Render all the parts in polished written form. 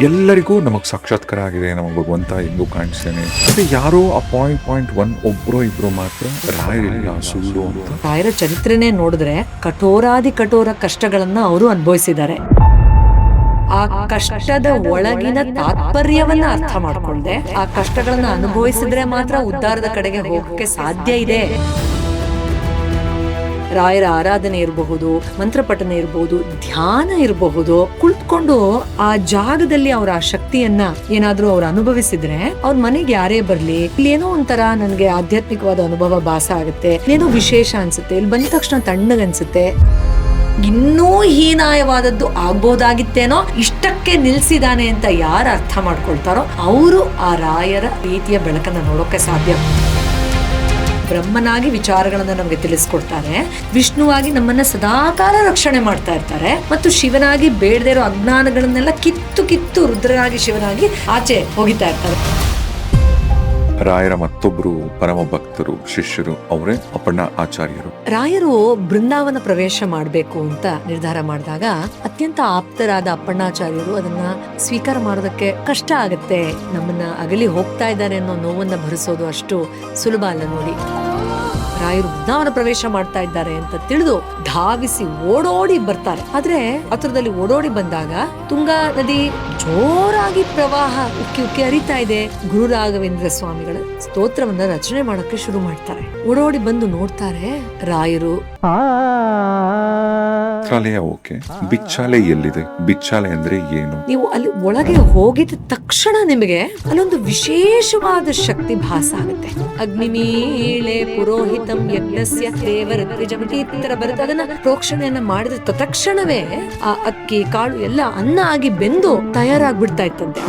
ಎಲ್ಲರಿಗೂ ನಮಗೆ ಸಾಕ್ಷಾತ್ಕಾರ ಆಗಿದೆ, ನಮಗೆ ಭಗವಂತ ಹೆಂಗೂ ಕಾಣಿಸ್ತೇನೆ. ಮತ್ತೆ ಯಾರೋ ಆ ಪಾಯಿಂಟ್ ಒಬ್ಬರೋ ಇಬ್ರು ಮಾತ್ರ ರಾಯರಿಲ್ಲ ಸುಳ್ಳು ಅಂತ. ರಾಯರ ಚರಿತ್ರೆನೇ ನೋಡಿದ್ರೆ ಕಠೋರ ಕಷ್ಟಗಳನ್ನ ಅವರು ಅನುಭವಿಸಿದ್ದಾರೆ. ಆ ಕಷ್ಟದ ಒಳಗಿನ ತಾತ್ಪರ್ಯವನ್ನ ಅರ್ಥ ಮಾಡ್ಕೊಂಡೆ ಆ ಕಷ್ಟಗಳನ್ನ ಅನುಭವಿಸಿದ್ರೆ ಮಾತ್ರ ಉದ್ಧಾರದ ಕಡೆಗೆ ಹೋಗಕ್ಕೆ ಸಾಧ್ಯ ಇದೆ. ರಾಯರ ಆರಾಧನೆ ಇರಬಹುದು, ಮಂತ್ರಪಠನೆ ಇರಬಹುದು, ಧ್ಯಾನ ಇರಬಹುದು, ಕುಳಿತುಕೊಂಡು ಆ ಜಾಗದಲ್ಲಿ ಅವರ ಆ ಶಕ್ತಿಯನ್ನ ಏನಾದ್ರೂ ಅವ್ರು ಅನುಭವಿಸಿದ್ರೆ ಅವ್ರ ಮನೆಗೆ ಯಾರೇ ಬರ್ಲಿ, ಇಲ್ಲೇನೋ ಒಂಥರ ನನ್ಗೆ ಆಧ್ಯಾತ್ಮಿಕವಾದ ಅನುಭವ ಭಾಸ ಆಗುತ್ತೆ, ಏನೋ ವಿಶೇಷ ಅನ್ಸುತ್ತೆ, ಇಲ್ಲಿ ಬಂದ ತಕ್ಷಣ ತಣ್ಣಗನ್ಸುತ್ತೆ, ಇನ್ನೂ ಹೀನಾಯವಾದದ್ದು ಆಗ್ಬೋದಾಗಿತ್ತೇನೋ, ಇಷ್ಟಕ್ಕೆ ನಿಲ್ಸಿದಾನೆ ಅಂತ ಯಾರು ಅರ್ಥ ಮಾಡ್ಕೊಳ್ತಾರೋ ಅವರು ಆ ರಾಯರ ರೀತಿಯ ಬೆಳಕನ್ನ ನೋಡೋಕೆ ಸಾಧ್ಯ. ಬ್ರಹ್ಮನಾಗಿ ವಿಚಾರಗಳನ್ನ ನಮಗೆ ತಿಳಿಸ್ಕೊಡ್ತಾರೆ, ವಿಷ್ಣುವಾಗಿ ನಮ್ಮನ್ನ ಸದಾಕಾಲ ರಕ್ಷಣೆ ಮಾಡ್ತಾ ಇರ್ತಾರೆ, ಮತ್ತು ಶಿವನಾಗಿ ಬೇಡದೇ ಇರೋ ಅಜ್ಞಾನಗಳನ್ನೆಲ್ಲ ಕಿತ್ತು ರುದ್ರನಾಗಿ ಶಿವನಾಗಿ ಆಚೆ ಹೋಗಿತಾ ಇರ್ತಾರೆ. ರಾಯರ ಮತ್ತೊಬ್ರು ಪರಮ ಭಕ್ತರು ಶಿಷ್ಯರು ಅವರೇ ಅಪ್ಪಣ್ಣ ಆಚಾರ್ಯರು. ರಾಯರು ಬೃಂದಾವನ ಪ್ರವೇಶ ಮಾಡಬೇಕು ಅಂತ ನಿರ್ಧಾರ ಮಾಡಿದಾಗ ಅತ್ಯಂತ ಆಪ್ತರಾದ ಅಪ್ಪಣ್ಣಾಚಾರ್ಯರು ಅದನ್ನ ಸ್ವೀಕಾರ ಮಾಡೋದಕ್ಕೆ ಕಷ್ಟ ಆಗತ್ತೆ, ನಮ್ಮನ್ನ ಅಗಲಿ ಹೋಗ್ತಾ ಇದ್ದಾರೆ ಅನ್ನೋ ನೋವನ್ನ ಭರಿಸೋದು ಅಷ್ಟು ಸುಲಭ ಅಲ್ಲ ನೋಡಿ. ರಾಯರು ಬೃಂದಾವನ ಪ್ರವೇಶ ಮಾಡ್ತಾ ಇದ್ದಾರೆ ಅಂತ ತಿಳಿದು ಧಾವಿಸಿ ಓಡೋಡಿ ಬರ್ತಾರೆ. ಆದ್ರೆ ಹತ್ರದಲ್ಲಿ ಓಡೋಡಿ ಬಂದಾಗ ತುಂಗಾ ನದಿ ಜೋರಾಗಿ ಪ್ರವಾಹ ಉಕ್ಕಿ ಹರಿತಾ ಇದೆ. ಗುರು ರಾಘವೇಂದ್ರ ಸ್ವಾಮಿಗಳ ಸ್ತೋತ್ರವನ್ನ ರಚನೆ ಮಾಡಕ್ಕೆ ಶುರು ಮಾಡ್ತಾರೆ. ಓಡೋಡಿ ಬಂದು ನೋಡ್ತಾರೆ, ರಾಯರು ಓಕೆ, ಬಿಚ್ಚಾಲೆ ಎಲ್ಲಿದೆ? ಬಿಚ್ಚಾಲೆ ಅಂದ್ರೆ ಏನು? ನೀವು ಅಲ್ಲಿ ಒಳಗೆ ಹೋಗಿದ ತಕ್ಷಣ ನಿಮಗೆ ಅಲ್ಲೊಂದು ವಿಶೇಷವಾದ ಶಕ್ತಿ ಭಾಸ ಆಗುತ್ತೆ. ಅಗ್ನಿಮೀಳೆ ಪುರೋಹಿತಂ ಯಜ್ಞಸ್ಯ ದೇವರ ತ್ರಿಜಮತಿ ತರ ಬರುತ್ತೆ. ಅದನ್ನ ಪ್ರೋಕ್ಷಣೆಯನ್ನ ಮಾಡಿದ ತಕ್ಷಣವೇ ಆ ಅಕ್ಕಿ ಕಾಳು ಎಲ್ಲ ಅನ್ನ ಆಗಿ ಬೆಂದು ತಯಾರಾಗ್ಬಿಡ್ತಾ ಇತ್ತಂತೆ.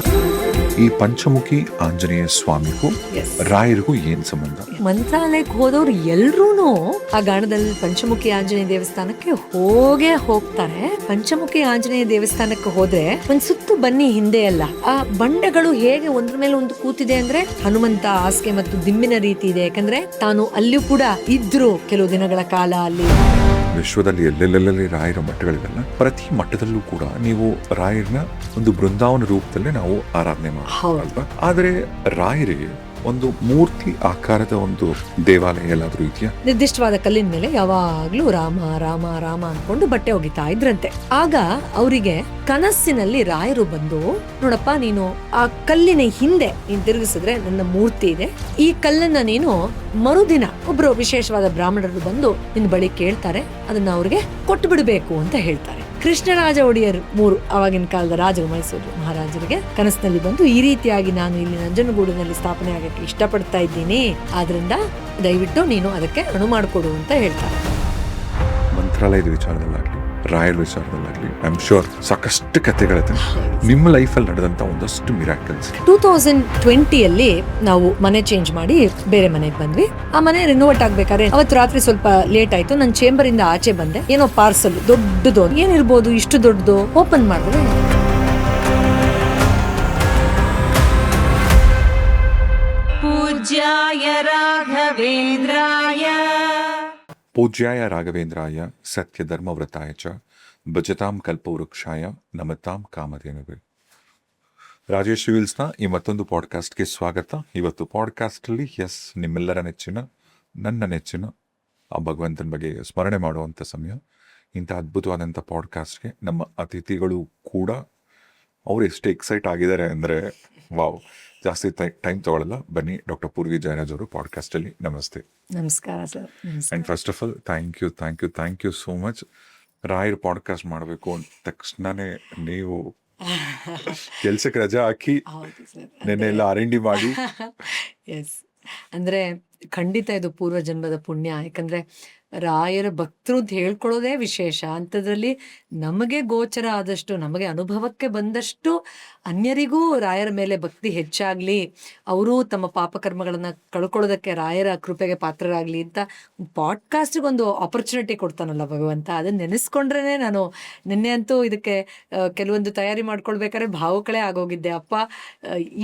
ಈ ಪಂಚಮುಖಿ ಆಂಜನೇಯ ಸ್ವಾಮಿಗೂ ರಾಯರಿಗೂ ಏನ್ ಸಂಬಂಧ? ಮಂತ್ರಾಲಯಕ್ಕೆ ಹೋದವ್ರು ಎಲ್ರೂನು ಆ ಗಾಣದಲ್ಲಿ ಪಂಚಮುಖಿ ಆಂಜನೇಯ ದೇವಸ್ಥಾನಕ್ಕೆ ಹೋಗ್ತಾರೆ. ಪಂಚಮುಖಿ ಆಂಜನೇಯ ದೇವಸ್ಥಾನಕ್ಕೆ ಹೋದ್ರೆ ಒಂದ್ ಸುತ್ತು ಬನ್ನಿ ಹಿಂದೆ ಅಲ್ಲ, ಆ ಬಂಡೆಗಳು ಹೇಗೆ ಒಂದ್ರ ಮೇಲೆ ಒಂದು ಕೂತಿದೆ ಅಂದ್ರೆ ಹನುಮಂತ ಹಾಸಿಗೆ ಮತ್ತು ದಿಂಬಿನ ರೀತಿ ಇದೆ. ಯಾಕಂದ್ರೆ ತಾನು ಅಲ್ಲಿಯೂ ಕೂಡ ಇದ್ರು ಕೆಲವು ದಿನಗಳ ಕಾಲ ಅಲ್ಲಿ. ವಿಶ್ವದಲ್ಲಿ ಎಲ್ಲೆಲ್ಲೆಲ್ಲಿ ರಾಯರ ಮಠಗಳಿವೆಲ್ಲ, ಪ್ರತಿ ಮಠದಲ್ಲೂ ಕೂಡ ನೀವು ರಾಯರನ್ನ ಒಂದು ಬೃಂದಾವನ ರೂಪದಲ್ಲೇ ನಾವು ಆರಾಧನೆ ಮಾಡ್ತೀವಿ. ಆದ್ರೆ ರಾಯರಿಗೆ ಒಂದು ಮೂರ್ತಿ ಆಕಾರದ ಒಂದು ದೇವಾಲಯ ಎಲ್ಲಾದ್ರೂ ಇದೆಯಾ? ನಿರ್ದಿಷ್ಟವಾದ ಕಲ್ಲಿನ ಮೇಲೆ ಯಾವಾಗ್ಲೂ ರಾಮ ರಾಮ ರಾಮ ಅನ್ಕೊಂಡು ಬಟ್ಟೆ ಒಗಿತಾ ಇದ್ರಂತೆ. ಆಗ ಅವರಿಗೆ ಕನಸಿನಲ್ಲಿ ರಾಯರು ಬಂದು, ನೋಡಪ್ಪ, ನೀನು ಆ ಕಲ್ಲಿನ ಹಿಂದೆ ನೀನ್ ತಿರುಗಿಸಿದ್ರೆ ನನ್ನ ಮೂರ್ತಿ ಇದೆ, ಈ ಕಲ್ಲನ್ನ ನೀನು ಮರುದಿನ ಒಬ್ರು ವಿಶೇಷವಾದ ಬ್ರಾಹ್ಮಣರು ಬಂದು ನಿನ್ನ ಬಳಿ ಕೇಳ್ತಾರೆ, ಅದನ್ನ ಅವ್ರಿಗೆ ಕೊಟ್ಟು ಬಿಡಬೇಕು ಅಂತ ಹೇಳ್ತಾರೆ. ಕೃಷ್ಣರಾಜ ಒಡೆಯರ್ ಮೂರು ಆವಾಗಿನ ಕಾಲದ ರಾಜರು, ಮೈಸೂರು ಮಹಾರಾಜರಿಗೆ ಕನಸಿನಲ್ಲಿ ಬಂದು, ಈ ರೀತಿಯಾಗಿ ನಾನು ಇಲ್ಲಿ ನಂಜನಗೂಡಿನಲ್ಲಿ ಸ್ಥಾಪನೆ ಆಗಕ್ಕೆ ಇಷ್ಟಪಡ್ತಾ ಇದ್ದೀನಿ, ಆದ್ರಿಂದ ದಯವಿಟ್ಟು ನೀನು ಅದಕ್ಕೆ ಅಣು ಮಾಡಿಕೊಡು ಅಂತ ಹೇಳ್ತಾರೆ. ಮಂತ್ರಾಲಯದ ವಿಚಾರದಲ್ಲಾಗ್ಲಿ ರಾಯರ ವಿಚಾರದಲ್ಲಾಗ್ಲಿ ಐ ಆಮ್ ಶೋರ್ ಸಾಕಷ್ಟು ಕಥೆಗಳಿದೆ. ನಿಮ್ಮ ಲೈಫಲ್ಲಿ ನಡೆದಂತ ಒಂದಷ್ಟು ಮಿರಾಕಲ್ಸ್. 2020 ನಾವು ಮನೆ ಚೇಂಜ್ ಮಾಡಿ ಬೇರೆ ಮನೆಗೆ ಬಂದ್ವಿ. ಆ ಮನೆ ರಿನೋವೇಟ್ ಆಗ್ಬೇಕಾದ್ರೆ ಅವತ್ತು ರಾತ್ರಿ ಸ್ವಲ್ಪ ಲೇಟ್ ಆಯ್ತು. ನನ್ನ ಚೇಂಬರ್ ಇಂದ ಆಚೆ ಬಂದೆ, ಏನೋ ಪಾರ್ಸಲ್ ದೊಡ್ಡದು, ಏನಿರ್ಬೋದು ಇಷ್ಟು ದೊಡ್ಡದು, ಓಪನ್ ಮಾಡಿದ್ರೆ ಪೂಜ್ಯಾಯ ರಾಘವೇಂದ್ರಾಯ ಸತ್ಯ ಧರ್ಮವ್ರತಾಯ ಚ ಭಜತಾಂ ಕಲ್ಪವೃಕ್ಷಾಯ ನಮತಾಂ ಕಾಮಧೇನವೇ. ರಾಜೇಶ್ ವಿಲ್ಸ್ನ ಈ ಮತ್ತೊಂದು ಪಾಡ್ಕಾಸ್ಟ್ಗೆ ಸ್ವಾಗತ. ಇವತ್ತು ಪಾಡ್ಕಾಸ್ಟಲ್ಲಿ ನಿಮ್ಮೆಲ್ಲರ ನೆಚ್ಚಿನ, ನನ್ನ ನೆಚ್ಚಿನ ಆ ಭಗವಂತನ ಬಗ್ಗೆ ಸ್ಮರಣೆ ಮಾಡುವಂಥ ಸಮಯ. ಇಂಥ ಅದ್ಭುತವಾದಂಥ ಪಾಡ್ಕಾಸ್ಟ್ಗೆ ನಮ್ಮ ಅತಿಥಿಗಳು ಕೂಡ ಅವ್ರು ಎಷ್ಟು ಎಕ್ಸೈಟ್ ಆಗಿದ್ದಾರೆ ಅಂದರೆ ವಾವ್, ಜಾಸ್ತಿ ಟೈಮ್ ತಗೊಳ್ಳಲ್ಲ. ಬನ್ನಿ, ಡಾಕ್ಟರ್ ಪೂರ್ವಿ ಜಯರಾಜ್ ಅವರು ಪಾಡ್ಕಾಸ್ಟಲ್ಲಿ. ನಮಸ್ತೆ. ನಮಸ್ಕಾರ sir. And first of all thank you so much. ರಾಯರ್ ಪಾಡ್ಕಾಸ್ಟ್ ಮಾಡಬೇಕು ಅಂದ ತಕ್ಷಣನೇ ನೀವು ಕೆಲ್ಸಕ್ಕೆ ರಜಾ ಹಾಕಿ ನೆನ್ನೆ ಎಲ್ಲ R&D ಮಾಡಿ. ಎಸ್, ಅಂದ್ರೆ ಖಂಡಿತ ಇದು ಪೂರ್ವ ಜನ್ಮದ ಪುಣ್ಯ. ಯಾಕಂದ್ರೆ ರಾಯರ ಭಕ್ತರು ಅಂತ ಹೇಳ್ಕೊಳ್ಳೋದೇ ವಿಶೇಷ. ಅಂಥದ್ರಲ್ಲಿ ನಮಗೆ ಗೋಚರ ಆದಷ್ಟು, ನಮಗೆ ಅನುಭವಕ್ಕೆ ಬಂದಷ್ಟು ಅನ್ಯರಿಗೂ ರಾಯರ ಮೇಲೆ ಭಕ್ತಿ ಹೆಚ್ಚಾಗ್ಲಿ, ಅವರು ತಮ್ಮ ಪಾಪಕರ್ಮಗಳನ್ನ ಕಳ್ಕೊಳ್ಳೋದಕ್ಕೆ ರಾಯರ ಕೃಪೆಗೆ ಪಾತ್ರರಾಗ್ಲಿ ಅಂತ ಪಾಡ್ಕಾಸ್ಟ್ಗೊಂದು ಆಪರ್ಚುನಿಟಿ ಕೊಡ್ತಾನಲ್ಲ ಭಗವಂತ. ಅದನ್ನ ನೆನೆಸ್ಕೊಂಡ್ರೆ ನಾನು ನಿನ್ನೆ ಅಂತೂ ಇದಕ್ಕೆ ಕೆಲವೊಂದು ತಯಾರಿ ಮಾಡ್ಕೊಳ್ಬೇಕಾದ್ರೆ ಭಾವುಕಳೇ ಆಗೋಗಿದ್ದೆ. ಅಪ್ಪ,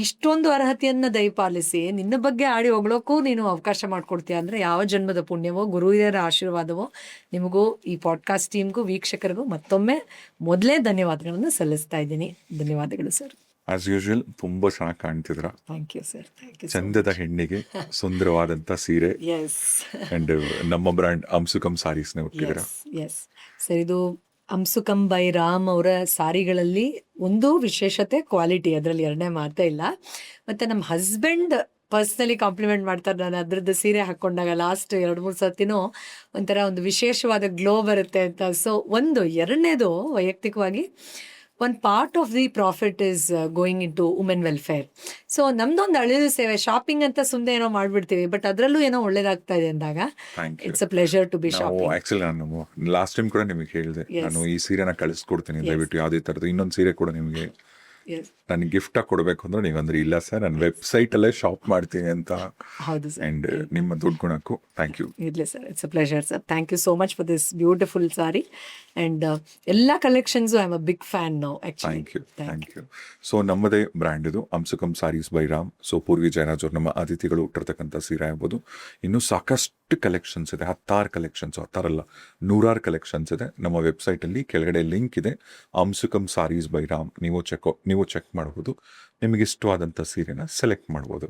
ಇಷ್ಟೊಂದು ಅರ್ಹತೆಯನ್ನ ದಯಪಾಲಿಸಿ ನಿನ್ನ ಬಗ್ಗೆ ಆಡಿ ಹೊಗಳೋಕ್ಕೂ ನೀನು ಅವಕಾಶ ಮಾಡ್ಕೊಡ್ತೀಯ ಅಂದ್ರೆ ಯಾವ ಜನ್ಮದ ಪುಣ್ಯವೋ, ಗುರು ಹಿರಿಯರ ಆಶೀರ್ವಾದವೋ. ನಿಮಗೂ ಈ ಪಾಡ್ಕಾಸ್ಟ್ ಟೀಮ್ಗೂ ವೀಕ್ಷಕರಿಗೂ ಮತ್ತೊಮ್ಮೆ ಮೊದಲೇ ಧನ್ಯವಾದಗಳನ್ನು ಸಲ್ಲಿಸ್ತಾ ಇದ್ದೀನಿ. ಧನ್ಯವಾದಗಳು ಸರ್. ಆಸ್ ಯೂಶುವಲ್ ತುಂಬ ಚೆನ್ನಾಗಿ ಕಾಣ್ತಿದ್ರ. Thank you sir, thank you so ಚಂದದ ಹೆಣ್ಣಿಗೆ ಸುಂದರವಾದಂಥ ಸೀರೆ ಎಸ್ ಅಂಡ್ ನಮ್ಮ ಬ್ರ್ಯಾಂಡ್ ಅಂಸುಕಂ ಸಾರೀಸ್ನೇ ಹುಟ್ಟಿದಿರ. ಎಸ್ ಎಸ್ ಸರ್, ಇದು ಅಂಸುಕಂ ಬೈ ರಾಮ್ ಅವರ ಸಾರಿಗಳಲ್ಲಿ ಒಂದು ವಿಶೇಷತೆ ಕ್ವಾಲಿಟಿ, ಅದರಲ್ಲಿ ಎರಡನೇ ಮಾತೇ ಇಲ್ಲ. ಮತ್ತು ನಮ್ಮ ಹಸ್ಬೆಂಡ್ ಪರ್ಸ್ನಲಿ ಕಾಂಪ್ಲಿಮೆಂಟ್ ಮಾಡ್ತಾರೆ, ನಾನು ಅದ್ರದ್ದು ಸೀರೆ ಹಾಕ್ಕೊಂಡಾಗ ಲಾಸ್ಟ್ 2-3 ಸರ್ತಿನೂ ಒಂಥರ ಒಂದು ವಿಶೇಷವಾದ ಗ್ಲೋ ಬರುತ್ತೆ ಅಂತ. ಸೊ ಎರಡನೇದು ವೈಯಕ್ತಿಕವಾಗಿ ಒಂದು part of the profit is going into women welfare. So ನಮ್ದೊಂದು ಅಳಿಲು ಸೇವೆ, ಶಾಪಿಂಗ್ ಅಂತ ಸುಮ್ಮನೆ ಏನೋ ಮಾಡ್ಬಿಡ್ತೀವಿ, ಬಟ್ ಅದರಲ್ಲೂ ಏನೋ ಒಳ್ಳೇದಾಗ್ತಾ ಇದೆ ಅಂದಾಗ thank you. It's a pleasure to be ನಾವು ಶಾಪಿಂಗ್. ಆಕ್ಚುಲಿ ನಾನು ಲಾಸ್ಟ್ ಟೈಮ್ ಕೂಡ ನಿಮಗೆ ಹೇಳಿದೆ, Yes. ನಾನು ಈ ಸೀರೆನ ಕಳಿಸ್ಕೊಡ್ತೀನಿ, ದಯವಿಟ್ಟು ಯಾವುದೇ ಥರದ್ದು ಇನ್ನೊಂದು ಸೀರೆ ಕೂಡ ನಿಮಗೆ ಎಸ್ ನನಗೆ ಗಿಫ್ಟಾಗಿ ಕೊಡಬೇಕು ಅಂದ್ರೆ ನೀವಂದ್ರೆ ಇಲ್ಲ ಸರ್, ನಾನು ವೆಬ್ಸೈಟಲ್ಲೇ ಶಾಪ್ ಮಾಡ್ತೀನಿ ಅಂತ. ಹೌದು ಸರ್, ಆ್ಯಂಡ್ ನಿಮ್ಮ ದುಡ್ಡು ಗುಣಕ್ಕೂ ಥ್ಯಾಂಕ್ ಯು. ಇರಲಿ sir, it's a pleasure sir. Thank you so much for this beautiful sari and ಎಲ್ಲ collections I am a big fan now actually. Thank you. So ನಮ್ಮದೇ ಬ್ರ್ಯಾಂಡ್ ಇದು ಅಂಸುಕಂ ಸಾರೀಸ್ ಬೈ ರಾಮ್. ಸೊ ಪೂರ್ವಿ ಜಯರಾಜ್ ಅವರು ನಮ್ಮ ಅತಿಥಿಗಳು ಹುಟ್ಟಿರ್ತಕ್ಕಂಥ ಸೀರೆ ಆಗ್ಬೋದು. ಇನ್ನೂ ಸಾಕಷ್ಟು ಕಲೆಕ್ಷನ್ಸ್ ಇದೆ, 10 ಕಲೆಕ್ಷನ್ಸ್, 10 100 ಕಲೆಕ್ಷನ್ಸ್ ಇದೆ. ನಮ್ಮ ವೆಬ್ಸೈಟಲ್ಲಿ ಕೆಳಗಡೆ ಲಿಂಕ್ ಇದೆ, ಅಂಸುಕಂ ಸಾರೀಸ್ ಬೈ ರಾಮ್. ನೀವು ಚೆಕ್ ಮಾಡ್ಬೋದು, ನಿಮಗೆ ಇಷ್ಟವಾದಂಥ ಸೀರೆನ ಸೆಲೆಕ್ಟ್ ಮಾಡ್ಬೋದು.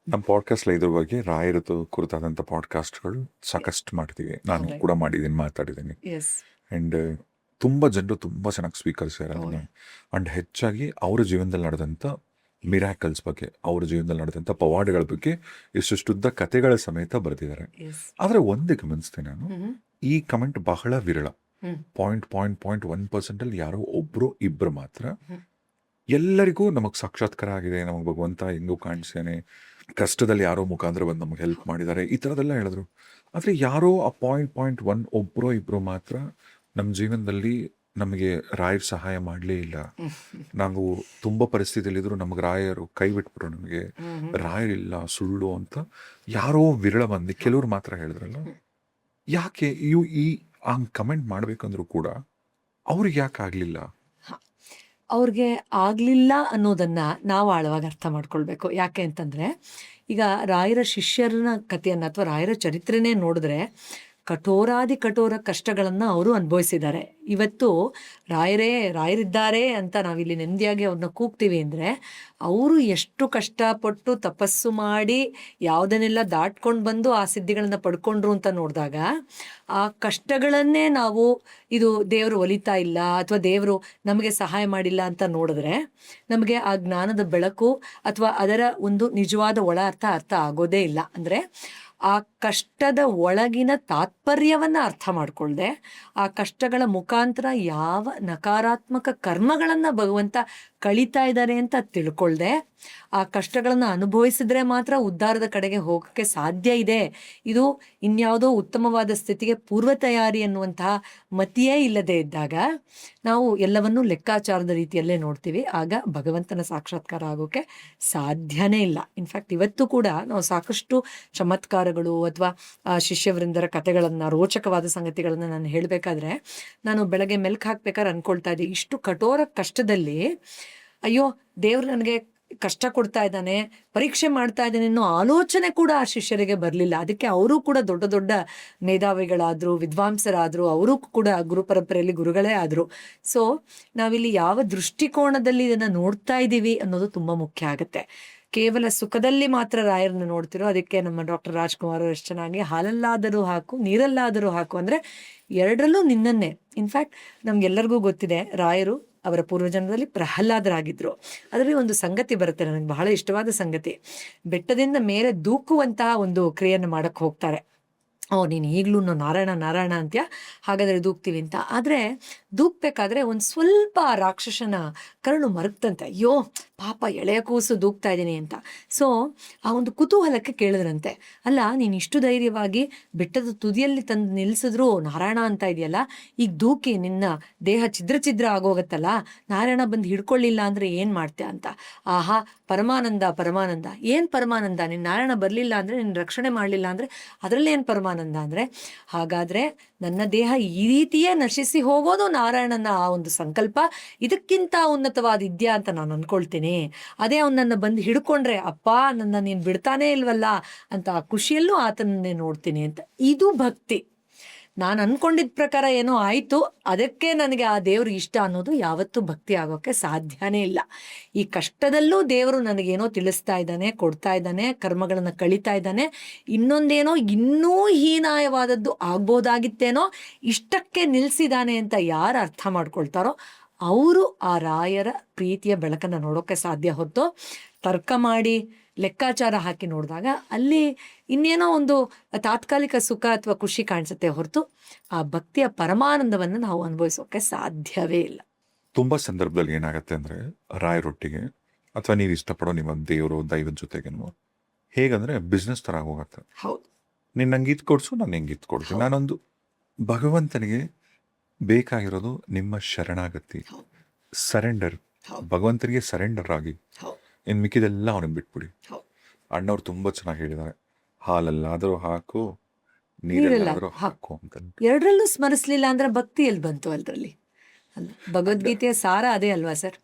ನಮ್ಮ ಪಾಡ್ಕಾಸ್ಟ್ ಇದ್ರ ಬಗ್ಗೆ ರಾಯರದು ಕುರಿತಾದಂಥ ಪಾಡ್ಕಾಸ್ಟ್ಗಳು ಸಾಕಷ್ಟು ಮಾಡ್ತೀವಿ, ನಾನು ಕೂಡ ಮಾಡಿದ್ದೀನಿ, ಮಾತಾಡಿದ್ದೀನಿ. ಎಸ್ ಆ್ಯಂಡ್ ತುಂಬ ಜನರು ತುಂಬ ಚೆನ್ನಾಗಿ ಸ್ವೀಕರಿಸ್ಯಾರ ಅದನ್ನ. ಆ್ಯಂಡ್ ಹೆಚ್ಚಾಗಿ ಅವರ ಜೀವನದಲ್ಲಿ ನಡೆದಂಥ ಮಿರಾಕಲ್ಸ್ ಬಗ್ಗೆ, ಅವರ ಜೀವನದಲ್ಲಿ ನಡೆದಂಥ ಪವಾಡಗಳ ಬಗ್ಗೆ ಇಷ್ಟುದ್ದ ಕಥೆಗಳ ಸಮೇತ ಬರೆದಿದ್ದಾರೆ. ಎಸ್ ಆದರೆ ಒಂದೇ ಗಮನಿಸ್ತೀನಿ ನಾನು, ಈ ಕಮೆಂಟ್ ಬಹಳ ವಿರಳ. 0.1% ಯಾರೋ ಒಬ್ಬರು ಇಬ್ಬರು ಮಾತ್ರ. ಎಲ್ಲರಿಗೂ ನಮಗೆ ಸಾಕ್ಷಾತ್ಕಾರ ಆಗಿದೆ, ನಮಗೆ ಭಗವಂತ ಹೆಂಗೂ ಕಾಣಿಸ್ತಾನೆ, ಕಷ್ಟದಲ್ಲಿ ಯಾರೋ ಮುಖಾಂತರ ಬಂದು ನಮಗೆ ಹೆಲ್ಪ್ ಮಾಡಿದ್ದಾರೆ, ಈ ಥರದೆಲ್ಲ ಹೇಳಿದ್ರು. ಆದರೆ ಯಾರೋ ಆ 0.1 ಒಬ್ಬರೋ ಇಬ್ಬರು ಮಾತ್ರ ನಮ್ಮ ಜೀವನದಲ್ಲಿ ನಮಗೆ ರಾಯರ್ ಸಹಾಯ ಮಾಡಲೇ ಇಲ್ಲ. ನಾವು ತುಂಬ ಪರಿಸ್ಥಿತಿಯಲ್ಲಿದ್ದರೂ ನಮಗೆ ರಾಯರು ಕೈ ಬಿಟ್ಬಿಟ್ರು, ನಮಗೆ ರಾಯರಿಲ್ಲ, ಸುಳ್ಳು ಅಂತ ಯಾರೋ ವಿರಳ ಮಂದಿ ಕೆಲವ್ರು ಮಾತ್ರ ಹೇಳಿದ್ರಲ್ಲ. ಯಾಕೆ ಈ ಹಂಗೆ ಕಮೆಂಟ್ ಮಾಡಬೇಕಂದ್ರೂ ಕೂಡ ಅವ್ರಿಗೆ ಯಾಕೆ ಆಗಲಿಲ್ಲ? ಅವ್ರಿಗೆ ಆಗಲಿಲ್ಲ ಅನ್ನೋದನ್ನ ನಾವು ಆಳವಾಗಿ ಅರ್ಥ ಮಾಡ್ಕೊಳ್ಬೇಕು. ಯಾಕೆ ಅಂತಂದರೆ, ಈಗ ರಾಯರ ಶಿಷ್ಯರನ್ನ ಕಥೆಯನ್ನು ಅಥವಾ ರಾಯರ ಚರಿತ್ರೆನೇ ನೋಡಿದ್ರೆ ಕಠೋರಾದಿ ಕಠೋರ ಕಷ್ಟಗಳನ್ನು ಅವರು ಅನುಭವಿಸಿದ್ದಾರೆ. ಇವತ್ತು ರಾಯರಿದ್ದಾರೆ ಅಂತ ನಾವಿಲ್ಲಿ ನೆಮ್ಮದಿಯಾಗಿ ಅವ್ರನ್ನ ಕೂಗ್ತೀವಿ ಅಂದರೆ, ಅವರು ಎಷ್ಟು ಕಷ್ಟಪಟ್ಟು ತಪಸ್ಸು ಮಾಡಿ ಯಾವುದನ್ನೆಲ್ಲ ದಾಟ್ಕೊಂಡು ಬಂದು ಆ ಸಿದ್ಧಿಗಳನ್ನ ಪಡ್ಕೊಂಡ್ರು ಅಂತ ನೋಡಿದಾಗ, ಆ ಕಷ್ಟಗಳನ್ನೇ ನಾವು ಇದು ದೇವರು ಒಲಿತಾ ಇಲ್ಲ ಅಥವಾ ದೇವರು ನಮಗೆ ಸಹಾಯ ಮಾಡಿಲ್ಲ ಅಂತ ನೋಡಿದ್ರೆ, ನಮಗೆ ಆ ಜ್ಞಾನದ ಬೆಳಕು ಅಥವಾ ಅದರ ಒಂದು ನಿಜವಾದ ಒಳ ಅರ್ಥ ಆಗೋದೇ ಇಲ್ಲ. ಅಂದರೆ ಆ ಕಷ್ಟದ ಒಳಗಿನ ತಾತ್ಪರ್ಯವನ್ನು ಅರ್ಥ ಮಾಡ್ಕೊಳ್ದೆ, ಆ ಕಷ್ಟಗಳ ಮುಖಾಂತರ ಯಾವ ನಕಾರಾತ್ಮಕ ಕರ್ಮಗಳನ್ನು ಭಗವಂತ ಕಳೀತಾ ಇದ್ದಾರೆ ಅಂತ ತಿಳ್ಕೊಳ್ದೆ, ಆ ಕಷ್ಟಗಳನ್ನು ಅನುಭವಿಸಿದ್ರೆ ಮಾತ್ರ ಉದ್ಧಾರದ ಕಡೆಗೆ ಹೋಗೋಕ್ಕೆ ಸಾಧ್ಯ ಇದೆ, ಇದು ಇನ್ಯಾವುದೋ ಉತ್ತಮವಾದ ಸ್ಥಿತಿಗೆ ಪೂರ್ವ ತಯಾರಿ ಅನ್ನುವಂತಹ ಮತಿಯೇ ಇಲ್ಲದೆ ಇದ್ದಾಗ ನಾವು ಎಲ್ಲವನ್ನೂ ಲೆಕ್ಕಾಚಾರದ ರೀತಿಯಲ್ಲೇ ನೋಡ್ತೀವಿ. ಆಗ ಭಗವಂತನ ಸಾಕ್ಷಾತ್ಕಾರ ಆಗೋಕ್ಕೆ ಸಾಧ್ಯನೇ ಇಲ್ಲ. ಇನ್ಫ್ಯಾಕ್ಟ್ ಇವತ್ತು ಕೂಡ ನಾವು ಸಾಕಷ್ಟು ಚಮತ್ಕಾರಗಳು ಅಥವಾ ಶಿಷ್ಯವೃಂದರ ಕಥೆಗಳನ್ನು, ರೋಚಕವಾದ ಸಂಗತಿಗಳನ್ನು ನಾನು ಹೇಳಬೇಕಾದ್ರೆ, ನಾನು ಬೆಳಗ್ಗೆ ಮೆಲ್ಕು ಹಾಕ್ಬೇಕಾದ್ರೆ ಅಂದ್ಕೊಳ್ತಾ ಇದ್ದೆ, ಇಷ್ಟು ಕಠೋರ ಕಷ್ಟದಲ್ಲಿ ಅಯ್ಯೋ ದೇವ್ರು ನನಗೆ ಕಷ್ಟ ಕೊಡ್ತಾ ಇದ್ದಾನೆ, ಪರೀಕ್ಷೆ ಮಾಡ್ತಾ ಇದ್ದಾನೆ ಅನ್ನೋ ಆಲೋಚನೆ ಕೂಡ ಆ ಶಿಷ್ಯರಿಗೆ ಬರಲಿಲ್ಲ. ಅದಕ್ಕೆ ಅವರು ಕೂಡ ದೊಡ್ಡ ದೊಡ್ಡ ಮೇಧಾವಿಗಳಾದರು, ವಿದ್ವಾಂಸರಾದರು, ಅವರು ಕೂಡ ಗುರು ಪರಂಪರೆಯಲ್ಲಿ ಗುರುಗಳೇ ಆದರು. ಸೊ ನಾವಿಲ್ಲಿ ಯಾವ ದೃಷ್ಟಿಕೋನದಲ್ಲಿ ಇದನ್ನು ನೋಡ್ತಾ ಇದ್ದೀವಿ ಅನ್ನೋದು ತುಂಬ ಮುಖ್ಯ ಆಗುತ್ತೆ. ಕೇವಲ ಸುಖದಲ್ಲಿ ಮಾತ್ರ ರಾಯರನ್ನು ನೋಡ್ತಿರೋ, ಅದಕ್ಕೆ ನಮ್ಮ ಡಾಕ್ಟರ್ ರಾಜ್ಕುಮಾರ್ ಅವರು ಎಷ್ಟು ಚೆನ್ನಾಗಿ ಹಾಲಲ್ಲಾದರೂ ಹಾಕು ನೀರಲ್ಲಾದರೂ ಹಾಕು ಅಂದರೆ ಎರಡರಲ್ಲೂ ನಿನ್ನನ್ನೇ. ಇನ್ಫ್ಯಾಕ್ಟ್ ನಮ್ಗೆಲ್ಲರಿಗೂ ಗೊತ್ತಿದೆ, ರಾಯರು ಅವರ ಪೂರ್ವಜನ್ಮದಲ್ಲಿ ಪ್ರಹ್ಲಾದರಾಗಿದ್ದರು. ಅದರಲ್ಲಿ ಒಂದು ಸಂಗತಿ ಬರುತ್ತೆ, ನನಗೆ ಬಹಳ ಇಷ್ಟವಾದ ಸಂಗತಿ. ಬೆಟ್ಟದಿಂದ ಮೇಲೆ ದೂಕುವಂತಹ ಒಂದು ಕ್ರಿಯೆಯನ್ನು ಮಾಡಕ್ಕೆ ಹೋಗ್ತಾರೆ. ನೀನು ಈಗಲೂ ನಾರಾಯಣ ಅಂತ್ಯ, ಹಾಗಾದರೆ ದೂಕ್ತೀವಿ ಅಂತ. ಆದರೆ ದೂಕ್ಬೇಕಾದ್ರೆ ಒಂದು ಸ್ವಲ್ಪ ರಾಕ್ಷಸನ ಕರುಳು ಮರಗ್ತಂತೆ. ಅಯ್ಯೋ ಪಾಪ ಎಳೆಯ ಕೂಸು ದೂಕ್ತಾ ಇದ್ದೀನಿ ಅಂತ. ಸೊ ಆ ಒಂದು ಕುತೂಹಲಕ್ಕೆ ಕೇಳಿದ್ರಂತೆ, ಅಲ್ಲ ನೀನು ಇಷ್ಟು ಧೈರ್ಯವಾಗಿ ಬೆಟ್ಟದ ತುದಿಯಲ್ಲಿ ತಂದು ನಿಲ್ಲಿಸಿದ್ರು ನಾರಾಯಣ ಅಂತ ಇದೆಯಲ್ಲ, ಈಗ ದೂಕಿ ನಿನ್ನ ದೇಹ ಛಿದ್ರ ಆಗೋಗತ್ತಲ್ಲ, ನಾರಾಯಣ ಬಂದು ಹಿಡ್ಕೊಳ್ಳಿಲ್ಲ ಅಂದರೆ ಏನು ಮಾಡ್ತೀಯ ಅಂತ. ಆಹಾ ಪರಮಾನಂದ, ಏನು ಪರಮಾನಂದ? ನಿನ್ನ ನಾರಾಯಣ ಬರಲಿಲ್ಲ ಅಂದರೆ, ನಿನ್ನ ರಕ್ಷಣೆ ಮಾಡಲಿಲ್ಲ ಅಂದರೆ ಅದರಲ್ಲಿ ಏನು ಪರಮಾನಂದ ಅಂದರೆ, ಹಾಗಾದರೆ ನನ್ನ ದೇಹ ಈ ರೀತಿಯೇ ನಶಿಸಿ ಹೋಗೋದು ನಾರಾಯಣನ ಆ ಒಂದು ಸಂಕಲ್ಪ, ಇದಕ್ಕಿಂತ ಉನ್ನತವಾದ ಇದ್ಯಾ ಅಂತ ನಾನು ಅಂದ್ಕೊಳ್ತೀನಿ. ಅದೇ ಅವನನ್ನು ಬಂದು ಹಿಡ್ಕೊಂಡ್ರೆ, ಅಪ್ಪ ನನ್ನ ನೀನು ಬಿಡ್ತಾನೇ ಇಲ್ವಲ್ಲ ಅಂತ ಆ ಖುಷಿಯಲ್ಲೂ ಆತನನ್ನೇ ನೋಡ್ತೀನಿ ಅಂತ. ಇದು ಭಕ್ತಿ. ನಾನು ಅನ್ಕೊಂಡಿದ್ದ ಪ್ರಕಾರ ಏನೋ ಆಯಿತು, ಅದಕ್ಕೆ ನನಗೆ ಆ ದೇವರು ಇಷ್ಟ ಅನ್ನೋದು ಯಾವತ್ತೂ ಭಕ್ತಿ ಆಗೋಕ್ಕೆ ಸಾಧ್ಯನೇ ಇಲ್ಲ. ಈ ಕಷ್ಟದಲ್ಲೂ ದೇವರು ನನಗೇನೋ ತಿಳಿಸ್ತಾ ಇದ್ದಾನೆ, ಕೊಡ್ತಾ ಇದ್ದಾನೆ, ಕರ್ಮಗಳನ್ನು ಕಳೀತಾ ಇದ್ದಾನೆ, ಇನ್ನೊಂದೇನೋ ಇನ್ನೂ ಹೀನಾಯವಾದದ್ದು ಆಗ್ಬೋದಾಗಿತ್ತೇನೋ, ಇಷ್ಟಕ್ಕೆ ನಿಲ್ಲಿಸಿದಾನೆ ಅಂತ ಯಾರು ಅರ್ಥ ಮಾಡ್ಕೊಳ್ತಾರೋ ಅವರು ಆ ರಾಯರ ಪ್ರೀತಿಯ ಬೆಳಕನ್ನು ನೋಡೋಕ್ಕೆ ಸಾಧ್ಯ. ಹೊತ್ತು ತರ್ಕ ಮಾಡಿ ಲೆಕ್ಕಾಚಾರ ಹಾಕಿ ನೋಡಿದಾಗ ಅಲ್ಲಿ ಇನ್ನೇನೋ ಒಂದು ತಾತ್ಕಾಲಿಕ ಸುಖ ಅಥವಾ ಖುಷಿ ಕಾಣಿಸುತ್ತೆ ಹೊರತು ಆ ಭಕ್ತಿಯ ಪರಮಾನಂದವನ್ನು ನಾವು ಅನುಭವಿಸೋಕೆ ಸಾಧ್ಯವೇ ಇಲ್ಲ. ತುಂಬ ಸಂದರ್ಭದಲ್ಲಿ ಏನಾಗುತ್ತೆ ಅಂದರೆ ರಾಯರೊಟ್ಟಿಗೆ ಅಥವಾ ನೀವು ಇಷ್ಟಪಡೋ ನಿಮ್ಮ ದೇವರು ದೈವದ ಜೊತೆಗೇನು ಹೇಗಂದರೆ ಬಿಸ್ನೆಸ್ ಥರ ಹೋಗುತ್ತೆ. ಹೌದು, ನೀನು ನಂಗೆ ಇದು ಕೊಡಿಸು, ನಾನು ಹೆಂಗೆ ಇದು ಕೊಡ್ತೀನಿ. ನಾನೊಂದು ಭಗವಂತನಿಗೆ ಬೇಕಾಗಿರೋದು ನಿಮ್ಮ ಶರಣಾಗತಿ, ಹೌದು, ಸರೆಂಡರ್. ಹೌದು, ಭಗವಂತನಿಗೆ ಸರೆಂಡರ್ ಆಗಿ ಹೌದು, ಇನ್ನು ಮಿಕ್ಕಿದೆಲ್ಲ ಅವನಿಗೆ ಬಿಟ್ಬಿಡಿ. ಹೌದು. ಅಣ್ಣವ್ರು ತುಂಬ ಚೆನ್ನಾಗಿ ಹೇಳಿದ್ದಾರೆ, ಹಾಲಲ್ಲಾದರೂ ಹಾಕು, ನೀರೆಲ್ಲ ನೀರೆಲ್ಲಾದರೂ ಹಾಕು ಅಂತ. ಎರಡರಲ್ಲೂ ಸ್ಮರಿಸ್ಲಿಲ್ಲ ಅಂದ್ರೆ ಭಕ್ತಿ ಎಲ್ಲಿ ಬಂತು ಅಲ್ರಲ್ಲಿ? ಅಲ್ಲ, ಭಗವದ್ಗೀತೆಯ ಸಾರ ಅದೇ ಅಲ್ವಾ ಸರ್?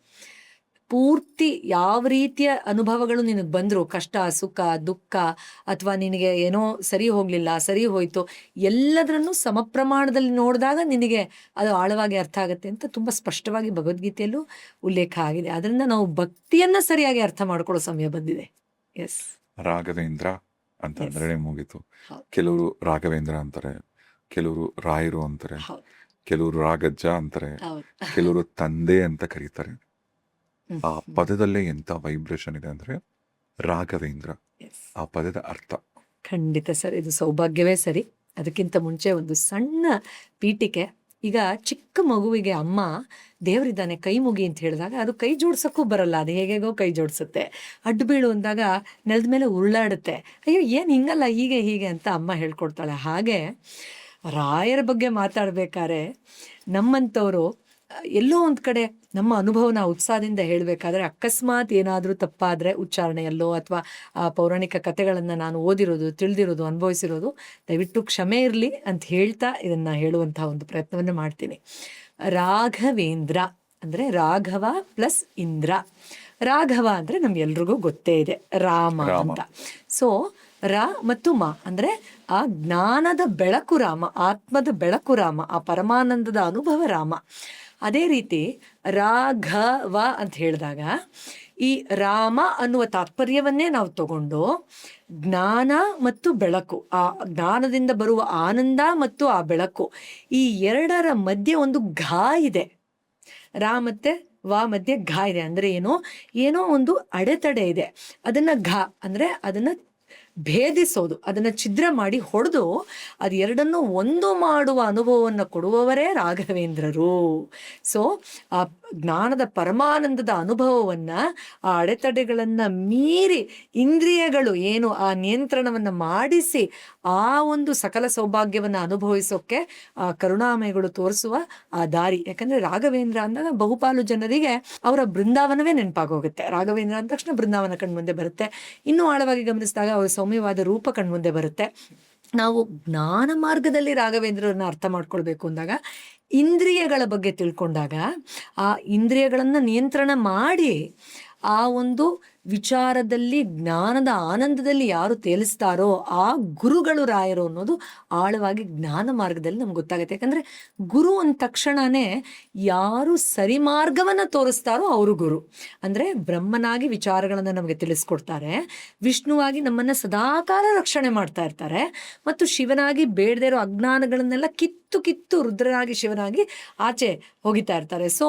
ಪೂರ್ತಿ ಯಾವ ರೀತಿಯ ಅನುಭವಗಳು ನಿನಗೆ ಬಂದರು, ಕಷ್ಟ, ಸುಖ, ದುಃಖ, ಅಥವಾ ನಿನಗೆ ಏನೋ ಸರಿ ಹೋಗಲಿಲ್ಲ, ಸರಿ ಹೋಯಿತು, ಎಲ್ಲದರನ್ನು ಸಮ ಪ್ರಮಾಣದಲ್ಲಿ ನೋಡಿದಾಗ ನಿನಗೆ ಅದು ಆಳವಾಗಿ ಅರ್ಥ ಆಗುತ್ತೆ ಅಂತ ತುಂಬ ಸ್ಪಷ್ಟವಾಗಿ ಭಗವದ್ಗೀತೆಯಲ್ಲೂ ಉಲ್ಲೇಖ ಆಗಿದೆ. ಅದರಿಂದ ನಾವು ಭಕ್ತಿಯನ್ನು ಸರಿಯಾಗಿ ಅರ್ಥ ಮಾಡ್ಕೊಳ್ಳೋ ಸಮಯ ಬಂದಿದೆ. ಎಸ್, ರಾಘವೇಂದ್ರ ಅಂತ Yes. ಅಂದ್ರೆ ಮುಗೀತು. ಹೌದು, ಕೆಲವರು ರಾಘವೇಂದ್ರ ಅಂತಾರೆ, ಕೆಲವರು ರಾಯರು ಅಂತಾರೆ, ಹೌದು, ಕೆಲವರು ರಾಗಜ್ಜ ಅಂತಾರೆ, ಹೌದು. ಕೆಲವರು ತಂದೆ ಅಂತ ಕರೀತಾರೆ. ಹ್ಮ್, ಆ ಪದದಲ್ಲೇ ಎಂಥ ವೈಬ್ರೇಷನ್ ಇದೆ ಅಂದರೆ ರಾಘವೇಂದ್ರ, yes. ಆ ಪದದ ಅರ್ಥ. ಖಂಡಿತ ಸರ್, ಇದು ಸೌಭಾಗ್ಯವೇ ಸರಿ. ಅದಕ್ಕಿಂತ ಮುಂಚೆ ಒಂದು ಸಣ್ಣ ಪೀಠಿಕೆ. ಈಗ ಚಿಕ್ಕ ಮಗುವಿಗೆ ಅಮ್ಮ ದೇವರಿದ್ದಾನೆ ಕೈ ಮುಗಿ ಅಂತ ಹೇಳಿದಾಗ ಅದು ಕೈ ಜೋಡ್ಸೋಕ್ಕೂ ಬರಲ್ಲ, ಅದು ಹೇಗೇಗೋ ಕೈ ಜೋಡಿಸುತ್ತೆ. ಅಡ್ಡು ಬೀಳು ಅಂದಾಗ ನೆಲದ ಮೇಲೆ ಉರುಳಾಡುತ್ತೆ. ಅಯ್ಯೋ ಏನು ಹಿಂಗಲ್ಲ, ಹೀಗೆ ಹೀಗೆ ಅಂತ ಅಮ್ಮ ಹೇಳ್ಕೊಡ್ತಾಳೆ. ಹಾಗೆ ರಾಯರ ಬಗ್ಗೆ ಮಾತಾಡಬೇಕಾದ್ರೆ ನಮ್ಮಂಥವರು ಎಲ್ಲೋ ಒಂದು ಕಡೆ ನಮ್ಮ ಅನುಭವನ ಉತ್ಸಾಹದಿಂದ ಹೇಳಬೇಕಾದ್ರೆ ಅಕಸ್ಮಾತ್ ಏನಾದರೂ ತಪ್ಪಾದರೆ ಉಚ್ಚಾರಣೆಯಲ್ಲೋ ಅಥವಾ ಆ ಪೌರಾಣಿಕ ಕಥೆಗಳನ್ನು ನಾನು ಓದಿರೋದು, ತಿಳಿದಿರೋದು, ಅನುಭವಿಸಿರೋದು, ದಯವಿಟ್ಟು ಕ್ಷಮೆ ಇರಲಿ ಅಂತ ಹೇಳ್ತಾ ಇದನ್ನು ಹೇಳುವಂಥ ಒಂದು ಪ್ರಯತ್ನವನ್ನು ಮಾಡ್ತೀನಿ. ರಾಘವೇಂದ್ರ ಅಂದರೆ ರಾಘವ ಪ್ಲಸ್ ಇಂದ್ರ. ರಾಘವ ಅಂದರೆ ನಮ್ಗೆಲ್ರಿಗೂ ಗೊತ್ತೇ ಇದೆ, ರಾಮ ಅಂತ. ಸೊ ರ ಮತ್ತು ಮ ಅಂದರೆ ಆ ಜ್ಞಾನದ ಬೆಳಕು ರಾಮ, ಆತ್ಮದ ಬೆಳಕು ರಾಮ, ಆ ಪರಮಾನಂದದ ಅನುಭವ ರಾಮ. ಅದೇ ರೀತಿ ರಾಘವ ಅಂತ ಹೇಳಿದಾಗ ಈ ರಾಮ ಅನ್ನುವ ತಾತ್ಪರ್ಯವನ್ನೇ ನಾವು ತಗೊಂಡು ಜ್ಞಾನ ಮತ್ತು ಬೆಳಕು, ಆ ಜ್ಞಾನದಿಂದ ಬರುವ ಆನಂದ ಮತ್ತು ಆ ಬೆಳಕು, ಈ ಎರಡರ ಮಧ್ಯೆ ಒಂದು ಘಾ ಇದೆ. ರಾ ಮತ್ತು ವಾ ಮಧ್ಯೆ ಘಾ ಇದೆ. ಅಂದರೆ ಏನೋ ಒಂದು ಅಡೆತಡೆ ಇದೆ. ಅದನ್ನು ಘಾ ಅಂದರೆ ಅದನ್ನು ಭೇದಿಸೋದು, ಅದನ್ನು ಛಿದ್ರ ಮಾಡಿ ಹೊಡೆದು ಅದು ಎರಡನ್ನು ಒಂದು ಮಾಡುವ ಅನುಭವವನ್ನು ಕೊಡುವವರೇ ರಾಘವೇಂದ್ರರು. ಸೊ ಆ ಜ್ಞಾನದ ಪರಮಾನಂದದ ಅನುಭವವನ್ನು, ಆ ಅಡೆತಡೆಗಳನ್ನು ಮೀರಿ ಇಂದ್ರಿಯಗಳು ಏನು ಆ ನಿಯಂತ್ರಣವನ್ನು ಮಾಡಿಸಿ ಆ ಒಂದು ಸಕಲ ಸೌಭಾಗ್ಯವನ್ನು ಅನುಭವಿಸೋಕ್ಕೆ ಆ ಕರುಣಾಮಯಗಳು ತೋರಿಸುವ ಆ ದಾರಿ. ಯಾಕಂದರೆ ರಾಘವೇಂದ್ರ ಅಂದಾಗ ಬಹುಪಾಲು ಜನರಿಗೆ ಅವರ ಬೃಂದಾವನವೇ ನೆನಪಾಗೋಗುತ್ತೆ. ರಾಘವೇಂದ್ರ ಅಂದ ತಕ್ಷಣ ಬೃಂದಾವನ ಕಣ್ಮುಂದೆ ಬರುತ್ತೆ. ಇನ್ನೂ ಆಳವಾಗಿ ಗಮನಿಸಿದಾಗ ಅವರ ಸೌಮ್ಯವಾದ ರೂಪ ಕಣ್ಮುಂದೆ ಬರುತ್ತೆ. ನಾವು ಜ್ಞಾನ ಮಾರ್ಗದಲ್ಲಿ ರಾಘವೇಂದ್ರರನ್ನ ಅರ್ಥ ಮಾಡ್ಕೊಳ್ಬೇಕು ಅಂದಾಗ ಇಂದ್ರಿಯಗಳ ಬಗ್ಗೆ ತಿಳ್ಕೊಂಡಾಗ ಆ ಇಂದ್ರಿಯಗಳನ್ನು ನಿಯಂತ್ರಣ ಮಾಡಿ ಆ ಒಂದು ವಿಚಾರದಲ್ಲಿ ಜ್ಞಾನದ ಆನಂದದಲ್ಲಿ ಯಾರು ತೇಲಿಸ್ತಾರೋ ಆ ಗುರುಗಳು ರಾಯರು ಅನ್ನೋದು ಆಳವಾಗಿ ಜ್ಞಾನ ಮಾರ್ಗದಲ್ಲಿ ನಮ್ಗೆ ಗೊತ್ತಾಗುತ್ತೆ. ಯಾಕಂದರೆ ಗುರು ಅಂದ ತಕ್ಷಣವೇ ಯಾರು ಸರಿ ಮಾರ್ಗವನ್ನು ತೋರಿಸ್ತಾರೋ ಅವರು ಗುರು. ಅಂದರೆ ಬ್ರಹ್ಮನಾಗಿ ವಿಚಾರಗಳನ್ನು ನಮಗೆ ತಿಳಿಸ್ಕೊಡ್ತಾರೆ, ವಿಷ್ಣುವಾಗಿ ನಮ್ಮನ್ನು ಸದಾಕಾಲ ರಕ್ಷಣೆ ಮಾಡ್ತಾ ಇರ್ತಾರೆ, ಮತ್ತು ಶಿವನಾಗಿ ಬೇಡದೇ ಇರೋ ಅಜ್ಞಾನಗಳನ್ನೆಲ್ಲ ಕಿತ್ತು ರುದ್ರನಾಗಿ ಶಿವನಾಗಿ ಆಚೆ ಹೋಗಿತಾ ಇರ್ತಾರೆ. ಸೊ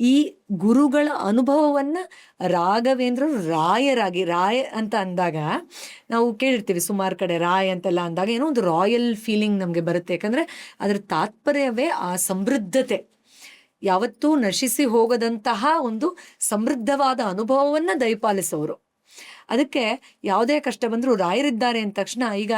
ಈ ಗುರುಗಳ ಅನುಭವವನ್ನು ರಾಘವೇಂದ್ರರು ರಾಯರಾಗಿ, ರಾಯ ಅಂತ ಅಂದಾಗ ನಾವು ಕೇಳಿರ್ತೀವಿ ಸುಮಾರು ಕಡೆ ರಾಯ್ ಅಂತೆಲ್ಲ ಅಂದಾಗ ಏನೋ ಒಂದು ರಾಯಲ್ ಫೀಲಿಂಗ್ ನಮಗೆ ಬರುತ್ತೆ. ಯಾಕಂದರೆ ಅದರ ತಾತ್ಪರ್ಯವೇ ಆ ಸಮೃದ್ಧತೆ, ಯಾವತ್ತೂ ನಶಿಸಿ ಹೋಗದಂತಹ ಒಂದು ಸಮೃದ್ಧವಾದ ಅನುಭವವನ್ನು ದಯಪಾಲಿಸೋರು. ಅದಕ್ಕೆ ಯಾವುದೇ ಕಷ್ಟ ಬಂದರೂ ರಾಯರಿದ್ದಾರೆ ಅಂದ ತಕ್ಷಣ ಈಗ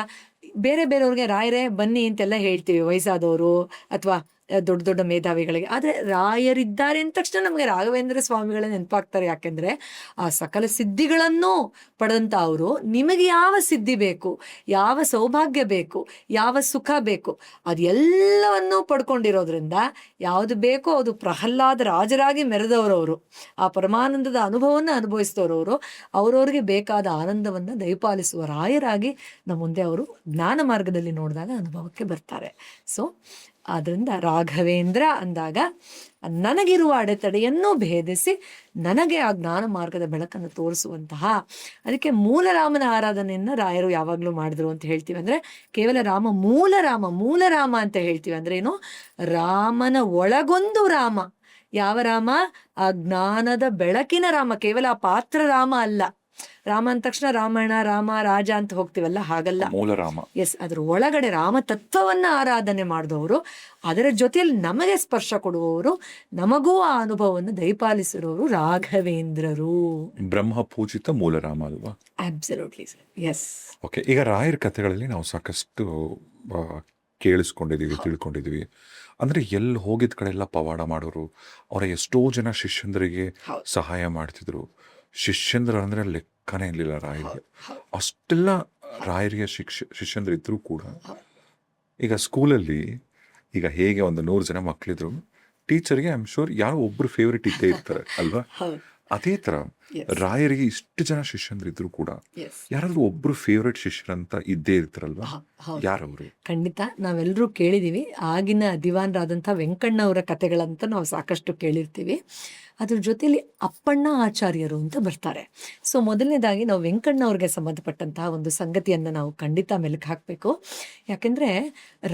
ಬೇರೆಯವ್ರಿಗೆ ರಾಯರೇ ಬನ್ನಿ ಅಂತೆಲ್ಲ ಹೇಳ್ತೀವಿ, ವಯಸ್ಸಾದವರು ಅಥವಾ ದೊಡ್ಡ ದೊಡ್ಡ ಮೇಧಾವಿಗಳಿಗೆ. ಆದರೆ ರಾಯರಿದ್ದಾರೆ ಅಂದ ತಕ್ಷಣ ನಮಗೆ ರಾಘವೇಂದ್ರ ಸ್ವಾಮಿಗಳೇ ನೆನಪಾಗ್ತಾರೆ. ಯಾಕೆಂದರೆ ಆ ಸಕಲ ಸಿದ್ಧಿಗಳನ್ನು ಪಡೆದಂಥ ಅವರು ನಿಮಗೆ ಯಾವ ಸಿದ್ಧಿ ಬೇಕು, ಯಾವ ಸೌಭಾಗ್ಯ ಬೇಕು, ಯಾವ ಸುಖ ಬೇಕು ಅದೆಲ್ಲವನ್ನೂ ಪಡ್ಕೊಂಡಿರೋದ್ರಿಂದ ಯಾವುದು ಬೇಕೋ ಅದು ಪ್ರಹ್ಲಾದ ರಾಜರಾಗಿ ಮೆರೆದವರವರು, ಆ ಪರಮಾನಂದದ ಅನುಭವವನ್ನು ಅನುಭವಿಸಿದವರವರು, ಅವರವರಿಗೆ ಬೇಕಾದ ಆನಂದವನ್ನು ದಯಪಾಲಿಸುವ ರಾಯರಾಗಿ ನಮ್ಮ ಮುಂದೆ ಅವರು ಜ್ಞಾನ ಮಾರ್ಗದಲ್ಲಿ ನೋಡಿದಾಗ ಅನುಭವಕ್ಕೆ ಬರ್ತಾರೆ. ಸೊ ಆದ್ದರಿಂದ ರಾಘವೇಂದ್ರ ಅಂದಾಗ ನನಗಿರುವ ಅಡೆತಡೆಯನ್ನು ಭೇದಿಸಿ ನನಗೆ ಆ ಜ್ಞಾನ ಮಾರ್ಗದ ಬೆಳಕನ್ನು ತೋರಿಸುವಂತಹ, ಅದಕ್ಕೆ ಮೂಲರಾಮನ ಆರಾಧನೆಯನ್ನು ರಾಯರು ಯಾವಾಗಲೂ ಮಾಡಿದ್ರು ಅಂತ ಹೇಳ್ತೀವಿ. ಅಂದರೆ ಕೇವಲ ರಾಮ ಮೂಲ ರಾಮ ಅಂತ ಹೇಳ್ತೀವಿ. ಅಂದ್ರೆ ಏನು, ರಾಮನ ಒಳಗೊಂದು ರಾಮ. ಯಾವ ರಾಮ? ಆ ಜ್ಞಾನದ ಬೆಳಕಿನ ರಾಮ, ಕೇವಲ ಆ ಪಾತ್ರ ರಾಮ ಅಲ್ಲ. ರಾಮ ಅಂದ ತಕ್ಷಣ ರಾಮಾಯಣ, ರಾಮ, ರಾಜ ಅಂತ ಹೋಗ್ತೀವಲ್ಲ, ಹಾಗಲ್ಲ. ಮೂಲ ರಾಮ. ಎಸ್, ಅದ್ರ ಒಳಗಡೆ ರಾಮ ತತ್ವವನ್ನ ಆರಾಧನೆ ಮಾಡಿದವರು, ಅದರ ಜೊತೆಯಲ್ಲಿ ನಮಗೆ ಸ್ಪರ್ಶ ಕೊಡುವವರು, ನಮಗೂ ಆ ಅನುಭವವನ್ನು ದಯಪಾಲಿಸಿರೋರು ರಾಘವೇಂದ್ರರು. ಬ್ರಹ್ಮ ಪೂಜಿತ ಮೂಲ ರಾಮ ಅಲ್ವಾ? Absolutely sir, S. ಓಕೆ, ಈಗ ರಾಯರ ಕಥೆಗಳಲ್ಲಿ ನಾವು ಸಾಕಷ್ಟು ಕೇಳಿಸ್ಕೊಂಡಿದ್ದೀವಿ, ತಿಳ್ಕೊಂಡಿದ್ದೀವಿ. ಅಂದರೆ ಎಲ್ಲಿ ಹೋಗಿದ ಕಡೆ ಎಲ್ಲ ಪವಾಡ ಮಾಡೋರು, ಅವರ ಎಷ್ಟೋ ಜನ ಶಿಷ್ಯಂದರಿಗೆ ಸಹಾಯ ಮಾಡ್ತಿದ್ರು. ಶಿಷ್ಯಂದ್ರ ಅಂದರೆ ಲೆಕ್ಕನೇ ಇರಲಿಲ್ಲ ರಾಯರಿಗೆ. ಅಷ್ಟೆಲ್ಲ ರಾಯರಿಗೆ ಶಿಷ್ಯಂದ್ರ ಇದ್ರೂ ಕೂಡ, ಈಗ ಸ್ಕೂಲಲ್ಲಿ ಈಗ ಹೇಗೆ ಒಂದು 100 ಜನ ಮಕ್ಕಳಿದ್ರು, ಟೀಚರ್ಗೆ ಐ ಆಮ್ ಶೋರ್ ಯಾರೋ ಒಬ್ರು ಫೇವ್ರೇಟ್ ಇದ್ದೇ ಇರ್ತಾರೆ ಅಲ್ವಾ? ಅದೇ ಥರ ರಾಯರಿಗೆ ಇಷ್ಟು ಜನ ಶಿಷ್ಯಂದ್ರಿದ್ರು ಕೂಡ ಯಾರಾದ್ರೂ ಒಬ್ರು ಫೇವ್ರೇಟ್ ಶಿಷ್ಯರಂತ ಇದ್ದೇ ಇರ್ತಾರಲ್ವಾ? ಯಾರವರು? ಖಂಡಿತ ನಾವೆಲ್ಲರೂ ಕೇಳಿದೀವಿ. ಆಗಿನ ದಿವಾನರಾದಂಥ ವೆಂಕಣ್ಣವರ ಕಥೆಗಳಂತ ನಾವು ಸಾಕಷ್ಟು ಕೇಳಿರ್ತೀವಿ. ಅದ್ರ ಜೊತೆಯಲ್ಲಿ ಅಪ್ಪಣ್ಣ ಆಚಾರ್ಯರು ಅಂತ ಬರ್ತಾರೆ. ಸೊ ಮೊದಲನೇದಾಗಿ ನಾವು ವೆಂಕಣ್ಣವ್ರಿಗೆ ಸಂಬಂಧಪಟ್ಟಂತಹ ಒಂದು ಸಂಗತಿಯನ್ನು ನಾವು ಖಂಡಿತ ಮೆಲುಕು ಹಾಕಬೇಕು. ಯಾಕೆಂದರೆ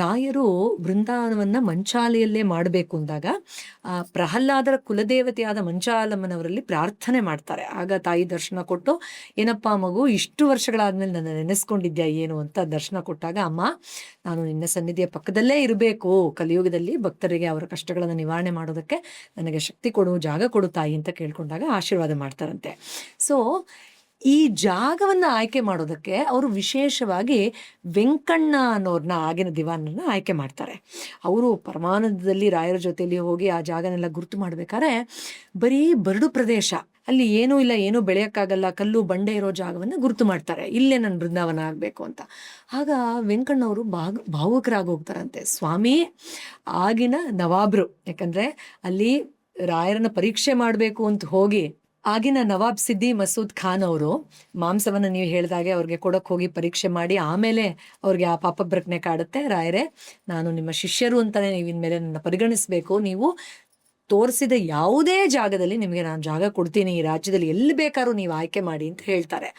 ರಾಯರು ಬೃಂದಾವನವನ್ನು ಮಂಚಾಲೆಯಲ್ಲೇ ಮಾಡಬೇಕು ಅಂದಾಗ ಪ್ರಹ್ಲಾದರ ಕುಲದೇವತೆಯಾದ ಮಂಚಾಲಮ್ಮನವರಲ್ಲಿ ಪ್ರಾರ್ಥನೆ ಮಾಡ್ತಾರೆ. ಆಗ ತಾಯಿ ದರ್ಶನ ಕೊಟ್ಟು, ಏನಪ್ಪ ಮಗು, ಇಷ್ಟು ವರ್ಷಗಳಾದ್ಮೇಲೆ ನನ್ನ ನೆನೆಸ್ಕೊಂಡಿದ್ಯಾ ಏನು ಅಂತ ದರ್ಶನ ಕೊಟ್ಟಾಗ, ಅಮ್ಮ ನಾನು ನಿನ್ನ ಸನ್ನಿಧಿಯ ಪಕ್ಕದಲ್ಲೇ ಇರಬೇಕು, ಕಲಿಯುಗದಲ್ಲಿ ಭಕ್ತರಿಗೆ ಅವರ ಕಷ್ಟಗಳನ್ನು ನಿವಾರಣೆ ಮಾಡೋದಕ್ಕೆ ನನಗೆ ಶಕ್ತಿ ಕೊಡು, ಜಾಗ ಕೊಡು ತಾಯಿ ಅಂತ ಕೇಳ್ಕೊಂಡಾಗ ಆಶೀರ್ವಾದ ಮಾಡ್ತಾರಂತೆ. ಸೊ ಈ ಜಾಗವನ್ನು ಆಯ್ಕೆ ಮಾಡೋದಕ್ಕೆ ಅವರು ವಿಶೇಷವಾಗಿ ವೆಂಕಣ್ಣ ಅನ್ನೋರನ್ನ, ಆಗಿನ ದಿವಾನರನ್ನ ಆಯ್ಕೆ ಮಾಡ್ತಾರೆ. ಅವರು ಪರಮಾನಂದದಲ್ಲಿ ರಾಯರ ಜೊತೆಯಲ್ಲಿ ಹೋಗಿ ಆ ಜಾಗನೆಲ್ಲ ಗುರುತು ಮಾಡ್ಬೇಕಾದ್ರೆ ಬರೀ ಬರಡು ಪ್ರದೇಶ, ಅಲ್ಲಿ ಏನೂ ಇಲ್ಲ, ಏನೂ ಬೆಳೆಯೋಕ್ಕಾಗಲ್ಲ, ಕಲ್ಲು ಬಂಡೆ ಇರೋ ಜಾಗವನ್ನು ಗುರುತು ಮಾಡ್ತಾರೆ, ಇಲ್ಲೇ ನನ್ನ ಬೃಂದಾವನ ಆಗಬೇಕು ಅಂತ. ಆಗ ವೆಂಕಣ್ಣವರು ಭಾವುಕರಾಗಿ ಹೋಗ್ತಾರಂತೆ. ಸ್ವಾಮಿ, ಆಗಿನ ನವಾಬ್ರು, ಯಾಕಂದರೆ ಅಲ್ಲಿ ರಾಯರನ್ನ ಪರೀಕ್ಷೆ ಮಾಡಬೇಕು ಅಂತ ಹೋಗಿ ಆಗಿನ ನವಾಬ್ ಸಿದ್ದಿ ಮಸೂದ್ ಖಾನ್ ಅವರು ಮಾಂಸವನ್ನು ನೀವು ಹೇಳಿದಾಗೆ ಅವ್ರಿಗೆ ಕೊಡಕ್ಕೆ ಹೋಗಿ ಪರೀಕ್ಷೆ ಮಾಡಿ ಆಮೇಲೆ ಅವ್ರಿಗೆ ಆ ಪಾಪಭ್ರಜ್ಞೆ ಕಾಡುತ್ತೆ. ರಾಯರೇ, ನಾನು ನಿಮ್ಮ ಶಿಷ್ಯರು ಅಂತಲೇ ನೀವು ಇನ್ಮೇಲೆ ನನ್ನ ಪರಿಗಣಿಸಬೇಕು, ನೀವು ತೋರಿಸಿದ ಯಾವುದೇ ಜಾಗದಲ್ಲಿ ನಿಮಗೆ ನಾನು ಜಾಗ ಕೊಡ್ತೀನಿ, ಈ ರಾಜ್ಯದಲ್ಲಿ ಎಲ್ಲಿ ಬೇಕಾದ್ರೂ ನೀವು ಆಯ್ಕೆ ಮಾಡಿ ಅಂತ ಹೇಳ್ತಾರೆ.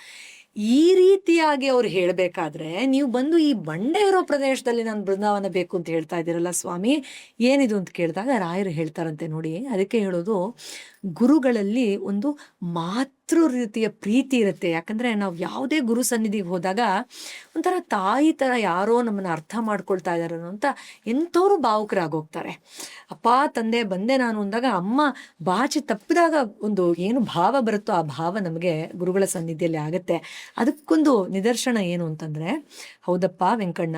ಈ ರೀತಿಯಾಗಿ ಅವ್ರು ಹೇಳಬೇಕಾದ್ರೆ ನೀವು ಬಂದು ಈ ಬಂಡೆ ಇರೋ ಪ್ರದೇಶದಲ್ಲಿ ನಾನು ಬೃಂದಾವನ ಬೇಕು ಅಂತ ಹೇಳ್ತಾ ಇದ್ದೀರಲ್ಲ ಸ್ವಾಮಿ, ಏನಿದು ಅಂತ ಕೇಳಿದಾಗ ರಾಯರು ಹೇಳ್ತಾರಂತೆ, ನೋಡಿ, ಅದಕ್ಕೆ ಹೇಳೋದು ಗುರುಗಳಲ್ಲಿ ಒಂದು ಮಾತೃ ರೀತಿಯ ಪ್ರೀತಿ ಇರುತ್ತೆ. ಯಾಕಂದರೆ ನಾವು ಯಾವುದೇ ಗುರು ಸನ್ನಿಧಿಗೆ ಹೋದಾಗ ಒಂಥರ ತಾಯಿ ಥರ ಯಾರೋ ನಮ್ಮನ್ನು ಅರ್ಥ ಮಾಡ್ಕೊಳ್ತಾ ಇದ್ದಾರೆ ಅಂತ ಎಂಥವ್ರು ಭಾವುಕರಾಗೋಗ್ತಾರೆ. ಅಪ್ಪ ತಂದೆ ಬಂದೆ ನಾನು ಅಂದಾಗ ಅಮ್ಮ ಬಾಚಿ ತಪ್ಪಿದಾಗ ಒಂದು ಏನು ಭಾವ ಬರುತ್ತೋ ಆ ಭಾವ ನಮಗೆ ಗುರುಗಳ ಸನ್ನಿಧಿಯಲ್ಲಿ ಆಗುತ್ತೆ. ಅದಕ್ಕೊಂದು ನಿದರ್ಶನ ಏನು ಅಂತಂದರೆ, ಹೌದಪ್ಪ ವೆಂಕಣ್ಣ,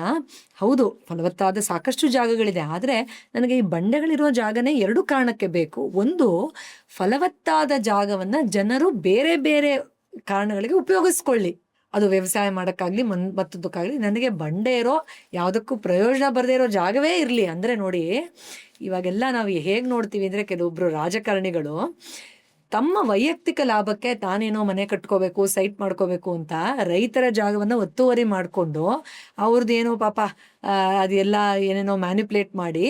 ಹೌದು ಫಲವತ್ತಾದ ಸಾಕಷ್ಟು ಜಾಗಗಳಿದೆ, ಆದರೆ ನನಗೆ ಈ ಬಂಡೆಗಳಿರೋ ಜಾಗನೇ 2 ಕಾರಣಕ್ಕೆ ಬೇಕು. ಒಂದು, ಫಲವತ್ತಾದ ಜಾಗವನ್ನು ಜನರು ಬೇರೆ ಬೇರೆ ಕಾರಣಗಳಿಗೆ ಉಪಯೋಗಿಸ್ಕೊಳ್ಳಿ, ಅದು ವ್ಯವಸಾಯ ಮಾಡೋಕ್ಕಾಗಲಿ ಮತ್ತದಕ್ಕಾಗಲಿ. ನನಗೆ ಬಂಡೆ ಇರೋ, ಯಾವುದಕ್ಕೂ ಪ್ರಯೋಜನ ಬರದೇ ಇರೋ ಜಾಗವೇ ಇರಲಿ. ಅಂದರೆ ನೋಡಿ, ಇವಾಗೆಲ್ಲ ನಾವು ಹೇಗೆ ನೋಡ್ತೀವಿ ಅಂದರೆ, ಕೆಲವೊಬ್ಬರು ರಾಜಕಾರಣಿಗಳು ತಮ್ಮ ವೈಯಕ್ತಿಕ ಲಾಭಕ್ಕೆ ತಾನೇನೋ ಮನೆ ಕಟ್ಕೋಬೇಕು, ಸೈಟ್ ಮಾಡ್ಕೋಬೇಕು ಅಂತ ರೈತರ ಜಾಗವನ್ನು ಒತ್ತುವರಿ ಮಾಡಿಕೊಂಡು ಅವ್ರದ್ದೇನೋ ಪಾಪ ಅದೆಲ್ಲ ಏನೇನೋ ಮ್ಯಾನಿಪ್ಯುಲೇಟ್ ಮಾಡಿ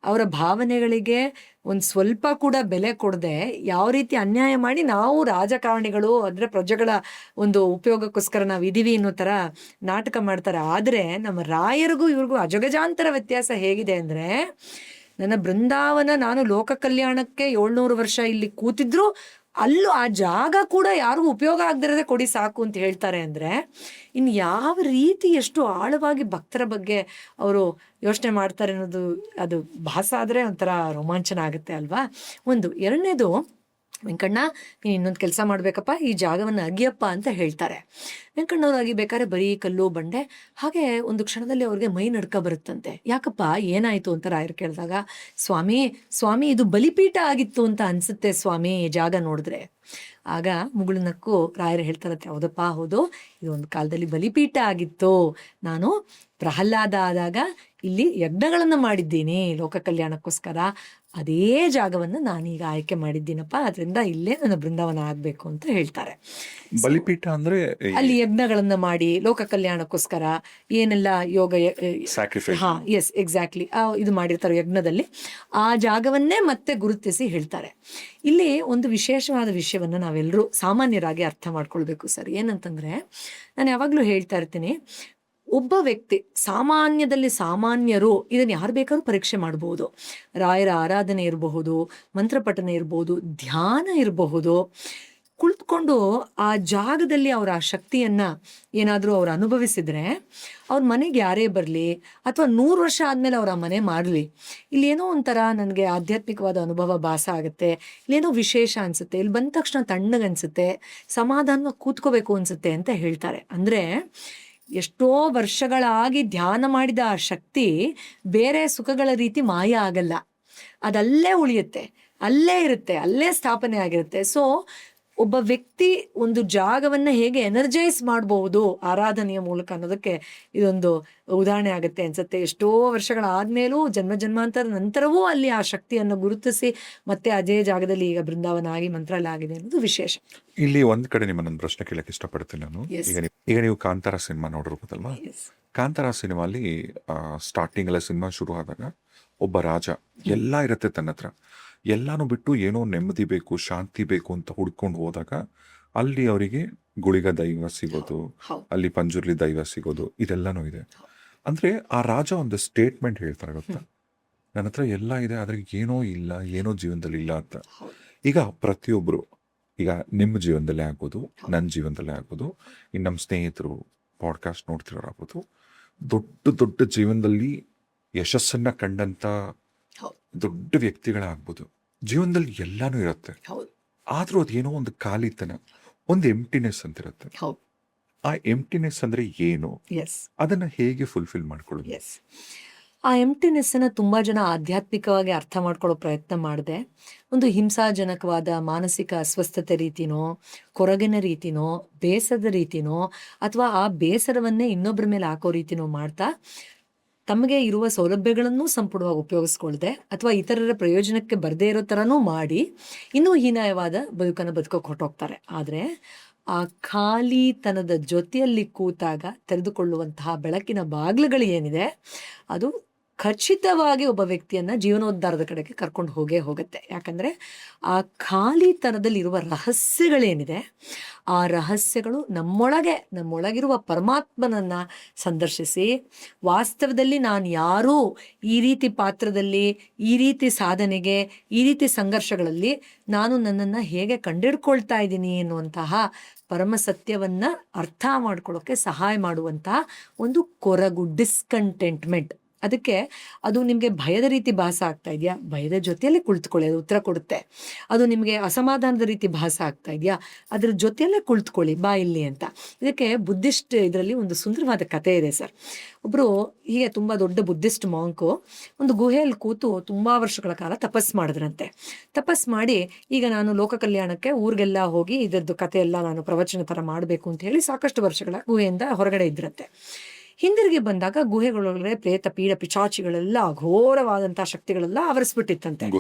ಅವರ ಭಾವನೆಗಳಿಗೆ ಒಂದು ಸ್ವಲ್ಪ ಕೂಡ ಬೆಲೆ ಕೊಡದೆ ಯಾವ ರೀತಿ ಅನ್ಯಾಯ ಮಾಡಿ ನಾವು ರಾಜಕಾರಣಿಗಳು ಅಂದರೆ ಪ್ರಜೆಗಳ ಒಂದು ಉಪಯೋಗಕ್ಕೋಸ್ಕರ ನಾವು ಇದೀವಿ ಅನ್ನೋ ಥರ ನಾಟಕ ಮಾಡ್ತಾರೆ. ಆದರೆ ನಮ್ಮ ರಾಯರಿಗೂ ಇವ್ರಿಗೂ ಅಜಗಜಾಂತರ ವ್ಯತ್ಯಾಸ ಹೇಗಿದೆ ಅಂದರೆ, ನನ್ನ ಬೃಂದಾವನ ನಾನು ಲೋಕ ಕಲ್ಯಾಣಕ್ಕೆ 700 ವರ್ಷ ಇಲ್ಲಿ ಕೂತಿದ್ರು ಅಲ್ಲೂ ಆ ಜಾಗ ಕೂಡ ಯಾರಿಗೂ ಉಪಯೋಗ ಆಗದಿರೋದೇ ಕೊಡಿ ಸಾಕು ಅಂತ ಹೇಳ್ತಾರೆ. ಅಂದರೆ ಇನ್ನು ಯಾವ ರೀತಿ ಎಷ್ಟು ಆಳವಾಗಿ ಭಕ್ತರ ಬಗ್ಗೆ ಅವರು ಯೋಚನೆ ಮಾಡ್ತಾರೆ ಅನ್ನೋದು ಅದು ಭಾಸ ಆದರೆ ಒಂಥರ ರೋಮಾಂಚನ ಆಗುತ್ತೆ ಅಲ್ವಾ? ಒಂದು. ಎರಡನೇದು, ವೆಂಕಣ್ಣ ನೀನು ಇನ್ನೊಂದು ಕೆಲಸ ಮಾಡಬೇಕಪ್ಪ, ಈ ಜಾಗವನ್ನು ಅಗಿಯಪ್ಪ ಅಂತ ಹೇಳ್ತಾರೆ. ವೆಂಕಣ್ಣವ್ರು ಅಗಿಬೇಕಾದ್ರೆ ಬರೀ ಕಲ್ಲು ಬಂಡೆ. ಹಾಗೆ ಒಂದು ಕ್ಷಣದಲ್ಲಿ ಅವ್ರಿಗೆ ಮೈ ನಡ್ಕ ಬರುತ್ತಂತೆ. ಯಾಕಪ್ಪ ಏನಾಯಿತು ಅಂತ ರಾಯರು ಕೇಳಿದಾಗ, ಸ್ವಾಮಿ ಸ್ವಾಮಿ ಇದು ಬಲಿಪೀಠ ಆಗಿತ್ತು ಅಂತ ಅನಿಸುತ್ತೆ ಸ್ವಾಮಿ, ಈ ಜಾಗ ನೋಡಿದ್ರೆ. ಆಗ ಮುಗುಳುನಕ್ಕು ರಾಯರು ಹೇಳ್ತಾರತ್ತೆ, ಹೌದಪ್ಪ ಹೌದು, ಇದು ಒಂದು ಕಾಲದಲ್ಲಿ ಬಲಿಪೀಠ ಆಗಿತ್ತು. ನಾನು ಪ್ರಹ್ಲಾದ ಆದಾಗ ಇಲ್ಲಿ ಯಜ್ಞಗಳನ್ನು ಮಾಡಿದ್ದೀನಿ ಲೋಕ ಕಲ್ಯಾಣಕ್ಕೋಸ್ಕರ. ಅದೇ ಜಾಗವನ್ನು ನಾನೀಗ ಆಯ್ಕೆ ಮಾಡಿದ್ದೀನಪ್ಪ, ಅದರಿಂದ ಇಲ್ಲೇ ನನ್ನ ಬೃಂದಾವನ ಆಗಬೇಕು ಅಂತ ಹೇಳ್ತಾರೆ. ಬಲಿಪೀಠ ಅಂದ್ರೆ ಅಲ್ಲಿ ಯಜ್ಞಗಳನ್ನ ಮಾಡಿ ಲೋಕ ಕಲ್ಯಾಣಕ್ಕೋಸ್ಕರ ಏನೆಲ್ಲ ಯೋಗ ಸ್ಯಾಕ್ರಿಫೈಸ್. ಹಾ ಎಸ್ ಎಕ್ಸಾಕ್ಟ್ಲಿ ಇದು ಮಾಡಿರ್ತಾರೆ ಯಜ್ಞದಲ್ಲಿ, ಆ ಜಾಗವನ್ನೇ ಮತ್ತೆ ಗುರುತಿಸಿ ಹೇಳ್ತಾರೆ. ಇಲ್ಲಿ ಒಂದು ವಿಶೇಷವಾದ ವಿಷಯವನ್ನು ನಾವೆಲ್ಲರೂ ಸಾಮಾನ್ಯರಾಗಿ ಅರ್ಥ ಮಾಡ್ಕೊಳ್ಬೇಕು ಸರ್. ಏನಂತಂದ್ರೆ, ನಾನು ಯಾವಾಗಲೂ ಹೇಳ್ತಾ ಇರ್ತೀನಿ, ಒಬ್ಬ ವ್ಯಕ್ತಿ ಸಾಮಾನ್ಯದಲ್ಲಿ ಸಾಮಾನ್ಯರು ಇದನ್ನು ಯಾರು ಬೇಕಾದ್ರೂ ಪರೀಕ್ಷೆ ಮಾಡಬಹುದು. ರಾಯರ ಆರಾಧನೆ ಇರಬಹುದು, ಮಂತ್ರಪಠನೆ ಇರಬಹುದು, ಧ್ಯಾನ ಇರಬಹುದು. ಕುಳಿತುಕೊಂಡು ಆ ಜಾಗದಲ್ಲಿ ಅವರ ಆ ಶಕ್ತಿಯನ್ನು ಏನಾದರೂ ಅವ್ರು ಅನುಭವಿಸಿದರೆ, ಅವ್ರ ಮನೆಗೆ ಯಾರೇ ಬರಲಿ ಅಥವಾ 100 ವರ್ಷ ಆದಮೇಲೆ ಅವ್ರ ಆ ಮನೆ ಮಾರಲಿ, ಇಲ್ಲೇನೋ ಒಂಥರ ನನಗೆ ಆಧ್ಯಾತ್ಮಿಕವಾದ ಅನುಭವ ಭಾಸ ಆಗುತ್ತೆ, ಇಲ್ಲೇನೋ ವಿಶೇಷ ಅನಿಸುತ್ತೆ, ಇಲ್ಲಿ ಬಂದ ತಕ್ಷಣ ತಣ್ಣಗನ್ಸುತ್ತೆ, ಸಮಾಧಾನವಾಗಿ ಕೂತ್ಕೋಬೇಕು ಅನಿಸುತ್ತೆ ಅಂತ ಹೇಳ್ತಾರೆ. ಅಂದರೆ ಎಷ್ಟೋ ವರ್ಷಗಳಾಗಿ ಧ್ಯಾನ ಮಾಡಿದ ಆ ಶಕ್ತಿ ಬೇರೆ ಸುಖಗಳ ರೀತಿ ಮಾಯ ಆಗಲ್ಲ, ಅದಲ್ಲೇ ಉಳಿಯುತ್ತೆ, ಅಲ್ಲೇ ಇರುತ್ತೆ, ಅಲ್ಲೇ ಸ್ಥಾಪನೆ ಆಗಿರುತ್ತೆ. ಸೊ ಒಬ್ಬ ವ್ಯಕ್ತಿ ಒಂದು ಜಾಗವನ್ನು ಹೇಗೆ ಎನರ್ಜೈಸ್ ಮಾಡಬಹುದು ಆರಾಧನೆಯ ಮೂಲಕ ಅನ್ನೋದಕ್ಕೆ ಇದೊಂದು ಉದಾಹರಣೆ ಆಗುತ್ತೆ ಅನ್ಸುತ್ತೆ. ಎಷ್ಟೋ ವರ್ಷಗಳಾದ್ಮೇಲೂ ಜನ್ಮ ಜನ್ಮಾಂತರ ನಂತರವೂ ಅಲ್ಲಿ ಆ ಶಕ್ತಿಯನ್ನು ಗುರುತಿಸಿ ಮತ್ತೆ ಅದೇ ಜಾಗದಲ್ಲಿ ಈಗ ಬೃಂದಾವನ ಆಗಿ ಮಂತ್ರಾಲಯ ಆಗಿದೆ ಅನ್ನೋದು ವಿಶೇಷ. ಇಲ್ಲಿ ಒಂದ್ ಕಡೆ ನಿಮ್ಮನ್ನೊಂದು ಪ್ರಶ್ನೆ ಕೇಳಕ್ಕೆ ಇಷ್ಟಪಡ್ತೀನಿ ನಾನು. ಈಗ ನೀವು ಕಾಂತಾರ ಸಿನಿಮಾ ನೋಡಿರ್ಬೋದಲ್ವಾ? ಕಾಂತಾರ ಸಿನಿಮಾಲಿ ಸ್ಟಾರ್ಟಿಂಗ್ ಎಲ್ಲ ಸಿನಿಮಾ ಶುರು ಆದಾಗ ಒಬ್ಬ ರಾಜ ಎಲ್ಲ ಇರುತ್ತೆ ತನ್ನ ಹತ್ರ, ಎಲ್ಲಾನು ಬಿಟ್ಟು ಏನೋ ನೆಮ್ಮದಿ ಬೇಕು, ಶಾಂತಿ ಬೇಕು ಅಂತ ಹುಡ್ಕೊಂಡು ಹೋದಾಗ ಅಲ್ಲಿ ಅವರಿಗೆ ಗುಳಿಗ ದೈವ ಸಿಗೋದು, ಅಲ್ಲಿ ಪಂಜುರ್ಲಿ ದೈವ ಸಿಗೋದು, ಇದೆಲ್ಲಾನು ಇದೆ. ಅಂದ್ರೆ ಆ ರಾಜ ಒಂದು ಸ್ಟೇಟ್ಮೆಂಟ್ ಹೇಳ್ತಾರೆ ಗೊತ್ತಾ, ನನ್ನ ಹತ್ರ ಎಲ್ಲ ಇದೆ ಆದ್ರೆ ಏನೋ ಇಲ್ಲ, ಏನೋ ಜೀವನದಲ್ಲಿ ಇಲ್ಲ ಅಂತ. ಈಗ ಪ್ರತಿಯೊಬ್ರು, ಈಗ ನಿಮ್ಮ ಜೀವನದಲ್ಲೇ ಆಗ್ಬೋದು, ನನ್ನ ಜೀವನದಲ್ಲೇ ಆಗ್ಬೋದು, ಇನ್ನು ನಮ್ಮ ಸ್ನೇಹಿತರು ಪಾಡ್ಕಾಸ್ಟ್ ನೋಡ್ತಿರೋರಾಗ್ಬೋದು, ದೊಡ್ಡ ದೊಡ್ಡ ಜೀವನದಲ್ಲಿ ಯಶಸ್ಸನ್ನ ಕಂಡಂತ ದೊಡ್ಡ ವ್ಯಕ್ತಿಗಳಾಗ್ಬೋದು. ಜೀವನದಲ್ಲಿ ಎಲ್ಲಾನು ಇರುತ್ತೆ, ಆದ್ರೂ ಅದೇನೋ ಒಂದು ಖಾಲಿತನ, ಒಂದು ಎಂಪ್ಟಿನೆಸ್ ಅಂತಿರುತ್ತೆ. ಆ ಎಂಪ್ಟಿನೆಸ್ ಅಂದ್ರೆ ಏನು, ಅದನ್ನ ಹೇಗೆ ಫುಲ್ಫಿಲ್ ಮಾಡ್ಕೊಳ್ಳೋದು? ಆ ಎಂಪ್ಟಿನೆಸ್ಸನ್ನು ತುಂಬ ಜನ ಆಧ್ಯಾತ್ಮಿಕವಾಗಿ ಅರ್ಥ ಮಾಡ್ಕೊಳ್ಳೋ ಪ್ರಯತ್ನ ಮಾಡಿದೆ. ಒಂದು ಹಿಂಸಾಜನಕವಾದ ಮಾನಸಿಕ ಅಸ್ವಸ್ಥತೆ ರೀತಿನೋ, ಕೊರಗಿನ ರೀತಿನೋ, ಬೇಸರದ ರೀತಿನೋ, ಅಥವಾ ಆ ಬೇಸರವನ್ನೇ ಇನ್ನೊಬ್ಬರ ಮೇಲೆ ಹಾಕೋ ರೀತಿನೋ ಮಾಡ್ತಾ ತಮಗೆ ಇರುವ ಸೌಲಭ್ಯಗಳನ್ನೂ ಸಂಪೂರ್ಣವಾಗಿ ಉಪಯೋಗಿಸ್ಕೊಳ್ದೆ ಅಥವಾ ಇತರರ ಪ್ರಯೋಜನಕ್ಕೆ ಬರದೇ ಇರೋ ಥರನೂ ಮಾಡಿ ಇನ್ನೂ ಹೀನಾಯವಾದ ಬದುಕನ್ನು ಬದುಕೋಕೆ ಹೊರಟೋಗ್ತಾರೆ. ಆದರೆ ಆ ಖಾಲಿತನದ ಜೊತೆಯಲ್ಲಿ ಕೂತಾಗ ತೆರೆದುಕೊಳ್ಳುವಂತಹ ಬೆಳಕಿನ ಬಾಗಿಲುಗಳು ಏನಿದೆ, ಅದು ಖಚಿತವಾಗಿ ಒಬ್ಬ ವ್ಯಕ್ತಿಯನ್ನು ಜೀವನೋದ್ಧಾರದ ಕಡೆಗೆ ಕರ್ಕೊಂಡು ಹೋಗುತ್ತೆ. ಯಾಕಂದರೆ ಆ ಖಾಲಿತನದಲ್ಲಿರುವ ರಹಸ್ಯಗಳೇನಿದೆ, ಆ ರಹಸ್ಯಗಳು ನಮ್ಮೊಳಗಿರುವ ಪರಮಾತ್ಮನನ್ನು ಸಂದರ್ಶಿಸಿ, ವಾಸ್ತವದಲ್ಲಿ ನಾನು ಯಾರೂ ಈ ರೀತಿ ಪಾತ್ರದಲ್ಲಿ, ಈ ರೀತಿ ಸಾಧನೆಗೆ, ಈ ರೀತಿ ಸಂಘರ್ಷಗಳಲ್ಲಿ ನಾನು ನನ್ನನ್ನು ಹೇಗೆ ಕಂಡಿಡ್ಕೊಳ್ತಾ ಇದ್ದೀನಿ ಎನ್ನುವಂತಹ ಪರಮ ಸತ್ಯವನ್ನು ಅರ್ಥ ಮಾಡ್ಕೊಳ್ಳೋಕ್ಕೆ ಸಹಾಯ ಮಾಡುವಂತಹ ಒಂದು ಕೊರಗು, ಡಿಸ್ಕಂಟೆಂಟ್ಮೆಂಟ್. ಅದಕ್ಕೆ ಅದು ನಿಮಗೆ ಭಯದ ರೀತಿ ಭಾಸ ಆಗ್ತಾ ಇದೆಯಾ, ಭಯದ ಜೊತೆಯಲ್ಲೇ ಕುಳಿತುಕೊಳ್ಳಿ, ಅದು ಉತ್ತರ ಕೊಡುತ್ತೆ. ಅದು ನಿಮಗೆ ಅಸಮಾಧಾನದ ರೀತಿ ಭಾಸ ಆಗ್ತಾ ಇದೆಯಾ, ಅದ್ರ ಜೊತೆಯಲ್ಲೇ ಕುಳಿತುಕೊಳ್ಳಿ, ಬಾ ಇಲ್ಲಿ ಅಂತ. ಇದಕ್ಕೆ ಬುದ್ಧಿಸ್ಟ್ ಇದರಲ್ಲಿ ಒಂದು ಸುಂದರವಾದ ಕಥೆ ಇದೆ ಸರ್. ಒಬ್ಬರು ಹೀಗೆ ತುಂಬ ದೊಡ್ಡ ಬುದ್ಧಿಸ್ಟ್ ಮಾಂಕು ಒಂದು ಗುಹೆಯಲ್ಲಿ ಕೂತು ತುಂಬ ವರ್ಷಗಳ ಕಾಲ ತಪಸ್ಸು ಮಾಡಿದ್ರಂತೆ. ತಪಸ್ಸು ಮಾಡಿ ಈಗ ನಾನು ಲೋಕ ಕಲ್ಯಾಣಕ್ಕೆ ಊರಿಗೆಲ್ಲ ಹೋಗಿ ಇದರದ್ದು ಕಥೆ ಎಲ್ಲ ನಾನು ಪ್ರವಚನ ಥರ ಮಾಡಬೇಕು ಅಂತ ಹೇಳಿ ಸಾಕಷ್ಟು ವರ್ಷಗಳ ಗುಹೆಯಿಂದ ಹೊರಗಡೆ ಇದ್ರಂತೆ. ಹಿಂದಿರುಗಿ ಬಂದಾಗ ಗುಹೆಗಳೊಳಗಡೆ ಪ್ರೇತ ಪೀಡ ಪಿಚಾಚಿಗಳೆಲ್ಲ ಅಘೋರವಾದಂತಹ ಶಕ್ತಿಗಳೆಲ್ಲ ಆವರಿಸ್ಬಿಟ್ಟಿತ್ತಂತೆ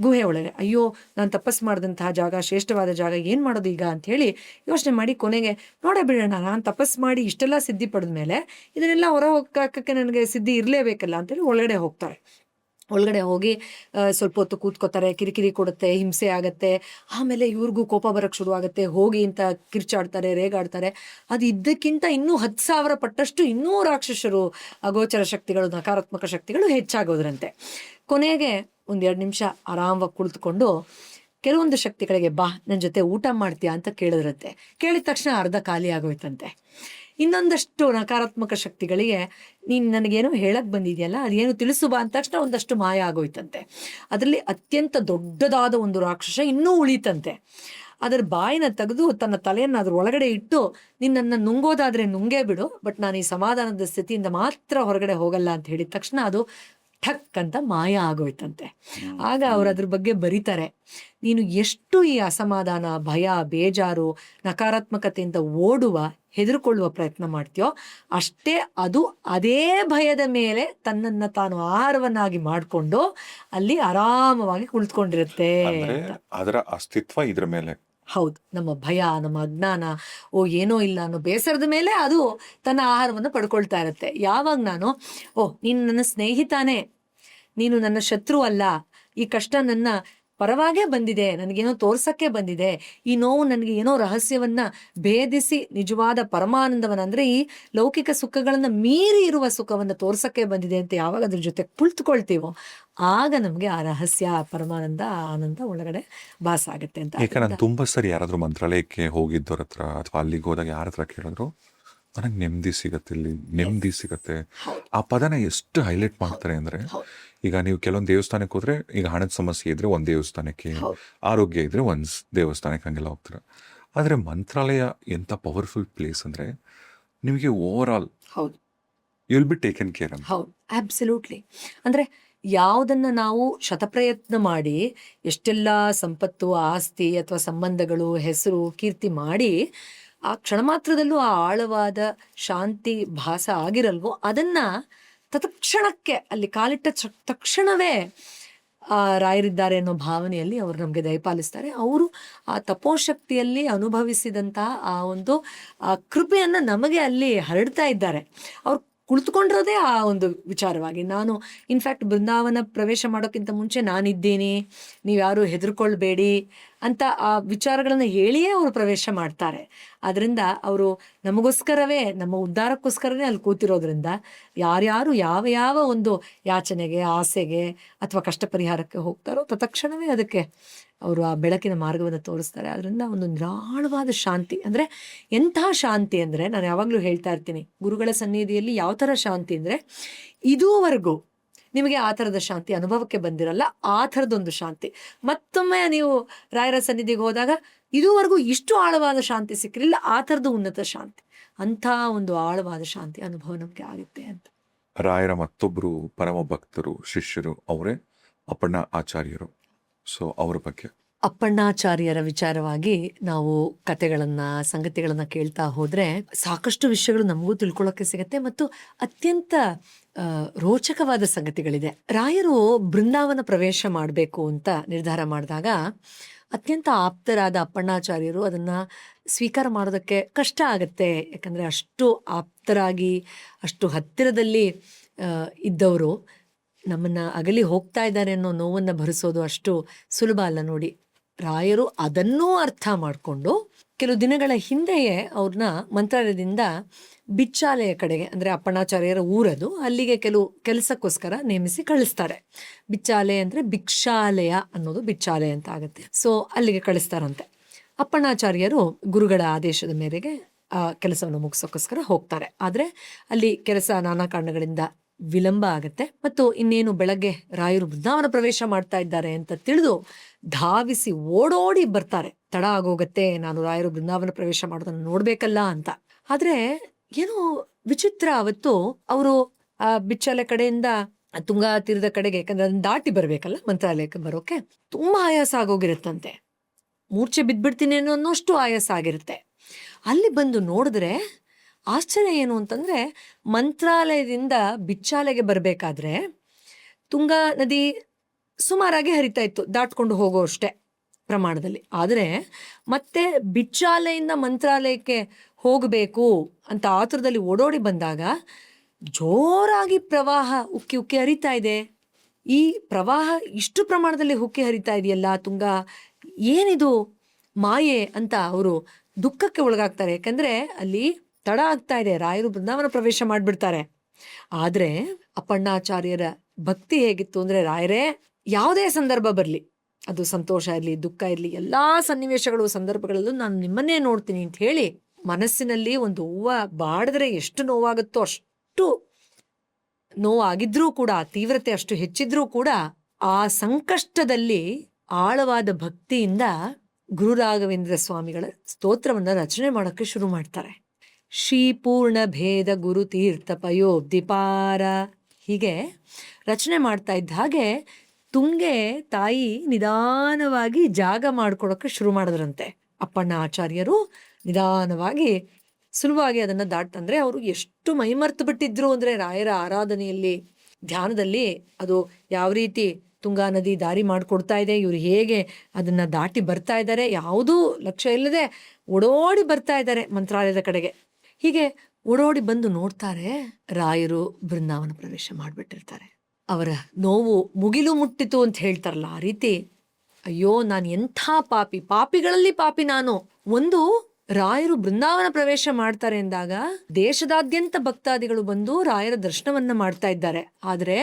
ಗುಹೆ ಒಳಗೆ. ಅಯ್ಯೋ, ನಾನು ತಪಸ್ಸು ಮಾಡಿದಂತಹ ಜಾಗ, ಶ್ರೇಷ್ಠವಾದ ಜಾಗ, ಏನು ಮಾಡೋದು ಈಗ ಅಂತ ಹೇಳಿ ಯೋಚನೆ ಮಾಡಿ ಕೊನೆಗೆ ನೋಡೇ ಬಿಡೋಣ, ನಾನು ತಪಸ್ಸು ಮಾಡಿ ಇಷ್ಟೆಲ್ಲ ಸಿದ್ಧಿ ಪಡೆದ ಮೇಲೆ ಇದನ್ನೆಲ್ಲ ಹೊರ ಹೋಗಕ್ಕೆ ನನಗೆ ಸಿದ್ಧಿ ಇರಲೇಬೇಕಲ್ಲ ಅಂತೇಳಿ ಒಳಗಡೆ ಹೋಗ್ತಾರೆ. ಒಳಗಡೆ ಹೋಗಿ ಸ್ವಲ್ಪ ಹೊತ್ತು ಕೂತ್ಕೋತಾರೆ, ಕಿರಿಕಿರಿ ಕೊಡುತ್ತೆ, ಹಿಂಸೆ ಆಗುತ್ತೆ. ಆಮೇಲೆ ಇವ್ರಿಗೂ ಕೋಪ ಬರೋಕ್ಕೆ ಶುರು ಆಗುತ್ತೆ, ಹೋಗಿ ಅಂತ ಕಿರ್ಚಾಡ್ತಾರೆ, ರೇಗಾಡ್ತಾರೆ. ಅದು ಇದ್ದಕ್ಕಿಂತ ಇನ್ನೂ 10,000 ಪಟ್ಟಷ್ಟು ಇನ್ನೂ ರಾಕ್ಷಸರು, ಅಗೋಚರ ಶಕ್ತಿಗಳು, ನಕಾರಾತ್ಮಕ ಶಕ್ತಿಗಳು ಹೆಚ್ಚಾಗೋದ್ರಂತೆ. ಕೊನೆಗೆ 1-2 ನಿಮಿಷ ಆರಾಮವಾಗಿ ಕುಳಿತುಕೊಂಡು ಕೆಲವೊಂದು ಶಕ್ತಿಗಳಿಗೆ, ಬಾ ನನ್ನ ಜೊತೆ ಊಟ ಮಾಡ್ತೀಯಾ ಅಂತ ಕೇಳಿದ್ರಂತೆ. ಕೇಳಿದ ತಕ್ಷಣ ಅರ್ಧ ಖಾಲಿ ಆಗೋಯ್ತಂತೆ. ಇನ್ನೊಂದಷ್ಟು ನಕಾರಾತ್ಮಕ ಶಕ್ತಿಗಳಿಗೆ ನೀನು ನನಗೇನೋ ಹೇಳಕ್ ಬಂದಿದೆಯಲ್ಲ, ಅದೇನು ತಿಳಿಸು ಬಾ ಅಂದ ತಕ್ಷಣ ಒಂದಷ್ಟು ಮಾಯ ಆಗೋಯ್ತಂತೆ. ಅದರಲ್ಲಿ ಅತ್ಯಂತ ದೊಡ್ಡದಾದ ಒಂದು ರಾಕ್ಷಸ ಇನ್ನೂ ಉಳಿತಂತೆ. ಅದರ ಬಾಯಿನ ತೆಗೆದು ತನ್ನ ತಲೆಯನ್ನು ಅದ್ರ ಒಳಗಡೆ ಇಟ್ಟು, ನಿನ್ನನ್ನು ನುಂಗೋದಾದ್ರೆ ನುಂಗೇ ಬಿಡು, ಬಟ್ ನಾನು ಈ ಸಮಾಧಾನದ ಸ್ಥಿತಿಯಿಂದ ಮಾತ್ರ ಹೊರಗಡೆ ಹೋಗಲ್ಲ ಅಂತ ಹೇಳಿದ ತಕ್ಷಣ ಅದು ಠಕ್ ಅಂತ ಮಾಯ ಆಗೋಯ್ತಂತೆ. ಆಗ ಅವ್ರು ಅದ್ರ ಬಗ್ಗೆ ಬರೀತಾರೆ, ನೀನು ಎಷ್ಟು ಈ ಅಸಮಾಧಾನ, ಭಯ, ಬೇಜಾರು, ನಕಾರಾತ್ಮಕತೆಯಿಂದ ಓಡುವ, ಹೆದರ್ಕೊಳ್ಳುವ ಪ್ರಯತ್ನ ಮಾಡ್ತೀಯೋ, ಅಷ್ಟೇ ಅದು ಅದೇ ಭಯದ ಮೇಲೆ ತನ್ನನ್ನು ತಾನು ಆಹಾರವನ್ನಾಗಿ ಮಾಡಿಕೊಂಡು ಅಲ್ಲಿ ಆರಾಮವಾಗಿ ಕುಳಿತುಕೊಂಡಿರುತ್ತೆ. ಅಂದ್ರೆ ಅದರ ಅಸ್ತಿತ್ವ ಇದ್ರ ಮೇಲೆ. ಹೌದು, ನಮ್ಮ ಭಯ, ನಮ್ಮ ಅಜ್ಞಾನ, ಏನೋ ಇಲ್ಲ ಅನ್ನೋ ಬೇಸರದ ಮೇಲೆ ಅದು ತನ್ನ ಆಹಾರವನ್ನು ಪಡ್ಕೊಳ್ತಾ ಇರುತ್ತೆ. ಯಾವಾಗ ನಾನು ನೀನು ನನ್ನ ಸ್ನೇಹಿತಾನೇ, ನೀನು ನನ್ನ ಶತ್ರು ಅಲ್ಲ, ಈ ಕಷ್ಟ ನನ್ನ ಪರವಾಗೇ ಬಂದಿದೆ, ನನಗೇನೋ ತೋರ್ಸಕ್ಕೆ ಬಂದಿದೆ, ಈ ನೋವು ನನಗೆ ಏನೋ ರಹಸ್ಯವನ್ನ ಭೇದಿಸಿ ನಿಜವಾದ ಪರಮಾನಂದವನ್ನ, ಅಂದ್ರೆ ಈ ಲೌಕಿಕ ಸುಖಗಳನ್ನ ಮೀರಿ ಇರುವ ಸುಖವನ್ನ ತೋರ್ಸಕ್ಕೆ ಬಂದಿದೆ ಅಂತ ಯಾವಾಗ ಅದ್ರ ಜೊತೆ ಕುಳಿತುಕೊಳ್ತೀವೋ, ಆಗ ನಮ್ಗೆ ಆ ರಹಸ್ಯ, ಆ ಪರಮಾನಂದ, ಆ ಆನಂದ ಒಳಗಡೆ ಭಾಸ ಆಗುತ್ತೆ ಅಂತ. ಯಾಕೆ ನಾನು ತುಂಬಾ ಸರಿ ಯಾರಾದ್ರೂ ಮಂತ್ರಾಲಯಕ್ಕೆ ಹೋಗಿದ್ದವ್ರ ಹತ್ರ ಅಥವಾ ಅಲ್ಲಿಗೆ ಹೋದಾಗ ಯಾರ ಹತ್ರ ಕೇಳಿದ್ರು, ನನಗೆ ನೆಮ್ಮದಿ ಸಿಗತ್ತೆ, ಇಲ್ಲಿ ನೆಮ್ಮದಿ ಸಿಗತ್ತೆ. ಆ ಪದನ ಎಷ್ಟು ಹೈಲೈಟ್ ಮಾಡ್ತಾರೆ ಅಂದ್ರೆ, ಈಗ ನೀವು ಕೆಲವೊಂದು ದೇವಸ್ಥಾನಕ್ಕೆ ಹೋದ್ರೆ, ಈಗ ಹಣದ ಸಮಸ್ಯೆ ಇದ್ರೆ ಒಂದ್ ದೇವಸ್ಥಾನಕ್ಕೆ, ಆರೋಗ್ಯ ಇದ್ರೆ ಒಂದ್ ದೇವಸ್ಥಾನಕ್ಕೆ ಹಂಗೆಲ್ಲ ಹೋಗ್ತಾರೆ. ಆದ್ರೆ ಮಂತ್ರಾಲಯ ಎಂತ ಪವರ್ಫುಲ್ ಪ್ಲೇಸ್ ಅಂದ್ರೆ, ನಿಮಗೆ overall you will be taken care ಅಂತ. ಹೌದು, ಅಬ್ಸಲ್ಯೂಟ್ಲಿ. ಅಂದ್ರೆ ಯಾವುದನ್ನ ನಾವು ಶತಪ್ರಯತ್ನ ಮಾಡಿ ಎಷ್ಟೆಲ್ಲ ಸಂಪತ್ತು, ಆಸ್ತಿ ಅಥವಾ ಸಂಬಂಧಗಳು, ಹೆಸರು, ಕೀರ್ತಿ ಮಾಡಿ ಆ ಕ್ಷಣ ಮಾತ್ರದಲ್ಲೂ ಆ ಆಳವಾದ ಶಾಂತಿ ಭಾಸ ಆಗಿರಲ್ವೋ, ಅದನ್ನ ತತ್ಕ್ಷಣಕ್ಕೆ ಅಲ್ಲಿ ಕಾಲಿಟ್ಟ ತಕ್ಷಣವೇ ರಾಯರಿದ್ದಾರೆ ಅನ್ನೋ ಭಾವನೆಯಲ್ಲಿ ಅವರು ನಮಗೆ ದಯಪಾಲಿಸ್ತಾರೆ. ಅವರು ಆ ತಪೋಶಕ್ತಿಯಲ್ಲಿ ಅನುಭವಿಸಿದಂತಹ ಆ ಒಂದು ಕೃಪೆಯನ್ನು ನಮಗೆ ಅಲ್ಲಿ ಹರಡ್ತಾ ಇದ್ದಾರೆ. ಅವ್ರು ಕುಳಿತುಕೊಂಡಿರೋದೇ ಆ ಒಂದು ವಿಚಾರವಾಗಿ. ನಾನು ಇನ್ಫ್ಯಾಕ್ಟ್ ಬೃಂದಾವನ ಪ್ರವೇಶ ಮಾಡೋಕ್ಕಿಂತ ಮುಂಚೆ ನಾನಿದ್ದೀನಿ, ನೀವ್ಯಾರು ಹೆದರ್ಕೊಳ್ಬೇಡಿ ಅಂತ ಆ ವಿಚಾರಗಳನ್ನು ಹೇಳಿಯೇ ಅವರು ಪ್ರವೇಶ ಮಾಡ್ತಾರೆ. ಅದರಿಂದ ಅವರು ನಮಗೋಸ್ಕರವೇ, ನಮ್ಮ ಉದ್ಧಾರಕ್ಕೋಸ್ಕರವೇ ಅಲ್ಲಿ ಕೂತಿರೋದ್ರಿಂದ ಯಾರ್ಯಾರು ಯಾವ ಯಾವ ಒಂದು ಯಾಚನೆಗೆ, ಆಸೆಗೆ ಅಥವಾ ಕಷ್ಟ ಪರಿಹಾರಕ್ಕೆ ಹೋಗ್ತಾರೋ ತತ್ಕ್ಷಣವೇ ಅದಕ್ಕೆ ಅವರು ಆ ಬೆಳಕಿನ ಮಾರ್ಗವನ್ನು ತೋರಿಸ್ತಾರೆ. ಅದರಿಂದ ಒಂದು ನಿರಾಳವಾದ ಶಾಂತಿ. ಅಂದರೆ ಎಂತಹ ಶಾಂತಿ ಅಂದರೆ, ನಾನು ಯಾವಾಗಲೂ ಹೇಳ್ತಾ ಇರ್ತೀನಿ, ಗುರುಗಳ ಸನ್ನಿಧಿಯಲ್ಲಿ ಯಾವ ಥರ ಶಾಂತಿ ಅಂದರೆ, ಇದುವರೆಗೂ ನಿಮಗೆ ಆ ಥರದ ಶಾಂತಿ ಅನುಭವಕ್ಕೆ ಬಂದಿರಲ್ಲ, ಆ ಥರದೊಂದು ಶಾಂತಿ. ಮತ್ತೊಮ್ಮೆ ನೀವು ರಾಯರ ಸನ್ನಿಧಿಗೆ ಹೋದಾಗ ಇದುವರೆಗೂ ಇಷ್ಟು ಆಳವಾದ ಶಾಂತಿ ಸಿಕ್ಕಿರಲಿಲ್ಲ, ಆ ಥರದ ಉನ್ನತ ಶಾಂತಿ, ಅಂಥ ಒಂದು ಆಳವಾದ ಶಾಂತಿ ಅನುಭವ ನಮಗೆ ಆಗುತ್ತೆ ಅಂತ. ರಾಯರ ಮತ್ತೊಬ್ರು ಪರಮ ಭಕ್ತರು, ಶಿಷ್ಯರು ಅವರೇ ಅಪ್ಪಣ್ಣ ಆಚಾರ್ಯರು. ಸೊ ಅವ್ರ ಬಗ್ಗೆ, ಅಪ್ಪಣ್ಣಾಚಾರ್ಯರ ವಿಚಾರವಾಗಿ ನಾವು ಕತೆಗಳನ್ನ, ಸಂಗತಿಗಳನ್ನ ಕೇಳ್ತಾ ಹೋದ್ರೆ ಸಾಕಷ್ಟು ವಿಷಯಗಳು ನಮಗೂ ತಿಳ್ಕೊಳ್ಳೋಕೆ ಸಿಗತ್ತೆ ಮತ್ತು ಅತ್ಯಂತ ರೋಚಕವಾದ ಸಂಗತಿಗಳಿದೆ. ರಾಯರು ಬೃಂದಾವನ ಪ್ರವೇಶ ಮಾಡಬೇಕು ಅಂತ ನಿರ್ಧಾರ ಮಾಡಿದಾಗ ಅತ್ಯಂತ ಆಪ್ತರಾದ ಅಪ್ಪಣ್ಣಾಚಾರ್ಯರು ಅದನ್ನ ಸ್ವೀಕಾರ ಮಾಡೋದಕ್ಕೆ ಕಷ್ಟ ಆಗತ್ತೆ. ಯಾಕಂದ್ರೆ ಅಷ್ಟು ಆಪ್ತರಾಗಿ, ಅಷ್ಟು ಹತ್ತಿರದಲ್ಲಿ ಇದ್ದವರು ನಮ್ಮನ್ನ ಅಗಲಿ ಹೋಗ್ತಾ ಇದ್ದಾರೆ ಅನ್ನೋ ನೋವನ್ನು ಭರಿಸೋದು ಅಷ್ಟು ಸುಲಭ ಅಲ್ಲ ನೋಡಿ. ರಾಯರು ಅದನ್ನೂ ಅರ್ಥ ಮಾಡಿಕೊಂಡು ಕೆಲವು ದಿನಗಳ ಹಿಂದೆಯೇ ಅವ್ರನ್ನ ಮಂತ್ರಾಲಯದಿಂದ ಬಿಚ್ಚಾಲೆಯ ಕಡೆಗೆ, ಅಂದರೆ ಅಪ್ಪಣ್ಣಾಚಾರ್ಯರ ಊರದು, ಅಲ್ಲಿಗೆ ಕೆಲವು ಕೆಲಸಕ್ಕೋಸ್ಕರ ನೇಮಿಸಿ ಕಳಿಸ್ತಾರೆ. ಬಿಚ್ಚಾಲೆ ಅಂದರೆ ಭಿಕ್ಷಾಲಯ ಅನ್ನೋದು ಬಿಚ್ಚಾಲೆ ಅಂತ ಆಗುತ್ತೆ. ಸೊ ಅಲ್ಲಿಗೆ ಕಳಿಸ್ತಾರಂತೆ. ಅಪ್ಪಣ್ಣಾಚಾರ್ಯರು ಗುರುಗಳ ಆದೇಶದ ಮೇರೆಗೆ ಆ ಕೆಲಸವನ್ನು ಮುಗಿಸೋಕ್ಕೋಸ್ಕರ ಹೋಗ್ತಾರೆ. ಆದರೆ ಅಲ್ಲಿ ಕೆಲಸ ನಾನಾ ಕಾರಣಗಳಿಂದ ವಿಳಂಬ ಆಗತ್ತೆ. ಮತ್ತು ಇನ್ನೇನು ಬೆಳಗ್ಗೆ ರಾಯರು ಬೃಂದಾವನ ಪ್ರವೇಶ ಮಾಡ್ತಾ ಇದ್ದಾರೆ ಅಂತ ತಿಳಿದು ಧಾವಿಸಿ ಓಡೋಡಿ ಬರ್ತಾರೆ. ತಡ ಆಗೋಗತ್ತೆ, ನಾನು ರಾಯರು ಬೃಂದಾವನ ಪ್ರವೇಶ ಮಾಡೋದನ್ನು ನೋಡ್ಬೇಕಲ್ಲ ಅಂತ. ಆದ್ರೆ ಏನೋ ವಿಚಿತ್ರ, ಅವತ್ತು ಅವರು ಆ ಬಿಚ್ಚಾಲೆ ಕಡೆಯಿಂದ ತುಂಗಾ ತೀರದ ಕಡೆಗೆ, ಯಾಕಂದ್ರೆ ಅದನ್ನ ದಾಟಿ ಬರ್ಬೇಕಲ್ಲ ಮಂತ್ರಾಲಯಕ್ಕೆ ಬರೋಕೆ, ತುಂಬಾ ಆಯಾಸ ಆಗೋಗಿರುತ್ತಂತೆ. ಮೂರ್ಛೆ ಬಿದ್ಬಿಡ್ತೀನಿ ಅನ್ನೋಷ್ಟು ಆಯಾಸ ಆಗಿರುತ್ತೆ. ಅಲ್ಲಿ ಬಂದು ನೋಡಿದ್ರೆ ಆಶ್ಚರ್ಯ ಏನು ಅಂತಂದ್ರೆ, ಮಂತ್ರಾಲಯದಿಂದ ಬಿಚ್ಚಾಲೆಗೆ ಬರಬೇಕಾದ್ರೆ ತುಂಗಾ ನದಿ ಸುಮಾರಾಗಿ ಹರಿತಾ ಇತ್ತು, ದಾಟ್ಕೊಂಡು ಹೋಗೋ ಅಷ್ಟೇ ಪ್ರಮಾಣದಲ್ಲಿ. ಆದರೆ ಮತ್ತೆ ಬಿಚ್ಚಾಲೆಯಿಂದ ಮಂತ್ರಾಲಯಕ್ಕೆ ಹೋಗಬೇಕು ಅಂತ ಆತುರದಲ್ಲಿ ಓಡೋಡಿ ಬಂದಾಗ ಜೋರಾಗಿ ಪ್ರವಾಹ ಉಕ್ಕಿ ಉಕ್ಕಿ ಹರಿತಾ ಇದೆ. ಈ ಪ್ರವಾಹ ಇಷ್ಟು ಪ್ರಮಾಣದಲ್ಲಿ ಉಕ್ಕಿ ಹರಿತಾ ಇದೆಯಲ್ಲ, ತುಂಗಾ ಏನಿದು ಮಾಯೆ ಅಂತ ಅವರು ದುಃಖಕ್ಕೆ ಒಳಗಾಗ್ತಾರೆ. ಯಾಕಂದ್ರೆ ಅಲ್ಲಿ ತಡ ಆಗ್ತಾ ಇದೆ, ರಾಯರು ಬೃಂದಾವನ ಪ್ರವೇಶ ಮಾಡಿಬಿಡ್ತಾರೆ. ಆದ್ರೆ ಅಪ್ಪಣ್ಣಾಚಾರ್ಯರ ಭಕ್ತಿ ಹೇಗಿತ್ತು ಅಂದ್ರೆ, ರಾಯರೇ ಯಾವುದೇ ಸಂದರ್ಭ ಬರಲಿ, ಅದು ಸಂತೋಷ ಇರಲಿ, ದುಃಖ ಇರಲಿ, ಎಲ್ಲಾ ಸನ್ನಿವೇಶಗಳು, ಸಂದರ್ಭಗಳಲ್ಲೂ ನಾನು ನಿಮ್ಮನ್ನೇ ನೋಡ್ತೀನಿ ಅಂತ ಹೇಳಿ ಮನಸ್ಸಿನಲ್ಲಿ ಒಂದು ಹೂವ ಬಾಡಿದ್ರೆ ಎಷ್ಟು ನೋವಾಗುತ್ತೋ ಅಷ್ಟು ನೋವಾಗಿದ್ರೂ ಕೂಡ, ತೀವ್ರತೆ ಅಷ್ಟು ಹೆಚ್ಚಿದ್ರೂ ಕೂಡ, ಆ ಸಂಕಷ್ಟದಲ್ಲಿ ಆಳವಾದ ಭಕ್ತಿಯಿಂದ ಗುರು ರಾಘವೇಂದ್ರ ಸ್ವಾಮಿಗಳ ಸ್ತೋತ್ರವನ್ನ ರಚನೆ ಮಾಡೋಕ್ಕೆ ಶುರು ಮಾಡ್ತಾರೆ. ಶ್ರೀ ಪೂರ್ಣ ಭೇದ ಗುರು ತೀರ್ಥ ಪಯೋಬ್ಧಿಪಾರ, ಹೀಗೆ ರಚನೆ ಮಾಡ್ತಾ ಇದ್ದ ಹಾಗೆ ತುಂಗೆ ತಾಯಿ ನಿಧಾನವಾಗಿ ಜಾಗ ಮಾಡ್ಕೊಡೋಕೆ ಶುರು ಮಾಡಿದ್ರಂತೆ. ಅಪ್ಪಣ್ಣ ಆಚಾರ್ಯರು ನಿಧಾನವಾಗಿ ಸುಲಭವಾಗಿ ಅದನ್ನ ದಾಟ್ತಂದ್ರೆ ಅವರು ಎಷ್ಟು ಮೈಮರ್ತು ಬಿಟ್ಟಿದ್ರು ಅಂದ್ರೆ ರಾಯರ ಆರಾಧನೆಯಲ್ಲಿ, ಧ್ಯಾನದಲ್ಲಿ ಅದು ಯಾವ ರೀತಿ ತುಂಗಾ ನದಿ ದಾರಿ ಮಾಡಿಕೊಡ್ತಾ ಇದೆ, ಇವ್ರು ಹೇಗೆ ಅದನ್ನ ದಾಟಿ ಬರ್ತಾ ಇದ್ದಾರೆ, ಯಾವುದೂ ಲಕ್ಷ್ಯ ಇಲ್ಲದೆ ಓಡೋಡಿ ಬರ್ತಾ ಇದ್ದಾರೆ ಮಂತ್ರಾಲಯದ ಕಡೆಗೆ. ಹೀಗೆ ಓಡೋಡಿ ಬಂದು ನೋಡ್ತಾರೆ, ರಾಯರು ಬೃಂದಾವನ ಪ್ರವೇಶ ಮಾಡಿಬಿಟ್ಟಿರ್ತಾರೆ. ಅವರ ನೋವು ಮುಗಿಲು ಮುಟ್ಟಿತು ಅಂತ ಹೇಳ್ತಾರಲ್ಲ, ಆ ರೀತಿ ಅಯ್ಯೋ ನಾನು ಎಂಥ ಪಾಪಿ, ಪಾಪಿಗಳಲ್ಲಿ ಪಾಪಿ ನಾನು. ಒಂದು ರಾಯರು ಬೃಂದಾವನ ಪ್ರವೇಶ ಮಾಡ್ತಾರೆ ಎಂದಾಗ ದೇಶದಾದ್ಯಂತ ಭಕ್ತಾದಿಗಳು ಬಂದು ರಾಯರ ದರ್ಶನವನ್ನ ಮಾಡ್ತಾ ಇದ್ದಾರೆ. ಆದ್ರೆ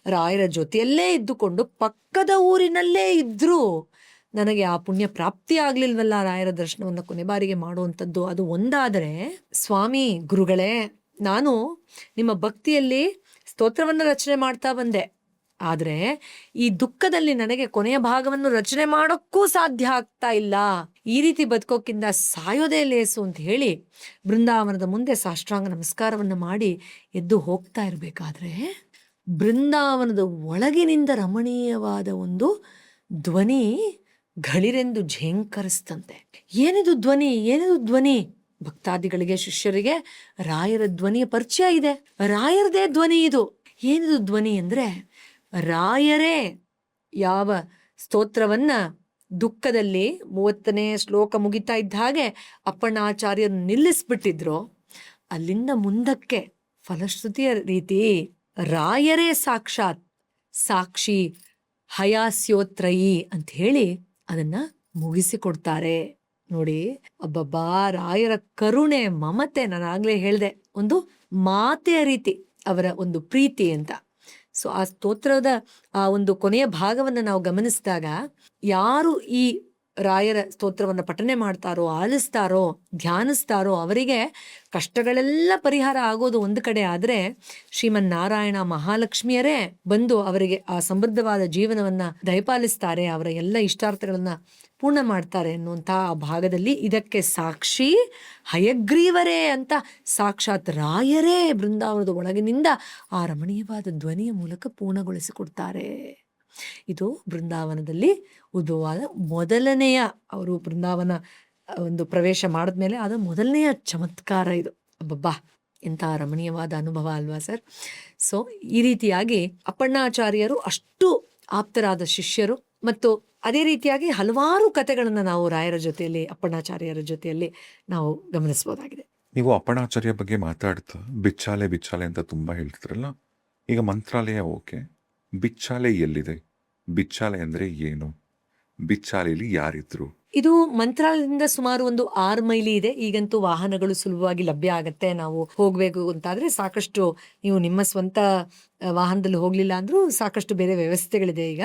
ರಾಯರ ಜೊತೆಯಲ್ಲೇ ಇದ್ದುಕೊಂಡು ಪಕ್ಕದ ಊರಿನಲ್ಲೇ ಇದ್ರೂ ನನಗೆ ಆ ಪುಣ್ಯ ಪ್ರಾಪ್ತಿ ಆಗ್ಲಿಲ್ವಲ್ಲ ರಾಯರ ದರ್ಶನವನ್ನ ಕೊನೆ ಬಾರಿಗೆ ಮಾಡುವಂಥದ್ದು. ಅದು ಒಂದಾದರೆ, ಸ್ವಾಮಿ ಗುರುಗಳೇ, ನಾನು ನಿಮ್ಮ ಭಕ್ತಿಯಲ್ಲಿ ಸ್ತೋತ್ರವನ್ನ ರಚನೆ ಮಾಡ್ತಾ ಬಂದೆ, ಆದ್ರೆ ಈ ದುಃಖದಲ್ಲಿ ನನಗೆ ಕೊನೆಯ ಭಾಗವನ್ನು ರಚನೆ ಮಾಡೋಕ್ಕೂ ಸಾಧ್ಯ ಆಗ್ತಾ ಇಲ್ಲ. ಈ ರೀತಿ ಬದುಕೋಕ್ಕಿಂತ ಸಾಯೋದೇ ಲೇಸು ಅಂತ ಹೇಳಿ ಬೃಂದಾವನದ ಮುಂದೆ ಸಾಷ್ಟಾಂಗ ನಮಸ್ಕಾರವನ್ನ ಮಾಡಿ ಎದ್ದು ಹೋಗ್ತಾ ಇರಬೇಕಾದ್ರೆ ಬೃಂದಾವನದ ಒಳಗಿನಿಂದ ರಮಣೀಯವಾದ ಒಂದು ಧ್ವನಿ ಘಳಿರೆಂದು ಝೇಂಕರಿಸ್ತಂತೆ. ಏನಿದು ಧ್ವನಿ, ಏನಿದು ಧ್ವನಿ? ಭಕ್ತಾದಿಗಳಿಗೆ, ಶಿಷ್ಯರಿಗೆ ರಾಯರ ಧ್ವನಿಯ ಪರಿಚಯ ಇದೆ, ರಾಯರದೇ ಧ್ವನಿ ಇದು. ಏನಿದು ಧ್ವನಿ ಅಂದ್ರೆ, ರಾಯರೇ ಯಾವ ಸ್ತೋತ್ರವನ್ನ ದುಃಖದಲ್ಲಿ 30ನೇ ಶ್ಲೋಕ ಮುಗಿತಾ ಇದ್ದ ಹಾಗೆ ಅಪ್ಪಣ್ಣಾಚಾರ್ಯರು ನಿಲ್ಲಿಸ್ಬಿಟ್ಟಿದ್ರು, ಅಲ್ಲಿಂದ ಮುಂದಕ್ಕೆ ಫಲಶ್ರುತಿಯ ರೀತಿ ರಾಯರೇ ಸಾಕ್ಷಾತ್ ಸಾಕ್ಷಿ ಹಯಾಸ್ಯೋತ್ರಯಿ ಅಂತ ಹೇಳಿ ಅದನ್ನ ಮುಗಿಸಿಕೊಡ್ತಾರೆ. ನೋಡಿ, ಅಬ್ಬಬ್ಬಾ, ರಾಯರ ಕರುಣೆ, ಮಮತೆ, ನಾನು ಆಗ್ಲೇ ಹೇಳ್ದೆ, ಒಂದು ಮಾತೆಯ ರೀತಿ ಅವರ ಒಂದು ಪ್ರೀತಿ ಅಂತ. ಸೊ ಆ ಸ್ತೋತ್ರದ ಆ ಒಂದು ಕೊನೆಯ ಭಾಗವನ್ನು ನಾವು ಗಮನಿಸಿದಾಗ, ಯಾರು ಈ ರಾಯರ ಸ್ತೋತ್ರವನ್ನ ಪಠನೆ ಮಾಡ್ತಾರೋ, ಆಲಿಸ್ತಾರೋ, ಧ್ಯಾನಿಸ್ತಾರೋ ಅವರಿಗೆ ಕಷ್ಟಗಳೆಲ್ಲ ಪರಿಹಾರ ಆಗೋದು ಒಂದು ಕಡೆ. ಆದ್ರೆ ಶ್ರೀಮನ್ನಾರಾಯಣ ಮಹಾಲಕ್ಷ್ಮಿಯರೇ ಬಂದು ಅವರಿಗೆ ಆ ಸಮೃದ್ಧವಾದ ಜೀವನವನ್ನ ದಯಪಾಲಿಸ್ತಾರೆ, ಅವರ ಎಲ್ಲ ಇಷ್ಟಾರ್ಥಗಳನ್ನ ಪೂರ್ಣ ಮಾಡ್ತಾರೆ ಅನ್ನುವಂತಹ ಆ ಭಾಗದಲ್ಲಿ ಇದಕ್ಕೆ ಸಾಕ್ಷಿ ಹಯಗ್ರೀವರೇ ಅಂತ ಸಾಕ್ಷಾತ್ ರಾಯರೇ ಬೃಂದಾವನದ ಒಳಗಿನಿಂದ ಆ ರಮಣೀಯವಾದ ಧ್ವನಿಯ ಮೂಲಕ ಪೂರ್ಣಗೊಳಿಸಿಕೊಡ್ತಾರೆ. ಇದು ಬೃಂದಾವನದಲ್ಲಿ ಉದ್ಭವವಾದ ಮೊದಲನೆಯ, ಅವರು ಬೃಂದಾವನ ಒಂದು ಪ್ರವೇಶ ಮಾಡಿದ್ಮೇಲೆ ಅದು ಮೊದಲನೆಯ ಚಮತ್ಕಾರ ಇದು. ಅಬ್ಬಬ್ಬಾ, ಎಂಥ ರಮಣೀಯವಾದ ಅನುಭವ ಅಲ್ವಾ ಸರ್? ಸೊ ಈ ರೀತಿಯಾಗಿ ಅಪ್ಪಣ್ಣಾಚಾರ್ಯರು ಅಷ್ಟು ಆಪ್ತರಾದ ಶಿಷ್ಯರು, ಮತ್ತು ಅದೇ ರೀತಿಯಾಗಿ ಹಲವಾರು ಕಥೆಗಳನ್ನು ನಾವು ರಾಯರ ಜೊತೆಯಲ್ಲಿ, ಅಪ್ಪಣ್ಣಾಚಾರ್ಯರ ಜೊತೆಯಲ್ಲಿ ನಾವು ಗಮನಿಸಬಹುದಾಗಿದೆ. ನೀವು ಅಪ್ಪಣ್ಣಾಚಾರ್ಯ ಬಗ್ಗೆ ಮಾತಾಡ್ತಾ ಬಿಚ್ಚಾಲೆ ಬಿಚ್ಚಾಲೆ ಅಂತ ತುಂಬಾ ಹೇಳ್ತಿದ್ರಲ್ಲ, ಈಗ ಮಂತ್ರಾಲಯ ಓಕೆ, ಬಿಚ್ಚಾಲೆ ಎಲ್ಲಿದೆ? ಬಿಚ್ಚಾಲೆ ಅಂದ್ರೆ ಏನು? ಬಿಚ್ಚಾಲೆಯಲ್ಲಿ ಯಾರಿದ್ರು? ಇದು ಮಂತ್ರಾಲಯದಿಂದ ಸುಮಾರು ಒಂದು 6 ಮೈಲಿ ಇದೆ. ಈಗಂತೂ ವಾಹನಗಳು ಸುಲಭವಾಗಿ ಲಭ್ಯ ಆಗತ್ತೆ. ನಾವು ಹೋಗ್ಬೇಕು ಅಂತಾದ್ರೆ ಸಾಕಷ್ಟು, ನೀವು ನಿಮ್ಮ ಸ್ವಂತ ವಾಹನದಲ್ಲಿ ಹೋಗ್ಲಿಲ್ಲ ಅಂದ್ರೂ ಸಾಕಷ್ಟು ಬೇರೆ ವ್ಯವಸ್ಥೆಗಳಿದೆ. ಈಗ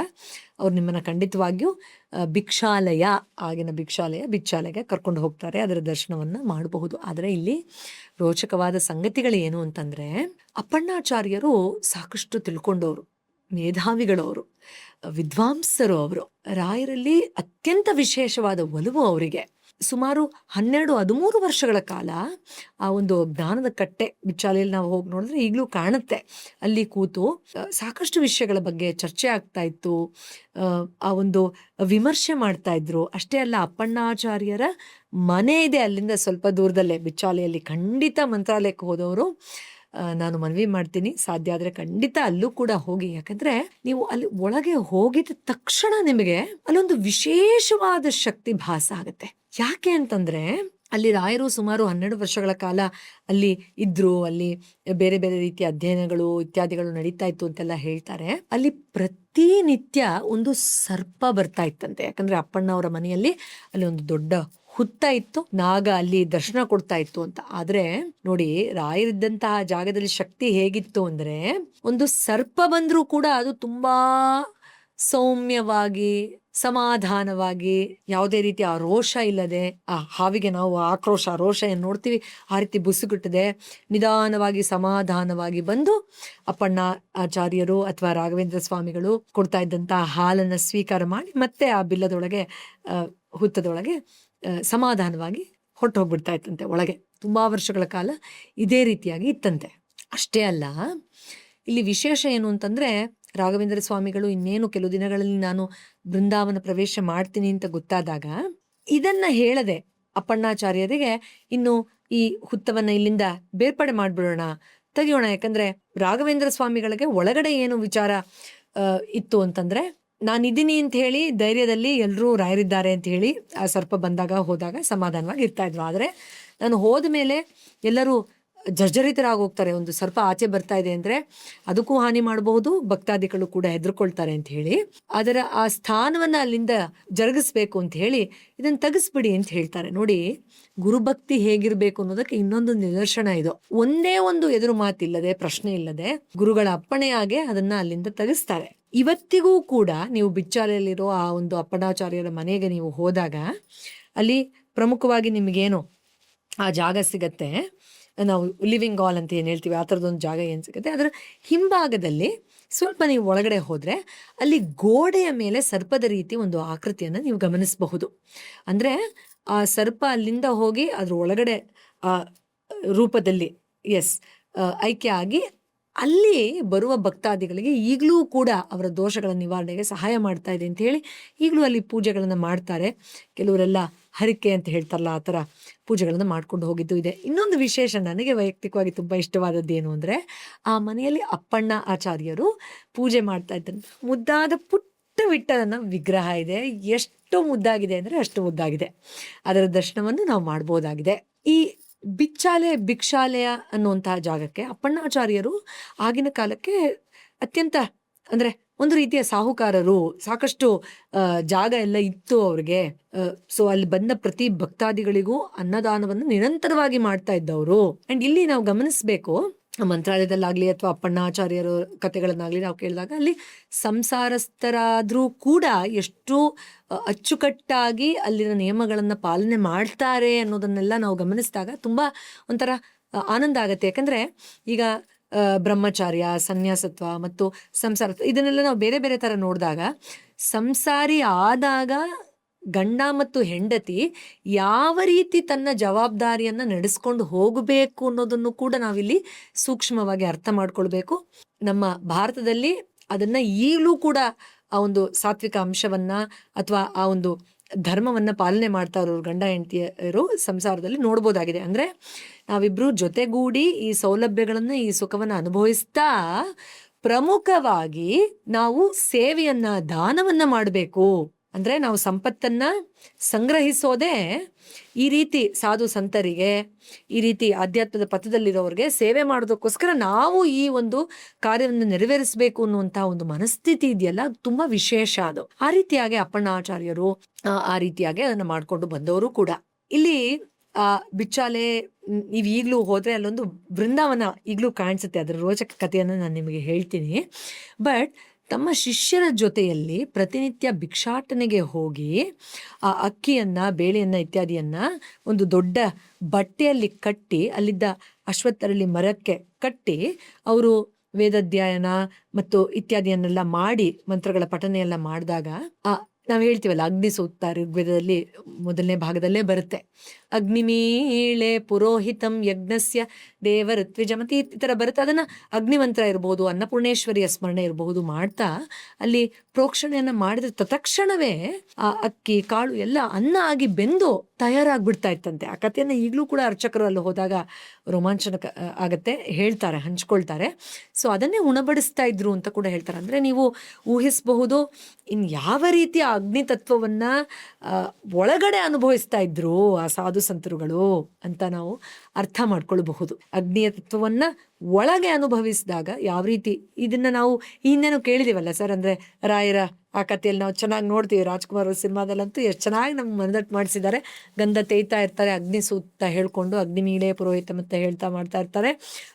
ಅವ್ರು ನಿಮ್ಮನ್ನ ಖಂಡಿತವಾಗಿಯೂ ಭಿಕ್ಷಾಲಯ, ಆಗಿನ ಬಿಚ್ಚಾಲೆಗೆ ಕರ್ಕೊಂಡು ಹೋಗ್ತಾರೆ, ಅದರ ದರ್ಶನವನ್ನ ಮಾಡಬಹುದು. ಆದರೆ ಇಲ್ಲಿ ರೋಚಕವಾದ ಸಂಗತಿಗಳು ಏನು ಅಂತಂದ್ರೆ, ಅಪ್ಪಣ್ಣಾಚಾರ್ಯರು ಸಾಕಷ್ಟು ತಿಳ್ಕೊಂಡವರು, ಮೇಧಾವಿಗಳವರು, ವಿದ್ವಾಂಸರು. ಅವರು ರಾಯರಲ್ಲಿ ಅತ್ಯಂತ ವಿಶೇಷವಾದ ಒಲವು ಅವರಿಗೆ. ಸುಮಾರು 12-13 ವರ್ಷಗಳ ಕಾಲ ಆ ಒಂದು ಜ್ಞಾನದ ಕಟ್ಟೆ ಬಿಚ್ಚಾಲೆಯಲ್ಲಿ ನಾವು ಹೋಗಿ ನೋಡಿದ್ರೆ ಈಗಲೂ ಕಾಣುತ್ತೆ. ಅಲ್ಲಿ ಕೂತು ಸಾಕಷ್ಟು ವಿಷಯಗಳ ಬಗ್ಗೆ ಚರ್ಚೆ ಆಗ್ತಾ ಇತ್ತು, ಆ ಒಂದು ವಿಮರ್ಶೆ ಮಾಡ್ತಾ ಇದ್ರು. ಅಷ್ಟೇ ಅಲ್ಲ, ಅಪ್ಪಣ್ಣಾಚಾರ್ಯರ ಮನೆ ಇದೆ ಅಲ್ಲಿಂದ ಸ್ವಲ್ಪ ದೂರದಲ್ಲೇ ಬಿಚ್ಚಾಲೆಯಲ್ಲಿ. ಖಂಡಿತ ಮಂತ್ರಾಲಯಕ್ಕೆ ಹೋದವರು ನಾನು ಮನವಿ ಮಾಡ್ತೀನಿ, ಸಾಧ್ಯ ಆದ್ರೆ ಖಂಡಿತ ಅಲ್ಲೂ ಕೂಡ ಹೋಗಿ. ಯಾಕಂದ್ರೆ ನೀವು ಅಲ್ಲಿ ಒಳಗೆ ಹೋಗಿದ ತಕ್ಷಣ ನಿಮಗೆ ಅಲ್ಲೊಂದು ವಿಶೇಷವಾದ ಶಕ್ತಿ ಭಾಸ ಆಗುತ್ತೆ. ಯಾಕೆ ಅಂತಂದ್ರೆ, ಅಲ್ಲಿ ರಾಯರು ಸುಮಾರು 12 ವರ್ಷಗಳ ಕಾಲ ಅಲ್ಲಿ ಇದ್ರು. ಅಲ್ಲಿ ಬೇರೆ ಬೇರೆ ರೀತಿಯ ಅಧ್ಯಯನಗಳು ಇತ್ಯಾದಿಗಳು ನಡೀತಾ ಇತ್ತು ಅಂತೆಲ್ಲ ಹೇಳ್ತಾರೆ. ಅಲ್ಲಿ ಪ್ರತಿನಿತ್ಯ ಒಂದು ಸರ್ಪ ಬರ್ತಾ ಇತ್ತಂತೆ. ಯಾಕಂದ್ರೆ ಅಪ್ಪಣ್ಣ ಅವರ ಮನೆಯಲ್ಲಿ ಅಲ್ಲಿ ಒಂದು ದೊಡ್ಡ ಹುತ್ತ ಇತ್ತು, ನಾಗ ಅಲ್ಲಿ ದರ್ಶನ ಕೊಡ್ತಾ ಇತ್ತು ಅಂತ. ಆದ್ರೆ ನೋಡಿ, ರಾಯರಿದ್ದಂತಹ ಜಾಗದಲ್ಲಿ ಶಕ್ತಿ ಹೇಗಿತ್ತು ಅಂದ್ರೆ, ಒಂದು ಸರ್ಪ ಬಂದ್ರೂ ಕೂಡ ಅದು ತುಂಬಾ ಸೌಮ್ಯವಾಗಿ ಸಮಾಧಾನವಾಗಿ, ಯಾವುದೇ ರೀತಿಯ ರೋಷ ಇಲ್ಲದೆ, ಆ ಹಾವಿಗೆ ನಾವು ಆಕ್ರೋಶ ರೋಷ ಏನು ನೋಡ್ತೀವಿ ಆ ರೀತಿ ಬುಸುಗುಟ್ಟದೆ ನಿಧಾನವಾಗಿ ಸಮಾಧಾನವಾಗಿ ಬಂದು ಅಪ್ಪಣ್ಣ ಆಚಾರ್ಯರು ಅಥವಾ ರಾಘವೇಂದ್ರ ಸ್ವಾಮಿಗಳು ಕೊಡ್ತಾ ಇದ್ದಂತಹ ಹಾಲನ್ನು ಸ್ವೀಕಾರ ಮಾಡಿ ಮತ್ತೆ ಆ ಬಿಲ್ಲದೊಳಗೆ ಹುತ್ತದೊಳಗೆ ಸಮಾಧಾನವಾಗಿ ಹೊರಟು ಹೋಗ್ಬಿಡ್ತಾ ಇತ್ತಂತೆ ಒಳಗೆ. ತುಂಬಾ ವರ್ಷಗಳ ಕಾಲ ಇದೇ ರೀತಿಯಾಗಿ ಇತ್ತಂತೆ. ಅಷ್ಟೇ ಅಲ್ಲ, ಇಲ್ಲಿ ವಿಶೇಷ ಏನು ಅಂತಂದ್ರೆ, ರಾಘವೇಂದ್ರ ಸ್ವಾಮಿಗಳು ಇನ್ನೇನು ಕೆಲವು ದಿನಗಳಲ್ಲಿ ನಾನು ಬೃಂದಾವನ ಪ್ರವೇಶ ಮಾಡ್ತೀನಿ ಅಂತ ಗೊತ್ತಾದಾಗ ಇದನ್ನ ಹೇಳದೆ ಅಪ್ಪಣ್ಣಾಚಾರ್ಯರಿಗೆ ಇನ್ನು ಈ ಹುತ್ತವನ್ನ ಇಲ್ಲಿಂದ ಬೇರ್ಪಡೆ ಮಾಡ್ಬಿಡೋಣ, ತೆಗಿಯೋಣ. ಯಾಕಂದ್ರೆ ರಾಘವೇಂದ್ರ ಸ್ವಾಮಿಗಳಿಗೆ ಒಳಗಡೆ ಏನು ವಿಚಾರ ಇತ್ತು ಅಂತಂದ್ರೆ, ನಾನಿದ್ದೀನಿ ಅಂತ ಹೇಳಿ ಧೈರ್ಯದಲ್ಲಿ ಎಲ್ಲರೂ ರಾಯರಿದ್ದಾರೆ ಅಂತ ಹೇಳಿ ಆ ಸರ್ಪ ಬಂದಾಗ ಹೋದಾಗ ಸಮಾಧಾನವಾಗಿ ಇರ್ತಾ ಇದ್ರು. ಆದರೆ ನಾನು ಹೋದ ಮೇಲೆ ಎಲ್ಲರೂ ಜರ್ಜರಿತರಾಗಿ ಹೋಗ್ತಾರೆ. ಒಂದು ಸರ್ಪ ಆಚೆ ಬರ್ತಾ ಇದೆ ಅಂದ್ರೆ ಅದಕ್ಕೂ ಹಾನಿ ಮಾಡಬಹುದು, ಭಕ್ತಾದಿಗಳು ಕೂಡ ಹೆದರ್ಕೊಳ್ತಾರೆ ಅಂತ ಹೇಳಿ ಅದರ ಆ ಸ್ಥಾನವನ್ನ ಅಲ್ಲಿಂದ ಜರುಗಿಸ್ಬೇಕು ಅಂತ ಹೇಳಿ ಇದನ್ನ ತೆಗಿಸ್ಬಿಡಿ ಅಂತ ಹೇಳ್ತಾರೆ. ನೋಡಿ, ಗುರುಭಕ್ತಿ ಹೇಗಿರ್ಬೇಕು ಅನ್ನೋದಕ್ಕೆ ಇನ್ನೊಂದು ನಿದರ್ಶನ ಇದು. ಒಂದೇ ಒಂದು ಎದುರು ಮಾತಿಲ್ಲದೆ, ಪ್ರಶ್ನೆ ಇಲ್ಲದೆ ಗುರುಗಳ ಅಪ್ಪಣೆಯಾಗೆ ಅದನ್ನ ಅಲ್ಲಿಂದ ತೆಗಿಸ್ತಾರೆ. ಇವತ್ತಿಗೂ ಕೂಡ ನೀವು ಬಿಚ್ಚಾಲೆಯಲ್ಲಿರೋ ಆ ಒಂದು ಅಪ್ಪಣಾಚಾರ್ಯರ ಮನೆಗೆ ನೀವು ಹೋದಾಗ ಅಲ್ಲಿ ಪ್ರಮುಖವಾಗಿ ನಿಮಗೇನು ಆ ಜಾಗ ಸಿಗತ್ತೆ, ನಾವು ಲಿವಿಂಗ್ ಹಾಲ್ ಅಂತ ಏನು ಹೇಳ್ತೀವಿ, ಆ ಥರದೊಂದು ಜಾಗ ಏನು ಸಿಗುತ್ತೆ, ಅದರ ಹಿಂಭಾಗದಲ್ಲಿ ಸ್ವಲ್ಪ ನೀವು ಒಳಗಡೆ ಹೋದರೆ ಅಲ್ಲಿ ಗೋಡೆಯ ಮೇಲೆ ಸರ್ಪದ ರೀತಿ ಒಂದು ಆಕೃತಿಯನ್ನು ನೀವು ಗಮನಿಸಬಹುದು. ಅಂದರೆ ಆ ಸರ್ಪ ಅಲ್ಲಿಂದ ಹೋಗಿ ಅದ್ರ ಒಳಗಡೆ ಆ ರೂಪದಲ್ಲಿ ಐಕ್ಯ ಆಗಿ ಅಲ್ಲಿ ಬರುವ ಭಕ್ತಾದಿಗಳಿಗೆ ಈಗಲೂ ಕೂಡ ಅವರ ದೋಷಗಳ ನಿವಾರಣೆಗೆ ಸಹಾಯ ಮಾಡ್ತಾ ಇದೆ ಅಂತ ಹೇಳಿ ಈಗಲೂ ಅಲ್ಲಿ ಪೂಜೆಗಳನ್ನು ಮಾಡ್ತಾರೆ. ಕೆಲವರೆಲ್ಲ ಹರಿಕೆ ಅಂತ ಹೇಳ್ತಾರಲ್ಲ, ಆ ಥರ ಪೂಜೆಗಳನ್ನು ಮಾಡ್ಕೊಂಡು ಹೋಗಿದ್ದು ಇದೆ. ಇನ್ನೊಂದು ವಿಶೇಷ ನನಗೆ ವೈಯಕ್ತಿಕವಾಗಿ ತುಂಬ ಇಷ್ಟವಾದದ್ದು ಏನು ಅಂದರೆ, ಆ ಮನೆಯಲ್ಲಿ ಅಪ್ಪಣ್ಣ ಆಚಾರ್ಯರು ಪೂಜೆ ಮಾಡ್ತಾ ಇದ್ದಂಥ ಮುದ್ದಾದ ಪುಟ್ಟ ವಿಠ್ಠಲನ ವಿಗ್ರಹ ಇದೆ. ಎಷ್ಟು ಮುದ್ದಾಗಿದೆ ಅಂದರೆ ಅಷ್ಟು ಮುದ್ದಾಗಿದೆ. ಅದರ ದರ್ಶನವನ್ನು ನಾವು ಮಾಡ್ಬೋದಾಗಿದೆ. ಈ ಭಿಕ್ಷಾಲಯ ಅನ್ನುವಂತಹ ಜಾಗಕ್ಕೆ ಅಪ್ಪಣ್ಣಾಚಾರ್ಯರು ಆಗಿನ ಕಾಲಕ್ಕೆ ಅತ್ಯಂತ ಅಂದ್ರೆ ಒಂದು ರೀತಿಯ ಸಾಹುಕಾರರು, ಸಾಕಷ್ಟು ಜಾಗ ಎಲ್ಲ ಇತ್ತು ಅವ್ರಿಗೆ. ಸೊ ಅಲ್ಲಿ ಬಂದ ಪ್ರತಿ ಭಕ್ತಾದಿಗಳಿಗೂ ಅನ್ನದಾನವನ್ನು ನಿರಂತರವಾಗಿ ಮಾಡ್ತಾ ಇದ್ದವರು. ಅಂಡ್ ಇಲ್ಲಿ ನಾವು ಗಮನಿಸ್ಬೇಕು, ಮಂತ್ರಾಲಯದಲ್ಲಾಗ್ಲಿ ಅಥವಾ ಅಪ್ಪಣ್ಣಾಚಾರ್ಯರ ಕಥೆಗಳನ್ನಾಗ್ಲಿ ನಾವು ಕೇಳಿದಾಗ ಅಲ್ಲಿ ಸಂಸಾರಸ್ಥರಾದ್ರೂ ಕೂಡ ಎಷ್ಟು ಅಚ್ಚುಕಟ್ಟಾಗಿ ಅಲ್ಲಿನ ನಿಯಮಗಳನ್ನ ಪಾಲನೆ ಮಾಡ್ತಾರೆ ಅನ್ನೋದನ್ನೆಲ್ಲ ನಾವು ಗಮನಿಸಿದಾಗ ತುಂಬಾ ಒಂಥರ ಆನಂದ ಆಗತ್ತೆ. ಯಾಕಂದ್ರೆ ಈಗ ಬ್ರಹ್ಮಚಾರ್ಯ, ಸನ್ಯಾಸತ್ವ ಮತ್ತು ಸಂಸಾರತ್ವ ಇದನ್ನೆಲ್ಲ ನಾವು ಬೇರೆ ಬೇರೆ ತರ ನೋಡಿದಾಗ, ಸಂಸಾರಿ ಆದಾಗ ಗಂಡ ಮತ್ತು ಹೆಂಡತಿ ಯಾವ ರೀತಿ ತನ್ನ ಜವಾಬ್ದಾರಿಯನ್ನ ನಡೆಸ್ಕೊಂಡು ಹೋಗಬೇಕು ಅನ್ನೋದನ್ನು ಕೂಡ ನಾವಿಲ್ಲಿ ಸೂಕ್ಷ್ಮವಾಗಿ ಅರ್ಥ ಮಾಡ್ಕೊಳ್ಬೇಕು. ನಮ್ಮ ಭಾರತದಲ್ಲಿ ಅದನ್ನ ಈಗಲೂ ಕೂಡ ಆ ಒಂದು ಸಾತ್ವಿಕ ಅಂಶವನ್ನ ಅಥವಾ ಆ ಒಂದು ಧರ್ಮವನ್ನ ಪಾಲನೆ ಮಾಡ್ತಾ ಇರೋರು ಗಂಡ ಹೆಂಡತಿಯರು ಸಂಸಾರದಲ್ಲಿ ನೋಡ್ಬೋದಾಗಿದೆ. ಅಂದ್ರೆ ನಾವಿಬ್ರು ಜೊತೆಗೂಡಿ ಈ ಸೌಲಭ್ಯಗಳನ್ನ, ಈ ಸುಖವನ್ನ ಅನುಭವಿಸ್ತಾ ಪ್ರಮುಖವಾಗಿ ನಾವು ಸೇವೆಯನ್ನ, ದಾನವನ್ನ ಮಾಡಬೇಕು. ಅಂದ್ರೆ ನಾವು ಸಂಪತ್ತನ್ನ ಸಂಗ್ರಹಿಸೋದೇ ಈ ರೀತಿ ಸಾಧು ಸಂತರಿಗೆ, ಈ ರೀತಿ ಆಧ್ಯಾತ್ಮದ ಪಥದಲ್ಲಿರೋರಿಗೆ ಸೇವೆ ಮಾಡೋದಕ್ಕೋಸ್ಕರ ನಾವು ಈ ಒಂದು ಕಾರ್ಯವನ್ನು ನೆರವೇರಿಸಬೇಕು ಅನ್ನುವಂತಹ ಒಂದು ಮನಸ್ಥಿತಿ ಇದೆಯಲ್ಲ, ತುಂಬಾ ವಿಶೇಷ ಅದು. ಆ ರೀತಿಯಾಗಿ ಅಪ್ಪಣ್ಣಾಚಾರ್ಯರು ಆ ರೀತಿಯಾಗಿ ಅದನ್ನ ಮಾಡ್ಕೊಂಡು ಬಂದವರು ಕೂಡ. ಇಲ್ಲಿ ಆ ಬಿಚ್ಚಾಲೆ ನೀವು ಈಗಲೂ ಹೋದ್ರೆ ಅಲ್ಲೊಂದು ಬೃಂದಾವನ ಈಗಲೂ ಕಾಣಿಸುತ್ತೆ. ಅದರ ರೋಚಕ ಕಥೆಯನ್ನು ನಾನು ನಿಮಗೆ ಹೇಳ್ತೀನಿ. ಬಟ್ ತಮ್ಮ ಶಿಷ್ಯರ ಜೊತೆಯಲ್ಲಿ ಪ್ರತಿನಿತ್ಯ ಭಿಕ್ಷಾಟನೆಗೆ ಹೋಗಿ ಆ ಅಕ್ಕಿಯನ್ನ, ಬೇಳೆಯನ್ನ ಇತ್ಯಾದಿಯನ್ನ ಒಂದು ದೊಡ್ಡ ಬಟ್ಟೆಯಲ್ಲಿ ಕಟ್ಟಿ, ಅಲ್ಲಿದ್ದ ಅಶ್ವತ್ಥರಳ್ಳಿ ಮರಕ್ಕೆ ಕಟ್ಟಿ ಅವರು ವೇದಾಧ್ಯಯನ ಮತ್ತು ಇತ್ಯಾದಿಯನ್ನೆಲ್ಲ ಮಾಡಿ ಮಂತ್ರಗಳ ಪಠನೆ ಎಲ್ಲ ಮಾಡಿದಾಗ ನಾವು ಹೇಳ್ತೀವಲ್ಲ, ಅಗ್ನಿ ಸೂಕ್ತ ಋಗ್ವೇದದಲ್ಲಿ ಮೊದಲನೇ ಭಾಗದಲ್ಲೇ ಬರುತ್ತೆ. ಅಗ್ನಿಮೀಳೆ ಪುರೋಹಿತಂ ಯಜ್ಞಸ್ಯ ದೇವಋತ್ವಿಜಮತಿ ಈ ಥರ ಬರುತ್ತೆ. ಅದನ್ನ ಅಗ್ನಿಮಂತ್ರ ಇರ್ಬೋದು, ಅನ್ನಪೂರ್ಣೇಶ್ವರಿಯ ಸ್ಮರಣೆ ಇರಬಹುದು ಮಾಡ್ತಾ ಅಲ್ಲಿ ಪ್ರೋಕ್ಷಣೆಯನ್ನ ಮಾಡಿದ್ರೆ ತತ್ಕ್ಷಣವೇ ಆ ಅಕ್ಕಿ ಕಾಳು ಎಲ್ಲ ಅನ್ನ ಆಗಿ ಬೆಂದು ತಯಾರಾಗ್ಬಿಡ್ತಾ ಇತ್ತಂತೆ. ಆ ಕಥೆಯನ್ನ ಈಗಲೂ ಕೂಡ ಅರ್ಚಕರು ಅಲ್ಲಿ ಹೋದಾಗ ರೋಮಾಂಚನ ಆಗತ್ತೆ, ಹೇಳ್ತಾರೆ, ಹಂಚ್ಕೊಳ್ತಾರೆ. ಸೊ ಅದನ್ನೇ ಉಣಬಡಿಸ್ತಾ ಇದ್ರು ಅಂತ ಕೂಡ ಹೇಳ್ತಾರೆ. ಅಂದ್ರೆ ನೀವು ಊಹಿಸಬಹುದು ಇನ್ ಯಾವ ರೀತಿಯ ಅಗ್ನಿ ತತ್ವವನ್ನ ಒಳಗಡೆ ಅನುಭವಿಸ್ತಾ ಇದ್ರು ಆ ಸಾಧು ಸಂತರುಗಳು ಅಂತ ನಾವು ಅರ್ಥ ಮಾಡ್ಕೊಳ್ಬಹುದು. ಅಗ್ನಿಯ ತತ್ವವನ್ನ ಒಳಗೆ ಅನುಭವಿಸಿದಾಗ ಯಾವ ರೀತಿ, ಇದನ್ನ ನಾವು ಹಿಂದೆನೂ ಕೇಳಿದೀವಲ್ಲ ಸರ್. ಅಂದ್ರೆ ರಾಯರ ಆ ಕಥೆಯಲ್ಲಿ ನಾವು ಚೆನ್ನಾಗಿ ನೋಡ್ತೀವಿ. ರಾಜ್ಕುಮಾರ್ ಅವ್ರ ಸಿನಿಮಾದಲ್ಲಂತೂ ಎಷ್ಟು ಚೆನ್ನಾಗಿ ನಮ್ಗೆ ಮನದಟ್ಟು ಮಾಡಿಸಿದ್ದಾರೆ. ಗಂಧ ತೇಯ್ತಾ ಇರ್ತಾರೆ, ಅಗ್ನಿ ಸೂಕ್ತ ಹೇಳ್ಕೊಂಡು ಅಗ್ನಿ ಮೀಳೆ ಪುರೋಹಿತ ಮತ್ತೆ ಹೇಳ್ತಾ ಮಾಡ್ತಾ ಇರ್ತಾರೆ.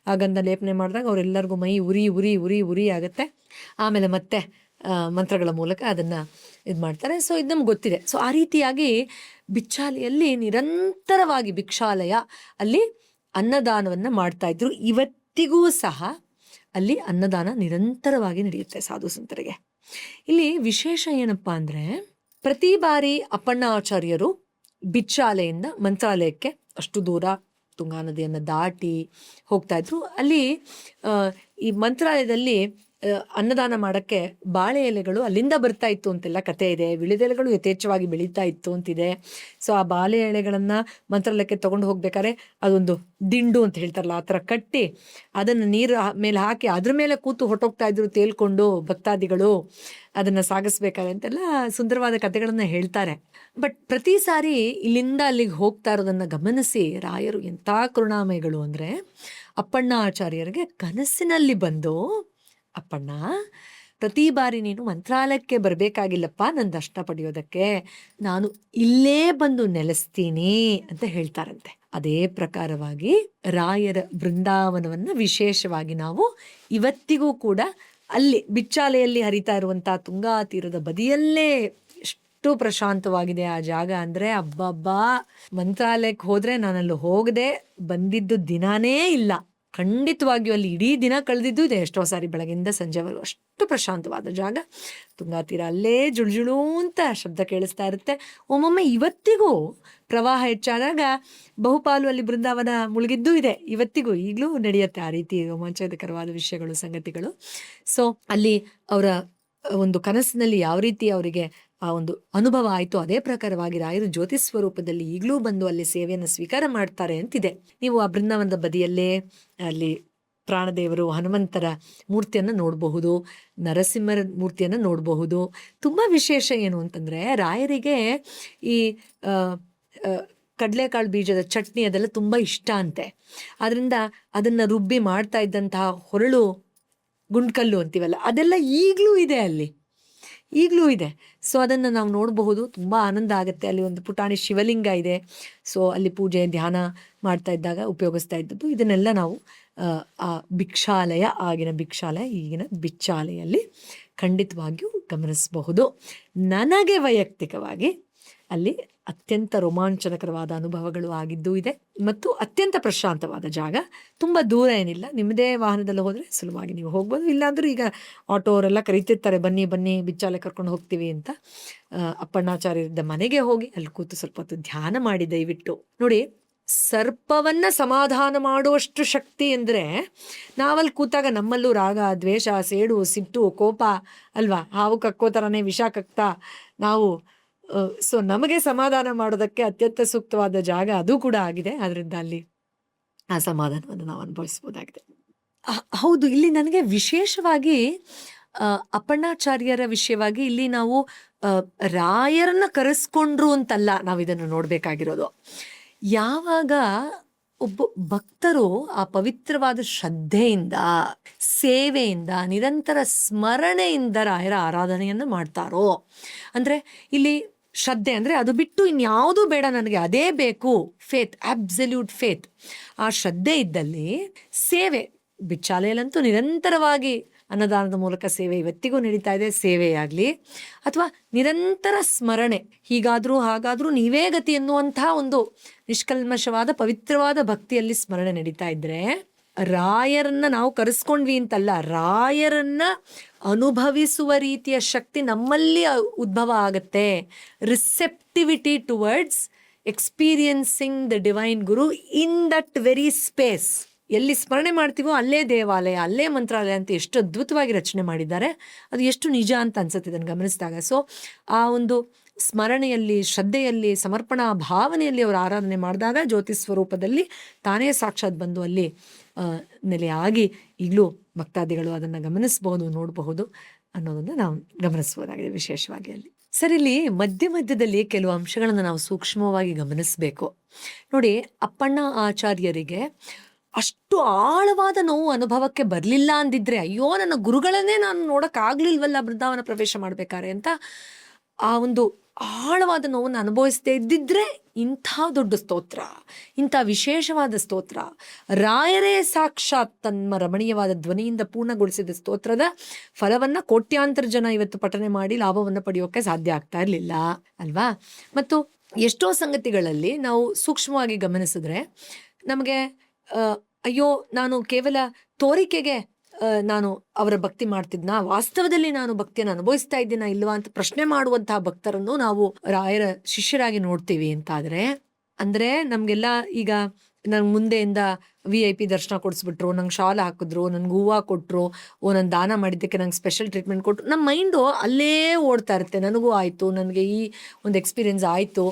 ಆ ಗಂಧ ಲೇಪನೆ ಮಾಡಿದಾಗ ಅವರೆಲ್ಲರಿಗೂ ಮೈ ಉರಿ ಉರಿ ಉರಿ ಉರಿ ಆಗುತ್ತೆ. ಆಮೇಲೆ ಮತ್ತೆ ಮಂತ್ರಗಳ ಮೂಲಕ ಅದನ್ನು ಇದು ಮಾಡ್ತಾರೆ. ಸೊ ಇದು ನಮ್ಗೆ ಗೊತ್ತಿದೆ. ಸೊ ಆ ರೀತಿಯಾಗಿ ಬಿಚ್ಚಾಲೆಯಲ್ಲಿ ನಿರಂತರವಾಗಿ ಭಿಕ್ಷಾಲಯ ಅಲ್ಲಿ ಅನ್ನದಾನವನ್ನು ಮಾಡ್ತಾ ಇದ್ರು. ಇವತ್ತಿಗೂ ಸಹ ಅಲ್ಲಿ ಅನ್ನದಾನ ನಿರಂತರವಾಗಿ ನಡೆಯುತ್ತೆ ಸಾಧು ಸಂತರಿಗೆ. ಇಲ್ಲಿ ವಿಶೇಷ ಏನಪ್ಪ ಅಂದರೆ, ಪ್ರತಿ ಬಾರಿ ಅಪ್ಪಣ್ಣ ಆಚಾರ್ಯರು ಬಿಚ್ಚಾಲೆಯಿಂದ ಮಂತ್ರಾಲಯಕ್ಕೆ ಅಷ್ಟು ದೂರ ತುಂಗಾ ನದಿಯನ್ನು ದಾಟಿ ಹೋಗ್ತಾ ಇದ್ರು. ಅಲ್ಲಿ ಈ ಮಂತ್ರಾಲಯದಲ್ಲಿ ಅನ್ನದಾನ ಮಾಡೋಕ್ಕೆ ಬಾಳೆ ಎಲೆಗಳು ಅಲ್ಲಿಂದ ಬರ್ತಾ ಇತ್ತು ಅಂತೆಲ್ಲ ಕತೆ ಇದೆ. ವಿಳಿದೆಲೆಗಳು ಯಥೇಚ್ಛವಾಗಿ ಬೆಳೀತಾ ಇತ್ತು ಅಂತಿದೆ. ಸೊ ಆ ಬಾಳೆ ಎಲೆಗಳನ್ನು ಮಂತ್ರಾಲಯಕ್ಕೆ ತೊಗೊಂಡು ಹೋಗ್ಬೇಕಾದ್ರೆ ಅದೊಂದು ದಿಂಡು ಅಂತ ಹೇಳ್ತಾರಲ್ಲ, ಆ ಥರ ಕಟ್ಟಿ ಅದನ್ನು ನೀರು ಮೇಲೆ ಹಾಕಿ ಅದ್ರ ಮೇಲೆ ಕೂತು ಹೊಟ್ಟೋಗ್ತಾ ಇದ್ರು ತೇಲ್ಕೊಂಡು ಭಕ್ತಾದಿಗಳು ಅದನ್ನು ಸಾಗಿಸ್ಬೇಕಾದ್ರೆ ಅಂತೆಲ್ಲ ಸುಂದರವಾದ ಕಥೆಗಳನ್ನು ಹೇಳ್ತಾರೆ. ಬಟ್ ಪ್ರತಿ ಸಾರಿ ಇಲ್ಲಿಂದ ಅಲ್ಲಿಗೆ ಹೋಗ್ತಾ ಇರೋದನ್ನು ಗಮನಿಸಿ ರಾಯರು ಎಂಥ ಕರುಣಾಮಯಗಳು ಅಂದರೆ, ಅಪ್ಪಣ್ಣ ಆಚಾರ್ಯರಿಗೆ ಕನಸಿನಲ್ಲಿ ಬಂದು, ಅಪ್ಪಣ್ಣ ಪ್ರತಿ ಬಾರಿ ನೀನು ಮಂತ್ರಾಲಯಕ್ಕೆ ಬರಬೇಕಾಗಿಲ್ಲಪ್ಪ ನನ್ನ ದರ್ಶನ ಪಡೆಯೋದಕ್ಕೆ, ನಾನು ಇಲ್ಲೇ ಬಂದು ನೆಲೆಸ್ತೀನಿ ಅಂತ ಹೇಳ್ತಾರಂತೆ. ಅದೇ ಪ್ರಕಾರವಾಗಿ ರಾಯರ ಬೃಂದಾವನವನ್ನು ವಿಶೇಷವಾಗಿ ನಾವು ಇವತ್ತಿಗೂ ಕೂಡ ಅಲ್ಲಿ ಬಿಚ್ಚಾಲೆಯಲ್ಲಿ ಹರಿತಾ ಇರುವಂಥ ತುಂಗಾ ತೀರದ ಬದಿಯಲ್ಲೇ ಎಷ್ಟು ಪ್ರಶಾಂತವಾಗಿದೆ ಆ ಜಾಗ ಅಂದರೆ, ಅಬ್ಬಬ್ಬಾ, ಮಂತ್ರಾಲಯಕ್ಕೆ ಹೋದರೆ ನಾನಲ್ಲಿ ಹೋಗದೆ ಬಂದಿದ್ದು ದಿನಾನೇ ಇಲ್ಲ. ಖಂಡಿತವಾಗಿಯೂ ಅಲ್ಲಿ ಇಡೀ ದಿನ ಕಳೆದಿದ್ದು ಇದೆ ಎಷ್ಟೋ ಸಾರಿ, ಬೆಳಗಿಂದ ಸಂಜೆವರೆಗೂ. ಅಷ್ಟು ಪ್ರಶಾಂತವಾದ ಜಾಗ. ತುಂಗಾ ತೀರ ಅಲ್ಲೇ ಜುಳುಜುಳು ಅಂತ ಶಬ್ದ ಕೇಳಿಸ್ತಾ ಇರುತ್ತೆ. ಒಮ್ಮೊಮ್ಮೆ ಇವತ್ತಿಗೂ ಪ್ರವಾಹ ಹೆಚ್ಚಾದಾಗ ಬಹುಪಾಲು ಅಲ್ಲಿ ಬೃಂದಾವನ ಮುಳುಗಿದ್ದೂ ಇದೆ. ಇವತ್ತಿಗೂ ಈಗಲೂ ನಡೆಯುತ್ತೆ ಆ ರೀತಿ ರೋಮಾಂಚಕರವಾದ ವಿಷಯಗಳು, ಸಂಗತಿಗಳು. ಸೊ ಅಲ್ಲಿ ಅವರ ಒಂದು ಕನಸಿನಲ್ಲಿ ಯಾವ ರೀತಿ ಅವರಿಗೆ ಆ ಒಂದು ಅನುಭವ ಆಯಿತು, ಅದೇ ಪ್ರಕಾರವಾಗಿ ರಾಯರು ಜ್ಯೋತಿ ಸ್ವರೂಪದಲ್ಲಿ ಈಗಲೂ ಬಂದು ಅಲ್ಲಿ ಸೇವೆಯನ್ನು ಸ್ವೀಕಾರ ಮಾಡ್ತಾರೆ ಅಂತಿದೆ. ನೀವು ಆ ಬೃಂದಾವನದ ಬದಿಯಲ್ಲೇ ಅಲ್ಲಿ ಪ್ರಾಣದೇವರು, ಹನುಮಂತರ ಮೂರ್ತಿಯನ್ನು ನೋಡಬಹುದು, ನರಸಿಂಹರ ಮೂರ್ತಿಯನ್ನು ನೋಡಬಹುದು. ತುಂಬ ವಿಶೇಷ ಏನು ಅಂತಂದರೆ, ರಾಯರಿಗೆ ಈ ಕಡಲೆಕಾಳು ಬೀಜದ ಚಟ್ನಿ ಅದೆಲ್ಲ ತುಂಬ ಇಷ್ಟ ಅಂತೆ. ಆದ್ದರಿಂದ ಅದನ್ನು ರುಬ್ಬಿ ಮಾಡ್ತಾ ಇದ್ದಂತಹ ಹೊರಳು ಗುಂಡ್ಕಲ್ಲು ಅಂತೀವಲ್ಲ, ಅದೆಲ್ಲ ಈಗಲೂ ಇದೆ ಅಲ್ಲಿ, ಈಗಲೂ ಇದೆ. ಸೊ ಅದನ್ನು ನಾವು ನೋಡಬಹುದು. ತುಂಬ ಆನಂದ ಆಗುತ್ತೆ. ಅಲ್ಲಿ ಒಂದು ಪುಟಾಣಿ ಶಿವಲಿಂಗ ಇದೆ. ಸೊ ಅಲ್ಲಿ ಪೂಜೆ ಧ್ಯಾನ ಮಾಡ್ತಾ ಇದ್ದಾಗ ಉಪಯೋಗಿಸ್ತಾ ಇದ್ದದ್ದು. ಇದನ್ನೆಲ್ಲ ನಾವು ಆ ಭಿಕ್ಷಾಲಯ, ಆಗಿನ ಭಿಕ್ಷಾಲಯ, ಈಗಿನ ಬಿಚ್ಚಾಲೆಯಲ್ಲಿ ಖಂಡಿತವಾಗಿಯೂ ಗಮನಿಸಬಹುದು. ನನಗೆ ವೈಯಕ್ತಿಕವಾಗಿ ಅಲ್ಲಿ ಅತ್ಯಂತ ರೋಮಾಂಚನಕರವಾದ ಅನುಭವಗಳು ಆಗಿದ್ದೂ ಇದೆ ಮತ್ತು ಅತ್ಯಂತ ಪ್ರಶಾಂತವಾದ ಜಾಗ. ತುಂಬ ದೂರ ಏನಿಲ್ಲ, ನಿಮ್ಮದೇ ವಾಹನದಲ್ಲಿ ಹೋದರೆ ಸುಲಭವಾಗಿ ನೀವು ಹೋಗ್ಬೋದು. ಇಲ್ಲಾಂದರೂ ಈಗ ಆಟೋವರೆಲ್ಲ ಕರೀತಿರ್ತಾರೆ, ಬನ್ನಿ ಬನ್ನಿ ಬಿಚ್ಚಾಲೆ ಕರ್ಕೊಂಡು ಹೋಗ್ತೀವಿ ಅಂತ. ಅಪ್ಪಣ್ಣಾಚಾರ್ಯರಿದ್ದ ಮನೆಗೆ ಹೋಗಿ ಅಲ್ಲಿ ಕೂತು ಸ್ವಲ್ಪ ಹೊತ್ತು ಧ್ಯಾನ ಮಾಡಿ ದಯವಿಟ್ಟು ನೋಡಿ. ಸರ್ಪವನ್ನು ಸಮಾಧಾನ ಮಾಡುವಷ್ಟು ಶಕ್ತಿ ಅಂದರೆ ನಾವಲ್ಲಿ ಕೂತಾಗ ನಮ್ಮಲ್ಲೂ ರಾಗ, ದ್ವೇಷ, ಸೇಡು, ಸಿಟ್ಟು, ಕೋಪ ಅಲ್ವಾ, ಹಾವು ಕಕ್ಕೋ ಥರನೇ ವಿಷ ಕಕ್ತಾ ನಾವು. ಸೊ ನಮಗೆ ಸಮಾಧಾನ ಮಾಡೋದಕ್ಕೆ ಅತ್ಯಂತ ಸೂಕ್ತವಾದ ಜಾಗ ಅದು ಕೂಡ ಆಗಿದೆ. ಅದರಿಂದ ಅಲ್ಲಿ ಆ ಸಮಾಧಾನವನ್ನು ನಾವು ಅನುಭವಿಸ್ಬೋದಾಗಿದೆ. ಹೌದು, ಇಲ್ಲಿ ನನಗೆ ವಿಶೇಷವಾಗಿ ಅಪ್ಪಣ್ಣಾಚಾರ್ಯರ ವಿಷಯವಾಗಿ ಇಲ್ಲಿ ನಾವು ರಾಯರನ್ನ ಕರೆಸ್ಕೊಂಡ್ರು ಅಂತಲ್ಲ ನಾವು ಇದನ್ನು ನೋಡಬೇಕಾಗಿರೋದು. ಯಾವಾಗ ಒಬ್ಬ ಭಕ್ತರು ಆ ಪವಿತ್ರವಾದ ಶ್ರದ್ಧೆಯಿಂದ, ಸೇವೆಯಿಂದ, ನಿರಂತರ ಸ್ಮರಣೆಯಿಂದ ರಾಯರ ಆರಾಧನೆಯನ್ನು ಮಾಡ್ತಾರೋ, ಅಂದರೆ ಇಲ್ಲಿ ಶ್ರದ್ಧೆ ಅಂದರೆ ಅದು ಬಿಟ್ಟು ಇನ್ಯಾವುದೂ ಬೇಡ ನನಗೆ, ಅದೇ ಬೇಕು, ಫೇತ್, ಅಬ್ಸಲ್ಯೂಟ್ ಫೇತ್. ಆ ಶ್ರದ್ಧೆ ಇದ್ದಲ್ಲಿ ಸೇವೆ, ಬಿಚ್ಚಾಲೆಯಲ್ಲಂತೂ ನಿರಂತರವಾಗಿ ಅನ್ನದಾನದ ಮೂಲಕ ಸೇವೆ ಇವತ್ತಿಗೂ ನಡೀತಾ ಇದೆ. ಸೇವೆಯಾಗಲಿ ಅಥವಾ ನಿರಂತರ ಸ್ಮರಣೆ, ಹೀಗಾದರೂ ಹಾಗಾದರೂ ನೀವೇ ಗತಿ ಎನ್ನುವಂಥ ಒಂದು ನಿಷ್ಕಲ್ಮಶವಾದ ಪವಿತ್ರವಾದ ಭಕ್ತಿಯಲ್ಲಿ ಸ್ಮರಣೆ ನಡೀತಾ ಇದ್ದರೆ, ರಾಯರನ್ನ ನಾವು ಕರೆಸ್ಕೊಂಡ್ವಿ ಅಂತಲ್ಲ, ರಾಯರನ್ನ ಅನುಭವಿಸುವ ರೀತಿಯ ಶಕ್ತಿ ನಮ್ಮಲ್ಲಿ ಉದ್ಭವ ಆಗುತ್ತೆ. Receptivity towards experiencing the divine Guru in that very space. ಎಲ್ಲಿ ಸ್ಮರಣೆ ಮಾಡ್ತೀವೋ ಅಲ್ಲೇ ದೇವಾಲಯ, ಅಲ್ಲೇ ಮಂತ್ರಾಲಯ ಅಂತ ಎಷ್ಟು ಅದ್ಭುತವಾಗಿ ರಚನೆ ಮಾಡಿದ್ದಾರೆ. ಅದು ಎಷ್ಟು ನಿಜ ಅಂತ ಅನ್ಸುತ್ತೆ ಇದನ್ನು ಗಮನಿಸಿದಾಗ. ಸೊ ಆ ಒಂದು ಸ್ಮರಣೆಯಲ್ಲಿ, ಶ್ರದ್ಧೆಯಲ್ಲಿ, ಸಮರ್ಪಣಾ ಭಾವನೆಯಲ್ಲಿ ಅವರು ಆರಾಧನೆ ಮಾಡಿದಾಗ ಜ್ಯೋತಿ ಸ್ವರೂಪದಲ್ಲಿ ತಾನೇ ಸಾಕ್ಷಾತ್ ಬಂದು ಅಲ್ಲಿ ನೆಲೆಯಾಗಿ ಈಗಲೂ ಭಕ್ತಾದಿಗಳು ಅದನ್ನು ಗಮನಿಸಬಹುದು, ನೋಡಬಹುದು ಅನ್ನೋದನ್ನು ನಾವು ಗಮನಿಸ್ಬೋದಾಗಿದೆ ವಿಶೇಷವಾಗಿ ಅಲ್ಲಿ. ಸರ್, ಇಲ್ಲಿ ಮಧ್ಯ ಮಧ್ಯದಲ್ಲಿ ಕೆಲವು ಅಂಶಗಳನ್ನು ನಾವು ಸೂಕ್ಷ್ಮವಾಗಿ ಗಮನಿಸಬೇಕು. ನೋಡಿ, ಅಪ್ಪಣ್ಣ ಆಚಾರ್ಯರಿಗೆ ಅಷ್ಟು ಆಳವಾದ ನೋವು ಅನುಭವಕ್ಕೆ ಬರಲಿಲ್ಲ ಅಂದಿದ್ರೆ, ಅಯ್ಯೋ ನನ್ನ ಗುರುಗಳನ್ನೇ ನಾನು ನೋಡೋಕ್ಕಾಗಲಿಲ್ವಲ್ಲ ಬೃಂದಾವನ ಪ್ರವೇಶ ಮಾಡಬೇಕಾರೆ ಅಂತ ಆ ಒಂದು ಆಳವಾದ ನೋವನ್ನು ಅನುಭವಿಸದೇ ಇದ್ದಿದ್ರೆ ಇಂಥ ದೊಡ್ಡ ಸ್ತೋತ್ರ, ಇಂಥ ವಿಶೇಷವಾದ ಸ್ತೋತ್ರ, ರಾಯರೇ ಸಾಕ್ಷಾತ್ ತಮ್ಮ ರಮಣೀಯವಾದ ಧ್ವನಿಯಿಂದ ಪೂರ್ಣಗೊಳಿಸಿದ ಸ್ತೋತ್ರದ ಫಲವನ್ನು ಕೋಟ್ಯಾಂತರ ಜನ ಇವತ್ತು ಪಠನೆ ಮಾಡಿ ಲಾಭವನ್ನು ಪಡೆಯೋಕೆ ಸಾಧ್ಯ ಆಗ್ತಾ ಇರಲಿಲ್ಲ ಅಲ್ವಾ. ಮತ್ತು ಎಷ್ಟೋ ಸಂಗತಿಗಳಲ್ಲಿ ನಾವು ಸೂಕ್ಷ್ಮವಾಗಿ ಗಮನಿಸಿದ್ರೆ ನಮಗೆ ಅಯ್ಯೋ ನಾನು ಕೇವಲ ತೋರಿಕೆಗೆ ನಾನು ಅವರ ಭಕ್ತಿ ಮಾಡ್ತಿದ್ನಾ, ವಾಸ್ತವದಲ್ಲಿ ನಾನು ಭಕ್ತಿಯನ್ನು ಅನುಭವಿಸ್ತಾ ಇದ್ದೀನಾ ಇಲ್ವಾ ಅಂತ ಪ್ರಶ್ನೆ ಮಾಡುವಂತಹ ಭಕ್ತರನ್ನು ನಾವು ರಾಯರ ಶಿಷ್ಯರಾಗಿ ನೋಡ್ತೀವಿ ಅಂತಾದರೆ, ಅಂದರೆ ನಮಗೆಲ್ಲ ಈಗ ನಂಗೆ ಮುಂದೆಯಿಂದ VIP ದರ್ಶನ ಕೊಡಿಸ್ಬಿಟ್ರು, ನಂಗೆ ಶಾಲ ಹಾಕಿದ್ರು, ನನ್ಗೆ ಹೂವು ಕೊಟ್ಟರು, ನಾನು ದಾನ ಮಾಡಿದ್ದಕ್ಕೆ ನಂಗೆ ಸ್ಪೆಷಲ್ ಟ್ರೀಟ್ಮೆಂಟ್ ಕೊಟ್ಟರು, ನಮ್ಮ ಮೈಂಡು ಅಲ್ಲೇ ಓಡ್ತಾ ಇರುತ್ತೆ. ನನಗೂ ಆಯಿತು, ನನಗೆ ಈ ಒಂದು ಎಕ್ಸ್ಪೀರಿಯನ್ಸ್ ಆಯಿತು,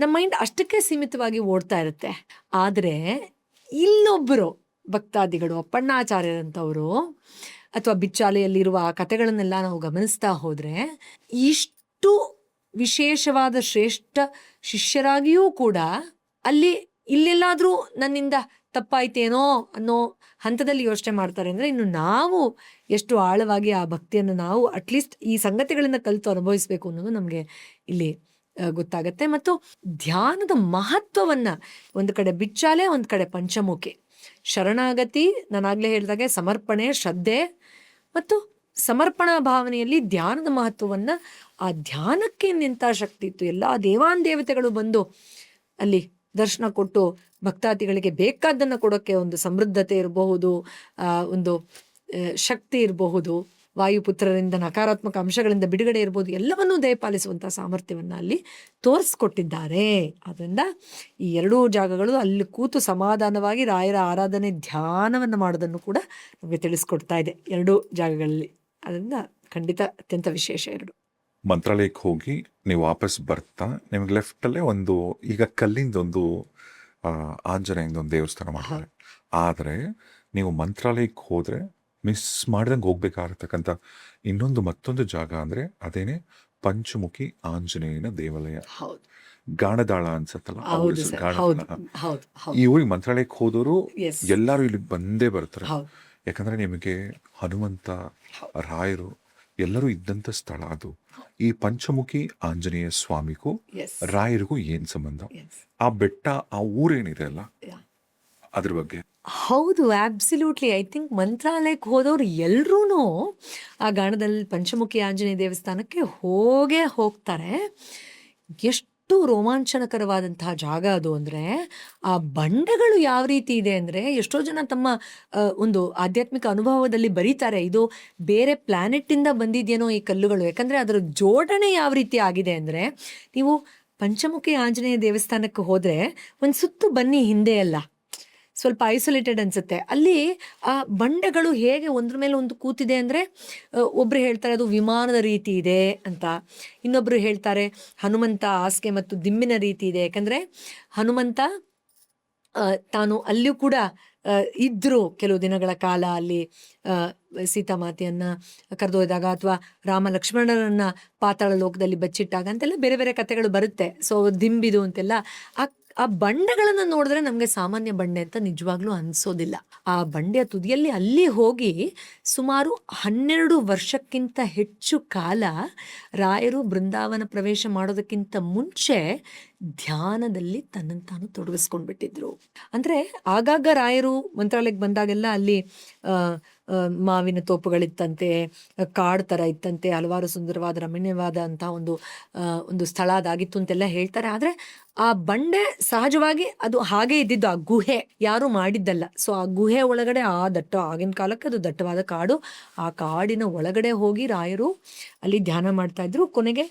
ನಮ್ಮ ಮೈಂಡ್ ಅಷ್ಟಕ್ಕೆ ಸೀಮಿತವಾಗಿ ಓಡ್ತಾ ಇರುತ್ತೆ. ಆದರೆ ಇಲ್ಲೊಬ್ಬರು ಭಕ್ತಾದಿಗಳು, ಅಪ್ಪಣ್ಣಾಚಾರ್ಯರಂಥವರು ಅಥವಾ ಬಿಚ್ಚಾಲೆಯಲ್ಲಿರುವ ಆ ಕಥೆಗಳನ್ನೆಲ್ಲ ನಾವು ಗಮನಿಸ್ತಾ ಹೋದರೆ ಇಷ್ಟು ವಿಶೇಷವಾದ ಶ್ರೇಷ್ಠ ಶಿಷ್ಯರಾಗಿಯೂ ಕೂಡ ಇಲ್ಲೆಲ್ಲಾದರೂ ನನ್ನಿಂದ ತಪ್ಪಾಯ್ತೇನೋ ಅನ್ನೋ ಹಂತದಲ್ಲಿ ಯೋಚನೆ ಮಾಡ್ತಾರೆ. ಅಂದರೆ ಇನ್ನು ನಾವು ಎಷ್ಟು ಆಳವಾಗಿ ಆ ಭಕ್ತಿಯನ್ನು ನಾವು ಅಟ್ಲೀಸ್ಟ್ ಈ ಸಂಗತಿಗಳಿಂದ ಕಲಿತು ಅನುಭವಿಸಬೇಕು ಅನ್ನೋದು ನಮಗೆ ಇಲ್ಲಿ ಗೊತ್ತಾಗತ್ತೆ. ಮತ್ತು ಧ್ಯಾನದ ಮಹತ್ವವನ್ನು ಒಂದು ಕಡೆ ಬಿಚ್ಚಾಲೆ, ಒಂದು ಕಡೆ ಪಂಚಮುಖಿ, ಶರಣಾಗತಿ, ನಾನಾಗಲೇ ಹೇಳಿದಾಗೆ ಸಮರ್ಪಣೆ, ಶ್ರದ್ಧೆ ಮತ್ತು ಸಮರ್ಪಣಾ ಭಾವನೆಯಲ್ಲಿ ಧ್ಯಾನದ ಮಹತ್ವವನ್ನು, ಆ ಧ್ಯಾನಕ್ಕೆ ನಿಂತ ಶಕ್ತಿ ಇತ್ತು. ಎಲ್ಲ ದೇವಾನ್ ದೇವತೆಗಳು ಬಂದು ಅಲ್ಲಿ ದರ್ಶನ ಕೊಟ್ಟು ಭಕ್ತಾದಿಗಳಿಗೆ ಬೇಕಾದ್ದನ್ನು ಕೊಡೋಕ್ಕೆ ಒಂದು ಸಮೃದ್ಧತೆ ಇರಬಹುದು, ಒಂದು ಶಕ್ತಿ ಇರಬಹುದು, ವಾಯುಪುತ್ರರಿಂದ ನಕಾರಾತ್ಮಕ ಅಂಶಗಳಿಂದ ಬಿಡುಗಡೆ ಇರ್ಬೋದು, ಎಲ್ಲವನ್ನೂ ದಯಪಾಲಿಸುವಂಥ ಸಾಮರ್ಥ್ಯವನ್ನು ಅಲ್ಲಿ ತೋರಿಸ್ಕೊಟ್ಟಿದ್ದಾರೆ. ಆದ್ದರಿಂದ ಈ ಎರಡೂ ಜಾಗಗಳು ಅಲ್ಲಿ ಕೂತು ಸಮಾಧಾನವಾಗಿ ರಾಯರ ಆರಾಧನೆ ಧ್ಯಾನವನ್ನು ಮಾಡೋದನ್ನು ಕೂಡ ನಮಗೆ ತಿಳಿಸ್ಕೊಡ್ತಾ ಇದೆ ಎರಡೂ ಜಾಗಗಳಲ್ಲಿ. ಅದರಿಂದ ಖಂಡಿತ ಅತ್ಯಂತ ವಿಶೇಷ ಎರಡು. ಮಂತ್ರಾಲಯಕ್ಕೆ ಹೋಗಿ ನೀವು ವಾಪಸ್ ಬರ್ತಾ ನಿಮಗೆ ಲೆಫ್ಟಲ್ಲೇ ಒಂದು ಈಗ ಕಲ್ಲಿಂದೊಂದು ಆಂಜನೇಯಂದೊಂದು ದೇವಸ್ಥಾನ ಮಾಡ್ತಾರೆ. ಆದರೆ ನೀವು ಮಂತ್ರಾಲಯಕ್ಕೆ ಹೋದರೆ ಮಿಸ್ ಮಾಡ್ದಂಗೆ ಹೋಗ್ಬೇಕಾಗಿರ್ತಕ್ಕಂಥ ಮತ್ತೊಂದು ಜಾಗ ಅಂದರೆ ಅದೇನೆ ಪಂಚಮುಖಿ ಆಂಜನೇಯನ ದೇವಾಲಯ. ಗಾಣದಾಳ ಅನ್ಸತ್ತಲ್ಲ, ಈ ಊರಿಗೆ ಮಂತ್ರಾಲಯಕ್ಕೆ ಹೋದವರು ಎಲ್ಲರೂ ಇಲ್ಲಿ ಬಂದೇ ಬರ್ತಾರೆ. ಯಾಕಂದ್ರೆ ನಿಮಗೆ ಹನುಮಂತ, ರಾಯರು ಎಲ್ಲರೂ ಇದ್ದಂಥ ಸ್ಥಳ ಅದು. ಈ ಪಂಚಮುಖಿ ಆಂಜನೇಯ ಸ್ವಾಮಿಗೂ ರಾಯರಿಗೂ ಏನ್ ಸಂಬಂಧ? ಆ ಬೆಟ್ಟ, ಆ ಊರೇನಿದೆ ಅಲ್ಲ, ಅದ್ರ ಬಗ್ಗೆ. ಹೌದು, ಆಬ್ಸಲ್ಯೂಟ್ಲಿ. ಐ ಥಿಂಕ್ ಮಂತ್ರಾಲಯಕ್ಕೆ ಹೋದವ್ರು ಎಲ್ಲರೂ ಆ ಗಾಣದಲ್ಲಿ ಪಂಚಮುಖಿ ಆಂಜನೇಯ ದೇವಸ್ಥಾನಕ್ಕೆ ಹೋಗ್ತಾರೆ. ಎಷ್ಟು ರೋಮಾಂಚನಕರವಾದಂತಹ ಜಾಗ ಅದು. ಅಂದರೆ ಆ ಬಂಡೆಗಳು ಯಾವ ರೀತಿ ಇದೆ ಅಂದರೆ, ಎಷ್ಟೋ ಜನ ತಮ್ಮ ಒಂದು ಆಧ್ಯಾತ್ಮಿಕ ಅನುಭವದಲ್ಲಿ ಬರೀತಾರೆ, ಇದು ಬೇರೆ ಪ್ಲ್ಯಾನೆಟ್ಟಿಂದ ಬಂದಿದೆಯೇನೋ ಈ ಕಲ್ಲುಗಳು. ಯಾಕಂದರೆ ಅದರ ಜೋಡಣೆ ಯಾವ ರೀತಿ ಆಗಿದೆ ಅಂದರೆ, ನೀವು ಪಂಚಮುಖಿ ಆಂಜನೇಯ ದೇವಸ್ಥಾನಕ್ಕೆ ಹೋದರೆ ಒಂದು ಸುತ್ತು ಬನ್ನಿ, ಹಿಂದೆ ಎಲ್ಲ ಸ್ವಲ್ಪ ಐಸೋಲೇಟೆಡ್ ಅನಿಸುತ್ತೆ. ಅಲ್ಲಿ ಆ ಬಂಡೆಗಳು ಹೇಗೆ ಒಂದ್ರ ಮೇಲೆ ಒಂದು ಕೂತಿದೆ ಅಂದರೆ, ಒಬ್ಬರು ಹೇಳ್ತಾರೆ ಅದು ವಿಮಾನದ ರೀತಿ ಇದೆ ಅಂತ, ಇನ್ನೊಬ್ಬರು ಹೇಳ್ತಾರೆ ಹನುಮಂತ ಹಾಸಿಗೆ ಮತ್ತು ದಿಂಬಿನ ರೀತಿ ಇದೆ. ಯಾಕಂದರೆ ಹನುಮಂತ ತಾನು ಅಲ್ಲಿಯೂ ಕೂಡ ಇದ್ದರು ಕೆಲವು ದಿನಗಳ ಕಾಲ, ಅಲ್ಲಿ ಸೀತಾಮಾತೆಯನ್ನು ಕರೆದೊಯ್ದಾಗ ಅಥವಾ ರಾಮ ಲಕ್ಷ್ಮಣರನ್ನು ಪಾತಾಳ ಲೋಕದಲ್ಲಿ ಬಚ್ಚಿಟ್ಟಾಗ ಅಂತೆಲ್ಲ ಬೇರೆ ಬೇರೆ ಕಥೆಗಳು ಬರುತ್ತೆ. ಸೊ ದಿಂಬಿದು ಅಂತೆಲ್ಲ ಆ ಬಂಡೆಗಳನ್ನು ನೋಡಿದ್ರೆ ನಮಗೆ ಸಾಮಾನ್ಯ ಬಂಡೆ ಅಂತ ನಿಜವಾಗ್ಲೂ ಅನಿಸೋದಿಲ್ಲ. ಆ ಬಂಡೆಯ ತುದಿಯಲ್ಲಿ ಅಲ್ಲಿ ಹೋಗಿ ಸುಮಾರು 12 ವರ್ಷಕ್ಕಿಂತ ಹೆಚ್ಚು ಕಾಲ ರಾಯರು ಬೃಂದಾವನ ಪ್ರವೇಶ ಮಾಡೋದಕ್ಕಿಂತ ಮುಂಚೆ ಧ್ಯಾನದಲ್ಲಿ ತನ್ನನ್ನು ತಾನು ತೊಡಗಿಸ್ಕೊಂಡ್ಬಿಟ್ಟಿದ್ರು. ಅಂದರೆ ಆಗಾಗ ರಾಯರು ಮಂತ್ರಾಲಯಕ್ಕೆ ಬಂದಾಗೆಲ್ಲ ಅಲ್ಲಿ ಮಾವಿನ ತೋಪುಗಳಿತ್ತಂತೆ, ಕಾಡು ಥರ ಇತ್ತಂತೆ, ಹಲವಾರು ಸುಂದರವಾದ ರಮಣೀಯವಾದ ಅಂಥ ಒಂದು ಸ್ಥಳ ಅದಾಗಿತ್ತು ಅಂತೆಲ್ಲ ಹೇಳ್ತಾರೆ. ಆದರೆ ಆ ಬಂಡೆ ಸಹಜವಾಗಿ ಅದು ಹಾಗೆ ಇದ್ದಿದ್ದು, ಆ ಗುಹೆ ಯಾರು ಮಾಡಿದ್ದಲ್ಲ. ಸೊ ಆ ಗುಹೆ ಒಳಗಡೆ ಆಗಿನ ಕಾಲಕ್ಕೆ ಅದು ದಟ್ಟವಾದ ಕಾಡು, ಆ ಕಾಡಿನ ಒಳಗಡೆ ಹೋಗಿ ರಾಯರು ಅಲ್ಲಿ ಧ್ಯಾನ ಮಾಡ್ತಾ ಇದ್ರು. ಕೊನೆಗೆ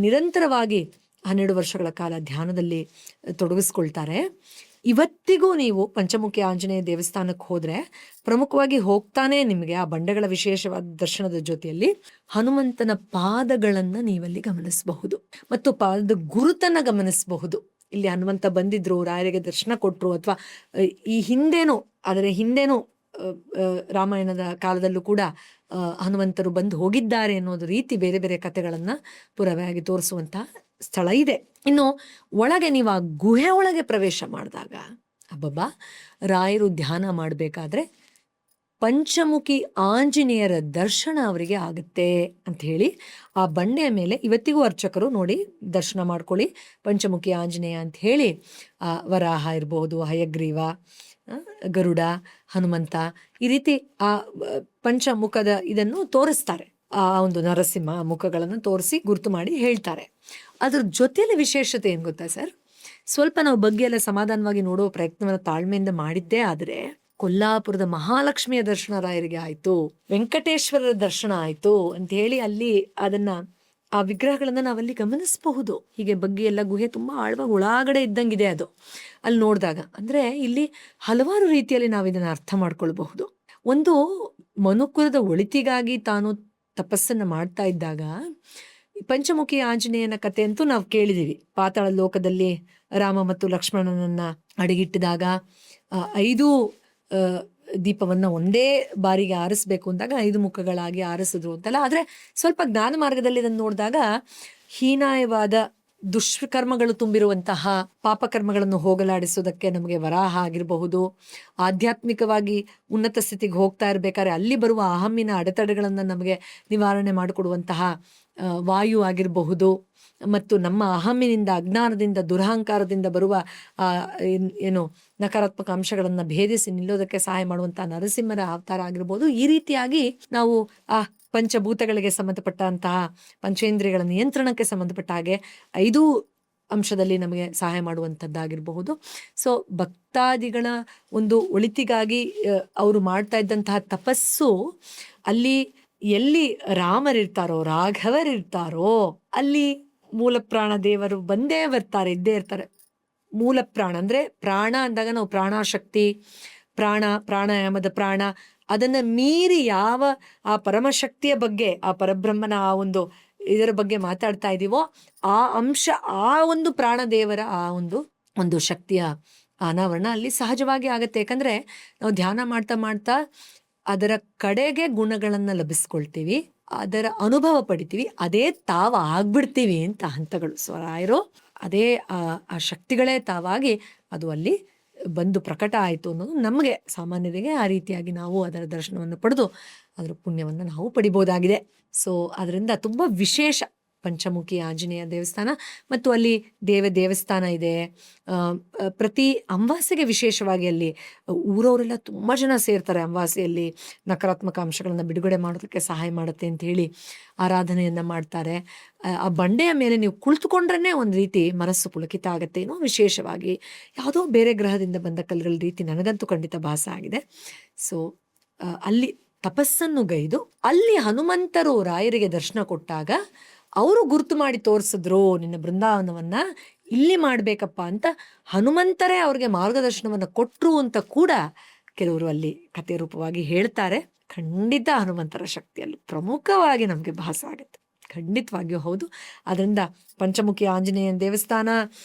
ನಿರಂತರವಾಗಿ 12 ವರ್ಷಗಳ ಕಾಲ ಧ್ಯಾನದಲ್ಲಿ ತೊಡಗಿಸ್ಕೊಳ್ತಾರೆ. ಇವತ್ತಿಗೂ ನೀವು ಪಂಚಮುಖಿ ಆಂಜನೇಯ ದೇವಸ್ಥಾನಕ್ಕೆ ಹೋದರೆ ಪ್ರಮುಖವಾಗಿ ಹೋಗ್ತಾನೆ ನಿಮಗೆ ಆ ಬಂಡೆಗಳ ವಿಶೇಷವಾದ ದರ್ಶನದ ಜೊತೆಯಲ್ಲಿ ಹನುಮಂತನ ಪಾದಗಳನ್ನು ನೀವಲ್ಲಿ ಗಮನಿಸಬಹುದು ಮತ್ತು ಪಾದದ ಗುರುತನ್ನು ಗಮನಿಸಬಹುದು. ಇಲ್ಲಿ ಹನುಮಂತ ಬಂದಿದ್ರು, ರಾಯರಿಗೆ ದರ್ಶನ ಕೊಟ್ಟರು, ಅಥವಾ ಈ ಹಿಂದೇನೋ ರಾಮಾಯಣದ ಕಾಲದಲ್ಲೂ ಕೂಡ ಹನುಮಂತರು ಬಂದು ಹೋಗಿದ್ದಾರೆ ಅನ್ನೋದು ರೀತಿ ಬೇರೆ ಬೇರೆ ಕಥೆಗಳನ್ನು ಪುರಾವೆಯಾಗಿ ತೋರಿಸುವಂಥ ಸ್ಥಳ ಇದೆ. ಇನ್ನು ಒಳಗೆ ನೀವು ಆ ಗುಹೆ ಒಳಗೆ ಪ್ರವೇಶ ಮಾಡಿದಾಗ, ಅಬ್ಬಬ್ಬಾ, ರಾಯರು ಧ್ಯಾನ ಮಾಡಬೇಕಾದ್ರೆ ಪಂಚಮುಖಿ ಆಂಜನೇಯರ ದರ್ಶನ ಅವರಿಗೆ ಆಗುತ್ತೆ ಅಂತ ಹೇಳಿ ಆ ಬಂಡೆಯ ಮೇಲೆ ಇವತ್ತಿಗೂ ಅರ್ಚಕರು ನೋಡಿ ದರ್ಶನ ಮಾಡ್ಕೊಳ್ಳಿ ಪಂಚಮುಖಿ ಆಂಜನೇಯ ಅಂತ ಹೇಳಿ ವರಾಹ ಇರಬಹುದು, ಹಯಗ್ರೀವ, ಗರುಡ, ಹನುಮಂತ, ಈ ರೀತಿ ಆ ಪಂಚಮುಖದ ಇದನ್ನು ತೋರಿಸ್ತಾರೆ. ಆ ಒಂದು ನರಸಿಂಹ ಮುಖಗಳನ್ನು ತೋರಿಸಿ ಗುರುತು ಮಾಡಿ ಹೇಳ್ತಾರೆ. ಅದ್ರ ಜೊತೆಯಲ್ಲಿ ವಿಶೇಷತೆ ಏನು ಗೊತ್ತಾ ಸರ್, ಸ್ವಲ್ಪ ನಾವು ಬಗ್ಗೆ ಎಲ್ಲ ಸಮಾಧಾನವಾಗಿ ನೋಡೋ ಪ್ರಯತ್ನವನ್ನು ತಾಳ್ಮೆಯಿಂದ ಮಾಡಿದ್ದೇ ಆದರೆ ಕೊಲ್ಲಾಪುರದ ಮಹಾಲಕ್ಷ್ಮಿಯ ದರ್ಶನ ರಾಯರಿಗೆ ಆಯ್ತು, ವೆಂಕಟೇಶ್ವರರ ದರ್ಶನ ಆಯ್ತು ಅಂತ ಹೇಳಿ ಅಲ್ಲಿ ಅದನ್ನ ಆ ವಿಗ್ರಹಗಳನ್ನ ನಾವಲ್ಲಿ ಗಮನಿಸಬಹುದು. ಹೀಗೆ ಬಗ್ಗೆ ಎಲ್ಲ ಗುಹೆ ತುಂಬಾ ಆಳವಾಗಿ ಒಳಗಡೆ ಇದ್ದಂಗಿದೆ ಅದು ಅಲ್ಲಿ ನೋಡಿದಾಗ. ಅಂದ್ರೆ ಇಲ್ಲಿ ಹಲವಾರು ರೀತಿಯಲ್ಲಿ ನಾವು ಇದನ್ನ ಅರ್ಥ ಮಾಡ್ಕೊಳ್ಬಹುದು. ಒಂದು ಮನುಕುಲದ ಒಳಿತಿಗಾಗಿ ತಾನು ತಪಸ್ಸನ್ನ ಮಾಡ್ತಾ ಇದ್ದಾಗ ಪಂಚಮುಖಿ ಆಂಜನೇಯನ ಕಥೆ ಅಂತೂ ನಾವು ಕೇಳಿದೀವಿ. ಪಾತಾಳ ಲೋಕದಲ್ಲಿ ರಾಮ ಮತ್ತು ಲಕ್ಷ್ಮಣನನ್ನ ಅಡಗಿಟ್ಟಿದಾಗ 5 ದೀಪವನ್ನ ಒಂದೇ ಬಾರಿಗೆ ಆರಿಸ್ಬೇಕು ಅಂದಾಗ 5 ಮುಖಗಳಾಗಿ ಆರಿಸಿದ್ರು ಅಂತೆಲ್ಲ. ಆದ್ರೆ ಸ್ವಲ್ಪ ಜ್ಞಾನ ಮಾರ್ಗದಲ್ಲಿ ಇದನ್ನು ನೋಡಿದಾಗ ಹೀನಾಯವಾದ ದುಷ್ಕರ್ಮಗಳು ತುಂಬಿರುವಂತಹ ಪಾಪಕರ್ಮಗಳನ್ನು ಹೋಗಲಾಡಿಸೋದಕ್ಕೆ ನಮಗೆ ವರಾಹ ಆಗಿರಬಹುದು, ಆಧ್ಯಾತ್ಮಿಕವಾಗಿ ಉನ್ನತ ಸ್ಥಿತಿಗೆ ಹೋಗ್ತಾ ಇರ್ಬೇಕಾದ್ರೆ ಅಲ್ಲಿ ಬರುವ ಅಹಮ್ಮಿನ ಅಡೆತಡೆಗಳನ್ನು ನಮಗೆ ನಿವಾರಣೆ ಮಾಡಿಕೊಡುವಂತಹ ವಾಯು ಆಗಿರಬಹುದು, ಮತ್ತು ನಮ್ಮ ಅಹಮ್ಮಿನಿಂದ, ಅಜ್ಞಾನದಿಂದ, ದುರಹಂಕಾರದಿಂದ ಬರುವ ಏನು ನಕಾರಾತ್ಮಕ ಅಂಶಗಳನ್ನು ಭೇದಿಸಿ ನಿಲ್ಲೋದಕ್ಕೆ ಸಹಾಯ ಮಾಡುವಂತಹ ನರಸಿಂಹರ ಅವತಾರ ಆಗಿರ್ಬೋದು. ಈ ರೀತಿಯಾಗಿ ನಾವು ಆ ಪಂಚಭೂತಗಳಿಗೆ ಸಂಬಂಧಪಟ್ಟಂತಹ ಪಂಚೇಂದ್ರಿಯಗಳ ನಿಯಂತ್ರಣಕ್ಕೆ ಸಂಬಂಧಪಟ್ಟ ಹಾಗೆ 5 ಅಂಶದಲ್ಲಿ ನಮಗೆ ಸಹಾಯ ಮಾಡುವಂಥದ್ದಾಗಿರಬಹುದು. ಸೊ ಭಕ್ತಾದಿಗಳ ಒಂದು ಒಳಿತಿಗಾಗಿ ಅವರು ಮಾಡ್ತಾ ಇದ್ದಂತಹ ತಪಸ್ಸು ಅಲ್ಲಿ ಎಲ್ಲಿ ರಾಮರಿರ್ತಾರೋ, ರಾಘವರಿರ್ತಾರೋ ಅಲ್ಲಿ ಮೂಲ ಪ್ರಾಣ ದೇವರು ಬಂದೇ ಬರ್ತಾರೆ, ಇದ್ದೇ ಇರ್ತಾರೆ. ಮೂಲ ಪ್ರಾಣ ಅಂದ್ರೆ ಪ್ರಾಣ ಅಂದಾಗ ನಾವು ಪ್ರಾಣಶಕ್ತಿ, ಪ್ರಾಣಾಯಾಮದ ಪ್ರಾಣ, ಅದನ್ನ ಮೀರಿ ಯಾವ ಆ ಪರಮಶಕ್ತಿಯ ಬಗ್ಗೆ, ಆ ಪರಬ್ರಹ್ಮನ ಆ ಒಂದು ಇದರ ಬಗ್ಗೆ ಮಾತಾಡ್ತಾ ಇದೀವೋ ಆ ಅಂಶ, ಆ ಒಂದು ಪ್ರಾಣದೇವರ ಆ ಒಂದು ಶಕ್ತಿಯ ಅನಾವರಣ ಅಲ್ಲಿ ಸಹಜವಾಗಿ ಆಗತ್ತೆ. ಯಾಕಂದ್ರೆ ನಾವು ಧ್ಯಾನ ಮಾಡ್ತಾ ಮಾಡ್ತಾ ಅದರ ಕಡೆಗೆ ಗುಣಗಳನ್ನ ಲಭಿಸ್ಕೊಳ್ತೀವಿ, ಅದರ ಅನುಭವ ಪಡಿತೀವಿ, ಅದೇ ಆಗ್ಬಿಡ್ತೀವಿ ಅಂತ ಹಂತಗಳು. ಸ್ವರಾಯರು ಅದೇ ಆ ಶಕ್ತಿಗಳೇ ತಾವಾಗಿ ಅದು ಅಲ್ಲಿ ಬಂದು ಪ್ರಕಟ ಆಯಿತು ಅನ್ನೋದು ನಮಗೆ ಸಾಮಾನ್ಯರಿಗೆ ಆ ರೀತಿಯಾಗಿ ನಾವು ಅದರ ದರ್ಶನವನ್ನು ಪಡೆದು ಅದರ ಪುಣ್ಯವನ್ನು ನಾವು ಪಡಿಬೋದಾಗಿದೆ. ಸೊ ಅದರಿಂದ ತುಂಬ ವಿಶೇಷ ಪಂಚಮುಖಿ ಆಂಜನೇಯ ದೇವಸ್ಥಾನ. ಮತ್ತು ಅಲ್ಲಿ ದೇವಸ್ಥಾನ ಇದೆ. ಪ್ರತಿ ಅಮಾವಾಸ್ಯೆಗೆ ವಿಶೇಷವಾಗಿ ಅಲ್ಲಿ ಊರವರೆಲ್ಲ ತುಂಬ ಜನ ಸೇರ್ತಾರೆ. ಅಮಾವಾಸ್ಯೆಯಲ್ಲಿ ನಕಾರಾತ್ಮಕ ಅಂಶಗಳನ್ನು ಬಿಡುಗಡೆ ಮಾಡೋದಕ್ಕೆ ಸಹಾಯ ಮಾಡುತ್ತೆ ಅಂತ ಹೇಳಿ ಆರಾಧನೆಯನ್ನು ಮಾಡ್ತಾರೆ. ಆ ಬಂಡೆಯ ಮೇಲೆ ನೀವು ಕುಳಿತುಕೊಂಡ್ರೆ ಒಂದು ರೀತಿ ಮನಸ್ಸು ಪುಳಕಿತ ಆಗುತ್ತೆ. ಏನೋ ವಿಶೇಷವಾಗಿ ಯಾವುದೋ ಬೇರೆ ಗ್ರಹದಿಂದ ಬಂದ ಕಲ್ಲುಗಳ ರೀತಿ ನನಗಂತೂ ಖಂಡಿತ ಭಾಸ ಆಗಿದೆ. ಸೊ ಅಲ್ಲಿ ತಪಸ್ಸನ್ನು ಗೈದು ಅಲ್ಲಿ ಹನುಮಂತರು ರಾಯರಿಗೆ ದರ್ಶನ ಕೊಟ್ಟಾಗ ಅವರು ಗುರುತು ಮಾಡಿ ತೋರಿಸಿದ್ರು, ನಿನ್ನ ಬೃಂದಾವನವನ್ನ ಇಲ್ಲಿ ಮಾಡ್ಬೇಕಪ್ಪ ಅಂತ ಹನುಮಂತರೇ ಅವ್ರಿಗೆ ಮಾರ್ಗದರ್ಶನವನ್ನ ಕೊಟ್ರು ಅಂತ ಕೂಡ ಕೆಲವರು ಅಲ್ಲಿ ಕಥೆ ರೂಪವಾಗಿ ಹೇಳ್ತಾರೆ. ಖಂಡಿತ ಹನುಮಂತರ ಶಕ್ತಿಯಲ್ಲಿ ಪ್ರಮುಖವಾಗಿ ನಮಗೆ ಭಾಸ ಆಗುತ್ತೆ, ಖಂಡಿತವಾಗಿಯೂ ಹೌದು. ಅದರಿಂದ ಪಂಚಮುಖಿ ಆಂಜನೇಯ ದೇವಸ್ಥಾನ,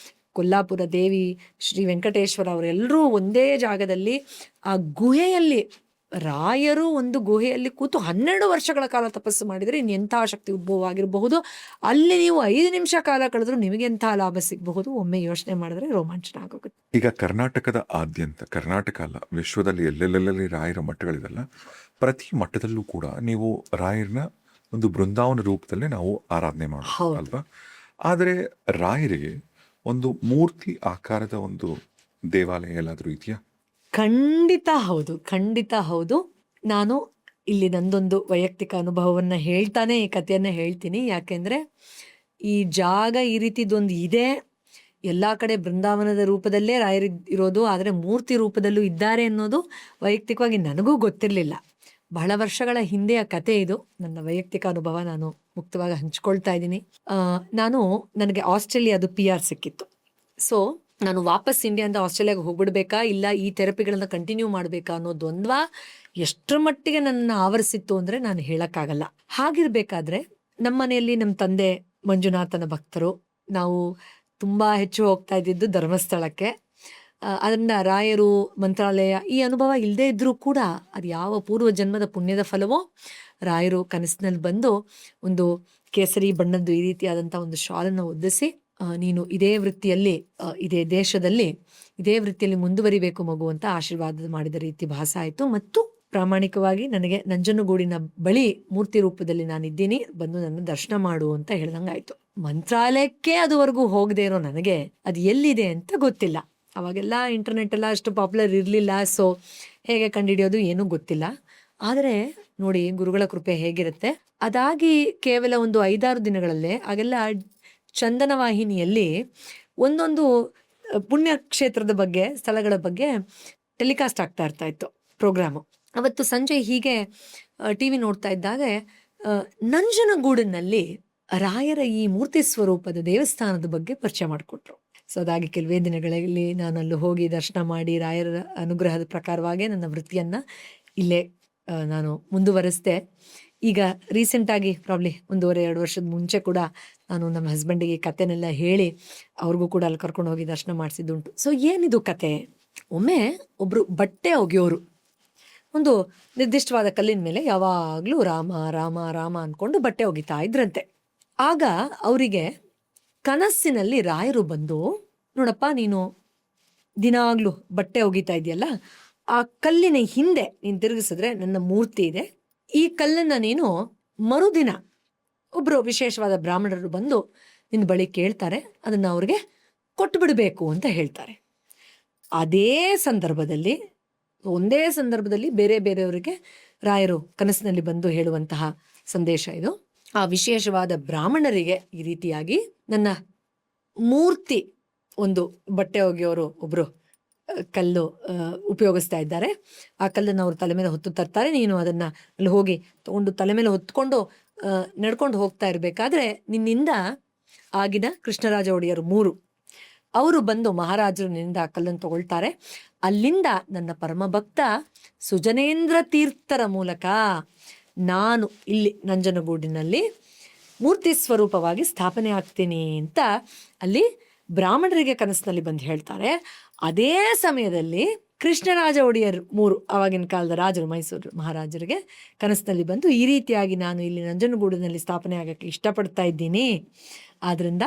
ಕೊಲ್ಲಾಪುರ ದೇವಿ, ಶ್ರೀ ವೆಂಕಟೇಶ್ವರ ಅವರೆಲ್ಲರೂ ಒಂದೇ ಜಾಗದಲ್ಲಿ ಆ ಗುಹೆಯಲ್ಲಿ, ರಾಯರು ಒಂದು ಗುಹೆಯಲ್ಲಿ ಕೂತು 12 ವರ್ಷಗಳ ಕಾಲ ತಪಸ್ಸು ಮಾಡಿದರೆ ಎಂಥ ಶಕ್ತಿ ಉದ್ಭವ ಆಗಿರಬಹುದು. ಅಲ್ಲಿ ನೀವು 5 ನಿಮಿಷ ಕಾಲ ಕಳೆದ್ರೂ ನಿಮಗೆ ಎಂಥ ಲಾಭ ಸಿಗಬಹುದು. ಒಮ್ಮೆ ಯೋಚನೆ ಮಾಡಿದ್ರೆ ರೋಮಾಂಚನ ಆಗೋಗುತ್ತೆ. ಈಗ ಕರ್ನಾಟಕದ ಆದ್ಯಂತ, ಕರ್ನಾಟಕ ಅಲ್ಲ, ವಿಶ್ವದಲ್ಲಿ ಎಲ್ಲೆಲ್ಲೆಲ್ಲಿ ರಾಯರ ಮಠಗಳಿದೆಲ್ಲ, ಪ್ರತಿ ಮಠದಲ್ಲೂ ಕೂಡ ನೀವು ರಾಯರನ್ನ ಒಂದು ಬೃಂದಾವನ ರೂಪದಲ್ಲೇ ನಾವು ಆರಾಧನೆ ಮಾಡೋದು ಅಲ್ವಾ? ಆದರೆ ರಾಯರಿಗೆ ಒಂದು ಮೂರ್ತಿ ಆಕಾರದ ಒಂದು ದೇವಾಲಯ ಎಲ್ಲಾದರೂ ಇದೆಯಾ? ಖಂಡಿತ ಹೌದು, ಖಂಡಿತ ಹೌದು. ನಾನು ಇಲ್ಲಿ ನಂದೊಂದು ವೈಯಕ್ತಿಕ ಅನುಭವವನ್ನು ಹೇಳ್ತಾನೆ ಈ ಕಥೆಯನ್ನು ಹೇಳ್ತೀನಿ. ಯಾಕೆಂದರೆ ಈ ಜಾಗ ಈ ರೀತಿದೊಂದು ಇದೆ. ಎಲ್ಲ ಕಡೆ ಬೃಂದಾವನದ ರೂಪದಲ್ಲೇ ರಾಯರು ಇರೋದು, ಆದರೆ ಮೂರ್ತಿ ರೂಪದಲ್ಲೂ ಇದ್ದಾರೆ ಅನ್ನೋದು ವೈಯಕ್ತಿಕವಾಗಿ ನನಗೂ ಗೊತ್ತಿರಲಿಲ್ಲ. ಬಹಳ ವರ್ಷಗಳ ಹಿಂದೆಯ ಕತೆ ಇದು. ನನ್ನ ವೈಯಕ್ತಿಕ ಅನುಭವ ನಾನು ಮುಕ್ತವಾಗಿ ಹಂಚ್ಕೊಳ್ತಾ ಇದ್ದೀನಿ. ನನಗೆ ಆಸ್ಟ್ರೇಲಿಯಾದು PR ಸಿಕ್ಕಿತ್ತು. ಸೊ ನಾನು ವಾಪಸ್ ಇಂಡಿಯಾದಿಂದ ಆಸ್ಟ್ರೇಲಿಯಾಗೆ ಹೋಗ್ಬಿಡ್ಬೇಕಾ, ಇಲ್ಲ ಈ ಥೆರಪಿಗಳನ್ನ ಕಂಟಿನ್ಯೂ ಮಾಡಬೇಕಾ ಅನ್ನೋ ದ್ವಂದ್ವ ಎಷ್ಟರ ಮಟ್ಟಿಗೆ ನನ್ನನ್ನು ಆವರಿಸಿತ್ತು ಅಂದರೆ ನಾನು ಹೇಳೋಕ್ಕಾಗಲ್ಲ. ಹಾಗಿರ್ಬೇಕಾದ್ರೆ ನಮ್ಮ ಮನೆಯಲ್ಲಿ ನಮ್ಮ ತಂದೆ ಮಂಜುನಾಥನ ಭಕ್ತರು, ನಾವು ತುಂಬ ಹೆಚ್ಚು ಹೋಗ್ತಾ ಇದ್ದಿದ್ದು ಧರ್ಮಸ್ಥಳಕ್ಕೆ. ಅದರಿಂದ ರಾಯರು, ಮಂತ್ರಾಲಯ ಈ ಅನುಭವ ಇಲ್ಲದೇ ಇದ್ದರೂ ಕೂಡ ಅದು ಯಾವ ಪೂರ್ವ ಜನ್ಮದ ಪುಣ್ಯದ ಫಲವೋ, ರಾಯರು ಕನಸಿನಲ್ಲಿ ಬಂದು ಒಂದು ಕೇಸರಿ ಬಣ್ಣದ್ದು ಈ ರೀತಿಯಾದಂಥ ಒಂದು ಶಾಲನ್ನು ಒದ್ದಿಸಿ, ನೀನು ಇದೇ ವೃತ್ತಿಯಲ್ಲಿ, ಇದೇ ದೇಶದಲ್ಲಿ ಇದೇ ವೃತ್ತಿಯಲ್ಲಿ ಮುಂದುವರಿಬೇಕು ಮಗು ಅಂತ ಆಶೀರ್ವಾದ ಮಾಡಿದ ರೀತಿ ಭಾಸ ಆಯಿತು. ಮತ್ತು ಪ್ರಾಮಾಣಿಕವಾಗಿ ನನಗೆ ನಂಜನಗೂಡಿನ ಬಳಿ ಮೂರ್ತಿ ರೂಪದಲ್ಲಿ ನಾನಿದ್ದೀನಿ, ಬಂದು ನನ್ನ ದರ್ಶನ ಮಾಡು ಅಂತ ಹೇಳ್ದಂಗಾಯ್ತು. ಮಂತ್ರಾಲಯಕ್ಕೆ ಅದುವರೆಗೂ ಹೋಗದೆ ಇರೋ ನನಗೆ ಅದು ಎಲ್ಲಿದೆ ಅಂತ ಗೊತ್ತಿಲ್ಲ. ಅವಾಗೆಲ್ಲ ಇಂಟರ್ನೆಟ್ ಎಲ್ಲ ಅಷ್ಟು ಪಾಪ್ಯುಲರ್ ಇರಲಿಲ್ಲ. ಸೊ ಹೇಗೆ ಕಂಡುಹಿಡಿಯೋದು ಏನೂ ಗೊತ್ತಿಲ್ಲ. ಆದರೆ ನೋಡಿ ಗುರುಗಳ ಕೃಪೆ ಹೇಗಿರುತ್ತೆ. ಅದಾಗಿ ಕೇವಲ ಒಂದು 5-6 ದಿನಗಳಲ್ಲೇ ಆಗೆಲ್ಲ ಚಂದನ ವಾಹಿನಿಯಲ್ಲಿ ಒಂದೊಂದು ಪುಣ್ಯಕ್ಷೇತ್ರದ ಬಗ್ಗೆ, ಸ್ಥಳಗಳ ಬಗ್ಗೆ ಟೆಲಿಕಾಸ್ಟ್ ಆಗ್ತಾ ಇತ್ತು ಪ್ರೋಗ್ರಾಮು. ಅವತ್ತು ಸಂಜೆ ಹೀಗೆ ಟಿ ವಿ ನೋಡ್ತಾ ಇದ್ದಾಗ ನಂಜನಗೂಡಿನಲ್ಲಿ ರಾಯರ ಈ ಮೂರ್ತಿ ಸ್ವರೂಪದ ದೇವಸ್ಥಾನದ ಬಗ್ಗೆ ಪರಿಚಯ ಮಾಡಿಕೊಟ್ರು. ಸೊ ಅದಾಗಿ ಕೆಲವೇ ದಿನಗಳಲ್ಲಿ ನಾನು ಅಲ್ಲಿ ಹೋಗಿ ದರ್ಶನ ಮಾಡಿ ರಾಯರ ಅನುಗ್ರಹದ ಪ್ರಕಾರವಾಗಿ ನನ್ನ ವೃತ್ತಿಯನ್ನು ಇಲ್ಲೇ ನಾನು ಮುಂದುವರಿಸಿದೆ. ಈಗ ರೀಸೆಂಟಾಗಿ ಪ್ರಾಬ್ಲಿ 1.5-2 ವರ್ಷದ ಮುಂಚೆ ಕೂಡ ನಾನು ನಮ್ಮ ಹಸ್ಬೆಂಡಿಗೆ ಕತೆನೆಲ್ಲ ಹೇಳಿ ಅವ್ರಿಗೂ ಕೂಡ ಅಲ್ಲಿ ಕರ್ಕೊಂಡು ಹೋಗಿ ದರ್ಶನ ಮಾಡಿಸಿದ್ದುಂಟು. ಸೊ ಏನಿದು ಕತೆ? ಒಮ್ಮೆ ಒಬ್ಬರು ಬಟ್ಟೆ ಒಗೆಯೋರು ಒಂದು ನಿರ್ದಿಷ್ಟವಾದ ಕಲ್ಲಿನ ಮೇಲೆ ಯಾವಾಗಲೂ ರಾಮ ರಾಮ ರಾಮ ಅಂದ್ಕೊಂಡು ಬಟ್ಟೆ ಒಗಿತಾ ಇದ್ರಂತೆ. ಆಗ ಅವರಿಗೆ ಕನಸಿನಲ್ಲಿ ರಾಯರು ಬಂದು, ನೋಡಪ್ಪ ನೀನು ದಿನಾಗ್ಲೂ ಬಟ್ಟೆ ಒಗಿತಾ ಇದೆಯಲ್ಲ, ಆ ಕಲ್ಲಿನ ಹಿಂದೆ ನೀನು ತಿರುಗಿಸಿದ್ರೆ ನನ್ನ ಮೂರ್ತಿ ಇದೆ. ಈ ಕಲ್ಲನ್ನು ನೀನು ಮರುದಿನ ಒಬ್ಬರು ವಿಶೇಷವಾದ ಬ್ರಾಹ್ಮಣರು ಬಂದು ನಿನ್ನ ಬಳಿ ಕೇಳ್ತಾರೆ, ಅದನ್ನು ಅವ್ರಿಗೆ ಕೊಟ್ಟು ಬಿಡಬೇಕು ಅಂತ ಹೇಳ್ತಾರೆ. ಅದೇ ಸಂದರ್ಭದಲ್ಲಿ, ಒಂದೇ ಸಂದರ್ಭದಲ್ಲಿ ಬೇರೆ ಬೇರೆಯವರಿಗೆ ರಾಯರು ಕನಸಿನಲ್ಲಿ ಬಂದು ಹೇಳುವಂತಹ ಸಂದೇಶ ಇದು. ಆ ವಿಶೇಷವಾದ ಬ್ರಾಹ್ಮಣರಿಗೆ ಈ ರೀತಿಯಾಗಿ ನನ್ನ ಮೂರ್ತಿ, ಒಂದು ಬಟ್ಟೆ ಒಗೆಯೋರು ಒಬ್ಬರು ಕಲ್ಲು ಉಪಯೋಗಿಸ್ತಾ ಇದ್ದಾರೆ, ಆ ಕಲ್ಲನ್ನು ಅವರು ತಲೆ ಮೇಲೆ ಹೊತ್ತು ತರ್ತಾರೆ, ನೀನು ಅದನ್ನು ಅಲ್ಲಿ ಹೋಗಿ ತಗೊಂಡು ತಲೆ ಮೇಲೆ ಹೊತ್ಕೊಂಡು ನಡ್ಕೊಂಡು ಹೋಗ್ತಾ ಇರಬೇಕಾದ್ರೆ ನಿನ್ನಿಂದ ಆಗಿನ ಕೃಷ್ಣರಾಜ ಒಡೆಯರು 3 ಅವರು ಬಂದು ಮಹಾರಾಜರು ನಿನ್ನಿಂದ ಆ ಕಲ್ಲನ್ನು ತಗೊಳ್ತಾರೆ. ಅಲ್ಲಿಂದ ನನ್ನ ಪರಮಭಕ್ತ ಸುಜನೇಂದ್ರ ತೀರ್ಥರ ಮೂಲಕ ನಾನು ಇಲ್ಲಿ ನಂಜನಗೂಡಿನಲ್ಲಿ ಮೂರ್ತಿ ಸ್ವರೂಪವಾಗಿ ಸ್ಥಾಪನೆ ಆಗ್ತೀನಿ ಅಂತ ಅಲ್ಲಿ ಬ್ರಾಹ್ಮಣರಿಗೆ ಕನಸಿನಲ್ಲಿ ಬಂದು ಹೇಳ್ತಾರೆ. ಅದೇ ಸಮಯದಲ್ಲಿ ಕೃಷ್ಣರಾಜ ಒಡೆಯರ್ 3 ಆವಾಗಿನ ಕಾಲದ ರಾಜರು, ಮೈಸೂರು ಮಹಾರಾಜರಿಗೆ ಕನಸಿನಲ್ಲಿ ಬಂದು ಈ ರೀತಿಯಾಗಿ ನಾನು ಇಲ್ಲಿ ನಂಜನಗೂಡಿನಲ್ಲಿ ಸ್ಥಾಪನೆ ಆಗೋಕ್ಕೆ ಇಷ್ಟಪಡ್ತಾ ಇದ್ದೀನಿ, ಆದ್ದರಿಂದ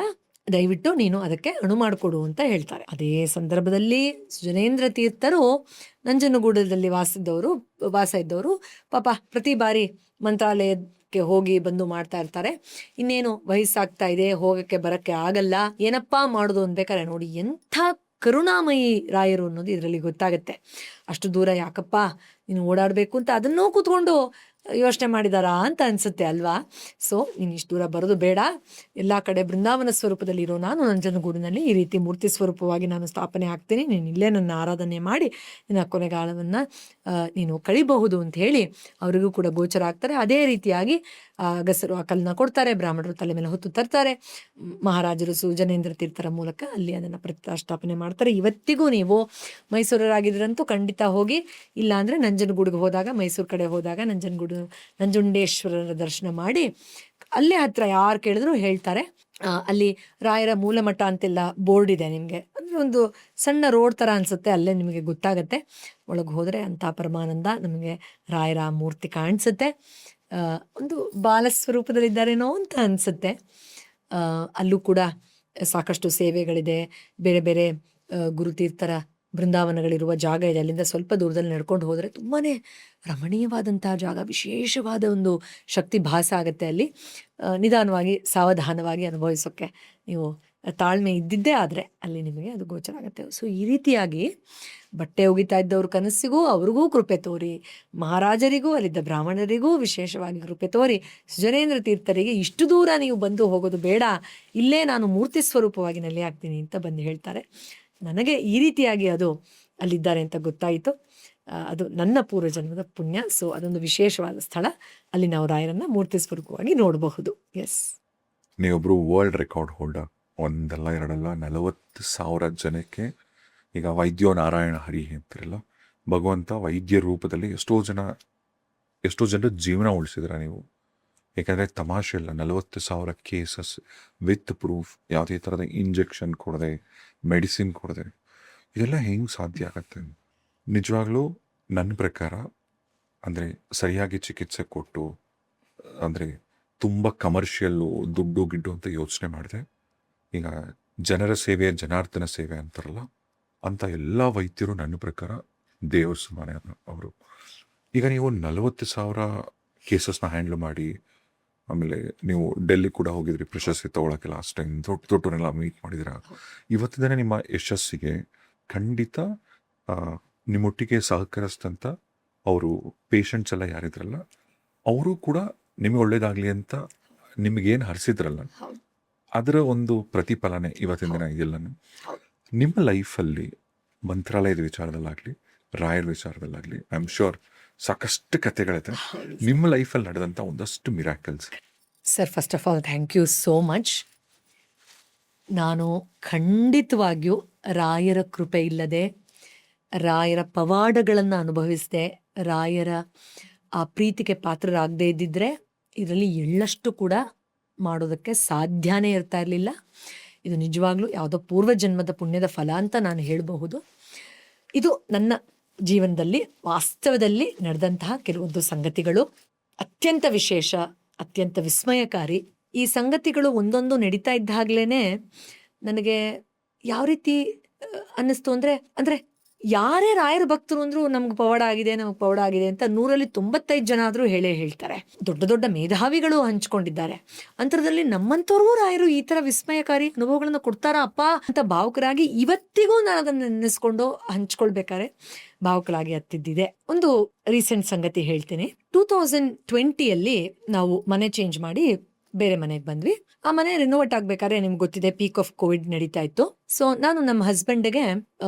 ದಯವಿಟ್ಟು ನೀನು ಅದಕ್ಕೆ ಅಣು ಮಾಡಿಕೊಡು ಅಂತ ಹೇಳ್ತಾರೆ. ಅದೇ ಸಂದರ್ಭದಲ್ಲಿ ಸುಜನೇಂದ್ರ ತೀರ್ಥರು ನಂಜನಗೂಡದಲ್ಲಿ ವಾಸ ಇದ್ದವರು ಪಾಪ ಪ್ರತಿ ಬಾರಿ ಮಂತ್ರಾಲಯಕ್ಕೆ ಹೋಗಿ ಬಂದು ಮಾಡ್ತಾ ಇರ್ತಾರೆ. ಇನ್ನೇನು ವಯಸ್ಸಾಗ್ತಾ ಇದೆ, ಹೋಗಕ್ಕೆ ಬರಕ್ಕೆ ಆಗಲ್ಲ, ಏನಪ್ಪ ಮಾಡೋದು ಅನ್ಬೇಕಾರೆ ನೋಡಿ ಎಂಥ ಕರುಣಾಮಯಿ ರಾಯರು ಅನ್ನೋದು ಇದರಲ್ಲಿ ಗೊತ್ತಾಗತ್ತೆ. ಅಷ್ಟು ದೂರ ಯಾಕಪ್ಪ ನೀನು ಓಡಾಡಬೇಕು ಅಂತ ಅದನ್ನೂ ಕೂತ್ಕೊಂಡು ಯೋಚನೆ ಮಾಡಿದಾರಾ ಅಂತ ಅನಿಸುತ್ತೆ ಅಲ್ವಾ? ಸೊ ನೀನು ಇಷ್ಟು ದೂರ ಬರೋದು ಬೇಡ, ಎಲ್ಲ ಕಡೆ ಬೃಂದಾವನ ಸ್ವರೂಪದಲ್ಲಿ ಇರೋ ನಾನು ನಂಜನಗೂಡಿನಲ್ಲಿ ಈ ರೀತಿ ಮೂರ್ತಿ ಸ್ವರೂಪವಾಗಿ ನಾನು ಸ್ಥಾಪನೆ ಆಗ್ತೀನಿ, ನೀನು ಇಲ್ಲೇ ನನ್ನ ಆರಾಧನೆ ಮಾಡಿ ನಿನ್ನ ಕೊನೆಗಾಲವನ್ನು ನೀನು ಕಳಿಬಹುದು ಅಂತ ಹೇಳಿ ಅವರಿಗೂ ಕೂಡ ಗೋಚರ ಆಗ್ತಾರೆ. ಅದೇ ರೀತಿಯಾಗಿ ಗಸರು ಆ ಕಲ್ಲನ್ನ ಕೊಡ್ತಾರೆ, ಬ್ರಾಹ್ಮಣರು ತಲೆ ಮೇಲೆ ಹೊತ್ತು ತರ್ತಾರೆ, ಮಹಾರಾಜರು ಸುಜನೇಂದ್ರ ತೀರ್ಥರ ಮೂಲಕ ಅಲ್ಲಿ ಅದನ್ನು ಪ್ರತಿಷ್ಠಾಪನೆ ಮಾಡ್ತಾರೆ. ಇವತ್ತಿಗೂ ನೀವು ಮೈಸೂರರಾಗಿದ್ರಂತೂ ಖಂಡಿತ ಹೋಗಿ, ಇಲ್ಲ ಅಂದರೆ ನಂಜನಗೂಡಿಗೆ ಹೋದಾಗ, ಮೈಸೂರು ಕಡೆ ಹೋದಾಗ ನಂಜುಂಡೇಶ್ವರರ ದರ್ಶನ ಮಾಡಿ ಅಲ್ಲೇ ಹತ್ರ ಯಾರು ಕೇಳಿದ್ರು ಹೇಳ್ತಾರೆ. ಅಲ್ಲಿ ರಾಯರ ಮೂಲಮಠ ಅಂತೆಲ್ಲ ಬೋರ್ಡ್ ಇದೆ ನಿಮಗೆ, ಅಂದರೆ ಒಂದು ಸಣ್ಣ ರೋಡ್ ಥರ ಅನಿಸುತ್ತೆ, ಅಲ್ಲೇ ನಿಮಗೆ ಗೊತ್ತಾಗತ್ತೆ. ಒಳಗೆ ಹೋದರೆ ಅಂಥ ಪರಮಾನಂದ ನಮಗೆ ರಾಯರ ಮೂರ್ತಿ ಕಾಣಿಸುತ್ತೆ. ಒಂದು ಬಾಲಸ್ವರೂಪದಲ್ಲಿದ್ದಾರೇನೋ ಅಂತ ಅನಿಸುತ್ತೆ. ಅಲ್ಲೂ ಕೂಡ ಸಾಕಷ್ಟು ಸೇವೆಗಳಿದೆ, ಬೇರೆ ಬೇರೆ ಗುರುತೀರ್ಥರ ಬೃಂದಾವನಗಳಿರುವ ಜಾಗ ಇದೆ. ಅಲ್ಲಿಂದ ಸ್ವಲ್ಪ ದೂರದಲ್ಲಿ ನಡ್ಕೊಂಡು ಹೋದರೆ ತುಂಬಾ ರಮಣೀಯವಾದಂತಹ ಜಾಗ, ವಿಶೇಷವಾದ ಒಂದು ಶಕ್ತಿ ಭಾಸ ಆಗುತ್ತೆ ಅಲ್ಲಿ. ನಿಧಾನವಾಗಿ ಸಾವಧಾನವಾಗಿ ಅನುಭವಿಸೋಕ್ಕೆ ನೀವು ತಾಳ್ಮೆ ಇದ್ದಿದ್ದೇ ಆದರೆ ಅಲ್ಲಿ ನಿಮಗೆ ಅದು ಗೋಚರ ಆಗುತ್ತೆ. ಸೊ ಈ ರೀತಿಯಾಗಿ ಬಟ್ಟೆ ಒಗಿತಾ ಇದ್ದವ್ರ ಕನಸಿಗೂ ಅವ್ರಿಗೂ ಕೃಪೆ ತೋರಿ, ಮಹಾರಾಜರಿಗೂ ಅಲ್ಲಿದ್ದ ಬ್ರಾಹ್ಮಣರಿಗೂ ವಿಶೇಷವಾಗಿ ಕೃಪೆ ತೋರಿ, ಸುಜನೇಂದ್ರ ತೀರ್ಥರಿಗೆ ಇಷ್ಟು ದೂರ ನೀವು ಬಂದು ಹೋಗೋದು ಬೇಡ, ಇಲ್ಲೇ ನಾನು ಮೂರ್ತಿ ಸ್ವರೂಪವಾಗಿ ನೆಲೆ ಆಗ್ತೀನಿ ಅಂತ ಬಂದು ಹೇಳ್ತಾರೆ. ನನಗೆ ಈ ರೀತಿಯಾಗಿ ಅದು ಅಲ್ಲಿದ್ದಾರೆ ಅಂತ ಗೊತ್ತಾಯಿತು. ಅದು ನನ್ನ ಪೂರ್ವಜನ್ಮದ ಪುಣ್ಯ. ಸೊ ಅದೊಂದು ವಿಶೇಷವಾದ ಸ್ಥಳ, ಅಲ್ಲಿ ನಾವು ರಾಯರನ್ನ ಮೂರ್ತಿ ಸ್ವರೂಪವಾಗಿ ನೋಡಬಹುದು. ಎಸ್, ನೀವೊಬ್ಬರು ವರ್ಲ್ಡ್ ರೆಕಾರ್ಡ್ ಹೋಲ್ಡರ್. 1 ಅಲ್ಲ 2 ಅಲ್ಲ 40,000 ಜನಕ್ಕೆ, ಈಗ ವೈದ್ಯೋ ನಾರಾಯಣ ಹರಿ ಅಂತಿರಲ್ಲ, ಭಗವಂತ ವೈದ್ಯ ರೂಪದಲ್ಲಿ ಎಷ್ಟೋ ಜನರ ಜೀವನ ಉಳಿಸಿದ್ರ ನೀವು. ಯಾಕಂದರೆ ತಮಾಷೆ ಇಲ್ಲ, 40,000 ಕೇಸಸ್ ವಿತ್ ಪ್ರೂಫ್, ಯಾವುದೇ ಥರದ ಇಂಜೆಕ್ಷನ್ ಕೊಡದೆ, ಮೆಡಿಸಿನ್ ಕೊಡದೆ, ಇದೆಲ್ಲ ಹೆಂಗೆ ಸಾಧ್ಯ ಆಗತ್ತೆ? ನಿಜವಾಗ್ಲೂ ನನ್ನ ಪ್ರಕಾರ ಅಂದರೆ ಸರಿಯಾಗಿ ಚಿಕಿತ್ಸೆ ಕೊಟ್ಟು, ಅಂದರೆ ತುಂಬ ಕಮರ್ಷಿಯಲ್ಲು ದುಡ್ಡು ಗಿಡ್ಡು ಅಂತ ಯೋಚನೆ ಮಾಡಿದೆ. ಈಗ ಜನರ ಸೇವೆ ಜನಾರ್ದನ ಸೇವೆ ಅಂತಾರಲ್ಲ, ಅಂಥ ಎಲ್ಲ ವೈದ್ಯರು ನನ್ನ ಪ್ರಕಾರ ದೇವ್ರ ಸಮಾನ ಅವರು. ಈಗ ನೀವು 40,000 ಕೇಸಸ್ನ ಹ್ಯಾಂಡ್ಲ್ ಮಾಡಿ, ಆಮೇಲೆ ನೀವು ಡೆಲ್ಲಿ ಕೂಡ ಹೋಗಿದ್ರಿ ಪ್ರಶಸ್ತಿ ತಗೊಳಕ್ಕೆ ಲಾಸ್ಟ್ ಟೈಮ್, ದೊಡ್ಡವರೆಲ್ಲ ಮೀಟ್ ಮಾಡಿದಿರ. ಇವತ್ತಿನ ನಿಮ್ಮ ಯಶಸ್ಸಿಗೆ ಖಂಡಿತ ನಿಮ್ಮೊಟ್ಟಿಗೆ ಸಹಕರಿಸಿದಂಥ ಅವರು ಪೇಷಂಟ್ಸ್ ಎಲ್ಲ ಯಾರಿದ್ರಲ್ಲ, ಅವರು ಕೂಡ ನಿಮಗೆ ಒಳ್ಳೇದಾಗಲಿ ಅಂತ ನಿಮಗೇನು ಹರಿಸಿದ್ರಲ್ಲ, ಅದರ ಒಂದು ಪ್ರತಿಫಲನೆ ಇವತ್ತಿನ ದಿನ ಇದೆಲ್ಲನೂ. ನಿಮ್ಮ ಲೈಫಲ್ಲಿ ಮಂತ್ರಾಲಯದ ವಿಚಾರದಲ್ಲಾಗಲಿ, ರಾಯರ್ ವಿಚಾರದಲ್ಲಾಗಲಿ, ಐ ಆಮ್ ಶ್ಯೂರ್ ಸಾಕಷ್ಟು ಕಥೆಗಳಿದೆ. ನಿಮ್ಮ ಲೈಫಲ್ಲಿ ನಡೆದಂಥ ಒಂದಷ್ಟು miracles. Sir, first of all thank you so much. ನಾನು ಖಂಡಿತವಾಗಿಯೂ ರಾಯರ ಕೃಪೆ ಇಲ್ಲದೆ, ರಾಯರ ಪವಾಡಗಳನ್ನು ಅನುಭವಿಸದೆ, ರಾಯರ ಆ ಪ್ರೀತಿಗೆ ಪಾತ್ರರಾಗದೇ ಇದ್ದಿದ್ರೆ ಇದರಲ್ಲಿ ಎಳ್ಳಷ್ಟು ಕೂಡ ಮಾಡೋದಕ್ಕೆ ಸಾಧ್ಯನೇ ಇರ್ತಾ ಇರಲಿಲ್ಲ. ಇದು ನಿಜವಾಗ್ಲೂ ಯಾವುದೋ ಪೂರ್ವಜನ್ಮದ ಪುಣ್ಯದ ಫಲ ಅಂತ ನಾನು ಹೇಳಬಹುದು. ಇದು ನನ್ನ ಜೀವನದಲ್ಲಿ ವಾಸ್ತವದಲ್ಲಿ ನಡೆದಂತಹ ಕೆಲವೊಂದು ಸಂಗತಿಗಳು, ಅತ್ಯಂತ ವಿಶೇಷ, ಅತ್ಯಂತ ವಿಸ್ಮಯಕಾರಿ. ಈ ಸಂಗತಿಗಳು ಒಂದೊಂದು ನಡೀತಾ ಇದ್ದಾಗಲೇ ನನಗೆ ಯಾವ ರೀತಿ ಅನ್ನಿಸ್ತು ಅಂದರೆ ಯಾರೇ ರಾಯರ ಭಕ್ತರು ಅಂದರೂ ನಮ್ಗೆ ಪವಾಡ ಆಗಿದೆ ಅಂತ 100ರಲ್ಲಿ 95 ಜನ ಆದರೂ ಹೇಳ್ತಾರೆ. ದೊಡ್ಡ ದೊಡ್ಡ ಮೇಧಾವಿಗಳು ಹಂಚ್ಕೊಂಡಿದ್ದಾರೆ. ಅಂತರದಲ್ಲಿ ನಮ್ಮಂಥವ್ರಿಗೂ ರಾಯರು ಈ ಥರ ವಿಸ್ಮಯಕಾರಿ ಅನುಭವಗಳನ್ನು ಕೊಡ್ತಾರಾ ಅಪ್ಪ ಅಂತ ಭಾವುಕರಾಗಿ ಇವತ್ತಿಗೂ ನಾನು ಅದನ್ನು ನೆನೆಸ್ಕೊಂಡು ಹಂಚ್ಕೊಳ್ಬೇಕಾದ್ರೆ ಭಾವುಕರಾಗಿ ಹತ್ತಿದ್ದಿದೆ. ಒಂದು ರೀಸೆಂಟ್ ಸಂಗತಿ ಹೇಳ್ತೀನಿ. 2020ಯಲ್ಲಿ ನಾವು ಮನೆ ಚೇಂಜ್ ಮಾಡಿ ಬೇರೆ ಮನೆಗೆ ಬಂದ್ವಿ. ಆ ಮನೆ ರಿನೋವೇಟ್ ಆಗ್ಬೇಕಾದ್ರೆ ನಿಮ್ಗೆ ಗೊತ್ತಿದೆ, ಪೀಕ್ ಆಫ್ ಕೋವಿಡ್ ನಡೀತಾ ಇತ್ತು. ಸೊ ನಾನು ನಮ್ಮ ಹಸ್ಬೆಂಡ್ಗೆ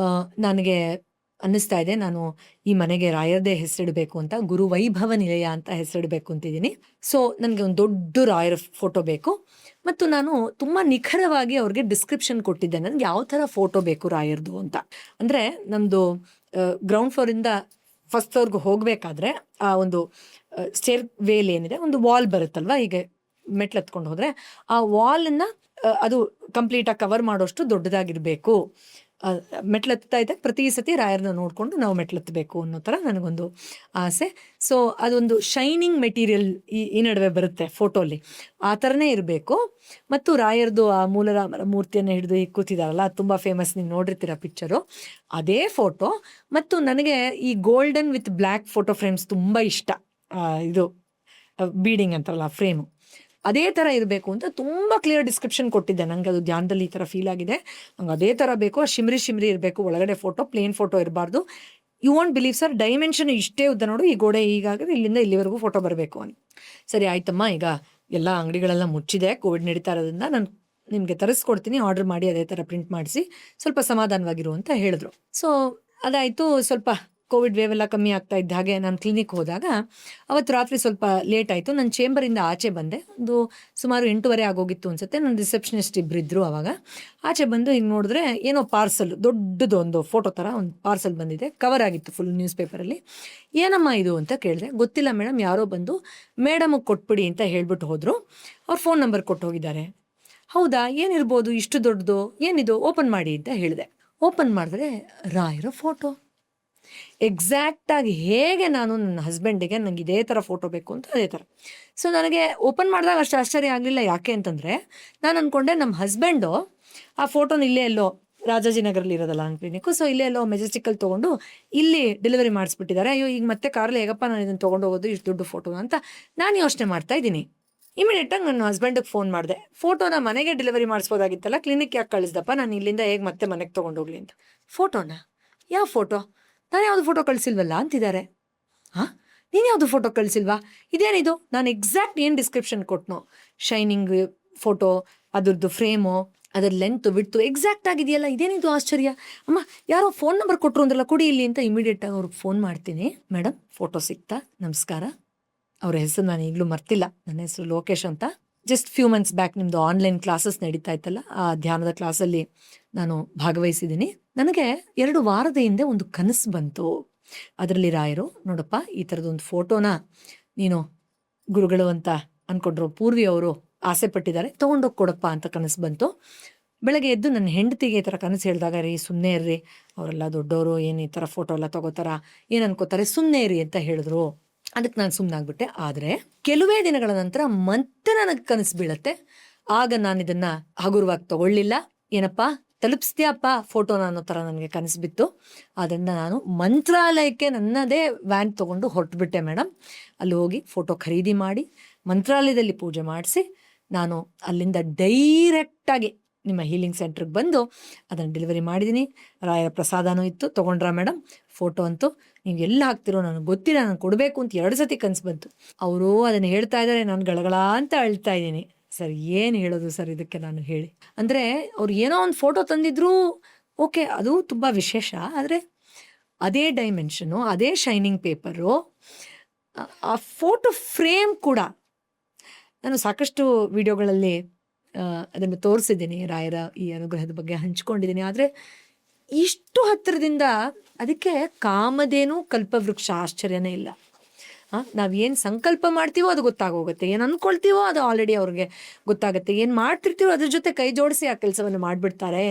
ನನಗೆ ಅನ್ನಿಸ್ತಾ ಇದೆ, ನಾನು ಈ ಮನೆಗೆ ರಾಯರದೇ ಹೆಸರಿಡಬೇಕು ಅಂತ, ಗುರು ವೈಭವ ನಿಲಯ ಅಂತ ಹೆಸರಿಡಬೇಕು ಅಂತಿದ್ದೀನಿ. ಸೊ ನನಗೆ ಒಂದು ದೊಡ್ಡ ರಾಯರ ಫೋಟೋ ಬೇಕು. ಮತ್ತು ನಾನು ತುಂಬಾ ನಿಖರವಾಗಿ ಅವ್ರಿಗೆ ಡಿಸ್ಕ್ರಿಪ್ಷನ್ ಕೊಟ್ಟಿದ್ದೆ, ನನಗೆ ಯಾವ ಥರ ಫೋಟೋ ಬೇಕು ರಾಯರ್ದು ಅಂತ. ಅಂದರೆ ನಮ್ಮದು ಗ್ರೌಂಡ್ ಫ್ಲೋರಿಂದ ಫಸ್ಟ್ ಫ್ಲೋರ್ಗೆ ಹೋಗಬೇಕಾದ್ರೆ ಆ ಒಂದು ಸ್ಟೇರ್ ವೇಲ್ ಏನಿದೆ, ಒಂದು ವಾಲ್ ಬರುತ್ತಲ್ವ, ಹೀಗೆ ಮೆಟ್ಲು ಹತ್ಕೊಂಡು ಹೋದರೆ ಆ ವಾಲನ್ನು ಅದು ಕಂಪ್ಲೀಟಾಗಿ ಕವರ್ ಮಾಡೋಷ್ಟು ದೊಡ್ಡದಾಗಿರಬೇಕು. ಮೆಟ್ಲು ಹತ್ತಾ ಇದ್ದಾಗ ಪ್ರತಿ ಸತಿ ರಾಯರನ್ನ ನೋಡಿಕೊಂಡು ನಾವು ಮೆಟ್ಲು ಹತ್ತಬೇಕು ಅನ್ನೋ ಥರ ನನಗೊಂದು ಆಸೆ. ಸೊ ಅದೊಂದು ಶೈನಿಂಗ್ ಮೆಟೀರಿಯಲ್ ಈ ನಡುವೆ ಬರುತ್ತೆ ಫೋಟೋಲಿ, ಆ ಥರನೇ ಇರಬೇಕು. ಮತ್ತು ರಾಯರದು ಆ ಮೂಲರಾಮರ ಮೂರ್ತಿಯನ್ನು ಹಿಡಿದು ಈಗ ಕೂತಿದಾರಲ್ಲ, ಅದು ತುಂಬ ಫೇಮಸ್, ನೀವು ನೋಡಿರ್ತೀರ ಪಿಕ್ಚರು, ಅದೇ ಫೋಟೋ. ಮತ್ತು ನನಗೆ ಈ golden with black photo frames ತುಂಬ ಇಷ್ಟ. ಇದು ಬೀಡಿಂಗ್ ಅಂತಾರಲ್ಲ ಫ್ರೇಮು, ಅದೇ ಥರ ಇರಬೇಕು ಅಂತ ತುಂಬ ಕ್ಲಿಯರ್ ಡಿಸ್ಕ್ರಿಪ್ಷನ್ ಕೊಟ್ಟಿದ್ದೆ. ನನಗೆ ಅದು ಧ್ಯಾನದಲ್ಲಿ ಈ ಥರ ಫೀಲ್ ಆಗಿದೆ, ನಂಗೆ ಅದೇ ಥರ ಬೇಕು. ಶಿಮ್ರಿ ಇರಬೇಕು ಒಳಗಡೆ ಫೋಟೋ, ಪ್ಲೇನ್ ಫೋಟೋ ಇರಬಾರ್ದು. You won't believe sir, dimension ಇಷ್ಟೇ ಉದ್ದ ನೋಡು, ಈ ಗೋಡೆ ಹೀಗಾದರೆ ಇಲ್ಲಿಂದ ಇಲ್ಲಿವರೆಗೂ ಫೋಟೋ ಬರಬೇಕು ಅಂತ. ಸರಿ ಆಯ್ತಮ್ಮ, ಈಗ ಎಲ್ಲ ಅಂಗಡಿಗಳೆಲ್ಲ ಮುಚ್ಚಿದೆ, ಕೋವಿಡ್ ನಡೀತಾ ಇರೋದ್ರಿಂದ ನಾನು ನಿಮಗೆ ತರಿಸ್ಕೊಡ್ತೀನಿ, ಆರ್ಡರ್ ಮಾಡಿ ಅದೇ ಥರ ಪ್ರಿಂಟ್ ಮಾಡಿಸಿ ಸ್ವಲ್ಪ ಸಮಾಧಾನವಾಗಿರು ಅಂತ ಹೇಳಿದ್ರು. ಸೊ ಅದಾಯಿತು. ಸ್ವಲ್ಪ ಕೋವಿಡ್ ವೇವ್ ಎಲ್ಲ ಕಮ್ಮಿ ಆಗ್ತಾ ಇದ್ದ ಹಾಗೆ ನಾನು ಕ್ಲಿನಿಕ್ ಹೋದಾಗ ಅವತ್ತು ರಾತ್ರಿ ಸ್ವಲ್ಪ ಲೇಟ್ ಆಯಿತು. ನನ್ನ ಚೇಂಬರಿಂದ ಆಚೆ ಬಂದೆ, ಒಂದು ಸುಮಾರು 8:30 ಆಗೋಗಿತ್ತು ಅನ್ಸುತ್ತೆ. ನನ್ನ ರಿಸೆಪ್ಷನಿಸ್ಟ್ ಇಬ್ಬರಿದ್ರು ಆವಾಗ. ಆಚೆ ಬಂದು ಹಿಂಗೆ ನೋಡಿದ್ರೆ ಏನೋ ಪಾರ್ಸಲ್, ದೊಡ್ಡದು ಒಂದು ಫೋಟೋ ಥರ ಒಂದು ಪಾರ್ಸಲ್ ಬಂದಿದೆ, ಕವರ್ ಆಗಿತ್ತು ಫುಲ್ ನ್ಯೂಸ್ ಪೇಪರಲ್ಲಿ. ಏನಮ್ಮ ಇದು ಅಂತ ಕೇಳಿದೆ. ಗೊತ್ತಿಲ್ಲ ಮೇಡಮ್, ಯಾರೋ ಬಂದು ಮೇಡಮಿಗೆ ಕೊಟ್ಬಿಡಿ ಅಂತ ಹೇಳ್ಬಿಟ್ಟು ಹೋದರು. ಅವ್ರ ಫೋನ್ ನಂಬರ್ ಕೊಟ್ಟು ಹೋಗಿದ್ದಾರೆ. ಹೌದಾ, ಏನಿರ್ಬೋದು ಇಷ್ಟು ದೊಡ್ಡದು, ಏನಿದು, ಓಪನ್ ಮಾಡಿ ಅಂತ ಹೇಳಿದೆ. ಓಪನ್ ಮಾಡಿದ್ರೆ ರಾಯರ ಫೋಟೋ ಎಕ್ಸಾಕ್ಟಾಗಿ ಹೇಗೆ ನಾನು ನನ್ನ ಹಸ್ಬೆಂಡಿಗೆ ನನಗೆ ಇದೇ ಥರ ಫೋಟೋ ಬೇಕು ಅಂತ ಅದೇ ಥರ. ಸೊ ನನಗೆ ಓಪನ್ ಮಾಡಿದಾಗ ಅಷ್ಟು ಆಶ್ಚರ್ಯ ಆಗಲಿಲ್ಲ. ಯಾಕೆ ಅಂತಂದರೆ ನಾನು ಅಂದ್ಕೊಂಡೆ ನಮ್ಮ ಹಸ್ಬೆಂಡು ಆ ಫೋಟೋನ ಇಲ್ಲೇ ಎಲ್ಲೋ ರಾಜಾಜಿನಗರಲ್ಲಿ ಇರೋದಲ್ಲ ನನ್ನ ಕ್ಲಿನಿಕ್ಕು, ಸೊ ಇಲ್ಲೇ ಎಲ್ಲೋ ಮೆಜೆಸ್ಟಿಕಲ್ಲಿ ತೊಗೊಂಡು ಇಲ್ಲಿ ಡೆಲಿವರಿ ಮಾಡಿಸ್ಬಿಟ್ಟಿದ್ದಾರೆ. ಅಯ್ಯೋ, ಈಗ ಮತ್ತೆ ಕಾರಲ್ಲಿ ಹೇಗಪ್ಪ ನಾನು ಇದನ್ನು ತೊಗೊಂಡು ಹೋಗೋದು ಇಷ್ಟು ದೊಡ್ಡ ಫೋಟೋ ಅಂತ ನಾನು ಯೋಚನೆ ಮಾಡ್ತಾ ಇದ್ದೀನಿ. ಇಮಿಡಿಯೇಟಾಗಿ ನನ್ನ ಹಸ್ಬೆಂಡಿಗೆ ಫೋನ್ ಮಾಡಿದೆ. ಫೋಟೋನ ಮನೆಗೆ ಡೆಲಿವರಿ ಮಾಡಿಸ್ಬೋದಾಗಿತ್ತಲ್ಲ, ಕ್ಲಿನಿಕ್ ಯಾಕೆ ಕಳಿಸ್ದಪ್ಪ, ನಾನು ಇಲ್ಲಿಂದ ಹೇಗೆ ಮತ್ತೆ ಮನೆಗೆ ತೊಗೊಂಡೋಗ್ಲಿ ಅಂತ. ಫೋಟೋನ, ಯಾವ ಫೋಟೋ, ನಾನು ಯಾವುದು ಫೋಟೋ ಕಳಿಸಿಲ್ವಲ್ಲ ಅಂತಿದ್ದಾರೆ. ಹಾಂ, ನೀನು ಯಾವುದು ಫೋಟೋ ಕಳಿಸಿಲ್ವಾ, ಇದೇನಿದು? ನಾನು ಎಕ್ಸಾಕ್ಟ್ ಏನು ಡಿಸ್ಕ್ರಿಪ್ಷನ್ ಕೊಟ್ಟನೋ, ಶೈನಿಂಗ್ ಫೋಟೋ, ಅದ್ರದ್ದು ಫ್ರೇಮು, ಅದರ ಲೆಂತು ಬಿಡ್ತು ಎಕ್ಸಾಕ್ಟ್ ಆಗಿದೆಯಲ್ಲ, ಇದೇನಿದು ಆಶ್ಚರ್ಯ. ಅಮ್ಮ, ಯಾರೋ ಫೋನ್ ನಂಬರ್ ಕೊಟ್ಟರು ಅಂದ್ರಲ್ಲ, ಕೊಡಿ ಇಲ್ಲಿ ಅಂತ ಇಮಿಡಿಯೇಟಾಗಿ ಅವ್ರಿಗೆ ಫೋನ್ ಮಾಡ್ತೀನಿ. ಮೇಡಮ್, ಫೋಟೋ ಸಿಕ್ತಾ? ನಮಸ್ಕಾರ. ಅವ್ರ ಹೆಸರು ನಾನು ಈಗಲೂ ಮರ್ತಿಲ್ಲ, ನನ್ನ ಹೆಸರು ಲೋಕೇಶ್ ಅಂತ. ಜಸ್ಟ್ ಫ್ಯೂ ಮಂತ್ಸ್ ಬ್ಯಾಕ್ ನಿಮ್ಮದು ಆನ್ಲೈನ್ ಕ್ಲಾಸಸ್ ನಡೀತಾ ಇತ್ತಲ್ಲ, ಆ ಧ್ಯಾನದ ಕ್ಲಾಸಲ್ಲಿ ನಾನು ಭಾಗವಹಿಸಿದ್ದೀನಿ. ನನಗೆ 2 ವಾರದ ಹಿಂದೆ ಒಂದು ಕನಸು ಬಂತು. ಅದರಲ್ಲಿ ರಾಯರು, ನೋಡಪ್ಪ, ಈ ಥರದೊಂದು ಫೋಟೋನ ನೀನು ಗುರುಗಳು ಅಂತ ಅಂದ್ಕೊಂಡ್ರು ಪೂರ್ವಿಯವರು ಆಸೆ ಪಟ್ಟಿದ್ದಾರೆ, ತೊಗೊಂಡೋಗಿ ಕೊಡಪ್ಪ ಅಂತ ಕನಸು ಬಂತು. ಬೆಳಗ್ಗೆ ಎದ್ದು ನನ್ನ ಹೆಂಡತಿಗೆ ಈ ಥರ ಕನಸು ಹೇಳಿದಾಗ, ರೀ ಸುಮ್ಮನೆ ಇರ್ರಿ, ಅವರೆಲ್ಲ ದೊಡ್ಡವರು, ಏನು ಈ ಥರ ಫೋಟೋ ಎಲ್ಲ ತೊಗೋತಾರ, ಏನು ಅನ್ಕೋತಾರೆ, ಸುಮ್ಮನೆ ಇರಿ ಅಂತ ಹೇಳಿದ್ರು. ಅದಕ್ಕೆ ನಾನು ಸುಮ್ಮನಾಗ್ಬಿಟ್ಟೆ. ಆದರೆ ಕೆಲವೇ ದಿನಗಳ ನಂತರ ಮತ್ತೆ ನನಗೆ ಕನಸು ಬೀಳತ್ತೆ. ಆಗ ನಾನು ಇದನ್ನು ಹಗುರವಾಗಿ ತಗೊಳ್ಳಿಲ್ಲ. ಏನಪ್ಪ, ತಲುಪಿಸ್ತೀಯಪ್ಪ ಫೋಟೋನ ಅನ್ನೋ ಥರ ನನಗೆ ಕನಸು ಬಿತ್ತು. ಅದನ್ನು ನಾನು ಮಂತ್ರಾಲಯಕ್ಕೆ ನನ್ನದೇ ವ್ಯಾನ್ ತೊಗೊಂಡು ಹೊರಟುಬಿಟ್ಟೆ ಮೇಡಮ್. ಅಲ್ಲಿ ಹೋಗಿ ಫೋಟೋ ಖರೀದಿ ಮಾಡಿ ಮಂತ್ರಾಲಯದಲ್ಲಿ ಪೂಜೆ ಮಾಡಿಸಿ ನಾನು ಅಲ್ಲಿಂದ ಡೈರೆಕ್ಟಾಗಿ ನಿಮ್ಮ ಹೀಲಿಂಗ್ ಸೆಂಟ್ರಿಗೆ ಬಂದು ಅದನ್ನು ಡೆಲಿವರಿ ಮಾಡಿದ್ದೀನಿ. ರಾಯರ ಪ್ರಸಾದನೂ ಇತ್ತು. ತೊಗೊಂಡ್ರಾ ಮೇಡಮ್ ಫೋಟೋ ಅಂತೂ? ನೀವು ಎಲ್ಲ ಹಾಕ್ತಿರೋ ನನಗೆ ಗೊತ್ತಿಲ್ಲ, ನಾನು ಕೊಡಬೇಕು ಅಂತ 2 ಸತಿ ಕನಸು ಬಂತು. ಅವರು ಅದನ್ನು ಹೇಳ್ತಾ ಇದ್ದಾರೆ, ನಾನು ಗಳಗಳ ಅಂತ ಅಳ್ತಾ ಇದ್ದೀನಿ. ಸರ್ ಏನು ಹೇಳೋದು ಸರ್ ಇದಕ್ಕೆ ನಾನು ಹೇಳಿ? ಅಂದರೆ ಅವ್ರು ಏನೋ ಒಂದು ಫೋಟೋ ತಂದಿದ್ರು, ಓಕೆ, ಅದು ತುಂಬ ವಿಶೇಷ. ಆದರೆ ಅದೇ ಡೈಮೆನ್ಷನು, ಅದೇ ಶೈನಿಂಗ್ ಪೇಪರು, ಆ ಫೋಟೋ ಫ್ರೇಮ್ ಕೂಡ ನಾನು ಸಾಕಷ್ಟು ವಿಡಿಯೋಗಳಲ್ಲಿ ಅದನ್ನು ತೋರಿಸಿದ್ದೀನಿ, ರಾಯರ ಈ ಅನುಗ್ರಹದ ಬಗ್ಗೆ ಹಂಚ್ಕೊಂಡಿದ್ದೀನಿ. ಆದರೆ ಇಷ್ಟು ಹತ್ತಿರದಿಂದ ಅದಕ್ಕೆ ಕಾಮಧೇನು ಕಲ್ಪವೃಕ್ಷ, ಆಶ್ಚರ್ಯನೇ ಇಲ್ಲ. ನಾವು ಏನು ಸಂಕಲ್ಪ ಮಾಡ್ತೀವೋ ಅದು ಗೊತ್ತಾಗೋಗುತ್ತೆ, ಏನು ಅಂದ್ಕೊಳ್ತೀವೋ ಅದು ಆಲ್ರೆಡಿ ಅವ್ರಿಗೆ ಗೊತ್ತಾಗುತ್ತೆ, ಏನು ಮಾಡ್ತಿರ್ತೀವೋ ಅದ್ರ ಜೊತೆ ಕೈ ಜೋಡಿಸಿ ಆ ಕೆಲಸವನ್ನು ಮಾಡಿಬಿಡ್ತಾರೆ.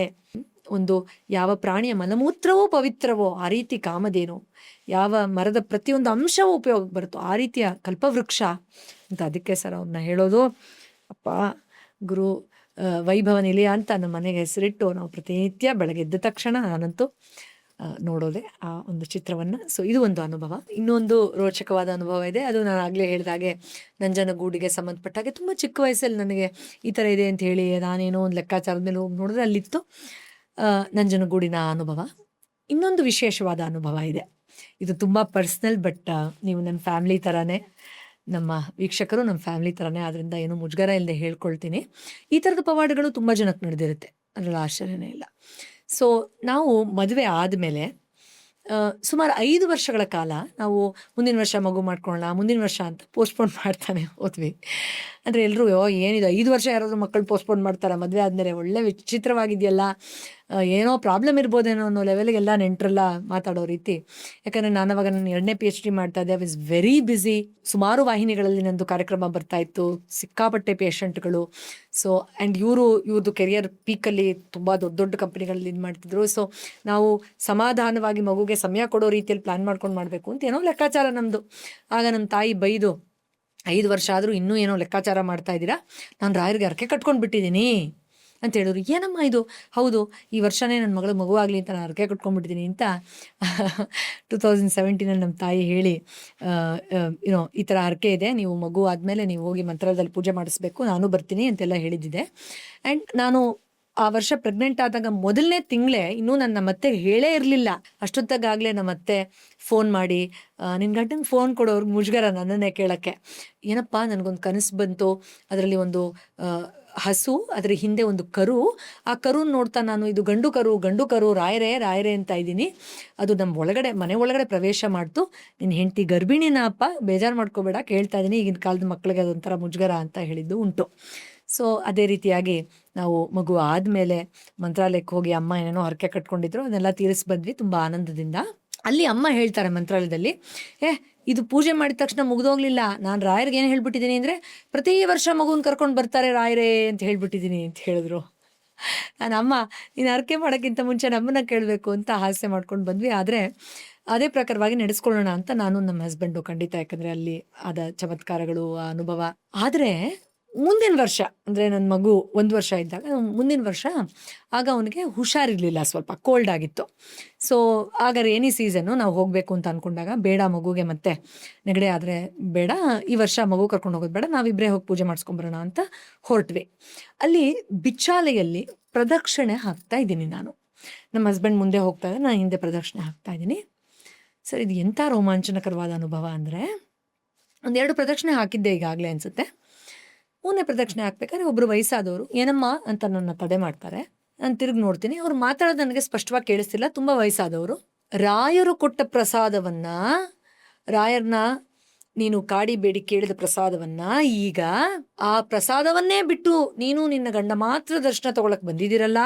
ಒಂದು ಯಾವ ಪ್ರಾಣಿಯ ಮಲಮೂತ್ರವೋ ಪವಿತ್ರವೋ ಆ ರೀತಿ ಕಾಮಧೇನು, ಯಾವ ಮರದ ಪ್ರತಿಯೊಂದು ಅಂಶವೂ ಉಪಯೋಗಕ್ಕೆ ಬರುತ್ತೋ ಆ ರೀತಿಯ ಕಲ್ಪವೃಕ್ಷ ಅಂತ. ಅದಕ್ಕೆ ಸರ್ ಅವ್ರನ್ನ ಹೇಳೋದು, ಅಪ್ಪ ಗುರು ವೈಭವ ನಿಲಯ ಅಂತ ನಮ್ಮ ಮನೆಗೆ ಹೆಸರಿಟ್ಟು ನಾವು ಪ್ರತಿನಿತ್ಯ ಬೆಳಗ್ಗೆ ಎದ್ದ ತಕ್ಷಣ ನಾನಂತೂ ನೋಡೋದೆ ಆ ಒಂದು ಚಿತ್ರವನ್ನು. ಸೊ ಇದು ಒಂದು ಅನುಭವ. ಇನ್ನೊಂದು ರೋಚಕವಾದ ಅನುಭವ ಇದೆ. ಅದು ನಾನು ಆಗಲೇ ಹೇಳಿದಾಗೆ ನಂಜನಗೂಡಿಗೆ ಸಂಬಂಧಪಟ್ಟಾಗೆ ತುಂಬ ಚಿಕ್ಕ ವಯಸ್ಸಲ್ಲಿ ನನಗೆ ಈ ಥರ ಇದೆ ಅಂತ ಹೇಳಿ ನಾನೇನೋ ಒಂದು ಲೆಕ್ಕಾಚಾರದ ಮೇಲೆ ಹೋಗಿ ನೋಡಿದ್ರೆ ಅಲ್ಲಿತ್ತು ನಂಜನಗೂಡಿನ ಅನುಭವ. ಇನ್ನೊಂದು ವಿಶೇಷವಾದ ಅನುಭವ ಇದೆ. ಇದು ತುಂಬ ಪರ್ಸ್ನಲ್, ಬಟ್ ನೀವು ನನ್ನ ಫ್ಯಾಮ್ಲಿ ಥರನೇ, ನಮ್ಮ ವೀಕ್ಷಕರು ನಮ್ಮ ಫ್ಯಾಮ್ಲಿ ಥರನೇ, ಆದ್ದರಿಂದ ಏನು ಮುಜುಗರ ಇಲ್ಲದೆ ಹೇಳ್ಕೊಳ್ತೀನಿ. ಈ ಥರದ ಪವಾಡಗಳು ತುಂಬ ಜನಕ್ಕೆ ನಡೆದಿರುತ್ತೆ, ಅದರಲ್ಲಿ ಆಶ್ಚರ್ಯನೇ ಇಲ್ಲ. ಸೊ ನಾವು ಮದುವೆ ಆದಮೇಲೆ ಸುಮಾರು 5 ವರ್ಷಗಳ ಕಾಲ ನಾವು ಮುಂದಿನ ವರ್ಷ ಮಗು ಮಾಡ್ಕೊಳ್ಳೋಣ, ಮುಂದಿನ ವರ್ಷ ಅಂತ ಪೋಸ್ಟ್ಪೋನ್ ಮಾಡ್ತಾನೆ ಹೋದ್ವಿ. ಅಂದರೆ ಎಲ್ಲರೂ ಏನಿದೆ 5 ವರ್ಷ ಯಾರಾದರೂ ಮಕ್ಕಳು ಪೋಸ್ಟ್ಪೋನ್ ಮಾಡ್ತಾರೆ ಮದುವೆ ಆದಮೇಲೆ? ಒಳ್ಳೆ ವಿಚಿತ್ರವಾಗಿದೆಯಲ್ಲ, ಏನೋ ಪ್ರಾಬ್ಲಮ್ ಇರ್ಬೋದೇನೋ ಅನ್ನೋ ಲೆವೆಲ್ಗೆಲ್ಲ ನೆಂಟರೆಲ್ಲ ಮಾತಾಡೋ ರೀತಿ. ಯಾಕಂದರೆ ನಾನವಾಗ ನಾನು 2ನೇ PhD ಮಾಡ್ತಾ ಇದ್ದೆ. I was very busy. ಸುಮಾರು ವಾಹಿನಿಗಳಲ್ಲಿ ನಂದು ಕಾರ್ಯಕ್ರಮ ಬರ್ತಾಯಿತ್ತು, ಸಿಕ್ಕಾಪಟ್ಟೆ ಪೇಷಂಟ್ಗಳು. ಸೊ ಆ್ಯಂಡ್ ಇವ್ರದ್ದು ಕೆರಿಯರ್ ಪೀಕಲ್ಲಿ ತುಂಬ ದೊಡ್ಡ ದೊಡ್ಡ ಕಂಪ್ನಿಗಳಲ್ಲಿ ಇದು ಮಾಡ್ತಿದ್ರು. ಸೊ ನಾವು ಸಮಾಧಾನವಾಗಿ ಮಗುಗೆ ಸಮಯ ಕೊಡೋ ರೀತಿಯಲ್ಲಿ ಪ್ಲ್ಯಾನ್ ಮಾಡ್ಕೊಂಡು ಮಾಡಬೇಕು ಅಂತ ಏನೋ ಲೆಕ್ಕಾಚಾರ ನಮ್ಮದು. ಆಗ ನಮ್ಮ ತಾಯಿ ಬೈದು, 5 ವರ್ಷ ಆದರೂ ಇನ್ನೂ ಏನೋ ಲೆಕ್ಕಾಚಾರ ಮಾಡ್ತಾ ಇದ್ದೀರಾ, ನಾನು ರಾಯರಿಗೆ ಹರಕೆ ಕಟ್ಕೊಂಡು ಬಿಟ್ಟಿದ್ದೀನಿ ಅಂತ ಹೇಳಿದ್ರು. ಏನಮ್ಮ ಇದು? ಹೌದು, ಈ ವರ್ಷವೇ ನನ್ನ ಮಗಳು ಮಗುವಾಗಲಿ ಅಂತ ನಾನು ಹರಕೆ ಕಟ್ಕೊಂಡ್ಬಿಟ್ಟಿದ್ದೀನಿ ಅಂತ 2017 ನಮ್ಮ ತಾಯಿ ಹೇಳಿ, ಈ ಥರ ಹರಕೆ ಇದೆ, ನೀವು ಮಗು ಆದಮೇಲೆ ನೀವು ಹೋಗಿ ಮಂತ್ರಾಲಯದಲ್ಲಿ ಪೂಜೆ ಮಾಡಿಸ್ಬೇಕು, ನಾನು ಬರ್ತೀನಿ ಅಂತೆಲ್ಲ ಹೇಳಿದ್ದಿದೆ. ಆ್ಯಂಡ್ ನಾನು ಆ ವರ್ಷ ಪ್ರೆಗ್ನೆಂಟ್ ಆದಾಗ ಮೊದಲನೇ ತಿಂಗಳೇ ಇನ್ನೂ ನನ್ನ ಮತ್ತೆ ಹೇಳೇ ಇರಲಿಲ್ಲ. ಅಷ್ಟೊತ್ತಾಗಲೇ ನಮ್ಮ ಅತ್ತೆ ಫೋನ್ ಮಾಡಿ, ನಿನ್ನ ಗಂಡಂಗೆ ಫೋನ್ ಕೊಡೋರ್ಗೆ ಮುಜುಗರ ನನ್ನನ್ನೇ ಕೇಳೋಕ್ಕೆ. ಏನಪ್ಪ, ನನಗೊಂದು ಕನಸು ಬಂತು, ಅದರಲ್ಲಿ ಒಂದು ಹಸು, ಅದರ ಹಿಂದೆ ಒಂದು ಕರು, ಆ ಕರು ನೋಡ್ತಾ ನಾನು ಇದು ಗಂಡು ಕರು ರಾಯರೇ ಅಂತ ಇದ್ದೀನಿ. ಅದು ನಮ್ಮ ಮನೆ ಒಳಗಡೆ ಪ್ರವೇಶ ಮಾಡ್ತು. ನಿನ್ನ ಹೆಂಡತಿ ಗರ್ಭಿಣಿನ ಅಪ್ಪ, ಬೇಜಾರು ಮಾಡ್ಕೋಬೇಡ, ಕೇಳ್ತಾ ಇದ್ದೀನಿ. ಈಗಿನ ಕಾಲದ ಮಕ್ಕಳಿಗೆ ಅದೊಂಥರ ಮುಜುಗರ ಅಂತ ಹೇಳಿದ್ದು ಉಂಟು. ಸೊ ಅದೇ ರೀತಿಯಾಗಿ ನಾವು ಮಗು ಆದಮೇಲೆ ಮಂತ್ರಾಲಯಕ್ಕೆ ಹೋಗಿ ಅಮ್ಮ ಏನೇನೋ ಹರಕೆ ಕಟ್ಕೊಂಡಿದ್ರು, ಅದನ್ನೆಲ್ಲ ತೀರಿಸಿ ಬಂದ್ವಿ ತುಂಬ ಆನಂದದಿಂದ. ಅಲ್ಲಿ ಅಮ್ಮ ಹೇಳ್ತಾರೆ ಮಂತ್ರಾಲಯದಲ್ಲಿ, ಇದು ಪೂಜೆ ಮಾಡಿದ ತಕ್ಷಣ ಮುಗಿದೋಗ್ಲಿಲ್ಲ, ನಾನು ರಾಯರಿಗೆ ಏನು ಹೇಳ್ಬಿಟ್ಟಿದ್ದೀನಿ ಅಂದರೆ, ಪ್ರತಿ ವರ್ಷ ಮಗುನ ಕರ್ಕೊಂಡು ಬರ್ತಾರೆ ರಾಯರೇ ಅಂತ ಹೇಳ್ಬಿಟ್ಟಿದ್ದೀನಿ ಅಂತ ಹೇಳಿದ್ರು. ನಾನು, ಅಮ್ಮ ನೀನು ಹರಕೆ ಮಾಡೋಕ್ಕಿಂತ ಮುಂಚೆ ನಮ್ಮನ್ನ ಕೇಳಬೇಕು ಅಂತ ಹಾಸ್ಯ ಮಾಡ್ಕೊಂಡು ಬಂದ್ವಿ. ಆದರೆ ಅದೇ ಪ್ರಕಾರವಾಗಿ ನಡೆಸ್ಕೊಳ್ಳೋಣ ಅಂತ ನಾನು ನಮ್ಮ ಹಸ್ಬೆಂಡು ಖಂಡಿತ, ಯಾಕಂದರೆ ಅಲ್ಲಿ ಆದ ಚಮತ್ಕಾರಗಳು, ಆ ಅನುಭವ. ಆದರೆ ಮುಂದಿನ ವರ್ಷ ಅಂದರೆ ನನ್ನ ಮಗು 1 ವರ್ಷ ಇದ್ದಾಗ, ಮುಂದಿನ ವರ್ಷ ಆಗ ಅವನಿಗೆ ಹುಷಾರಿರಲಿಲ್ಲ, ಸ್ವಲ್ಪ ಕೋಲ್ಡ್ ಆಗಿತ್ತು. ಸೊ ಆಗ ರೇನಿ ಸೀಸನ್ನು, ನಾವು ಹೋಗಬೇಕು ಅಂತ ಅಂದ್ಕೊಂಡಾಗ, ಬೇಡ ಮಗುಗೆ ಮತ್ತೆ ನೆಗಡಿ ಆದರೆ ಬೇಡ, ಈ ವರ್ಷ ಮಗು ಕರ್ಕೊಂಡು ಹೋಗೋದು ಬೇಡ, ನಾವಿಬ್ಬರೇ ಹೋಗಿ ಪೂಜೆ ಮಾಡಿಸ್ಕೊಂಬರೋಣ ಅಂತ ಹೊರಟ್ವಿ. ಅಲ್ಲಿ ಬಿಚ್ಚಾಲೆಯಲ್ಲಿ ಪ್ರದಕ್ಷಿಣೆ ಹಾಕ್ತಾ ಇದ್ದೀನಿ ನಾನು. ನಮ್ಮ ಹಸ್ಬೆಂಡ್ ಮುಂದೆ ಹೋಗ್ತಾ ಇದ್ದಾರೆ, ನಾನು ಹಿಂದೆ ಪ್ರದಕ್ಷಿಣೆ ಹಾಕ್ತಾ ಇದ್ದೀನಿ. ಸರ್ ಇದು ಎಂಥ ರೋಮಾಂಚನಕರವಾದ ಅನುಭವ ಅಂದರೆ, 1-2 ಪ್ರದಕ್ಷಿಣೆ ಹಾಕಿದ್ದೆ ಈಗಾಗಲೇ ಅನಿಸುತ್ತೆ. 3ನೇ ಪ್ರದಕ್ಷಿಣೆ ಹಾಕ್ಬೇಕಾದ್ರೆ ಒಬ್ಬರು ವಯಸ್ಸಾದವರು ಏನಮ್ಮ ಅಂತ ನನ್ನ ತಡೆ ಮಾಡ್ತಾರೆ. ನಾನು ತಿರುಗಿ ನೋಡ್ತೀನಿ, ಅವ್ರು ಮಾತಾಡೋದು ನನಗೆ ಸ್ಪಷ್ಟವಾಗಿ ಕೇಳಿಸ್ತಿಲ್ಲ, ತುಂಬ ವಯಸ್ಸಾದವರು. ರಾಯರು ಕೊಟ್ಟ ಪ್ರಸಾದವನ್ನು, ರಾಯರ್ನ ನೀನು ಕಾಡಿಬೇಡಿ ಕೇಳಿದ ಪ್ರಸಾದವನ್ನು, ಈಗ ಆ ಪ್ರಸಾದವನ್ನೇ ಬಿಟ್ಟು ನೀನು ನಿನ್ನ ಗಂಡ ಮಾತ್ರ ದರ್ಶನ ತಗೊಳಕ್ ಬಂದಿದ್ದೀರಲ್ಲ,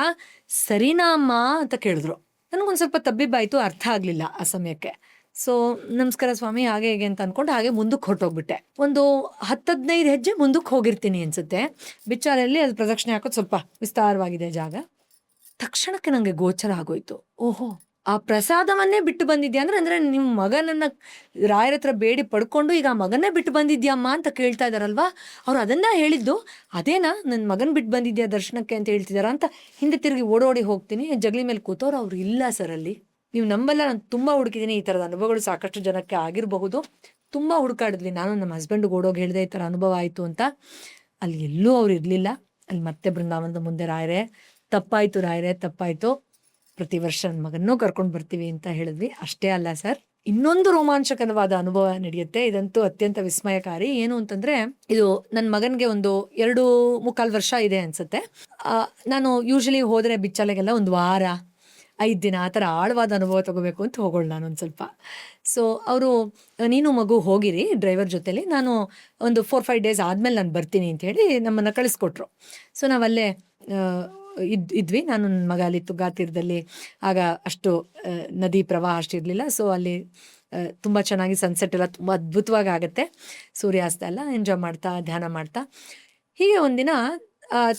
ಸರಿನಾ ಅಮ್ಮ ಅಂತ ಕೇಳಿದ್ರು. ನನಗೊಂದು ಸ್ವಲ್ಪ ತಬ್ಬಿಬ್ಬಾಯಿತು, ಅರ್ಥ ಆಗಲಿಲ್ಲ ಆ ಸಮಯಕ್ಕೆ. ಸೊ ನಮಸ್ಕಾರ ಸ್ವಾಮಿ, ಹಾಗೆ ಹೇಗೆ ಅಂತ ಅಂದ್ಕೊಂಡು ಹಾಗೆ ಮುಂದಕ್ಕೆ ಹೊರಟೋಗ್ಬಿಟ್ಟೆ. ಒಂದು 10-15 ಹೆಜ್ಜೆ ಮುಂದಕ್ಕೆ ಹೋಗಿರ್ತೀನಿ ಅನಿಸುತ್ತೆ. ಬಿಚ್ಚಾಲೆಯಲ್ಲಿ ಅದು ಪ್ರದಕ್ಷಿಣೆ ಹಾಕೋದು ಸ್ವಲ್ಪ ವಿಸ್ತಾರವಾಗಿದೆ ಜಾಗ. ತಕ್ಷಣಕ್ಕೆ ನನಗೆ ಗೋಚರ ಆಗೋಯ್ತು, ಓಹೋ ಆ ಪ್ರಸಾದವನ್ನೇ ಬಿಟ್ಟು ಬಂದಿದ್ಯಾ ಅಂದ್ರೆ ನಿಮ್ಮ ಮಗನನ್ನ ರಾಯರ ಹತ್ರ ಬೇಡಿ ಪಡ್ಕೊಂಡು ಈಗ ಆ ಮಗನ್ನೇ ಬಿಟ್ಟು ಬಂದಿದ್ಯಮ್ಮ ಅಂತ ಕೇಳ್ತಾ ಇದಾರಲ್ವಾ. ಅವ್ರು ಅದನ್ನ ಹೇಳಿದ್ದು, ಅದೇನಾ ನನ್ನ ಮಗನ್ ಬಿಟ್ಟು ಬಂದಿದ್ಯಾ ದರ್ಶನಕ್ಕೆ ಅಂತ ಹೇಳ್ತಿದಾರ ಅಂತ ಹಿಂದೆ ತಿರುಗಿ ಓಡೋಡಿ ಹೋಗ್ತೀನಿ. ಜಗಲಿ ಮೇಲೆ ಕೂತವ್ರು ಅವ್ರು ಇಲ್ಲ ಸರ್ ಅಲ್ಲಿ. ನೀವು ನಂಬಲ್ಲ, ನಾನು ತುಂಬ ಹುಡುಕಿದ್ದೀನಿ. ಈ ಥರದ ಅನುಭವಗಳು ಸಾಕಷ್ಟು ಜನಕ್ಕೆ ಆಗಿರಬಹುದು. ತುಂಬ ಹುಡುಕಾಡಿದ್ವಿ. ನಾನು ನಮ್ಮ ಹಸ್ಬೆಂಡ್ಗೆ ಓಡೋಗಿ ಹೇಳಿದೆ ಈ ಥರ ಅನುಭವ ಆಯಿತು ಅಂತ. ಅಲ್ಲಿ ಎಲ್ಲೂ ಅವ್ರು ಇರಲಿಲ್ಲ. ಅಲ್ಲಿ ಮತ್ತೆ ಬೃಂದಾವನದ ಮುಂದೆ ರಾಯರೇ ತಪ್ಪಾಯಿತು, ರಾಯರೇ ತಪ್ಪಾಯಿತು, ಪ್ರತಿ ವರ್ಷ ನನ್ನ ಮಗನ್ನೂ ಕರ್ಕೊಂಡು ಬರ್ತೀವಿ ಅಂತ ಹೇಳಿದ್ವಿ. ಅಷ್ಟೇ ಅಲ್ಲ ಸರ್, ಇನ್ನೊಂದು ರೋಮಾಂಚಕರವಾದ ಅನುಭವ ನಡೆಯುತ್ತೆ. ಇದಂತೂ ಅತ್ಯಂತ ವಿಸ್ಮಯಕಾರಿ. ಏನು ಅಂತಂದರೆ, ಇದು ನನ್ನ ಮಗನಿಗೆ ಒಂದು 2.25 ವರ್ಷ ಇದೆ ಅನಿಸುತ್ತೆ. ನಾನು ಯೂಶ್ವಲಿ ಹೋದರೆ ಬಿಚ್ಚಾಲೆಗೆಲ್ಲ ಒಂದು ವಾರ 5 ದಿನ ಆ ಥರ ಆಳವಾದ ಅನುಭವ ತೊಗೋಬೇಕು ಅಂತ ಹೋಗೋಳು ನಾನು ಒಂದು ಸ್ವಲ್ಪ. ಸೊ ಅವರು ನೀನು ಮಗು ಹೋಗಿರಿ ಡ್ರೈವರ್ ಜೊತೆಲಿ, ನಾನು ಒಂದು 4-5 ಡೇಸ್ ಆದಮೇಲೆ ನಾನು ಬರ್ತೀನಿ ಅಂತ ಹೇಳಿ ನಮ್ಮನ್ನು ಕಳಿಸ್ಕೊಟ್ರು. ಸೊ ನಾವಲ್ಲೇ ಇದ್ವಿ. ನಾನು ನನ್ನ ಮಗ ಅಲ್ಲಿ ತುಗ್ಗಾ ತೀರದಲ್ಲಿ, ಆಗ ಅಷ್ಟು ನದಿ ಪ್ರವಾಹ ಅಷ್ಟು ಇರಲಿಲ್ಲ. ಸೊ ಅಲ್ಲಿ ತುಂಬ ಚೆನ್ನಾಗಿ ಸನ್ಸೆಟ್ ಎಲ್ಲ ತುಂಬ ಅದ್ಭುತವಾಗಿ ಆಗುತ್ತೆ, ಸೂರ್ಯಾಸ್ತ ಎಲ್ಲ ಎಂಜಾಯ್ ಮಾಡ್ತಾ ಧ್ಯಾನ ಮಾಡ್ತಾ. ಹೀಗೆ ಒಂದಿನ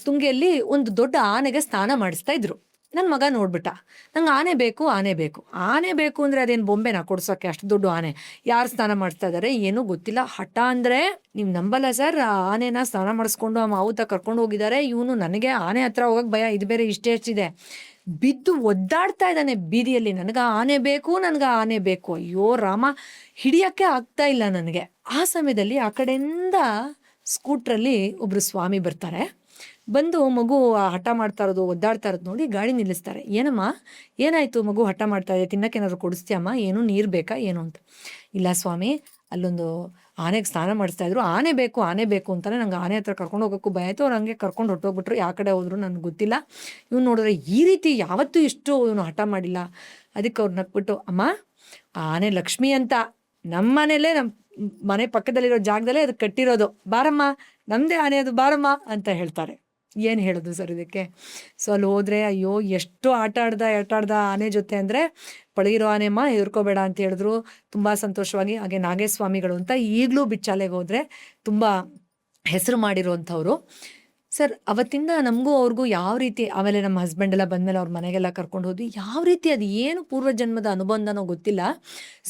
ತುಂಗೆಯಲ್ಲಿ ಒಂದು ದೊಡ್ಡ ಆನೆಗೆ ಸ್ನಾನ ಮಾಡಿಸ್ತಾ ಇದ್ರು. ನನ್ನ ಮಗ ನೋಡ್ಬಿಟ್ಟ, ನಂಗೆ ಆನೆ ಬೇಕು, ಆನೆ ಬೇಕು, ಆನೆ ಬೇಕು ಅಂದರೆ ಅದೇನು ಬೊಂಬೆನಾ ಕೊಡ್ಸೋಕ್ಕೆ, ಅಷ್ಟು ದೊಡ್ಡ ಆನೆ ಯಾರು ಸ್ನಾನ ಮಾಡಿಸ್ತಾ ಇದ್ದಾರೆ ಏನೂ ಗೊತ್ತಿಲ್ಲ. ಹಠ ಅಂದರೆ ನೀವು ನಂಬಲ್ಲ ಸರ್, ಆ ಆನೆನ ಸ್ನಾನ ಮಾಡಿಸ್ಕೊಂಡು ಆ ಮಾವುತ ಕರ್ಕೊಂಡು ಹೋಗಿದ್ದಾರೆ. ಇವನು ನನಗೆ ಆನೆ ಹತ್ರ ಹೋಗಕ್ಕೆ ಭಯ, ಇದು ಬೇರೆ ಇಷ್ಟೇ ಎಷ್ಟಿದೆ. ಬಿದ್ದು ಒದ್ದಾಡ್ತಾ ಇದ್ದಾನೆ ಬೀದಿಯಲ್ಲಿ, ನನಗೆ ಆನೆ ಬೇಕು, ನನಗೆ ಆನೆ ಬೇಕು. ಅಯ್ಯೋ ರಾಮ, ಹಿಡಿಯೋಕ್ಕೆ ಆಗ್ತಾ ಇಲ್ಲ ನನಗೆ. ಆ ಸಮಯದಲ್ಲಿ ಆ ಕಡೆಯಿಂದ ಸ್ಕೂಟ್ರಲ್ಲಿ ಒಬ್ಬರು ಸ್ವಾಮಿ ಬರ್ತಾರೆ. ಬಂದು ಮಗು ಹಠ ಮಾಡ್ತಾ ಇರೋದು, ಒದ್ದಾಡ್ತಾ ಇರೋದು ನೋಡಿ ಗಾಡಿ ನಿಲ್ಲಿಸ್ತಾರೆ. ಏನಮ್ಮ ಏನಾಯಿತು, ಮಗು ಹಠ ಮಾಡ್ತಾ ಇದೆ, ತಿನ್ನಕ್ಕೆ ಏನಾದ್ರು ಕೊಡಿಸ್ತೀಯಮ್ಮ, ಏನು ನೀರು ಬೇಕಾ ಏನು ಅಂತ. ಇಲ್ಲ ಸ್ವಾಮಿ, ಅಲ್ಲೊಂದು ಆನೆಗೆ ಸ್ನಾನ ಮಾಡಿಸ್ತಾ ಇದ್ರು, ಆನೆ ಬೇಕು ಆನೆ ಬೇಕು ಅಂತಾನೆ ನಂಗೆ ಆನೆ ಹತ್ರ ಕರ್ಕೊಂಡು ಹೋಗೋಕ್ಕೂ ಭಯ ಆಯಿತು. ಅವ್ರು ಹಂಗೆ ಕರ್ಕೊಂಡು ಹೊರಟೋಗ್ಬಿಟ್ರು. ಯಾವ ಕಡೆ ಹೋದ್ರು ನನಗೆ ಗೊತ್ತಿಲ್ಲ. ಇವ್ನು ನೋಡಿದ್ರೆ ಈ ರೀತಿ ಯಾವತ್ತೂ ಇಷ್ಟು ಇವನು ಹಠ ಮಾಡಿಲ್ಲ. ಅದಕ್ಕೆ ಅವ್ರು ನಕ್ಬಿಟ್ಟು, ಅಮ್ಮ ಆನೆ ಲಕ್ಷ್ಮಿ ಅಂತ, ನಮ್ಮ ಮನೇಲೇ, ನಮ್ಮ ಮನೆ ಪಕ್ಕದಲ್ಲಿರೋ ಜಾಗದಲ್ಲೇ ಅದು ಕಟ್ಟಿರೋದು, ಬಾರಮ್ಮ ನಮ್ಮದೇ ಆನೆ ಅದು, ಬಾರಮ್ಮ ಅಂತ ಹೇಳ್ತಾರೆ. ಏನು ಹೇಳೋದು ಸರ್ ಇದಕ್ಕೆ. ಸೊ ಅಲ್ಲಿ ಹೋದರೆ ಅಯ್ಯೋ ಎಷ್ಟು ಆಟ ಆಡ್ದ ಆನೆ ಜೊತೆ ಅಂದರೆ, ಪಳಗಿರೋ ಆನೆಮ್ಮ ಹೆದರ್ಕೋಬೇಡ ಅಂತ ಹೇಳಿದ್ರು ತುಂಬ ಸಂತೋಷವಾಗಿ. ಹಾಗೆ ನಾಗೇಸ್ವಾಮಿಗಳು ಅಂತ ಈಗಲೂ ಬಿಚ್ಚಾಲೆಗೆ ಹೋದರೆ ತುಂಬ ಹೆಸರು ಮಾಡಿರುವಂಥವ್ರು ಸರ್. ಅವತ್ತಿಂದ ನಮಗೂ ಅವ್ರಿಗೂ ಯಾವ ರೀತಿ, ಆಮೇಲೆ ನಮ್ಮ ಹಸ್ಬೆಂಡ್ ಎಲ್ಲ ಬಂದಮೇಲೆ ಅವ್ರ ಮನೆಗೆಲ್ಲ ಕರ್ಕೊಂಡು ಹೋದ್ವಿ. ಯಾವ ರೀತಿ ಅದು ಏನು ಪೂರ್ವಜನ್ಮದ ಅನುಬಂಧನೋ ಗೊತ್ತಿಲ್ಲ,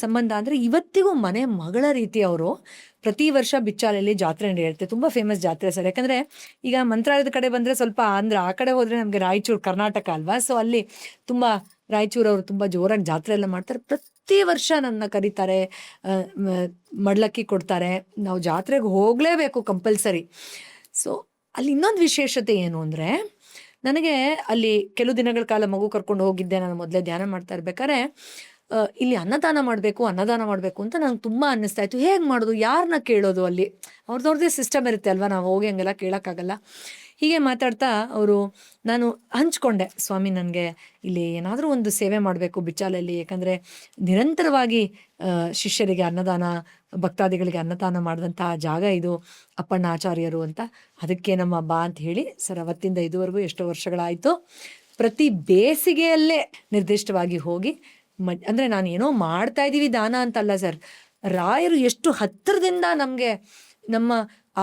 ಸಂಬಂಧ ಅಂದರೆ ಇವತ್ತಿಗೂ ಮನೆ ಮಗಳ ರೀತಿ ಅವರು. ಪ್ರತಿ ವರ್ಷ ಬಿಚ್ಚಾಲೆಯಲ್ಲಿ ಜಾತ್ರೆ ನಡೆಯುತ್ತೆ, ತುಂಬ ಫೇಮಸ್ ಜಾತ್ರೆ ಸರ್. ಯಾಕಂದರೆ ಈಗ ಮಂತ್ರಾಲಯದ ಕಡೆ ಬಂದರೆ ಸ್ವಲ್ಪ ಅಂದರೆ, ಆ ಕಡೆ ಹೋದರೆ ನಮಗೆ ರಾಯಚೂರು ಕರ್ನಾಟಕ ಅಲ್ವಾ. ಸೊ ಅಲ್ಲಿ ತುಂಬ ರಾಯಚೂರವರು ತುಂಬ ಜೋರಾಗಿ ಜಾತ್ರೆ ಎಲ್ಲ ಮಾಡ್ತಾರೆ. ಪ್ರತಿ ವರ್ಷ ನನ್ನ ಕರೀತಾರೆ, ಮಡ್ಲಕ್ಕಿ ಕೊಡ್ತಾರೆ, ನಾವು ಜಾತ್ರೆಗೆ ಹೋಗಲೇಬೇಕು ಕಂಪಲ್ಸರಿ. ಸೊ ಅಲ್ಲಿ ಇನ್ನೊಂದು ವಿಶೇಷತೆ ಏನು ಅಂದರೆ, ನನಗೆ ಅಲ್ಲಿ ಕೆಲವು ದಿನಗಳ ಕಾಲ ಮಗು ಕರ್ಕೊಂಡು ಹೋಗಿದ್ದೆ ನಾನು ಮೊದಲೇ ಧ್ಯಾನ ಮಾಡ್ತಾ ಇರ್ಬೇಕಾದ್ರೆ. ಇಲ್ಲಿ ಅನ್ನದಾನ ಮಾಡಬೇಕು ಅಂತ ನಂಗೆ ತುಂಬ ಅನ್ನಿಸ್ತಾ ಇತ್ತು. ಹೇಗೆ ಮಾಡೋದು, ಯಾರನ್ನ ಕೇಳೋದು, ಅಲ್ಲಿ ಅವ್ರದ್ದೇ ಸಿಸ್ಟಮ್ ಇರುತ್ತೆ ಅಲ್ವಾ, ನಾವು ಹೋಗಿ ಹಂಗೆಲ್ಲ ಕೇಳೋಕ್ಕಾಗಲ್ಲ. ಹೀಗೆ ಮಾತಾಡ್ತಾ ನಾನು ಹಂಚ್ಕೊಂಡೆ, ಸ್ವಾಮಿ ನನಗೆ ಇಲ್ಲಿ ಏನಾದರೂ ಒಂದು ಸೇವೆ ಮಾಡಬೇಕು ಬಿಚ್ಚಾಲೆಯಲ್ಲಿ. ಯಾಕಂದರೆ ನಿರಂತರವಾಗಿ ಶಿಷ್ಯರಿಗೆ ಅನ್ನದಾನ, ಭಕ್ತಾದಿಗಳಿಗೆ ಅನ್ನದಾನ ಮಾಡಿದಂಥ ಜಾಗ ಇದು, ಅಪ್ಪಣ್ಣ ಆಚಾರ್ಯರು ಅಂತ. ಅದಕ್ಕೆ ನಮ್ಮ ಬಾ ಅಂತ ಹೇಳಿ ಸರ್, ಅವತ್ತಿಂದ ಇದುವರೆಗೂ ಎಷ್ಟೋ ವರ್ಷಗಳಾಯಿತು, ಪ್ರತಿ ಬೇಸಿಗೆಯಲ್ಲೇ ನಿರ್ದಿಷ್ಟವಾಗಿ ಹೋಗಿ ಅಂದರೆ ನಾನು ಏನೋ ಮಾಡ್ತಾ ಇದ್ದೀವಿ ದಾನ ಅಂತಲ್ಲ ಸರ್, ರಾಯರು ಎಷ್ಟು ಹತ್ತಿರದಿಂದ ನಮಗೆ ನಮ್ಮ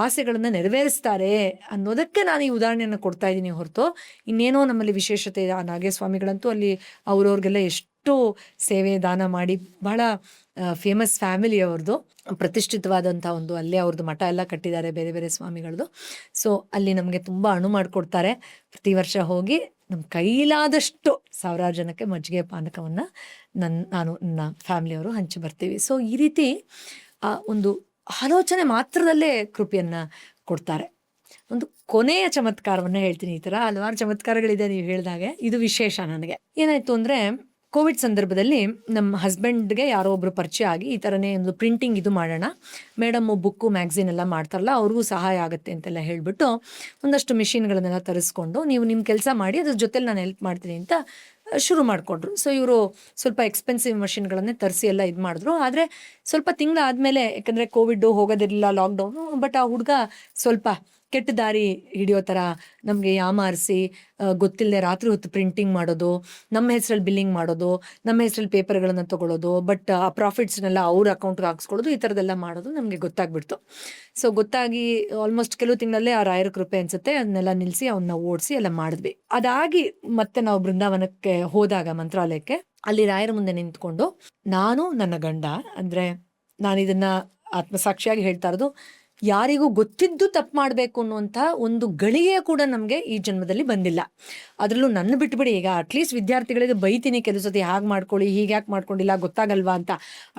ಆಸೆಗಳನ್ನು ನೆರವೇರಿಸ್ತಾರೆ ಅನ್ನೋದಕ್ಕೆ ನಾನು ಈ ಉದಾಹರಣೆಯನ್ನು ಕೊಡ್ತಾ ಇದ್ದೀನಿ ಹೊರತು ಇನ್ನೇನೋ ನಮ್ಮಲ್ಲಿ ವಿಶೇಷತೆ. ಆ ನಾಗೇಸ್ವಾಮಿಗಳಂತೂ ಅಲ್ಲಿ ಅವ್ರವ್ರಿಗೆಲ್ಲ ಎಷ್ಟು ಸೇವೆ ದಾನ ಮಾಡಿ, ಬಹಳ ಫೇಮಸ್ ಫ್ಯಾಮಿಲಿ ಅವ್ರದ್ದು, ಪ್ರತಿಷ್ಠಿತವಾದಂಥ ಒಂದು, ಅಲ್ಲೇ ಅವ್ರದ್ದು ಮಠ ಎಲ್ಲ ಕಟ್ಟಿದ್ದಾರೆ ಬೇರೆ ಬೇರೆ ಸ್ವಾಮಿಗಳದ್ದು. ಸೊ ಅಲ್ಲಿ ನಮಗೆ ತುಂಬ ಅಣು ಮಾಡಿಕೊಡ್ತಾರೆ. ಪ್ರತಿ ವರ್ಷ ಹೋಗಿ ನಮ್ಮ ಕೈಲಾದಷ್ಟು ಸಾವಿರಾರು ಜನಕ್ಕೆ ಮಜ್ಜಿಗೆ ಪಾನಕವನ್ನು ನಾನು ನನ್ನ ಫ್ಯಾಮಿಲಿಯವರು ಹಂಚಿ ಬರ್ತೀವಿ. ಸೊ ಈ ರೀತಿ ಒಂದು ಆಲೋಚನೆ ಮಾತ್ರದಲ್ಲೇ ಕೃಪೆಯನ್ನು ಕೊಡ್ತಾರೆ. ಒಂದು ಕೊನೆಯ ಚಮತ್ಕಾರವನ್ನು ಹೇಳ್ತೀನಿ. ಈ ಥರ ಹಲವಾರು ಚಮತ್ಕಾರಗಳಿದೆ ನೀವು ಹೇಳಿದಾಗೆ, ಇದು ವಿಶೇಷ ನನಗೆ. ಏನಾಯಿತು ಅಂದರೆ, ಕೋವಿಡ್ ಸಂದರ್ಭದಲ್ಲಿ ನಮ್ಮ ಹಸ್ಬೆಂಡ್ಗೆ ಯಾರೋ ಒಬ್ಬರು ಪರಿಚಯ ಆಗಿ, ಈ ಥರನೇ ಒಂದು ಪ್ರಿಂಟಿಂಗ್ ಇದು ಮಾಡೋಣ, ಮೇಡಮ್ಮು ಬುಕ್ಕು ಮ್ಯಾಗ್ಝಿನ್ ಎಲ್ಲ ಮಾಡ್ತಾರಲ್ಲ, ಅವ್ರಿಗೂ ಸಹಾಯ ಆಗುತ್ತೆ ಅಂತೆಲ್ಲ ಹೇಳಿಬಿಟ್ಟು ಒಂದಷ್ಟು ಮಿಷಿನ್ಗಳನ್ನೆಲ್ಲ ತರಿಸ್ಕೊಂಡು, ನೀವು ನಿಮ್ಮ ಕೆಲಸ ಮಾಡಿ ಅದ್ರ ಜೊತೆಲಿ ನಾನು ಹೆಲ್ಪ್ ಮಾಡ್ತೀನಿ ಅಂತ ಶುರು ಮಾಡಿಕೊಂಡ್ರು. ಸೊ ಇವರು ಸ್ವಲ್ಪ ಎಕ್ಸ್ಪೆನ್ಸಿವ್ ಮಷಿನ್ಗಳನ್ನೇ ತರಿಸಿ ಎಲ್ಲ ಇದು ಮಾಡಿದ್ರು. ಆದರೆ ಸ್ವಲ್ಪ ತಿಂಗಳಾದಮೇಲೆ, ಯಾಕಂದರೆ ಕೋವಿಡ್ಡು ಹೋಗೋದಿರಲಿಲ್ಲ, ಲಾಕ್ಡೌನು, ಬಟ್ ಆ ಹುಡುಗ ಸ್ವಲ್ಪ ಕೆಟ್ಟ ದಾರಿ ಹಿಡಿಯೋ ಥರ ನಮಗೆ ಯಾಮಾರಿಸಿ ಗೊತ್ತಿಲ್ಲದೆ ರಾತ್ರಿ ಹೊತ್ತು ಪ್ರಿಂಟಿಂಗ್ ಮಾಡೋದು, ನಮ್ಮ ಹೆಸರಲ್ಲಿ ಬಿಲ್ಲಿಂಗ್ ಮಾಡೋದು, ನಮ್ಮ ಹೆಸರಲ್ಲಿ ಪೇಪರ್ಗಳನ್ನು ತೊಗೊಳ್ಳೋದು, ಬಟ್ ಆ ಪ್ರಾಫಿಟ್ಸ್ನೆಲ್ಲ ಅವ್ರ ಅಕೌಂಟ್ಗೆ ಹಾಕ್ಸ್ಕೊಳ್ಳೋದು, ಈ ಥರದ್ದೆಲ್ಲ ಮಾಡೋದು ನಮಗೆ ಗೊತ್ತಾಗ್ಬಿಡ್ತು. ಸೊ ಗೊತ್ತಾಗಿ ಆಲ್ಮೋಸ್ಟ್ ಕೆಲವು ತಿಂಗಳಲ್ಲೇ ಆ ರಾಯರ ಕೃಪೆ ಅನ್ಸುತ್ತೆ ಅದನ್ನೆಲ್ಲ ನಿಲ್ಲಿಸಿ ಅವನ್ನ ಓಡಿಸಿ ಎಲ್ಲ ಮಾಡಿದ್ವಿ. ಅದಾಗಿ ಮತ್ತೆ ನಾವು ಬೃಂದಾವನಕ್ಕೆ ಹೋದಾಗ ಮಂತ್ರಾಲಯಕ್ಕೆ, ಅಲ್ಲಿ ರಾಯರ ಮುಂದೆ ನಿಂತ್ಕೊಂಡು ನಾನು ನನ್ನ ಗಂಡ, ಅಂದರೆ ನಾನು ಇದನ್ನ ಆತ್ಮಸಾಕ್ಷಿಯಾಗಿ ಹೇಳ್ತಾ ಇರೋದು, ಯಾರಿಗೂ ಗೊತ್ತಿದ್ದು ತಪ್ಪು ಮಾಡಬೇಕು ಅನ್ನುವಂಥ ಒಂದು ಗಳಿಗೆ ಕೂಡ ನಮಗೆ ಈ ಜನ್ಮದಲ್ಲಿ ಬಂದಿಲ್ಲ. ಅದರಲ್ಲೂ ನನ್ನ ಬಿಟ್ಬಿಡಿ, ಈಗ ಅಟ್ಲೀಸ್ಟ್ ವಿದ್ಯಾರ್ಥಿಗಳಿಗೆ ಬೈತೀನಿ ಕೆಲವು ಸತಿ, ಹಾಗೆ ಮಾಡ್ಕೊಳ್ಳಿ ಹೀಗೆ ಯಾಕೆ ಮಾಡ್ಕೊಂಡಿಲ್ಲ ಗೊತ್ತಾಗಲ್ವಾ ಅಂತ.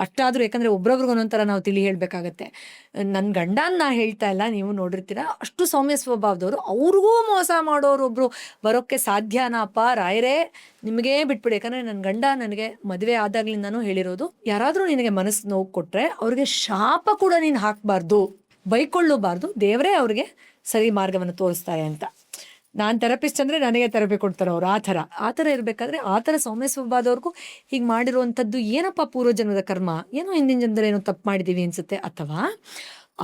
ಅಷ್ಟಾದರೂ ಯಾಕಂದರೆ ಒಬ್ರೊಬ್ರಿಗೆ ಒಂದೊಂಥರ ನಾವು ತಿಳಿ ಹೇಳಬೇಕಾಗತ್ತೆ. ನನ್ನ ಗಂಡನ ನಾ ಹೇಳ್ತಾ ಇಲ್ಲ, ನೀವು ನೋಡಿರ್ತೀರ ಅಷ್ಟು ಸೌಮ್ಯ ಸ್ವಭಾವದವರು, ಅವ್ರಿಗೂ ಮೋಸ ಮಾಡೋರೊಬ್ರು ಬರೋಕ್ಕೆ ಸಾಧ್ಯನಪ್ಪ ರಾಯರೇ, ನಿಮಗೇ ಬಿಟ್ಬಿಡಿ. ಯಾಕಂದರೆ ನನ್ನ ಗಂಡ ನನಗೆ ಮದುವೆ ಆದಾಗ್ಲಿಂದನೂ ಹೇಳಿರೋದು, ಯಾರಾದರೂ ನಿನಗೆ ಮನಸ್ಸು ನೋವು ಕೊಟ್ಟರೆ ಅವ್ರಿಗೆ ಶಾಪ ಕೂಡ ನೀನು ಹಾಕಬಾರ್ದು, ಬೈಕೊಳ್ಳಬಾರ್ದು, ದೇವರೇ ಅವ್ರಿಗೆ ಸರಿ ಮಾರ್ಗವನ್ನು ತೋರಿಸ್ತಾರೆ ಅಂತ. ನಾನು ಥೆರಪಿಸ್ಟ್ ಅಂದರೆ ನನಗೆ ಥೆರಪಿ ಕೊಡ್ತಾರೆ ಅವ್ರು. ಆ ಥರ ಇರಬೇಕಾದ್ರೆ ಆ ಥರ ಸೌಮ್ಯ ಸ್ವಭಾವದವ್ರಿಗೂ ಹೀಗೆ ಮಾಡಿರುವಂಥದ್ದು ಏನಪ್ಪ ಪೂರ್ವಜನ್ಮದ ಕರ್ಮ, ಏನೋ ಹಿಂದಿನ ಜನ್ಮದಲ್ಲಿ ಏನೋ ತಪ್ಪು ಮಾಡಿದ್ದೀವಿ ಅನಿಸುತ್ತೆ. ಅಥವಾ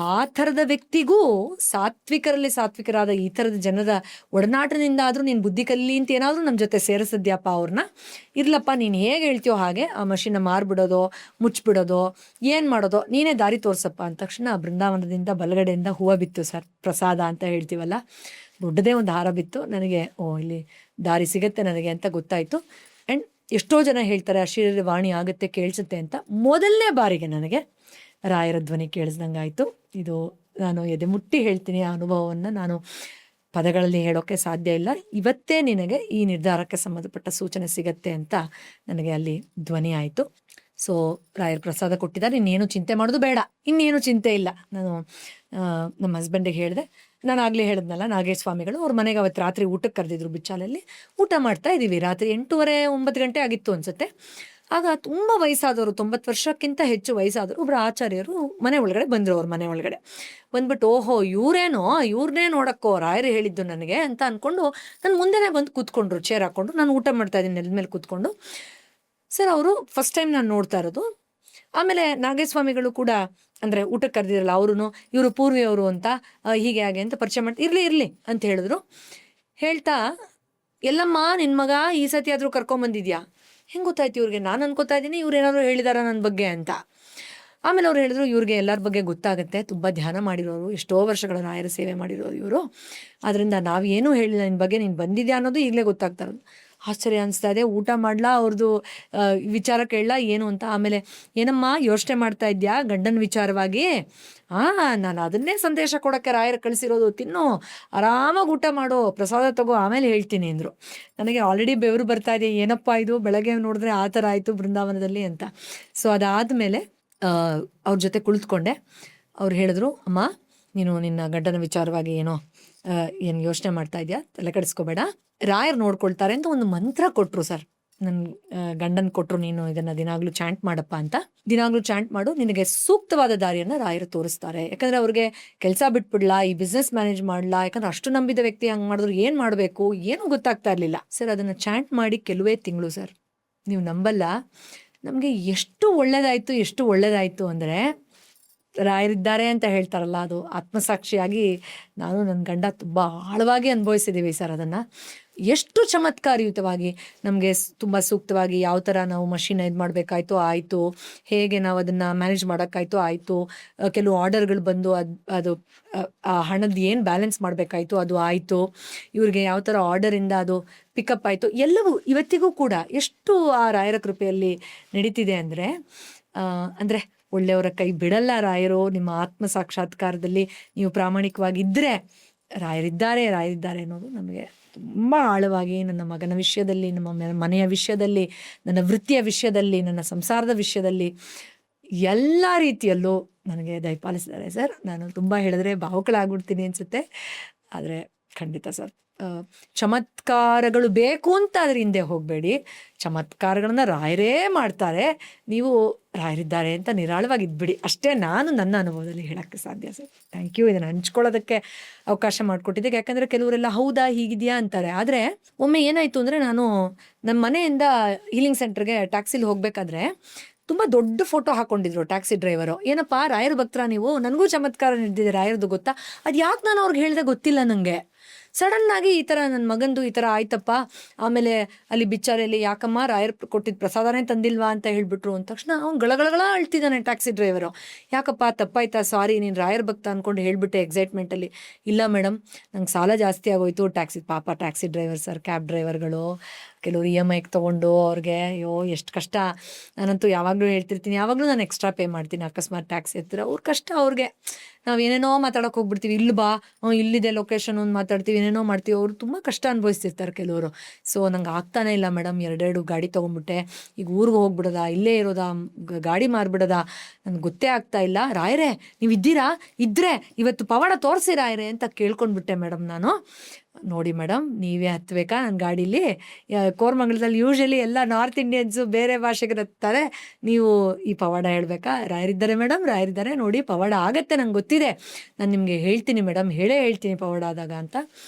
ಆ ಥರದ ವ್ಯಕ್ತಿಗೂ ಸಾತ್ವಿಕರಲ್ಲಿ ಸಾತ್ವಿಕರಾದ ಈ ಥರದ ಜನರ ಒಡನಾಟದಿಂದ ಆದರೂ ನೀನು ಬುದ್ಧಿ ಕಲಿ ಅಂತ ಏನಾದರೂ ನಮ್ಮ ಜೊತೆ ಸೇರಿಸಿದ್ಯಪ್ಪ ಅವ್ರನ್ನ, ಇರ್ಲಪ್ಪ ನೀನು ಹೇಗೆ ಹೇಳ್ತೀಯೋ ಹಾಗೆ ಆ ಮಷಿನ ಮಾರ್ಬಿಡೋದೋ ಮುಚ್ಚಿಬಿಡೋದೋ ಏನು ಮಾಡೋದೋ ನೀನೇ ದಾರಿ ತೋರಿಸಪ್ಪ ಅಂದ ತಕ್ಷಣ ಬೃಂದಾವನದಿಂದ ಬಲಗಡೆಯಿಂದ ಹೂವು ಬಿತ್ತು ಸರ್, ಪ್ರಸಾದ ಅಂತ ಹೇಳ್ತೀವಲ್ಲ, ದೊಡ್ಡದೇ ಒಂದು ಹಾರ ಬಿತ್ತು. ನನಗೆ ಇಲ್ಲಿ ದಾರಿ ಸಿಗತ್ತೆ ನನಗೆ ಅಂತ ಗೊತ್ತಾಯಿತು. ಆ್ಯಂಡ್ ಎಷ್ಟೋ ಜನ ಹೇಳ್ತಾರೆ ಆಶೀರ್ವಾಣಿ ಆಗುತ್ತೆ ಕೇಳಿಸುತ್ತೆ ಅಂತ. ಮೊದಲನೇ ಬಾರಿಗೆ ನನಗೆ ರಾಯರ ಧ್ವನಿ ಕೇಳಿಸ್ದಂಗೆ ಆಯಿತು. ಇದು ನಾನು ಎದೆ ಮುಟ್ಟಿ ಹೇಳ್ತೀನಿ, ಆ ಅನುಭವವನ್ನು ನಾನು ಪದಗಳಲ್ಲಿ ಹೇಳೋಕ್ಕೆ ಸಾಧ್ಯ ಇಲ್ಲ. ಇವತ್ತೇ ನಿನಗೆ ಈ ನಿರ್ಧಾರಕ್ಕೆ ಸಂಬಂಧಪಟ್ಟ ಸೂಚನೆ ಸಿಗತ್ತೆ ಅಂತ ನನಗೆ ಅಲ್ಲಿ ಧ್ವನಿ ಆಯಿತು. ಸೊ ರಾಯರ ಪ್ರಸಾದ ಕೊಟ್ಟಿದ್ದಾರೆ, ಇನ್ನೇನು ಚಿಂತೆ ಮಾಡೋದು ಬೇಡ, ಇನ್ನೇನು ಚಿಂತೆ ಇಲ್ಲ. ನಾನು ನಮ್ಮ ಹಸ್ಬೆಂಡಿಗೆ ಹೇಳಿದೆ, ನಾನು ಆಗಲೇ ಹೇಳಿದ್ನಲ್ಲ ನಾಗೇಶ್ ಸ್ವಾಮಿಗಳು ಅವ್ರ ಮನೆಗೆ ಅವತ್ತು ರಾತ್ರಿ ಊಟಕ್ಕೆ ಕರೆದಿದ್ರು. ಬಿಚ್ಚಾಲಲ್ಲಿ ಊಟ ಮಾಡ್ತಾ ಇದ್ದೀವಿ, ರಾತ್ರಿ 8:30-9 ಗಂಟೆ ಆಗಿತ್ತು ಅನಿಸುತ್ತೆ. ಆಗ ತುಂಬ ವಯಸ್ಸಾದವರು, 90 ವರ್ಷಕ್ಕಿಂತ ಹೆಚ್ಚು ವಯಸ್ಸಾದರು ಒಬ್ಬರು ಆಚಾರ್ಯರು ಮನೆ ಒಳಗಡೆ ಬಂದರು. ಅವ್ರ ಮನೆ ಒಳಗಡೆ ಬಂದ್ಬಿಟ್ಟು, ಓಹೋ ಇವ್ರನ್ನೇ ನೋಡಕ್ಕೋ ರಾಯರು ಹೇಳಿದ್ದು ನನಗೆ ಅಂತ ಅಂದ್ಕೊಂಡು ನನ್ನ ಮುಂದೆನೇ ಬಂದು ಕೂತ್ಕೊಂಡ್ರು, ಚೇರ್ ಹಾಕ್ಕೊಂಡು. ನಾನು ಊಟ ಮಾಡ್ತಾ ಇದ್ದೀನಿ ನೆಲದ ಮೇಲೆ ಕೂತ್ಕೊಂಡು. ಸರ್ ಅವರು ಫಸ್ಟ್ ಟೈಮ್ ನಾನು ನೋಡ್ತಾ ಇರೋದು. ಆಮೇಲೆ ನಾಗೇಶ್ ಸ್ವಾಮಿಗಳು ಕೂಡ ಅಂದರೆ ಊಟಕ್ಕೆ ಕರೆದಿರಲ್ಲ ಅವರು, ಇವರು ಪೂರ್ವಿಯವರು ಅಂತ, ಹೀಗೆ ಹಾಗೆ ಅಂತ ಪರಿಚಯ ಮಾಡಿ ಇರಲಿ ಅಂತ ಹೇಳಿದ್ರು. ಹೇಳ್ತಾ, ಎಲ್ಲಮ್ಮ ನಿನ್ನ ಮಗ ಈ ಸತಿ ಆದರೂ ಕರ್ಕೊಂಬಂದಿದ್ಯಾ? ಹೆಂಗೆ ಗೊತ್ತಾಯ್ತು ಇವ್ರಿಗೆ? ನಾನು ಅನ್ಕೋತಾ ಇದ್ದೀನಿ ಇವ್ರು ಏನಾದರೂ ಹೇಳಿದಾರ ನನ್ನ ಬಗ್ಗೆ ಅಂತ. ಆಮೇಲೆ ಅವ್ರು ಹೇಳಿದ್ರು, ಇವ್ರಿಗೆ ಎಲ್ಲರ ಬಗ್ಗೆ ಗೊತ್ತಾಗುತ್ತೆ, ತುಂಬ ಧ್ಯಾನ ಮಾಡಿರೋರು, ಎಷ್ಟೋ ವರ್ಷಗಳ ರಾಯರ ಸೇವೆ ಮಾಡಿರೋರು ಇವರು, ಅದರಿಂದ ನಾವೇನೂ ಹೇಳಿಲ್ಲ ನಿನ್ನ ಬಗ್ಗೆ, ನೀನು ಬಂದಿದ್ಯಾ ಅನ್ನೋದು ಈಗಲೇ ಗೊತ್ತಾಗ್ತಾ ಇರೋದು. ಆಶ್ಚರ್ಯ ಅನಿಸ್ತಾ ಇದೆ. ಊಟ ಮಾಡಲಾ ಅವ್ರದ್ದು ವಿಚಾರ ಕೇಳಲ್ಲ ಏನು ಅಂತ. ಆಮೇಲೆ ಏನಮ್ಮ ಯೋಚನೆ ಮಾಡ್ತಾ ಇದ್ಯಾ ಗಂಡನ ವಿಚಾರವಾಗಿ? ನಾನು ಅದನ್ನೇ ಸಂದೇಶ ಕೊಡೋಕ್ಕೆ ರಾಯರು ಕಳಿಸಿರೋದು, ತಿನ್ನು ಆರಾಮಾಗಿ ಊಟ ಮಾಡೋ, ಪ್ರಸಾದ ತಗೋ, ಆಮೇಲೆ ಹೇಳ್ತೀನಿ ಅಂದರು. ನನಗೆ ಆಲ್ರೆಡಿ ಬೆವರು ಬರ್ತಾ ಇದೆ, ಏನಪ್ಪ ಇದು ಬೆಳಗ್ಗೆ ನೋಡಿದ್ರೆ ಆ ಥರ ಆಯಿತು ಬೃಂದಾವನದಲ್ಲಿ ಅಂತ. ಸೊ ಅದಾದಮೇಲೆ ಅವ್ರ ಜೊತೆ ಕುಳಿತುಕೊಂಡೆ. ಅವ್ರು ಹೇಳಿದ್ರು, ಅಮ್ಮ ನೀನು ನಿನ್ನ ಗಂಡನ ವಿಚಾರವಾಗಿ ಏನು ಯೋಚನೆ ಮಾಡ್ತಾ ಇದೆಯಾ, ತಲೆ ಕೆಡಿಸ್ಕೋಬೇಡ, ರಾಯರು ನೋಡ್ಕೊಳ್ತಾರೆ ಅಂತ ಒಂದು ಮಂತ್ರ ಕೊಟ್ಟರು ಸರ್. ನನ್ನ ಗಂಡನ ಕೊಟ್ಟರು, ನೀನು ಇದನ್ನು ದಿನಾಗ್ಲೂ ಚಾಂಟ್ ಮಾಡಪ್ಪ ಅಂತ. ದಿನಾಗ್ಲೂ ಚಾಂಟ್ ಮಾಡು, ನಿನಗೆ ಸೂಕ್ತವಾದ ದಾರಿಯನ್ನು ರಾಯರು ತೋರಿಸ್ತಾರೆ. ಯಾಕಂದರೆ ಅವ್ರಿಗೆ ಕೆಲಸ ಬಿಟ್ಬಿಡ್ಲಾ, ಈ ಬಿಸ್ನೆಸ್ ಮ್ಯಾನೇಜ್ ಮಾಡಲಾ, ಯಾಕಂದ್ರೆ ಅಷ್ಟು ನಂಬಿದ ವ್ಯಕ್ತಿ ಹಂಗೆ ಮಾಡಿದ್ರು ಏನು ಮಾಡಬೇಕು ಏನೂ ಗೊತ್ತಾಗ್ತಾ ಇರಲಿಲ್ಲ ಸರ್. ಅದನ್ನು ಚಾಂಟ್ ಮಾಡಿ ಕೆಲವೇ ತಿಂಗಳು ಸರ್, ನೀವು ನಂಬಲ್ಲ, ನಮಗೆ ಎಷ್ಟು ಒಳ್ಳೆಯದಾಯಿತು ಅಂದರೆ, ರಾಯರಿದ್ದಾರೆ ಅಂತ ಹೇಳ್ತಾರಲ್ಲ, ಅದು ಆತ್ಮಸಾಕ್ಷಿಯಾಗಿ ನಾನು ನನ್ನ ಗಂಡ ತುಂಬ ಆಳವಾಗಿ ಅನುಭವಿಸಿದ್ದೀವಿ ಸರ್. ಅದನ್ನು ಎಷ್ಟು ಚಮತ್ಕಾರಯುತವಾಗಿ ನಮಗೆ ತುಂಬ ಸೂಕ್ತವಾಗಿ ಯಾವ ಥರ ನಾವು ಮಷಿನ್ ಇದು ಮಾಡಬೇಕಾಯ್ತು ಆಯಿತು, ಹೇಗೆ ನಾವು ಅದನ್ನು ಮ್ಯಾನೇಜ್ ಮಾಡೋಕ್ಕಾಯ್ತು ಆಯಿತು, ಕೆಲವು ಆರ್ಡರ್ಗಳು ಬಂದು ಅದು ಆ ಹಣದ ಏನು ಬ್ಯಾಲೆನ್ಸ್ ಮಾಡಬೇಕಾಯ್ತು ಅದು ಆಯಿತು, ಇವ್ರಿಗೆ ಯಾವ ಥರ ಆರ್ಡರಿಂದ ಅದು ಪಿಕಪ್ ಆಯಿತು, ಎಲ್ಲವೂ ಇವತ್ತಿಗೂ ಕೂಡ ಎಷ್ಟು ಆ ರಾಯರ ಕೃಪೆಯಲ್ಲಿ ನಡೀತಿದೆ ಅಂದರೆ ಒಳ್ಳೆಯವರ ಕೈ ಬಿಡಲ್ಲ ರಾಯರು. ನಿಮ್ಮ ಆತ್ಮ ಸಾಕ್ಷಾತ್ಕಾರದಲ್ಲಿ ನೀವು ಪ್ರಾಮಾಣಿಕವಾಗಿದ್ದರೆ ರಾಯರಿದ್ದಾರೆ ಅನ್ನೋದು ನಮಗೆ ತುಂಬ ಆಳವಾಗಿ ನನ್ನ ಮಗನ ವಿಷಯದಲ್ಲಿ, ನಮ್ಮ ಮನೆಯ ವಿಷಯದಲ್ಲಿ, ನನ್ನ ವೃತ್ತಿಯ ವಿಷಯದಲ್ಲಿ, ನನ್ನ ಸಂಸಾರದ ವಿಷಯದಲ್ಲಿ ಎಲ್ಲ ರೀತಿಯಲ್ಲೂ ನನಗೆ ದಯಪಾಲಿಸಿದ್ದಾರೆ ಸರ್. ನಾನು ತುಂಬ ಹೇಳಿದ್ರೆ ಭಾವುಕಳಾಗ್ಬಿಡ್ತೀನಿ ಅನಿಸುತ್ತೆ, ಆದರೆ ಖಂಡಿತ ಸರ್ ಚಮತ್ಕಾರಗಳು ಬೇಕು ಅಂತ ಅದ್ರ ಹಿಂದೆ ಹೋಗಬೇಡಿ. ಚಮತ್ಕಾರಗಳನ್ನ ರಾಯರೇ ಮಾಡ್ತಾರೆ, ನೀವು ರಾಯರಿದ್ದಾರೆ ಅಂತ ನಿರಾಳವಾಗಿ ಇದ್ಬಿಡಿ. ಅಷ್ಟೇ ನಾನು ನನ್ನ ಅನುಭವದಲ್ಲಿ ಹೇಳೋಕ್ಕೆ ಸಾಧ್ಯ ಸರ್. ಥ್ಯಾಂಕ್ ಯು, ಇದನ್ನು ಹಂಚ್ಕೊಳ್ಳೋದಕ್ಕೆ ಅವಕಾಶ ಮಾಡಿಕೊಟ್ಟಿದ್ದೆ. ಯಾಕಂದರೆ ಕೆಲವರೆಲ್ಲ ಹೌದಾ ಹೀಗಿದೆಯಾ ಅಂತಾರೆ. ಆದರೆ ಒಮ್ಮೆ ಏನಾಯಿತು ಅಂದರೆ, ನಾನು ನಮ್ಮ ಮನೆಯಿಂದ ಹೀಲಿಂಗ್ ಸೆಂಟರ್ಗೆ ಟ್ಯಾಕ್ಸಿಲಿ ಹೋಗಬೇಕಾದ್ರೆ ತುಂಬ ದೊಡ್ಡ ಫೋಟೋ ಹಾಕೊಂಡಿದ್ರು ಟ್ಯಾಕ್ಸಿ ಡ್ರೈವರು. ಏನಪ್ಪ ರಾಯರ ಭಕ್ತರ ನೀವು, ನನಗೂ ಚಮತ್ಕಾರ ನಡೆದಿದೆ ರಾಯರದು ಗೊತ್ತಾ? ಅದು ಯಾಕೆ ನಾನು ಅವ್ರಿಗೆ ಹೇಳಿದೆ ಗೊತ್ತಿಲ್ಲ ನನಗೆ. ಸಡನ್ನಾಗಿ ಈ ಥರ ನನ್ನ ಮಗಂದು ಈ ಥರ ಆಯ್ತಪ್ಪ, ಆಮೇಲೆ ಅಲ್ಲಿ ಬಿಚ್ಚಾರೆಯಲ್ಲಿ ಯಾಕಮ್ಮ ರಾಯರ್ ಕೊಟ್ಟಿದ್ದ ಪ್ರಸಾದನೇ ತಂದಿಲ್ವಾ ಅಂತ ಹೇಳಿಬಿಟ್ರು ಅಂದ ತಕ್ಷಣ ಅವ್ನು ಗಳಗಳಗಳ ಅಳ್ತಿದ್ದಾನೆ ಟ್ಯಾಕ್ಸಿ ಡ್ರೈವರು. ಯಾಕಪ್ಪ ತಪ್ಪಾಯ್ತಾ, ಸಾರಿ ನೀನು ರಾಯರ್ ಭಕ್ತ ಅಂದ್ಕೊಂಡು ಹೇಳಿಬಿಟ್ಟೆ ಎಕ್ಸೈಟ್ಮೆಂಟಲ್ಲಿ. ಇಲ್ಲ ಮೇಡಮ್, ನಂಗೆ ಸಾಲ ಜಾಸ್ತಿ ಆಗೋಯ್ತು. ಟ್ಯಾಕ್ಸಿ ಡ್ರೈವರ್ ಸರ್, ಕ್ಯಾಬ್ ಡ್ರೈವರ್ಗಳು ಕೆಲವರು EMI ತೊಗೊಂಡು ಅವ್ರಿಗೆ ಅಯ್ಯೋ ಎಷ್ಟು ಕಷ್ಟ. ನಾನಂತೂ ಯಾವಾಗಲೂ ಹೇಳ್ತಿರ್ತೀನಿ, ಯಾವಾಗಲೂ ನಾನು ಎಕ್ಸ್ಟ್ರಾ ಪೇ ಮಾಡ್ತೀನಿ ಅಕಸ್ಮಾತ್ ಟ್ಯಾಕ್ಸಿ ಹತ್ತಿರ. ಅವ್ರ ಕಷ್ಟ ಅವ್ರಿಗೆ. ನಾವು ಏನೇನೋ ಮಾತಾಡೋಕೆ ಹೋಗ್ಬಿಡ್ತೀವಿ, ಇಲ್ಲಿ ಬಾ ಇಲ್ಲಿದೆ ಲೊಕೇಶನ್ ಒಂದು ಮಾತಾಡ್ತೀವಿ, ಏನೇನೋ ಮಾಡ್ತೀವಿ. ಅವರು ತುಂಬ ಕಷ್ಟ ಅನುಭವಿಸ್ತಿರ್ತಾರೆ ಕೆಲವರು. ಸೊ ನಂಗೆ ಆಗ್ತಾನೆ ಇಲ್ಲ ಮೇಡಮ್, ಎರಡೆರಡು ಗಾಡಿ ತೊಗೊಂಡ್ಬಿಟ್ಟೆ, ಈಗ ಊರಿಗೆ ಹೋಗ್ಬಿಡೋದಾ, ಇಲ್ಲೇ ಇರೋದಾ, ಗಾಡಿ ಮಾರ್ಬಿಡೋದಾ, ನನಗೆ ಗೊತ್ತೇ ಆಗ್ತಾ ಇಲ್ಲ. ರಾಯರೇ ನೀವು ಇದ್ದರೆ ಇವತ್ತು ಪವಾಡ ತೋರಿಸಿ ರಾಯರೇ ಅಂತ ಕೇಳ್ಕೊಂಡ್ಬಿಟ್ಟೆ ಮೇಡಮ್ ನಾನು. ನೋಡಿ ಮೇಡಮ್, ನೀವೇ ಹತ್ಬೇಕಾ ನನ್ನ ಗಾಡೀಲಿ? ಕೋರಮಂಗಲದಲ್ಲಿ ಯೂಶ್ವಲಿ ಎಲ್ಲ ನಾರ್ತ್ ಇಂಡಿಯನ್ಸು ಬೇರೆ ಭಾಷೆಗರು ಹತ್ತಾರೆ, ನೀವು ಈ ಪವಾಡ ಹೇಳಬೇಕಾ? ರಾಯರಿದ್ದಾರೆ ಮೇಡಮ್, ರಾಯರಿದ್ದಾರೆ ನೋಡಿ, ಪವಾಡ ಆಗತ್ತೆ, ನಂಗೆ ಗೊತ್ತಿದೆ, ನಾನು ನಿಮಗೆ ಹೇಳ್ತೀನಿ ಮೇಡಮ್, ಹೇಳ್ತೀನಿ ಪವಾಡ ಆದಾಗ ಅಂತ.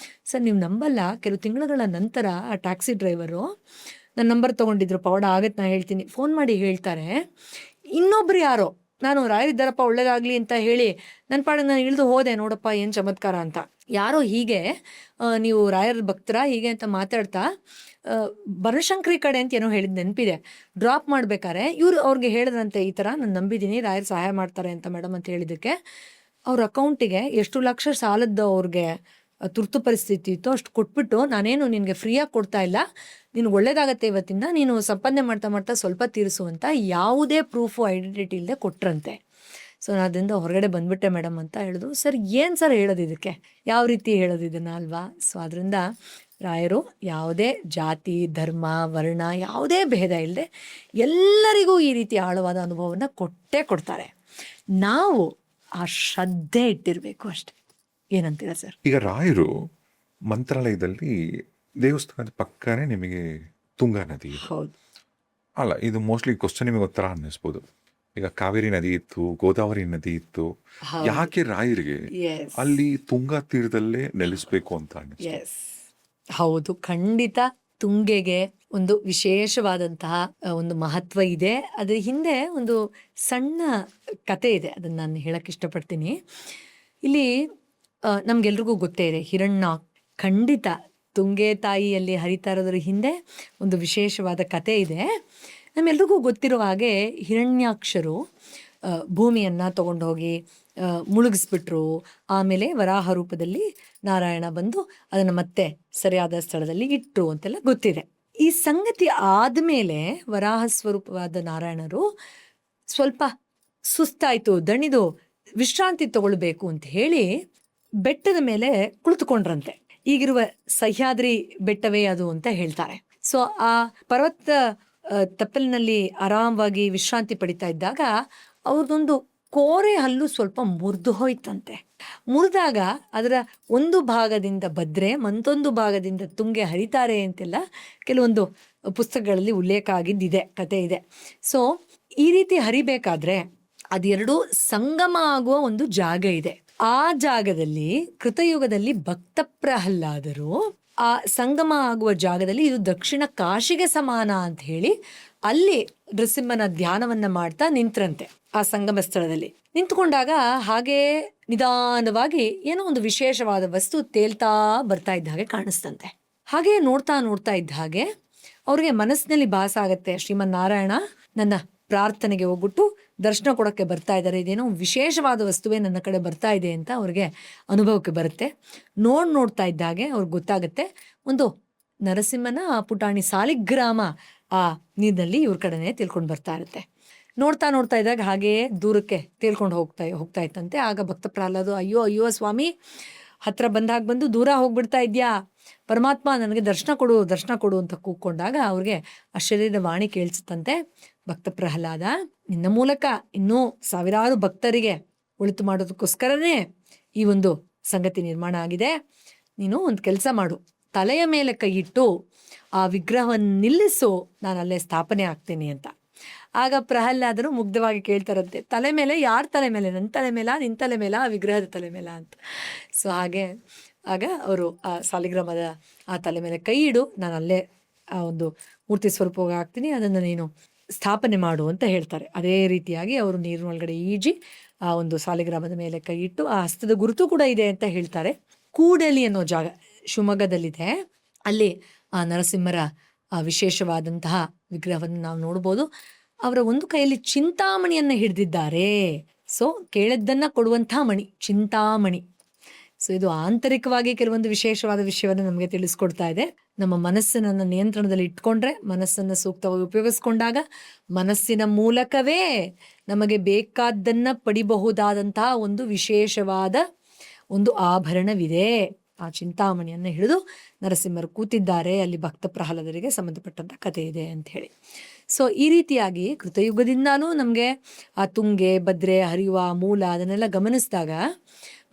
ಸರ್ ನೀವು ನಂಬಲ್ಲ, ಕೆಲವು ತಿಂಗಳುಗಳ ನಂತರ ಆ ಟ್ಯಾಕ್ಸಿ ಡ್ರೈವರು ನನ್ನ ನಂಬರ್ ತೊಗೊಂಡಿದ್ರು, ಪವಾಡ ಆಗತ್ತೆ ನಾನು ಹೇಳ್ತೀನಿ, ಫೋನ್ ಮಾಡಿ ಹೇಳ್ತಾರೆ. ಇನ್ನೊಬ್ರು ಯಾರೋ, ನಾನು ರಾಯರಿದ್ದಾರಪ್ಪ ಒಳ್ಳೇದಾಗಲಿ ಅಂತ ಹೇಳಿ ನನ್ನ ಪಾಡಿಗೆ ನಾನು ಇಳಿದು ಹೋದೆ, ನೋಡಪ್ಪ ಏನು ಚಮತ್ಕಾರ ಅಂತ. ಯಾರೋ ಹೀಗೆ ನೀವು ರಾಯರ ಭಕ್ತರ ಹೀಗೆ ಅಂತ ಮಾತಾಡ್ತಾ ಬನಶಂಕರಿ ಕಡೆ ಅಂತ ಏನೋ ಹೇಳಿದ ನೆನಪಿದೆ. ಡ್ರಾಪ್ ಮಾಡ್ಬೇಕಾರೆ ಅವ್ರಿಗೆ ಹೇಳಿದ್ರಂತೆ, ಈ ಥರ ನಾನು ನಂಬಿದ್ದೀನಿ ರಾಯರು ಸಹಾಯ ಮಾಡ್ತಾರೆ ಅಂತ ಮೇಡಮ್ ಅಂತ ಹೇಳಿದ್ದಕ್ಕೆ ಅವ್ರ ಅಕೌಂಟಿಗೆ ಎಷ್ಟು ಲಕ್ಷ ಸಾಲದ್ದು ಅವ್ರಿಗೆ ತುರ್ತು ಪರಿಸ್ಥಿತಿ ಇತ್ತು ಅಷ್ಟು ಕೊಟ್ಬಿಟ್ಟು, ನಾನೇನು ನಿನಗೆ ಫ್ರೀಯಾಗಿ ಕೊಡ್ತಾ ಇಲ್ಲ, ನಿನಗೆ ಒಳ್ಳೇದಾಗತ್ತೆ ಇವತ್ತಿಂದ, ನೀನು ಸಂಪಾದನೆ ಮಾಡ್ತಾ ಸ್ವಲ್ಪ ತೀರಿಸು ಅಂತ ಯಾವುದೇ ಪ್ರೂಫು ಐಡೆಂಟಿಟಿ ಇಲ್ಲದೆ ಕೊಟ್ರಂತೆ. ಸೊ ನಾನು ಅದರಿಂದ ಹೊರಗಡೆ ಬಂದುಬಿಟ್ಟೆ ಮೇಡಮ್ ಅಂತ ಹೇಳಿದ್ರು. ಸರ್ ಏನು ಸರ್ ಹೇಳೋದು ಇದಕ್ಕೆ, ಯಾವ ರೀತಿ ಹೇಳೋದು ಇದನ್ನು ಅಲ್ವಾ? ಸೊ ಅದರಿಂದ ರಾಯರು ಯಾವುದೇ ಜಾತಿ, ಧರ್ಮ, ವರ್ಣ ಯಾವುದೇ ಭೇದ ಇಲ್ಲದೆ ಎಲ್ಲರಿಗೂ ಈ ರೀತಿ ಆಳವಾದ ಅನುಭವವನ್ನು ಕೊಟ್ಟೇ ಕೊಡ್ತಾರೆ. ನಾವು ಆ ಶ್ರದ್ಧೆ ಇಟ್ಟಿರಬೇಕು ಅಷ್ಟೆ. ಏನಂತೀರಾ ಸರ್? ಈಗ ರಾಯರು ಮಂತ್ರಾಲಯದಲ್ಲಿ ದೇವಸ್ಥಾನದ ಪಕ್ಕನೇ ನಿಮಗೆ ತುಂಗಾ ನದಿ ಇದೆ. ಹೌದು. ಅಲ್ಲ, ಇದು ಮೋಸ್ಟ್ಲಿ ಕ್ವಶನ್ ನಿಮಗೆ ಉತ್ತರ ಅನ್ನಿಸ್ಬೋದು. ಈಗ ಕಾವೇರಿ ನದಿ ಇತ್ತು, ಗೋದಾವರಿ ನದಿ ಇತ್ತು, ಯಾಕೆ ರಾಯರಿಗೆ ಅಲ್ಲಿ ತುಂಗಾ ತೀರದಲ್ಲೇ ನೆಲೆಸ್ಬೇಕು ಅಂತ ಅನ್ನಿಸ್ತು? ಹೌದು, ಖಂಡಿತ ತುಂಗೆಗೆ ಒಂದು ವಿಶೇಷವಾದಂತಹ ಒಂದು ಮಹತ್ವ ಇದೆ. ಅದ್ರ ಹಿಂದೆ ಒಂದು ಸಣ್ಣ ಕತೆ ಇದೆ, ಅದನ್ನು ನಾನು ಹೇಳಕ್ಕೆ ಇಷ್ಟಪಡ್ತೀನಿ. ಇಲ್ಲಿ ನಮ್ಗೆಲ್ರಿಗೂ ಗೊತ್ತೇ ಇದೆ ಹಿರಣ್ಯ. ಖಂಡಿತ ತುಂಗೆ ತಾಯಿಯಲ್ಲಿ ಹರಿತಾ ಇರೋದ್ರ ಹಿಂದೆ ಒಂದು ವಿಶೇಷವಾದ ಕತೆ ಇದೆ. ನಮ್ಮೆಲ್ರಿಗೂ ಗೊತ್ತಿರೋ ಹಾಗೆ ಹಿರಣ್ಯಾಕ್ಷರು ಭೂಮಿಯನ್ನು ತಗೊಂಡು ಹೋಗಿ ಮುಳುಗಿಸ್ಬಿಟ್ರು. ಆಮೇಲೆ ವರಾಹ ರೂಪದಲ್ಲಿ ನಾರಾಯಣ ಬಂದು ಅದನ್ನು ಮತ್ತೆ ಸರಿಯಾದ ಸ್ಥಳದಲ್ಲಿ ಇಟ್ಟರು ಅಂತೆಲ್ಲ ಗೊತ್ತಿದೆ. ಈ ಸಂಗತಿ ಆದಮೇಲೆ ವರಾಹ ಸ್ವರೂಪವಾದ ನಾರಾಯಣರು ಸ್ವಲ್ಪ ಸುಸ್ತಾಯಿತು, ದಣಿದು ವಿಶ್ರಾಂತಿ ತಗೊಳ್ಬೇಕು ಅಂತ ಹೇಳಿ ಬೆಟ್ಟದ ಮೇಲೆ ಕುಳಿತುಕೊಂಡ್ರಂತೆ. ಈಗಿರುವ ಸಹ್ಯಾದ್ರಿ ಬೆಟ್ಟವೇ ಅದು ಅಂತ ಹೇಳ್ತಾರೆ. ಸೊ ಆ ಪರ್ವತ ತಪ್ಪಲಿನಲ್ಲಿ ಆರಾಮವಾಗಿ ವಿಶ್ರಾಂತಿ ಪಡಿತಾ ಇದ್ದಾಗ ಅವ್ರದ್ದೊಂದು ಕೋರೆ ಹಲ್ಲು ಸ್ವಲ್ಪ ಮುರಿದು ಹೋಯ್ತಂತೆ. ಮುರಿದಾಗ ಅದರ ಒಂದು ಭಾಗದಿಂದ ಭದ್ರೆ, ಮತ್ತೊಂದು ಭಾಗದಿಂದ ತುಂಗೆ ಹರಿತಾರೆ ಅಂತೆಲ್ಲ ಕೆಲವೊಂದು ಪುಸ್ತಕಗಳಲ್ಲಿ ಉಲ್ಲೇಖ ಆಗಿದ್ದಿದೆ, ಕತೆ ಇದೆ. ಸೊ ಈ ರೀತಿ ಹರಿಬೇಕಾದ್ರೆ ಅದೆರಡು ಸಂಗಮ ಆಗುವ ಒಂದು ಜಾಗ ಇದೆ. ಆ ಜಾಗದಲ್ಲಿ ಕೃತಯುಗದಲ್ಲಿ ಭಕ್ತ ಪ್ರಹ್ಲಾದರು ಆ ಸಂಗಮ ಆಗುವ ಜಾಗದಲ್ಲಿ ಇದು ದಕ್ಷಿಣ ಕಾಶಿಗೆ ಸಮಾನ ಅಂತ ಹೇಳಿ ಅಲ್ಲಿ ನೃಸಿಂಹನ ಧ್ಯಾನವನ್ನ ಮಾಡ್ತಾ ನಿಂತ್ರಂತೆ. ಆ ಸಂಗಮ ಸ್ಥಳದಲ್ಲಿ ನಿಂತ್ಕೊಂಡಾಗ ಹಾಗೇ ನಿಧಾನವಾಗಿ ಏನೋ ಒಂದು ವಿಶೇಷವಾದ ವಸ್ತು ತೇಲ್ತಾ ಬರ್ತಾ ಇದ್ದ ಹಾಗೆ ಕಾಣಿಸ್ತಂತೆ. ಹಾಗೆ ನೋಡ್ತಾ ಇದ್ದ ಹಾಗೆ ಅವ್ರಿಗೆ ಮನಸ್ಸಿನಲ್ಲಿ ಭಾಸ ಆಗತ್ತೆ, ಶ್ರೀಮನ್ ನಾರಾಯಣ ನನ್ನ ಪ್ರಾರ್ಥನೆಗೆ ಹೋಗ್ಬಿಟ್ಟು ದರ್ಶನ ಕೊಡೋಕ್ಕೆ ಬರ್ತಾ ಇದ್ದಾರೆ, ಇದೇನೋ ವಿಶೇಷವಾದ ವಸ್ತುವೇ ನನ್ನ ಕಡೆ ಬರ್ತಾ ಇದೆ ಅಂತ ಅವ್ರಿಗೆ ಅನುಭವಕ್ಕೆ ಬರುತ್ತೆ. ನೋಡ್ತಾ ಇದ್ದ ಹಾಗೆ ಅವ್ರಿಗೆ ಗೊತ್ತಾಗುತ್ತೆ, ಒಂದು ನರಸಿಂಹನ ಪುಟಾಣಿ ಸಾಲಿಗ್ರಾಮ ಆ ನೀರಿನಲ್ಲಿ ಇವ್ರ ಕಡೆನೇ ತಿಳ್ಕೊಂಡು ಬರ್ತಾ ಇರುತ್ತೆ. ನೋಡ್ತಾ ಇದ್ದಾಗ ಹಾಗೇ ದೂರಕ್ಕೆ ತೇಲ್ಕೊಂಡು ಹೋಗ್ತಾ ಇತ್ತಂತೆ. ಆಗ ಭಕ್ತ ಪ್ರಹ್ಲಾದ ಅಯ್ಯೋ ಸ್ವಾಮಿ, ಹತ್ರ ಬಂದು ದೂರ ಹೋಗ್ಬಿಡ್ತಾ ಇದ್ಯಾ, ಪರಮಾತ್ಮ ನನಗೆ ದರ್ಶನ ಕೊಡು ಅಂತ ಕೂಗ್ಕೊಂಡಾಗ ಅವ್ರಿಗೆ ಆ ಶರೀರದ ವಾಣಿ ಕೇಳಿಸುತ್ತಂತೆ. ಭಕ್ತ ಪ್ರಹ್ಲಾದ, ನಿನ್ನ ಮೂಲಕ ಇನ್ನೂ ಸಾವಿರಾರು ಭಕ್ತರಿಗೆ ಒಳಿತು ಮಾಡೋದಕ್ಕೋಸ್ಕರನೇ ಈ ಒಂದು ಸಂಗತಿ ನಿರ್ಮಾಣ ಆಗಿದೆ. ನೀನು ಒಂದು ಕೆಲಸ ಮಾಡು, ತಲೆಯ ಮೇಲೆ ಕೈ ಇಟ್ಟು ಆ ವಿಗ್ರಹವನ್ನು ನಿಲ್ಲಿಸು, ನಾನು ಅಲ್ಲೇ ಸ್ಥಾಪನೆ ಆಗ್ತೀನಿ ಅಂತ. ಆಗ ಪ್ರಹ್ಲಾದರು ಮುಗ್ಧವಾಗಿ ಕೇಳ್ತಾರಂತೆ, ತಲೆ ಮೇಲೆ? ಯಾರ ತಲೆ ಮೇಲೆ? ನನ್ನ ತಲೆ ಮೇಲ, ನಿನ್ನ ತಲೆ ಮೇಲ, ಆ ವಿಗ್ರಹದ ತಲೆ ಮೇಲ ಅಂತ. ಸೊ ಆಗ ಅವರು ಆ ಸಾಲಿಗ್ರಾಮದ ಆ ತಲೆ ಮೇಲೆ ಕೈ ಇಡು, ನಾನು ಅಲ್ಲೇ ಆ ಒಂದು ಮೂರ್ತಿ ಸ್ವರೂಪವಾಗಿ ಆಗ್ತೀನಿ, ಅದನ್ನು ನೀನು ಸ್ಥಾಪನೆ ಮಾಡು ಅಂತ ಹೇಳ್ತಾರೆ. ಅದೇ ರೀತಿಯಾಗಿ ಅವರು ನೀರಿನೊಳಗಡೆ ಈಜಿ ಆ ಒಂದು ಸಾಲಿಗ್ರಾಮದ ಮೇಲೆ ಕೈ ಇಟ್ಟು ಆ ಹಸ್ತದ ಗುರುತು ಕೂಡ ಇದೆ ಅಂತ ಹೇಳ್ತಾರೆ. ಕೂಡಲಿ ಅನ್ನೋ ಜಾಗ ಶಿವಮೊಗ್ಗದಲ್ಲಿದೆ. ಅಲ್ಲಿ ಆ ನರಸಿಂಹರ ಆ ವಿಶೇಷವಾದಂತಹ ವಿಗ್ರಹವನ್ನು ನಾವು ನೋಡ್ಬೋದು. ಅವರ ಒಂದು ಕೈಯಲ್ಲಿ ಚಿಂತಾಮಣಿಯನ್ನು ಹಿಡಿದಿದ್ದಾರೆ. ಸೊ ಕೇಳಿದ್ದನ್ನ ಕೊಡುವಂತಹ ಮಣಿ ಚಿಂತಾಮಣಿ. ಸೊ ಇದು ಆಂತರಿಕವಾಗಿ ಕೆಲವೊಂದು ವಿಶೇಷವಾದ ವಿಷಯವನ್ನು ನಮಗೆ ತಿಳಿಸ್ಕೊಡ್ತಾ ಇದೆ. ನಮ್ಮ ಮನಸ್ಸನ್ನ ನಿಯಂತ್ರಣದಲ್ಲಿ ಇಟ್ಕೊಂಡ್ರೆ, ಮನಸ್ಸನ್ನು ಸೂಕ್ತವಾಗಿ ಉಪಯೋಗಿಸ್ಕೊಂಡಾಗ ಮನಸ್ಸಿನ ಮೂಲಕವೇ ನಮಗೆ ಬೇಕಾದ್ದನ್ನ ಪಡಿಬಹುದಾದಂತಹ ಒಂದು ವಿಶೇಷವಾದ ಒಂದು ಆಭರಣವಿದೆ. ಆ ಚಿಂತಾಮಣಿಯನ್ನು ಹಿಡಿದು ನರಸಿಂಹರು ಕೂತಿದ್ದಾರೆ. ಅಲ್ಲಿ ಭಕ್ತ ಪ್ರಹ್ಲಾದರಿಗೆ ಸಂಬಂಧಪಟ್ಟಂತ ಕಥೆ ಇದೆ ಅಂತ ಹೇಳಿ. ಸೊ ಈ ರೀತಿಯಾಗಿ ಕೃತಯುಗದಿಂದಲೂ ನಮಗೆ ಆ ತುಂಗೆ ಭದ್ರೆ ಹರಿಯುವ ಮೂಲ ಅದನ್ನೆಲ್ಲ ಗಮನಿಸಿದಾಗ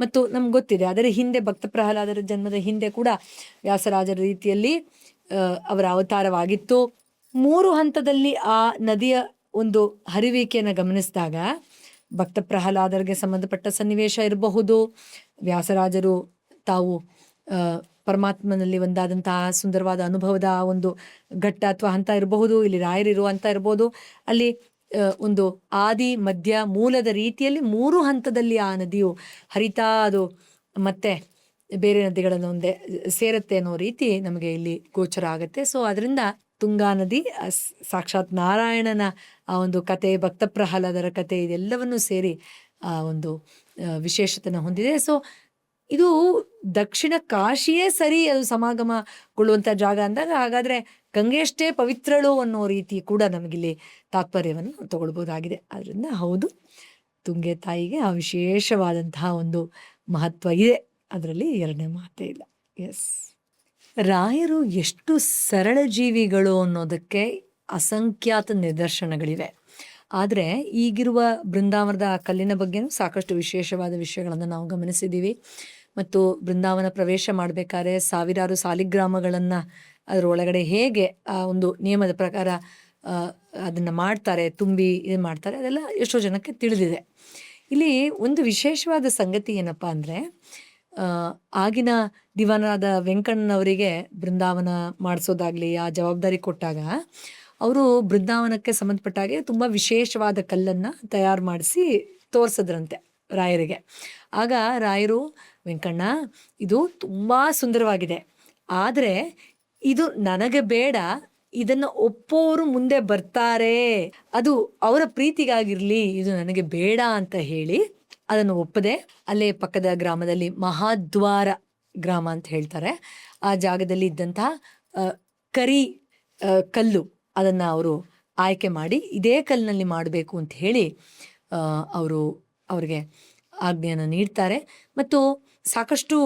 ಮತ್ತು ನಮ್ಗೆ ಗೊತ್ತಿದೆ ಅದರ ಹಿಂದೆ ಭಕ್ತ ಪ್ರಹ್ಲಾದರ ಜನ್ಮದ ಹಿಂದೆ ಕೂಡ ವ್ಯಾಸರಾಜರ ರೀತಿಯಲ್ಲಿ ಅವರ ಅವತಾರವಾಗಿತ್ತು. 3 ಹಂತದಲ್ಲಿ ಆ ನದಿಯ ಒಂದು ಹರಿವಿಕೆಯನ್ನು ಗಮನಿಸಿದಾಗ ಭಕ್ತ ಪ್ರಹ್ಲಾದರಿಗೆ ಸಂಬಂಧಪಟ್ಟ ಸನ್ನಿವೇಶ ಇರಬಹುದು, ವ್ಯಾಸರಾಜರು ತಾವು ಪರಮಾತ್ಮನಲ್ಲಿ ಒಂದಾದಂತಹ ಸುಂದರವಾದ ಅನುಭವದ ಒಂದು ಘಟ್ಟ ಅಥವಾ ಹಂತ ಇರಬಹುದು, ಇಲ್ಲಿ ರಾಯರಿರುವ ಹಂತ ಇರ್ಬೋದು. ಅಲ್ಲಿ ಒಂದು ಆದಿ ಮಧ್ಯ ಮೂಲದ ರೀತಿಯಲ್ಲಿ 3 ಹಂತದಲ್ಲಿ ಆ ನದಿಯು ಹರಿತಾ ಅದು ಮತ್ತೆ ಬೇರೆ ನದಿಗಳನ್ನು ಒಂದೇ ಸೇರುತ್ತೆ ಅನ್ನೋ ರೀತಿ ನಮಗೆ ಇಲ್ಲಿ ಗೋಚರ ಆಗುತ್ತೆ. ಸೊ ಅದರಿಂದ ತುಂಗಾ ನದಿ ಸಾಕ್ಷಾತ್ ನಾರಾಯಣನ ಆ ಒಂದು ಕತೆ, ಭಕ್ತ ಪ್ರಹ್ಲಾದರ ಕತೆ ಇದೆಲ್ಲವನ್ನೂ ಸೇರಿ ಆ ಒಂದು ವಿಶೇಷತೆನ ಹೊಂದಿದೆ. ಸೊ ಇದು ದಕ್ಷಿಣ ಕಾಶಿಯೇ ಸರಿ ಅದು ಸಮಾಗಮಗೊಳ್ಳುವಂಥ ಜಾಗ ಅಂದಾಗ ಹಾಗಾದ್ರೆ ಗಂಗೆಯಷ್ಟೇ ಪವಿತ್ರಳು ಅನ್ನೋ ರೀತಿ ಕೂಡ ನಮಗಿಲ್ಲಿ ತಾತ್ಪರ್ಯವನ್ನು ತಗೊಳ್ಬೋದಾಗಿದೆ. ಅದರಿಂದ ಹೌದು, ತುಂಗೆ ತಾಯಿಗೆ ಆ ವಿಶೇಷವಾದಂತಹ ಒಂದು ಮಹತ್ವ ಇದೆ, ಅದರಲ್ಲಿ ಎರಡನೇ ಮಾತೇ ಇಲ್ಲ. ಎಸ್, ರಾಯರು ಎಷ್ಟು ಸರಳ ಜೀವಿಗಳು ಅನ್ನೋದಕ್ಕೆ ಅಸಂಖ್ಯಾತ ನಿದರ್ಶನಗಳಿವೆ. ಆದರೆ ಈಗಿರುವ ಬೃಂದಾವನದ ಕಲ್ಲಿನ ಬಗ್ಗೆನೂ ಸಾಕಷ್ಟು ವಿಶೇಷವಾದ ವಿಷಯಗಳನ್ನು ನಾವು ಗಮನಿಸಿದ್ದೀವಿ. ಮತ್ತು ಬೃಂದಾವನ ಪ್ರವೇಶ ಮಾಡಬೇಕಾದ್ರೆ ಸಾವಿರಾರು ಸಾಲಿಗ್ರಾಮಗಳನ್ನು ಅದರ ಒಳಗಡೆ ಹೇಗೆ ಆ ಒಂದು ನಿಯಮದ ಪ್ರಕಾರ ಅದನ್ನು ಮಾಡ್ತಾರೆ, ತುಂಬಿ ಇದು ಮಾಡ್ತಾರೆ, ಅದೆಲ್ಲ ಎಷ್ಟೋ ಜನಕ್ಕೆ ತಿಳಿದಿದೆ. ಇಲ್ಲಿ ಒಂದು ವಿಶೇಷವಾದ ಸಂಗತಿ ಏನಪ್ಪ ಅಂದರೆ, ಆಗಿನ ದಿವಾನರಾದ ವೆಂಕಣ್ಣನವರಿಗೆ ಬೃಂದಾವನ ಮಾಡಿಸೋದಾಗ್ಲಿ ಆ ಜವಾಬ್ದಾರಿ ಕೊಟ್ಟಾಗ ಅವರು ಬೃಂದಾವನಕ್ಕೆ ಸಂಬಂಧಪಟ್ಟಾಗೆ ತುಂಬ ವಿಶೇಷವಾದ ಕಲ್ಲನ್ನು ತಯಾರು ಮಾಡಿಸಿ ತೋರಿಸಿದ್ರಂತೆ ರಾಯರಿಗೆ. ಆಗ ರಾಯರು, ವೆಂಕಣ್ಣ ಇದು ತುಂಬ ಸುಂದರವಾಗಿದೆ, ಆದರೆ ಇದು ನನಗೆ ಬೇಡ, ಇದನ್ನು ಒಪ್ಪೋರು ಮುಂದೆ ಬರ್ತಾರೆ, ಅದು ಅವರ ಪ್ರೀತಿಗಾಗಿರ್ಲಿ, ಇದು ನನಗೆ ಬೇಡ ಅಂತ ಹೇಳಿ ಅದನ್ನು ಒಪ್ಪದೆ ಅಲ್ಲೇ ಪಕ್ಕದ ಗ್ರಾಮದಲ್ಲಿ ಮಹಾದ್ವಾರ ಗ್ರಾಮ ಅಂತ ಹೇಳ್ತಾರೆ, ಆ ಜಾಗದಲ್ಲಿ ಇದ್ದಂತಹ ಕರಿ ಕಲ್ಲು ಅದನ್ನು ಅವರು ಆಯ್ಕೆ ಮಾಡಿ ಇದೇ ಕಲ್ಲಿನಲ್ಲಿ ಮಾಡಬೇಕು ಅಂತ ಹೇಳಿ ಅವರಿಗೆ ಆಜ್ಞೆಯನ್ನು ನೀಡ್ತಾರೆ. ಮತ್ತು ಸಾಕಷ್ಟು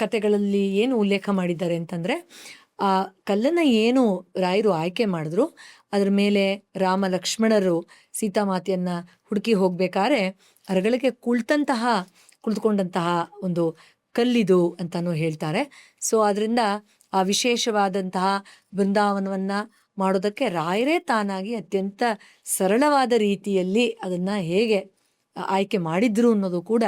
ಕತೆಗಳಲ್ಲಿ ಏನು ಉಲ್ಲೇಖ ಮಾಡಿದ್ದಾರೆ ಅಂತಂದರೆ, ಆ ಕಲ್ಲನ್ನು ಏನು ರಾಯರು ಆಯ್ಕೆ ಮಾಡಿದ್ರು ಅದರ ಮೇಲೆ ರಾಮ ಲಕ್ಷ್ಮಣರು ಸೀತಾಮಾತೆಯನ್ನು ಹುಡುಕಿ ಹೋಗ್ಬೇಕಾದ್ರೆ ಅರಗಳಿಗೆ ಕುಳಿತುಕೊಂಡಂತಹ ಒಂದು ಕಲ್ಲಿದು ಅಂತಾನೂ ಹೇಳ್ತಾರೆ. ಸೊ ಅದರಿಂದ ಆ ವಿಶೇಷವಾದಂತಹ ಬೃಂದಾವನವನ್ನು ಮಾಡೋದಕ್ಕೆ ರಾಯರೇ ತಾನಾಗಿ ಅತ್ಯಂತ ಸರಳವಾದ ರೀತಿಯಲ್ಲಿ ಅದನ್ನು ಹೇಗೆ ಆಯ್ಕೆ ಮಾಡಿದ್ರು ಅನ್ನೋದು ಕೂಡ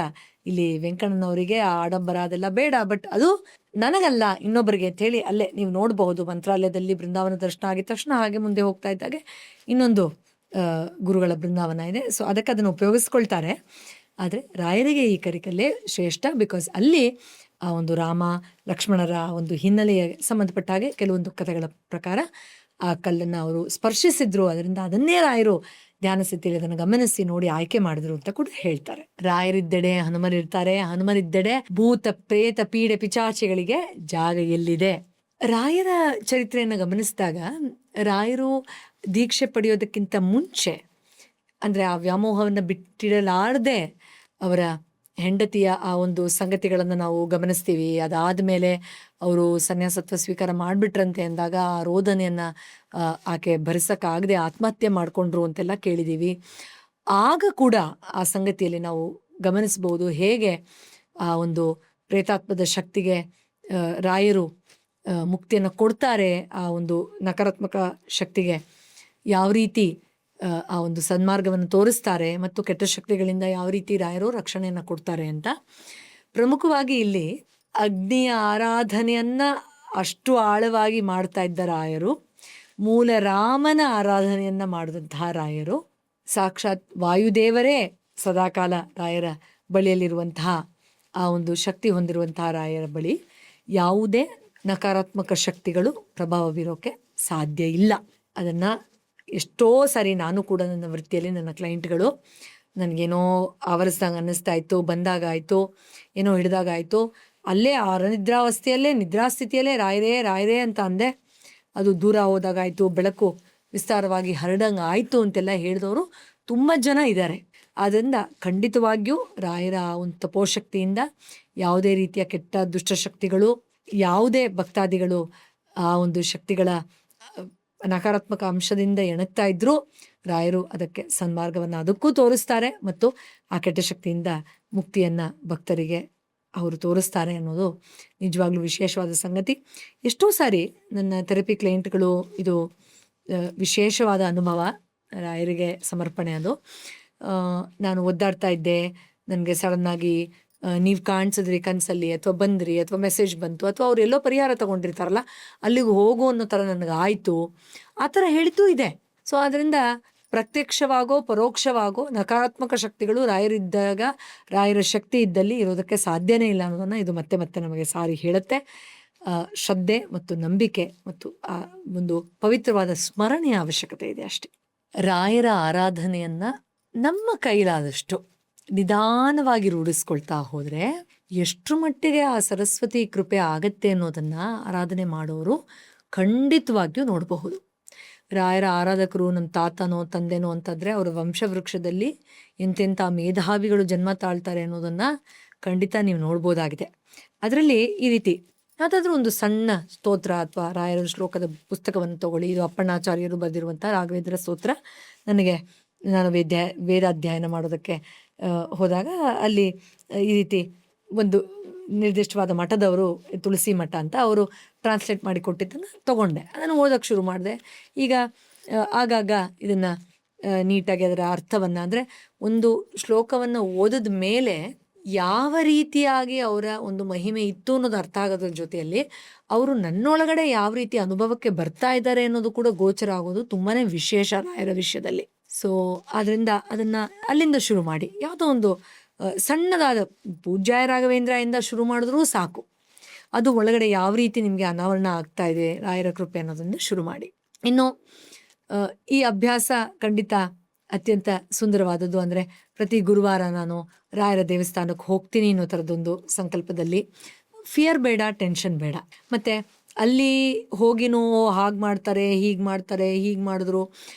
ಇಲ್ಲಿ ವೆಂಕಣ್ಣನವರಿಗೆ ಆ ಆಡಂಬರ ಅದೆಲ್ಲ ಬೇಡ, ಬಟ್ ಅದು ನನಗಲ್ಲ ಇನ್ನೊಬ್ಬರಿಗೆ ಅಂತ ಹೇಳಿ ಅಲ್ಲೇ ನೀವು ನೋಡಬಹುದು. ಮಂತ್ರಾಲಯದಲ್ಲಿ ಬೃಂದಾವನ ದರ್ಶನ ಆಗಿದ ತಕ್ಷಣ ಹಾಗೆ ಮುಂದೆ ಹೋಗ್ತಾ ಇದ್ದಾಗೆ ಇನ್ನೊಂದು ಗುರುಗಳ ಬೃಂದಾವನ ಇದೆ. ಸೊ ಅದಕ್ಕೆ ಅದನ್ನು ಉಪಯೋಗಿಸ್ಕೊಳ್ತಾರೆ. ಆದರೆ ರಾಯರಿಗೆ ಈ ಕರಿಕಲ್ಲೇ ಶ್ರೇಷ್ಠ, ಬಿಕಾಸ್ ಅಲ್ಲಿ ಆ ಒಂದು ರಾಮ ಲಕ್ಷ್ಮಣರ ಒಂದು ಹಿನ್ನೆಲೆಯ ಸಂಬಂಧಪಟ್ಟ ಹಾಗೆ ಕೆಲವೊಂದು ಕಥೆಗಳ ಪ್ರಕಾರ ಆ ಕಲ್ಲನ್ನು ಅವರು ಸ್ಪರ್ಶಿಸಿದ್ರು, ಅದರಿಂದ ಅದನ್ನೇ ರಾಯರು ಧ್ಯಾನ ಸ್ಥಿತಿಯಲ್ಲಿ ಅದನ್ನು ಗಮನಿಸಿ ನೋಡಿ ಆಯ್ಕೆ ಮಾಡಿದ್ರು ಅಂತ ಕೂಡ ಹೇಳ್ತಾರೆ. ರಾಯರಿದ್ದೆಡೆ ಹನುಮರಿರ್ತಾರೆ, ಹನುಮರಿದ್ದೆಡೆ ಭೂತ ಪ್ರೇತ ಪೀಡೆ ಪಿಚಾಚಿಗಳಿಗೆ ಜಾಗ ಎಲ್ಲಿದೆ. ರಾಯರ ಚರಿತ್ರೆಯನ್ನು ಗಮನಿಸಿದಾಗ ರಾಯರು ದೀಕ್ಷೆ ಪಡೆಯೋದಕ್ಕಿಂತ ಮುಂಚೆ, ಅಂದರೆ ಆ ವ್ಯಾಮೋಹವನ್ನು ಬಿಟ್ಟಿಡಲಾರದೆ ಅವರ ಹೆಂಡತಿಯ ಆ ಒಂದು ಸಂಗತಿಗಳನ್ನು ನಾವು ಗಮನಿಸ್ತೀವಿ. ಅದಾದ ಮೇಲೆ ಅವರು ಸನ್ಯಾಸತ್ವ ಸ್ವೀಕಾರ ಮಾಡಿಬಿಟ್ರಂತೆ ಅಂದಾಗ ಆ ರೋದನೆಯನ್ನು ಆಕೆ ಭರಿಸೋಕ್ಕಾಗದೆ ಆತ್ಮಹತ್ಯೆ ಮಾಡಿಕೊಂಡ್ರು ಅಂತೆಲ್ಲ ಕೇಳಿದ್ದೀವಿ. ಆಗ ಕೂಡ ಆ ಸಂಗತಿಯಲ್ಲಿ ನಾವು ಗಮನಿಸ್ಬೋದು ಹೇಗೆ ಆ ಒಂದು ಪ್ರೇತಾತ್ಮದ ಶಕ್ತಿಗೆ ರಾಯರು ಮುಕ್ತಿಯನ್ನು ಕೊಡ್ತಾರೆ, ಆ ಒಂದು ನಕಾರಾತ್ಮಕ ಶಕ್ತಿಗೆ ಯಾವ ರೀತಿ ಆ ಒಂದು ಸನ್ಮಾರ್ಗವನ್ನು ತೋರಿಸ್ತಾರೆ ಮತ್ತು ಕೆಟ್ಟ ಶಕ್ತಿಗಳಿಂದ ಯಾವ ರೀತಿ ರಾಯರು ರಕ್ಷಣೆಯನ್ನು ಕೊಡ್ತಾರೆ ಅಂತ. ಪ್ರಮುಖವಾಗಿ ಇಲ್ಲಿ ಅಗ್ನಿಯ ಆರಾಧನೆಯನ್ನು ಅಷ್ಟು ಆಳವಾಗಿ ಮಾಡ್ತಾ ಇದ್ದ ರಾಯರು ಮೂಲ ರಾಮನ ಆರಾಧನೆಯನ್ನು ಮಾಡಿದಂತಹ ರಾಯರು, ಸಾಕ್ಷಾತ್ ವಾಯುದೇವರೇ ಸದಾಕಾಲ ರಾಯರ ಬಳಿಯಲ್ಲಿರುವಂತಹ ಆ ಒಂದು ಶಕ್ತಿ ಹೊಂದಿರುವಂತಹ ರಾಯರ ಬಳಿ ಯಾವುದೇ ನಕಾರಾತ್ಮಕ ಶಕ್ತಿಗಳು ಪ್ರಭಾವ ಬೀರೋಕ್ಕೆ ಸಾಧ್ಯ ಇಲ್ಲ. ಅದನ್ನು ಎಷ್ಟೋ ಸಾರಿ ನಾನು ಕೂಡ ನನ್ನ ವೃತ್ತಿಯಲ್ಲಿ ನನ್ನ ಕ್ಲೈಂಟ್ಗಳು ನನಗೇನೋ ಆವರಿಸ್ದಂಗೆ ಅನ್ನಿಸ್ತಾ ಇತ್ತು, ಬಂದಾಗ ಆಯಿತು, ಏನೋ ಹಿಡಿದಾಗ ಆಯಿತು, ಅಲ್ಲೇ ಆ ನಿದ್ರಾವಸ್ಥೆಯಲ್ಲೇ ನಿದ್ರಾಸ್ಥಿತಿಯಲ್ಲೇ ರಾಯರೇ ರಾಯರೇ ಅಂತ ಅಂದೆ. ಅದು ದೂರ ಹೋದಾಗಾಯಿತು, ಬೆಳಕು ವಿಸ್ತಾರವಾಗಿ ಹರಡಂಗೆ ಆಯಿತು ಅಂತೆಲ್ಲ ಹೇಳಿದವರು ತುಂಬ ಜನ ಇದ್ದಾರೆ. ಆದ್ದರಿಂದ ಖಂಡಿತವಾಗಿಯೂ ರಾಯರ ಒಂದು ತಪೋಶಕ್ತಿಯಿಂದ ಯಾವುದೇ ರೀತಿಯ ಕೆಟ್ಟ ದುಷ್ಟಶಕ್ತಿಗಳು, ಯಾವುದೇ ಭಕ್ತಾದಿಗಳು ಆ ಒಂದು ಶಕ್ತಿಗಳ ನಕಾರಾತ್ಮಕ ಅಂಶದಿಂದ ಎಣಗ್ತಾ ಇದ್ರೂ ರಾಯರು ಅದಕ್ಕೆ ಸನ್ಮಾರ್ಗವನ್ನು ಅದಕ್ಕೂ ತೋರಿಸ್ತಾರೆ ಮತ್ತು ಆ ಕೆಟ್ಟ ಶಕ್ತಿಯಿಂದ ಮುಕ್ತಿಯನ್ನು ಭಕ್ತರಿಗೆ ಅವರು ತೋರಿಸ್ತಾರೆ ಅನ್ನೋದು ನಿಜವಾಗ್ಲೂ ವಿಶೇಷವಾದ ಸಂಗತಿ. ಎಷ್ಟೋ ಸಾರಿ ನನ್ನ ಥೆರಪಿ ಕ್ಲೈಂಟ್ಗಳು ಇದು ವಿಶೇಷವಾದ ಅನುಭವ, ರಾಯರಿಗೆ ಸಮರ್ಪಣೆ. ಅದು ನಾನು ಒದ್ದಾಡ್ತಾ ಇದ್ದೆ, ನನಗೆ ಸಡನ್ನಾಗಿ ನೀವು ಕಾಣಿಸಿದ್ರಿ ಕನಸಲ್ಲಿ, ಅಥವಾ ಬಂದ್ರಿ, ಅಥವಾ ಮೆಸೇಜ್ ಬಂತು, ಅಥವಾ ಅವ್ರು ಎಲ್ಲೋ ಪರಿಹಾರ ತೊಗೊಂಡಿರ್ತಾರಲ್ಲ ಅಲ್ಲಿಗೆ ಹೋಗು ಅನ್ನೋ ಥರ ನನಗೆ ಆಯಿತು, ಆ ಥರ ಹೇಳಿದ್ದೂ ಇದೆ. ಸೊ ಆದ್ದರಿಂದ ಪ್ರತ್ಯಕ್ಷವಾಗೋ ಪರೋಕ್ಷವಾಗೋ ನಕಾರಾತ್ಮಕ ಶಕ್ತಿಗಳು ರಾಯರಿದ್ದಾಗ, ರಾಯರ ಶಕ್ತಿ ಇದ್ದಲ್ಲಿ ಇರೋದಕ್ಕೆ ಸಾಧ್ಯನೇ ಇಲ್ಲ ಅನ್ನೋದನ್ನು ಇದು ಮತ್ತೆ ಮತ್ತೆ ನಮಗೆ ಸಾರಿ ಹೇಳುತ್ತೆ. ಶ್ರದ್ಧೆ ಮತ್ತು ನಂಬಿಕೆ ಮತ್ತು ಆ ಒಂದು ಪವಿತ್ರವಾದ ಸ್ಮರಣೆಯ ಅವಶ್ಯಕತೆ ಇದೆ ಅಷ್ಟೇ. ರಾಯರ ಆರಾಧನೆಯನ್ನು ನಮ್ಮ ಕೈಲಾದಷ್ಟು ನಿಧಾನವಾಗಿ ರೂಢಿಸ್ಕೊಳ್ತಾ ಹೋದರೆ ಎಷ್ಟು ಮಟ್ಟಿಗೆ ಆ ಸರಸ್ವತಿ ಕೃಪೆ ಆಗತ್ತೆ ಅನ್ನೋದನ್ನು ಆರಾಧನೆ ಮಾಡೋರು ಖಂಡಿತವಾಗಿಯೂ ನೋಡಬಹುದು. ರಾಯರ ಆರಾಧಕರು ನಮ್ಮ ತಾತನೋ ತಂದೆನೋ ಅಂತಂದರೆ ಅವರ ವಂಶವೃಕ್ಷದಲ್ಲಿ ಎಂತೆಂಥ ಮೇಧಾವಿಗಳು ಜನ್ಮ ತಾಳ್ತಾರೆ ಅನ್ನೋದನ್ನು ಖಂಡಿತ ನೀವು ನೋಡ್ಬೋದಾಗಿದೆ. ಅದರಲ್ಲಿ ಈ ರೀತಿ ಯಾವುದಾದ್ರೂ ಒಂದು ಸಣ್ಣ ಸ್ತೋತ್ರ ಅಥವಾ ರಾಯರ ಶ್ಲೋಕದ ಪುಸ್ತಕವನ್ನು ತಗೊಳ್ಳಿ. ಇದು ಅಪ್ಪಣ್ಣಾಚಾರ್ಯರು ಬರೆದಿರುವಂಥ ರಾಘವೇಂದ್ರ ಸ್ತೋತ್ರ. ನಾನು ವೇದಾಧ್ಯಯನ ಮಾಡೋದಕ್ಕೆ ಹೋದಾಗ ಅಲ್ಲಿ ಈ ರೀತಿ ಒಂದು ನಿರ್ದಿಷ್ಟವಾದ ಮಠದವರು, ತುಳಸಿ ಮಠ ಅಂತ ಅವರು ಟ್ರಾನ್ಸ್ಲೇಟ್ ಮಾಡಿ ಕೊಟ್ಟಿದ್ದನ್ನು ತೊಗೊಂಡೆ, ಅದನ್ನು ಓದೋಕ್ಕೆ ಶುರು ಮಾಡಿದೆ. ಈಗ ಆಗಾಗ ಇದನ್ನು ನೀಟಾಗಿ ಅದರ ಅರ್ಥವನ್ನು, ಅಂದರೆ ಒಂದು ಶ್ಲೋಕವನ್ನು ಓದಿದ ಮೇಲೆ ಯಾವ ರೀತಿಯಾಗಿ ಅವರ ಒಂದು ಮಹಿಮೆ ಇತ್ತು ಅನ್ನೋದು ಅರ್ಥ ಆಗೋದ್ರ ಜೊತೆಯಲ್ಲಿ ಅವರು ನನ್ನೊಳಗಡೆ ಯಾವ ರೀತಿ ಅನುಭವಕ್ಕೆ ಬರ್ತಾ ಇದ್ದಾರೆ ಅನ್ನೋದು ಕೂಡ ಗೋಚರ ಆಗೋದು ತುಂಬಾ ವಿಶೇಷ ರಾಯರ ವಿಷಯದಲ್ಲಿ. ಸೊ ಆದ್ದರಿಂದ ಅದನ್ನು ಅಲ್ಲಿಂದ ಶುರು ಮಾಡಿ, ಯಾವುದೋ ಒಂದು ಸಣ್ಣದಾದ ಪೂಜ್ಯಾಯ ರಾಘವೇಂದ್ರ ಇಂದ ಶುರು ಮಾಡಿದ್ರೂ ಸಾಕು. ಅದು ಒಳಗಡೆ ಯಾವ ರೀತಿ ನಿಮಗೆ ಅನಾವರಣ ಆಗ್ತಾ ಇದೆ ರಾಯರ ಕೃಪೆ ಅನ್ನೋದನ್ನು ಶುರು ಮಾಡಿ. ಇನ್ನು ಈ ಅಭ್ಯಾಸ ಖಂಡಿತ ಅತ್ಯಂತ ಸುಂದರವಾದದ್ದು. ಅಂದರೆ ಪ್ರತಿ ಗುರುವಾರ ನಾನು ರಾಯರ ದೇವಸ್ಥಾನಕ್ಕೆ ಹೋಗ್ತೀನಿ ಅನ್ನೋ ಥರದೊಂದು ಸಂಕಲ್ಪದಲ್ಲಿ. ಫಿಯರ್ ಬೇಡ, ಟೆನ್ಷನ್ ಬೇಡ. ಮತ್ತು ಅಲ್ಲಿ ಹೋಗಿನೋ ಹಾಗೆ ಮಾಡ್ತಾರೆ, ಹೀಗೆ ಮಾಡ್ತಾರೆ, ಹೀಗೆ ಮಾಡಿದ್ರು,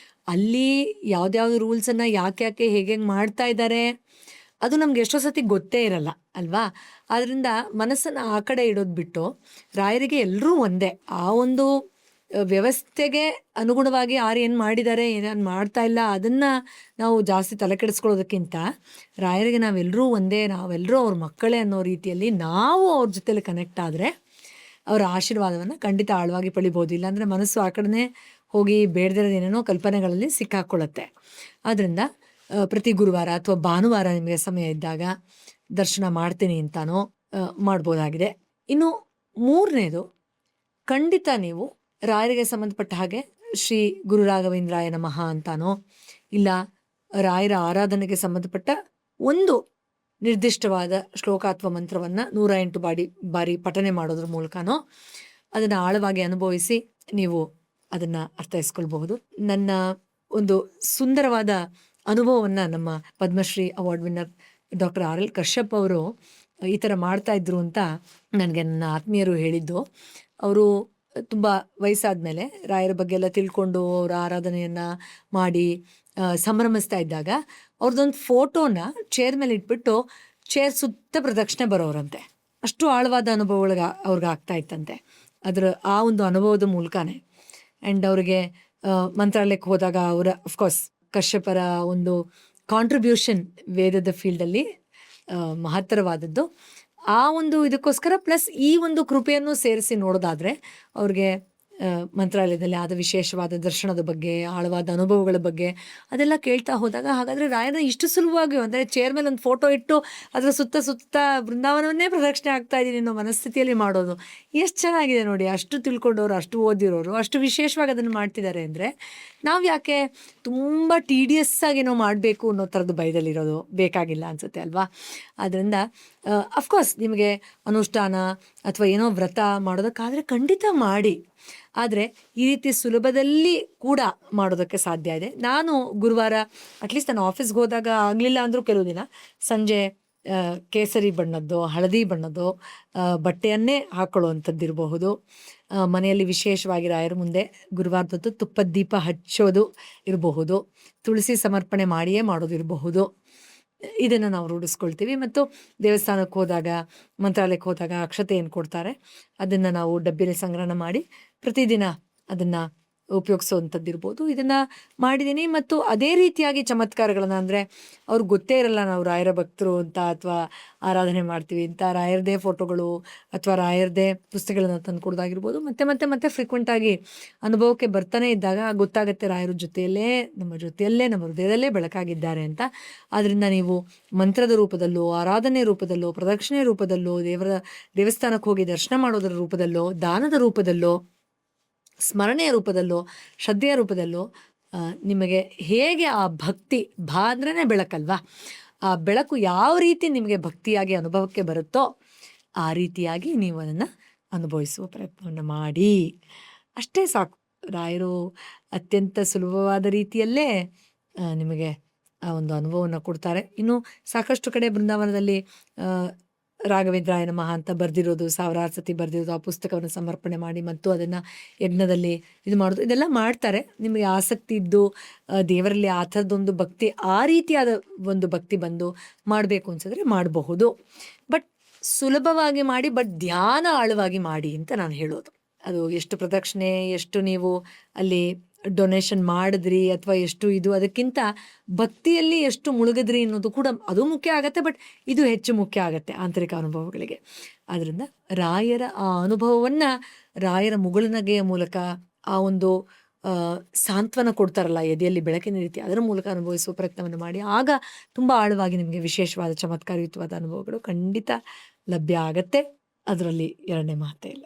ಅಲ್ಲಿ ಯಾವುದ್ಯಾವ್ದು ರೂಲ್ಸನ್ನು ಯಾಕೆ ಹೇಗೆ ಮಾಡ್ತಾ ಇದ್ದಾರೆ ಅದು ನಮ್ಗೆ ಎಷ್ಟೋ ಸತಿ ಗೊತ್ತೇ ಇರಲ್ಲ ಅಲ್ವಾ. ಆದ್ದರಿಂದ ಮನಸ್ಸನ್ನು ಆ ಕಡೆ ಇಡೋದು ಬಿಟ್ಟು ರಾಯರಿಗೆ ಎಲ್ಲರೂ ಒಂದೇ, ಆ ಒಂದು ವ್ಯವಸ್ಥೆಗೆ ಅನುಗುಣವಾಗಿ ಯಾರು ಏನು ಮಾಡಿದ್ದಾರೆ, ಏನೇನು ಮಾಡ್ತಾ ಇಲ್ಲ ಅದನ್ನು ನಾವು ಜಾಸ್ತಿ ತಲೆ ಕೆಡಿಸ್ಕೊಳ್ಳೋದಕ್ಕಿಂತ ರಾಯರಿಗೆ ನಾವೆಲ್ಲರೂ ಒಂದೇ, ನಾವೆಲ್ಲರೂ ಅವ್ರ ಮಕ್ಕಳೇ ಅನ್ನೋ ರೀತಿಯಲ್ಲಿ ನಾವು ಅವ್ರ ಜೊತೆಲಿ ಕನೆಕ್ಟ್ ಆದರೆ ಅವರ ಆಶೀರ್ವಾದವನ್ನು ಖಂಡಿತ ಆಳವಾಗಿ ಪಡಿಬೋದು. ಇಲ್ಲಾಂದರೆ ಮನಸ್ಸು ಆ ಕಡೆ ಹೋಗಿ ಬೇಡದಿರೋದು ಏನೇನೋ ಕಲ್ಪನೆಗಳಲ್ಲಿ ಸಿಕ್ಕಾಕೊಳ್ಳುತ್ತೆ. ಆದ್ದರಿಂದ ಪ್ರತಿ ಗುರುವಾರ ಅಥವಾ ಭಾನುವಾರ ನಿಮಗೆ ಸಮಯ ಇದ್ದಾಗ ದರ್ಶನ ಮಾಡ್ತೀನಿ ಅಂತಾನೋ ಮಾಡ್ಬೋದಾಗಿದೆ. ಇನ್ನು ಮೂರನೇದು, ಖಂಡಿತ ನೀವು ರಾಯರಿಗೆ ಸಂಬಂಧಪಟ್ಟ ಹಾಗೆ ಶ್ರೀ ಗುರು ರಾಘವೇಂದ್ರಾಯ ನಮಃ ಅಂತಾನೋ, ಇಲ್ಲ ರಾಯರ ಆರಾಧನೆಗೆ ಸಂಬಂಧಪಟ್ಟ ಒಂದು ನಿರ್ದಿಷ್ಟವಾದ ಶ್ಲೋಕ ಅಥವಾ ಮಂತ್ರವನ್ನು 108 ಬಾರಿ ಪಠನೆ ಮಾಡೋದ್ರ ಮೂಲಕನೋ ಅದನ್ನು ಆಳವಾಗಿ ಅನುಭವಿಸಿ ನೀವು ಅದನ್ನು ಅರ್ಥೈಸ್ಕೊಳ್ಬಹುದು. ನನ್ನ ಒಂದು ಸುಂದರವಾದ ಅನುಭವವನ್ನು ನಮ್ಮ Padmashri award winner doctor RL Kashyap ಅವರು ಈ ಥರ ಮಾಡ್ತಾ ಇದ್ರು ಅಂತ ನನಗೆ ನನ್ನ ಆತ್ಮೀಯರು ಹೇಳಿದ್ದು. ಅವರು ತುಂಬ ವಯಸ್ಸಾದ ಮೇಲೆ ರಾಯರ ಬಗ್ಗೆ ಎಲ್ಲ ತಿಳ್ಕೊಂಡು ಅವರ ಆರಾಧನೆಯನ್ನು ಮಾಡಿ ಸಂಭ್ರಮಿಸ್ತಾ ಇದ್ದಾಗ ಅವ್ರದ್ದೊಂದು ಫೋಟೋನ ಚೇರ್ ಮೇಲೆ ಇಟ್ಬಿಟ್ಟು ಚೇರ್ ಸುತ್ತ ಪ್ರದಕ್ಷಿಣೆ ಬರೋರಂತೆ. ಅಷ್ಟು ಆಳವಾದ ಅನುಭವಗಳಿಗೆ ಅವ್ರಿಗೆ ಆಗ್ತಾ ಇತ್ತಂತೆ. ಅದರ ಆ ಒಂದು ಅನುಭವದ ಮೂಲಕನೇ. ಆ್ಯಂಡ್ ಅವರಿಗೆ ಮಂತ್ರಾಲಯಕ್ಕೆ ಹೋದಾಗ ಅವರ ಅಫ್ಕೋರ್ಸ್ ಕಶ್ಯಪರ ಒಂದು ಕಾಂಟ್ರಿಬ್ಯೂಷನ್ ವೇದದ ಫೀಲ್ಡಲ್ಲಿ ಮಹತ್ತರವಾದದ್ದು. ಆ ಒಂದು ಇದಕ್ಕೋಸ್ಕರ ಪ್ಲಸ್ ಈ ಒಂದು ಕೃಪೆಯನ್ನು ಸೇರಿಸಿ ನೋಡೋದಾದರೆ ಅವ್ರಿಗೆ ಮಂತ್ರಾಲಯದಲ್ಲಿ ಆದ ವಿಶೇಷವಾದ ದರ್ಶನದ ಬಗ್ಗೆ, ಆಳವಾದ ಅನುಭವಗಳ ಬಗ್ಗೆ ಅದೆಲ್ಲ ಕೇಳ್ತಾ ಹೋದಾಗ, ಹಾಗಾದರೆ ರಾಯರ ಇಷ್ಟು ಸುಲಭವಾಗಿ ಅಂದರೆ ಚೇರ್ ಮೇಲೆ ಒಂದು ಫೋಟೋ ಇಟ್ಟು ಅದರ ಸುತ್ತ ಸುತ್ತ ಬೃಂದಾವನವನ್ನೇ ಪ್ರದಕ್ಷಿಣೆ ಆಗ್ತಾ ಇದ್ದೀನಿ ಅನ್ನೋ ಮನಸ್ಥಿತಿಯಲ್ಲಿ ಮಾಡೋದು ಎಷ್ಟು ಚೆನ್ನಾಗಿದೆ ನೋಡಿ. ಅಷ್ಟು ತಿಳ್ಕೊಂಡವರು, ಅಷ್ಟು ಓದಿರೋರು, ಅಷ್ಟು ವಿಶೇಷವಾಗಿ ಅದನ್ನು ಮಾಡ್ತಿದ್ದಾರೆ ಅಂದರೆ ನಾವು ಯಾಕೆ ತುಂಬ ಟೀಡಿಯಸ್ ಆಗೇನೋ ಮಾಡಬೇಕು ಅನ್ನೋ ಥರದ್ದು ಭಯದಲ್ಲಿರೋದು ಬೇಕಾಗಿಲ್ಲ ಅನಿಸುತ್ತೆ ಅಲ್ವಾ. ಆದ್ದರಿಂದ ಅಫ್ಕೋರ್ಸ್ ನಿಮಗೆ ಅನುಷ್ಠಾನ ಅಥವಾ ಏನೋ ವ್ರತ ಮಾಡೋದಕ್ಕಾದರೆ ಖಂಡಿತ ಮಾಡಿ, ಆದರೆ ಈ ರೀತಿ ಸುಲಭದಲ್ಲಿ ಕೂಡ ಮಾಡೋದಕ್ಕೆ ಸಾಧ್ಯ ಇದೆ. ನಾನು ಗುರುವಾರ ಅಟ್ಲೀಸ್ಟ್ ನಾನು ಆಫೀಸ್ಗೆ ಹೋದಾಗ ಆಗಲಿಲ್ಲ ಅಂದರೂ ಕೆಲವು ದಿನ ಸಂಜೆ ಕೇಸರಿ ಬಣ್ಣದ್ದು, ಹಳದಿ ಬಣ್ಣದ್ದು ಬಟ್ಟೆಯನ್ನೇ ಹಾಕ್ಕೊಳ್ಳುವಂಥದ್ದಿರಬಹುದು. ಮನೆಯಲ್ಲಿ ವಿಶೇಷವಾಗಿ ರಾಯರ ಮುಂದೆ ಗುರುವಾರದದ್ದು ತುಪ್ಪದ ದೀಪ ಹಚ್ಚೋದು ಇರಬಹುದು, ತುಳಸಿ ಸಮರ್ಪಣೆ ಮಾಡಿಯೇ ಮಾಡೋದಿರಬಹುದು. ಇದನ್ನು ನಾವು ರೂಢಿಸ್ಕೊಳ್ತೀವಿ. ಮತ್ತು ದೇವಸ್ಥಾನಕ್ಕೆ ಹೋದಾಗ, ಮಂತ್ರಾಲಯಕ್ಕೆ ಹೋದಾಗ ಅಕ್ಷತೆ ಏನು ಕೊಡ್ತಾರೆ ಅದನ್ನು ನಾವು ಡಬ್ಬಿಯಲ್ಲಿ ಸಂಗ್ರಹಣ ಮಾಡಿ ಪ್ರತಿದಿನ ಅದನ್ನು ಉಪಯೋಗಿಸೋವಂಥದ್ದಿರ್ಬೋದು. ಇದನ್ನು ಮಾಡಿದ್ದೀನಿ. ಮತ್ತು ಅದೇ ರೀತಿಯಾಗಿ ಚಮತ್ಕಾರಗಳನ್ನು, ಅಂದರೆ ಅವ್ರಿಗೆ ಗೊತ್ತೇ ಇರಲ್ಲ ನಾವು ರಾಯರ ಭಕ್ತರು ಅಂತ ಅಥವಾ ಆರಾಧನೆ ಮಾಡ್ತೀವಿ ಅಂತ, ರಾಯರದೇ ಫೋಟೋಗಳು ಅಥವಾ ರಾಯರದೇ ಪುಸ್ತಕಗಳನ್ನು ತಂದು ಕೊಡೋದಾಗಿರ್ಬೋದು. ಮತ್ತೆ ಫ್ರೀಕ್ವೆಂಟಾಗಿ ಅನುಭವಕ್ಕೆ ಬರ್ತಾನೆ ಇದ್ದಾಗ ಗೊತ್ತಾಗುತ್ತೆ ರಾಯರ ಜೊತೆಯಲ್ಲೇ, ನಮ್ಮ ಹೃದಯದಲ್ಲೇ ಬೆಳಕಾಗಿದ್ದಾರೆ ಅಂತ. ಆದ್ದರಿಂದ ನೀವು ಮಂತ್ರದ ರೂಪದಲ್ಲೋ, ಆರಾಧನೆ ರೂಪದಲ್ಲೋ, ಪ್ರದಕ್ಷಿಣೆ ರೂಪದಲ್ಲೋ, ದೇವಸ್ಥಾನಕ್ಕೆ ಹೋಗಿ ದರ್ಶನ ಮಾಡೋದರ ರೂಪದಲ್ಲೋ, ದಾನದ ರೂಪದಲ್ಲೋ, ಸ್ಮರಣೆಯ ರೂಪದಲ್ಲೋ, ಶ್ರದ್ಧೆಯ ರೂಪದಲ್ಲೋ ನಿಮಗೆ ಹೇಗೆ ಆ ಭಕ್ತಿ ಅಂದ್ರೇ ಬೆಳಕಲ್ವಾ, ಆ ಬೆಳಕು ಯಾವ ರೀತಿ ನಿಮಗೆ ಭಕ್ತಿಯಾಗಿ ಅನುಭವಕ್ಕೆ ಬರುತ್ತೋ ಆ ರೀತಿಯಾಗಿ ನೀವು ಅದನ್ನು ಅನುಭವಿಸುವ ಪ್ರಯತ್ನವನ್ನು ಮಾಡಿ. ಅಷ್ಟೇ ಸಾಕು. ರಾಯರು ಅತ್ಯಂತ ಸುಲಭವಾದ ರೀತಿಯಲ್ಲೇ ನಿಮಗೆ ಆ ಒಂದು ಅನುಭವವನ್ನು ಕೊಡ್ತಾರೆ. ಇನ್ನು ಸಾಕಷ್ಟು ಕಡೆ ಬೃಂದಾವನದಲ್ಲಿ ರಾಘವೇಂದ್ರಾಯ ನಮಃ ಅಂತ ಬರೆದಿರೋದು, ಸಾವಿರಾರು ಸತಿ ಬರೆದಿರೋದು, ಆ ಪುಸ್ತಕವನ್ನು ಸಮರ್ಪಣೆ ಮಾಡಿ ಮತ್ತು ಅದನ್ನು ಯಜ್ಞದಲ್ಲಿ ಇದು ಮಾಡೋದು, ಇದೆಲ್ಲ ಮಾಡ್ತಾರೆ. ನಿಮಗೆ ಆಸಕ್ತಿ ಇದ್ದು ದೇವರಲ್ಲಿ ಆ ಥರದೊಂದು ಭಕ್ತಿ, ಆ ರೀತಿಯಾದ ಒಂದು ಭಕ್ತಿ ಬಂದು ಮಾಡಬೇಕು ಅನ್ಸಿದ್ರೆ ಮಾಡಬಹುದು. ಬಟ್ ಸುಲಭವಾಗಿ ಮಾಡಿ, ಬಟ್ ಧ್ಯಾನ ಆಳವಾಗಿ ಮಾಡಿ ಅಂತ ನಾನು ಹೇಳೋದು. ಅದು ಎಷ್ಟು ಪ್ರದಕ್ಷಿಣೆ, ಎಷ್ಟು ನೀವು ಅಲ್ಲಿ ಡೊನೇಷನ್ ಮಾಡಿದ್ರಿ ಅಥವಾ ಎಷ್ಟು ಇದು, ಅದಕ್ಕಿಂತ ಭಕ್ತಿಯಲ್ಲಿ ಎಷ್ಟು ಮುಳುಗಿದ್ರಿ ಅನ್ನೋದು ಕೂಡ ಅದು ಮುಖ್ಯ ಆಗುತ್ತೆ. ಬಟ್ ಇದು ಹೆಚ್ಚು ಮುಖ್ಯ ಆಗುತ್ತೆ ಆಂತರಿಕ ಅನುಭವಗಳಿಗೆ. ಆದ್ದರಿಂದ ರಾಯರ ಆ ಅನುಭವವನ್ನು ರಾಯರ ಮುಗುಳುನಗೆಯ ಮೂಲಕ, ಆ ಒಂದು ಸಾಂತ್ವನ ಕೊಡ್ತಾರಲ್ಲ ಎದೆಯಲ್ಲಿ ಬೆಳಕಿನ ರೀತಿ, ಅದರ ಮೂಲಕ ಅನುಭವಿಸುವ ಪ್ರಯತ್ನವನ್ನು ಮಾಡಿ. ಆಗ ತುಂಬ ಆಳವಾಗಿ ನಿಮಗೆ ವಿಶೇಷವಾದ ಚಮತ್ಕಾರಯುತವಾದ ಅನುಭವಗಳು ಖಂಡಿತ ಲಭ್ಯ ಆಗತ್ತೆ. ಅದರಲ್ಲಿ ಎರಡನೇ ಮಾತೇ ಇಲ್ಲ.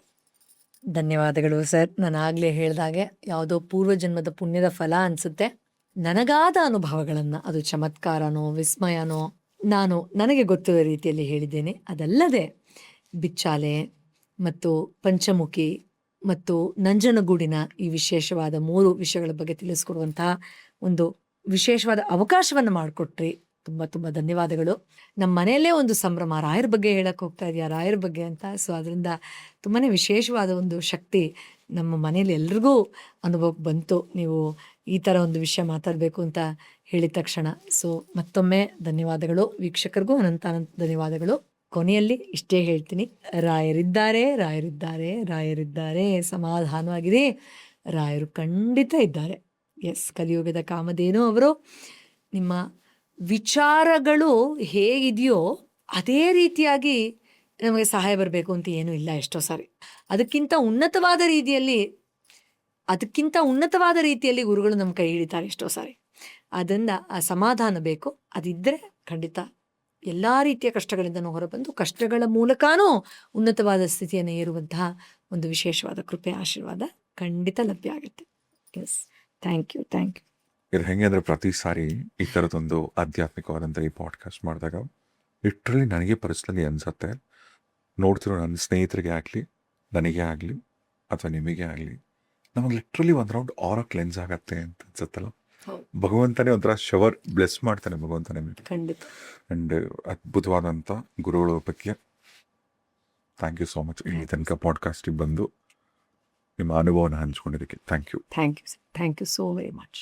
ಧನ್ಯವಾದಗಳು ಸರ್. ನಾನು ಆಗಲೇ ಹೇಳಿದಾಗೆ ಯಾವುದೋ ಪೂರ್ವಜನ್ಮದ ಪುಣ್ಯದ ಫಲ ಅನಿಸುತ್ತೆ. ನನಗಾದ ಅನುಭವಗಳನ್ನು, ಅದು ಚಮತ್ಕಾರನೋ ವಿಸ್ಮಯನೋ, ನನಗೆ ಗೊತ್ತಿರೋ ರೀತಿಯಲ್ಲಿ ಹೇಳಿದ್ದೇನೆ. ಅದಲ್ಲದೆ ಬಿಚ್ಚಾಲೆ ಮತ್ತು ಪಂಚಮುಖಿ ಮತ್ತು ನಂಜನಗೂಡಿನ ಈ ವಿಶೇಷವಾದ 3 ವಿಷಯಗಳ ಬಗ್ಗೆ ತಿಳಿಸ್ಕೊಡುವಂತಹ ಒಂದು ವಿಶೇಷವಾದ ಅವಕಾಶವನ್ನು ಮಾಡಿಕೊಟ್ರಿ. ತುಂಬ ತುಂಬ ಧನ್ಯವಾದಗಳು. ನಮ್ಮ ಮನೆಯಲ್ಲೇ ಒಂದು ಸಂಭ್ರಮ, ರಾಯರ ಬಗ್ಗೆ ಹೇಳಕ್ಕೆ ಹೋಗ್ತಾ ಇದೆಯಾ ರಾಯರ ಬಗ್ಗೆ ಅಂತ. ಸೊ ಅದರಿಂದ ತುಂಬಾ ವಿಶೇಷವಾದ ಒಂದು ಶಕ್ತಿ ನಮ್ಮ ಮನೇಲಿ ಎಲ್ರಿಗೂ ಅನುಭವಕ್ಕೆ ಬಂತು, ನೀವು ಈ ಥರ ಒಂದು ವಿಷಯ ಮಾತಾಡಬೇಕು ಅಂತ ಹೇಳಿದ ತಕ್ಷಣ. ಸೊ ಮತ್ತೊಮ್ಮೆ ಧನ್ಯವಾದಗಳು. ವೀಕ್ಷಕರಿಗೂ ಅನಂತ ಧನ್ಯವಾದಗಳು. ಕೊನೆಯಲ್ಲಿ ಇಷ್ಟೇ ಹೇಳ್ತೀನಿ, ರಾಯರಿದ್ದಾರೆ, ರಾಯರಿದ್ದಾರೆ, ರಾಯರಿದ್ದಾರೆ. ಸಮಾಧಾನವಾಗಿದೆ, ರಾಯರು ಖಂಡಿತ ಇದ್ದಾರೆ. ಎಸ್, ಕಲಿಯುಗದ ಕಾಮಧೇನು ಅವರು. ನಿಮ್ಮ ವಿಚಾರಗಳು ಹೇಗಿದೆಯೋ ಅದೇ ರೀತಿಯಾಗಿ ನಮಗೆ ಸಹಾಯ ಬರಬೇಕು ಅಂತ ಏನೂ ಇಲ್ಲ. ಎಷ್ಟೋ ಸಾರಿ ಅದಕ್ಕಿಂತ ಉನ್ನತವಾದ ರೀತಿಯಲ್ಲಿ ಗುರುಗಳು ನಮ್ಮ ಕೈ ಹಿಡಿತಾರೆ ಎಷ್ಟೋ ಸಾರಿ. ಅದರಿಂದ ಆ ಸಮಾಧಾನ ಬೇಕು. ಅದಿದ್ದರೆ ಖಂಡಿತ ಎಲ್ಲ ರೀತಿಯ ಕಷ್ಟಗಳಿಂದನೂ ಹೊರಬಂದು ಕಷ್ಟಗಳ ಮೂಲಕನೂ ಉನ್ನತವಾದ ಸ್ಥಿತಿಯನ್ನು ಏರುವಂತಹ ಒಂದು ವಿಶೇಷವಾದ ಕೃಪೆ, ಆಶೀರ್ವಾದ ಖಂಡಿತ ಲಭ್ಯ ಆಗುತ್ತೆ. Yes, thank you. ಇದು ಹೆಂಗೆ ಅಂದರೆ, ಪ್ರತಿ ಸಾರಿ ಈ ಥರದೊಂದು ಆಧ್ಯಾತ್ಮಿಕವಾದಂಥ ಈ ಪಾಡ್ಕಾಸ್ಟ್ ಮಾಡಿದಾಗ ಲಿಟ್ರಲಿ ನನಗೆ ಪರ್ಸ್ನಲಿ ಅನಿಸುತ್ತೆ, ನೋಡ್ತಿರೋ ನನ್ನ ಸ್ನೇಹಿತರಿಗೆ ಆಗಲಿ, ನನಗೆ ಆಗಲಿ ಅಥವಾ ನಿಮಗೆ ಆಗಲಿ, ನಮಗೆ ಲಿಟ್ರಲಿ ಒಂದು ರೌಂಡ್ ಆರ ಕ್ಲೆನ್ಸ್ ಆಗತ್ತೆ ಅಂತ ಅನ್ಸುತ್ತಲ್ಲ. ಭಗವಂತನೇ ಒಂಥರ ಶವರ್ ಬ್ಲೆಸ್ ಮಾಡ್ತಾನೆ ಭಗವಂತನೇ ಖಂಡಿತ. ಆ್ಯಂಡ್ ಅದ್ಭುತವಾದಂಥ ಗುರುಗಳ ಬಗ್ಗೆ ಥ್ಯಾಂಕ್ ಯು ಸೋ ಮಚ್. ಇಲ್ಲಿ ತನಕ ಪಾಡ್ಕಾಸ್ಟಿಗೆ ಬಂದು ನಿಮ್ಮ ಅನುಭವನ ಹಂಚ್ಕೊಂಡಿದ್ದಕ್ಕೆ thank you. Thank you so very much.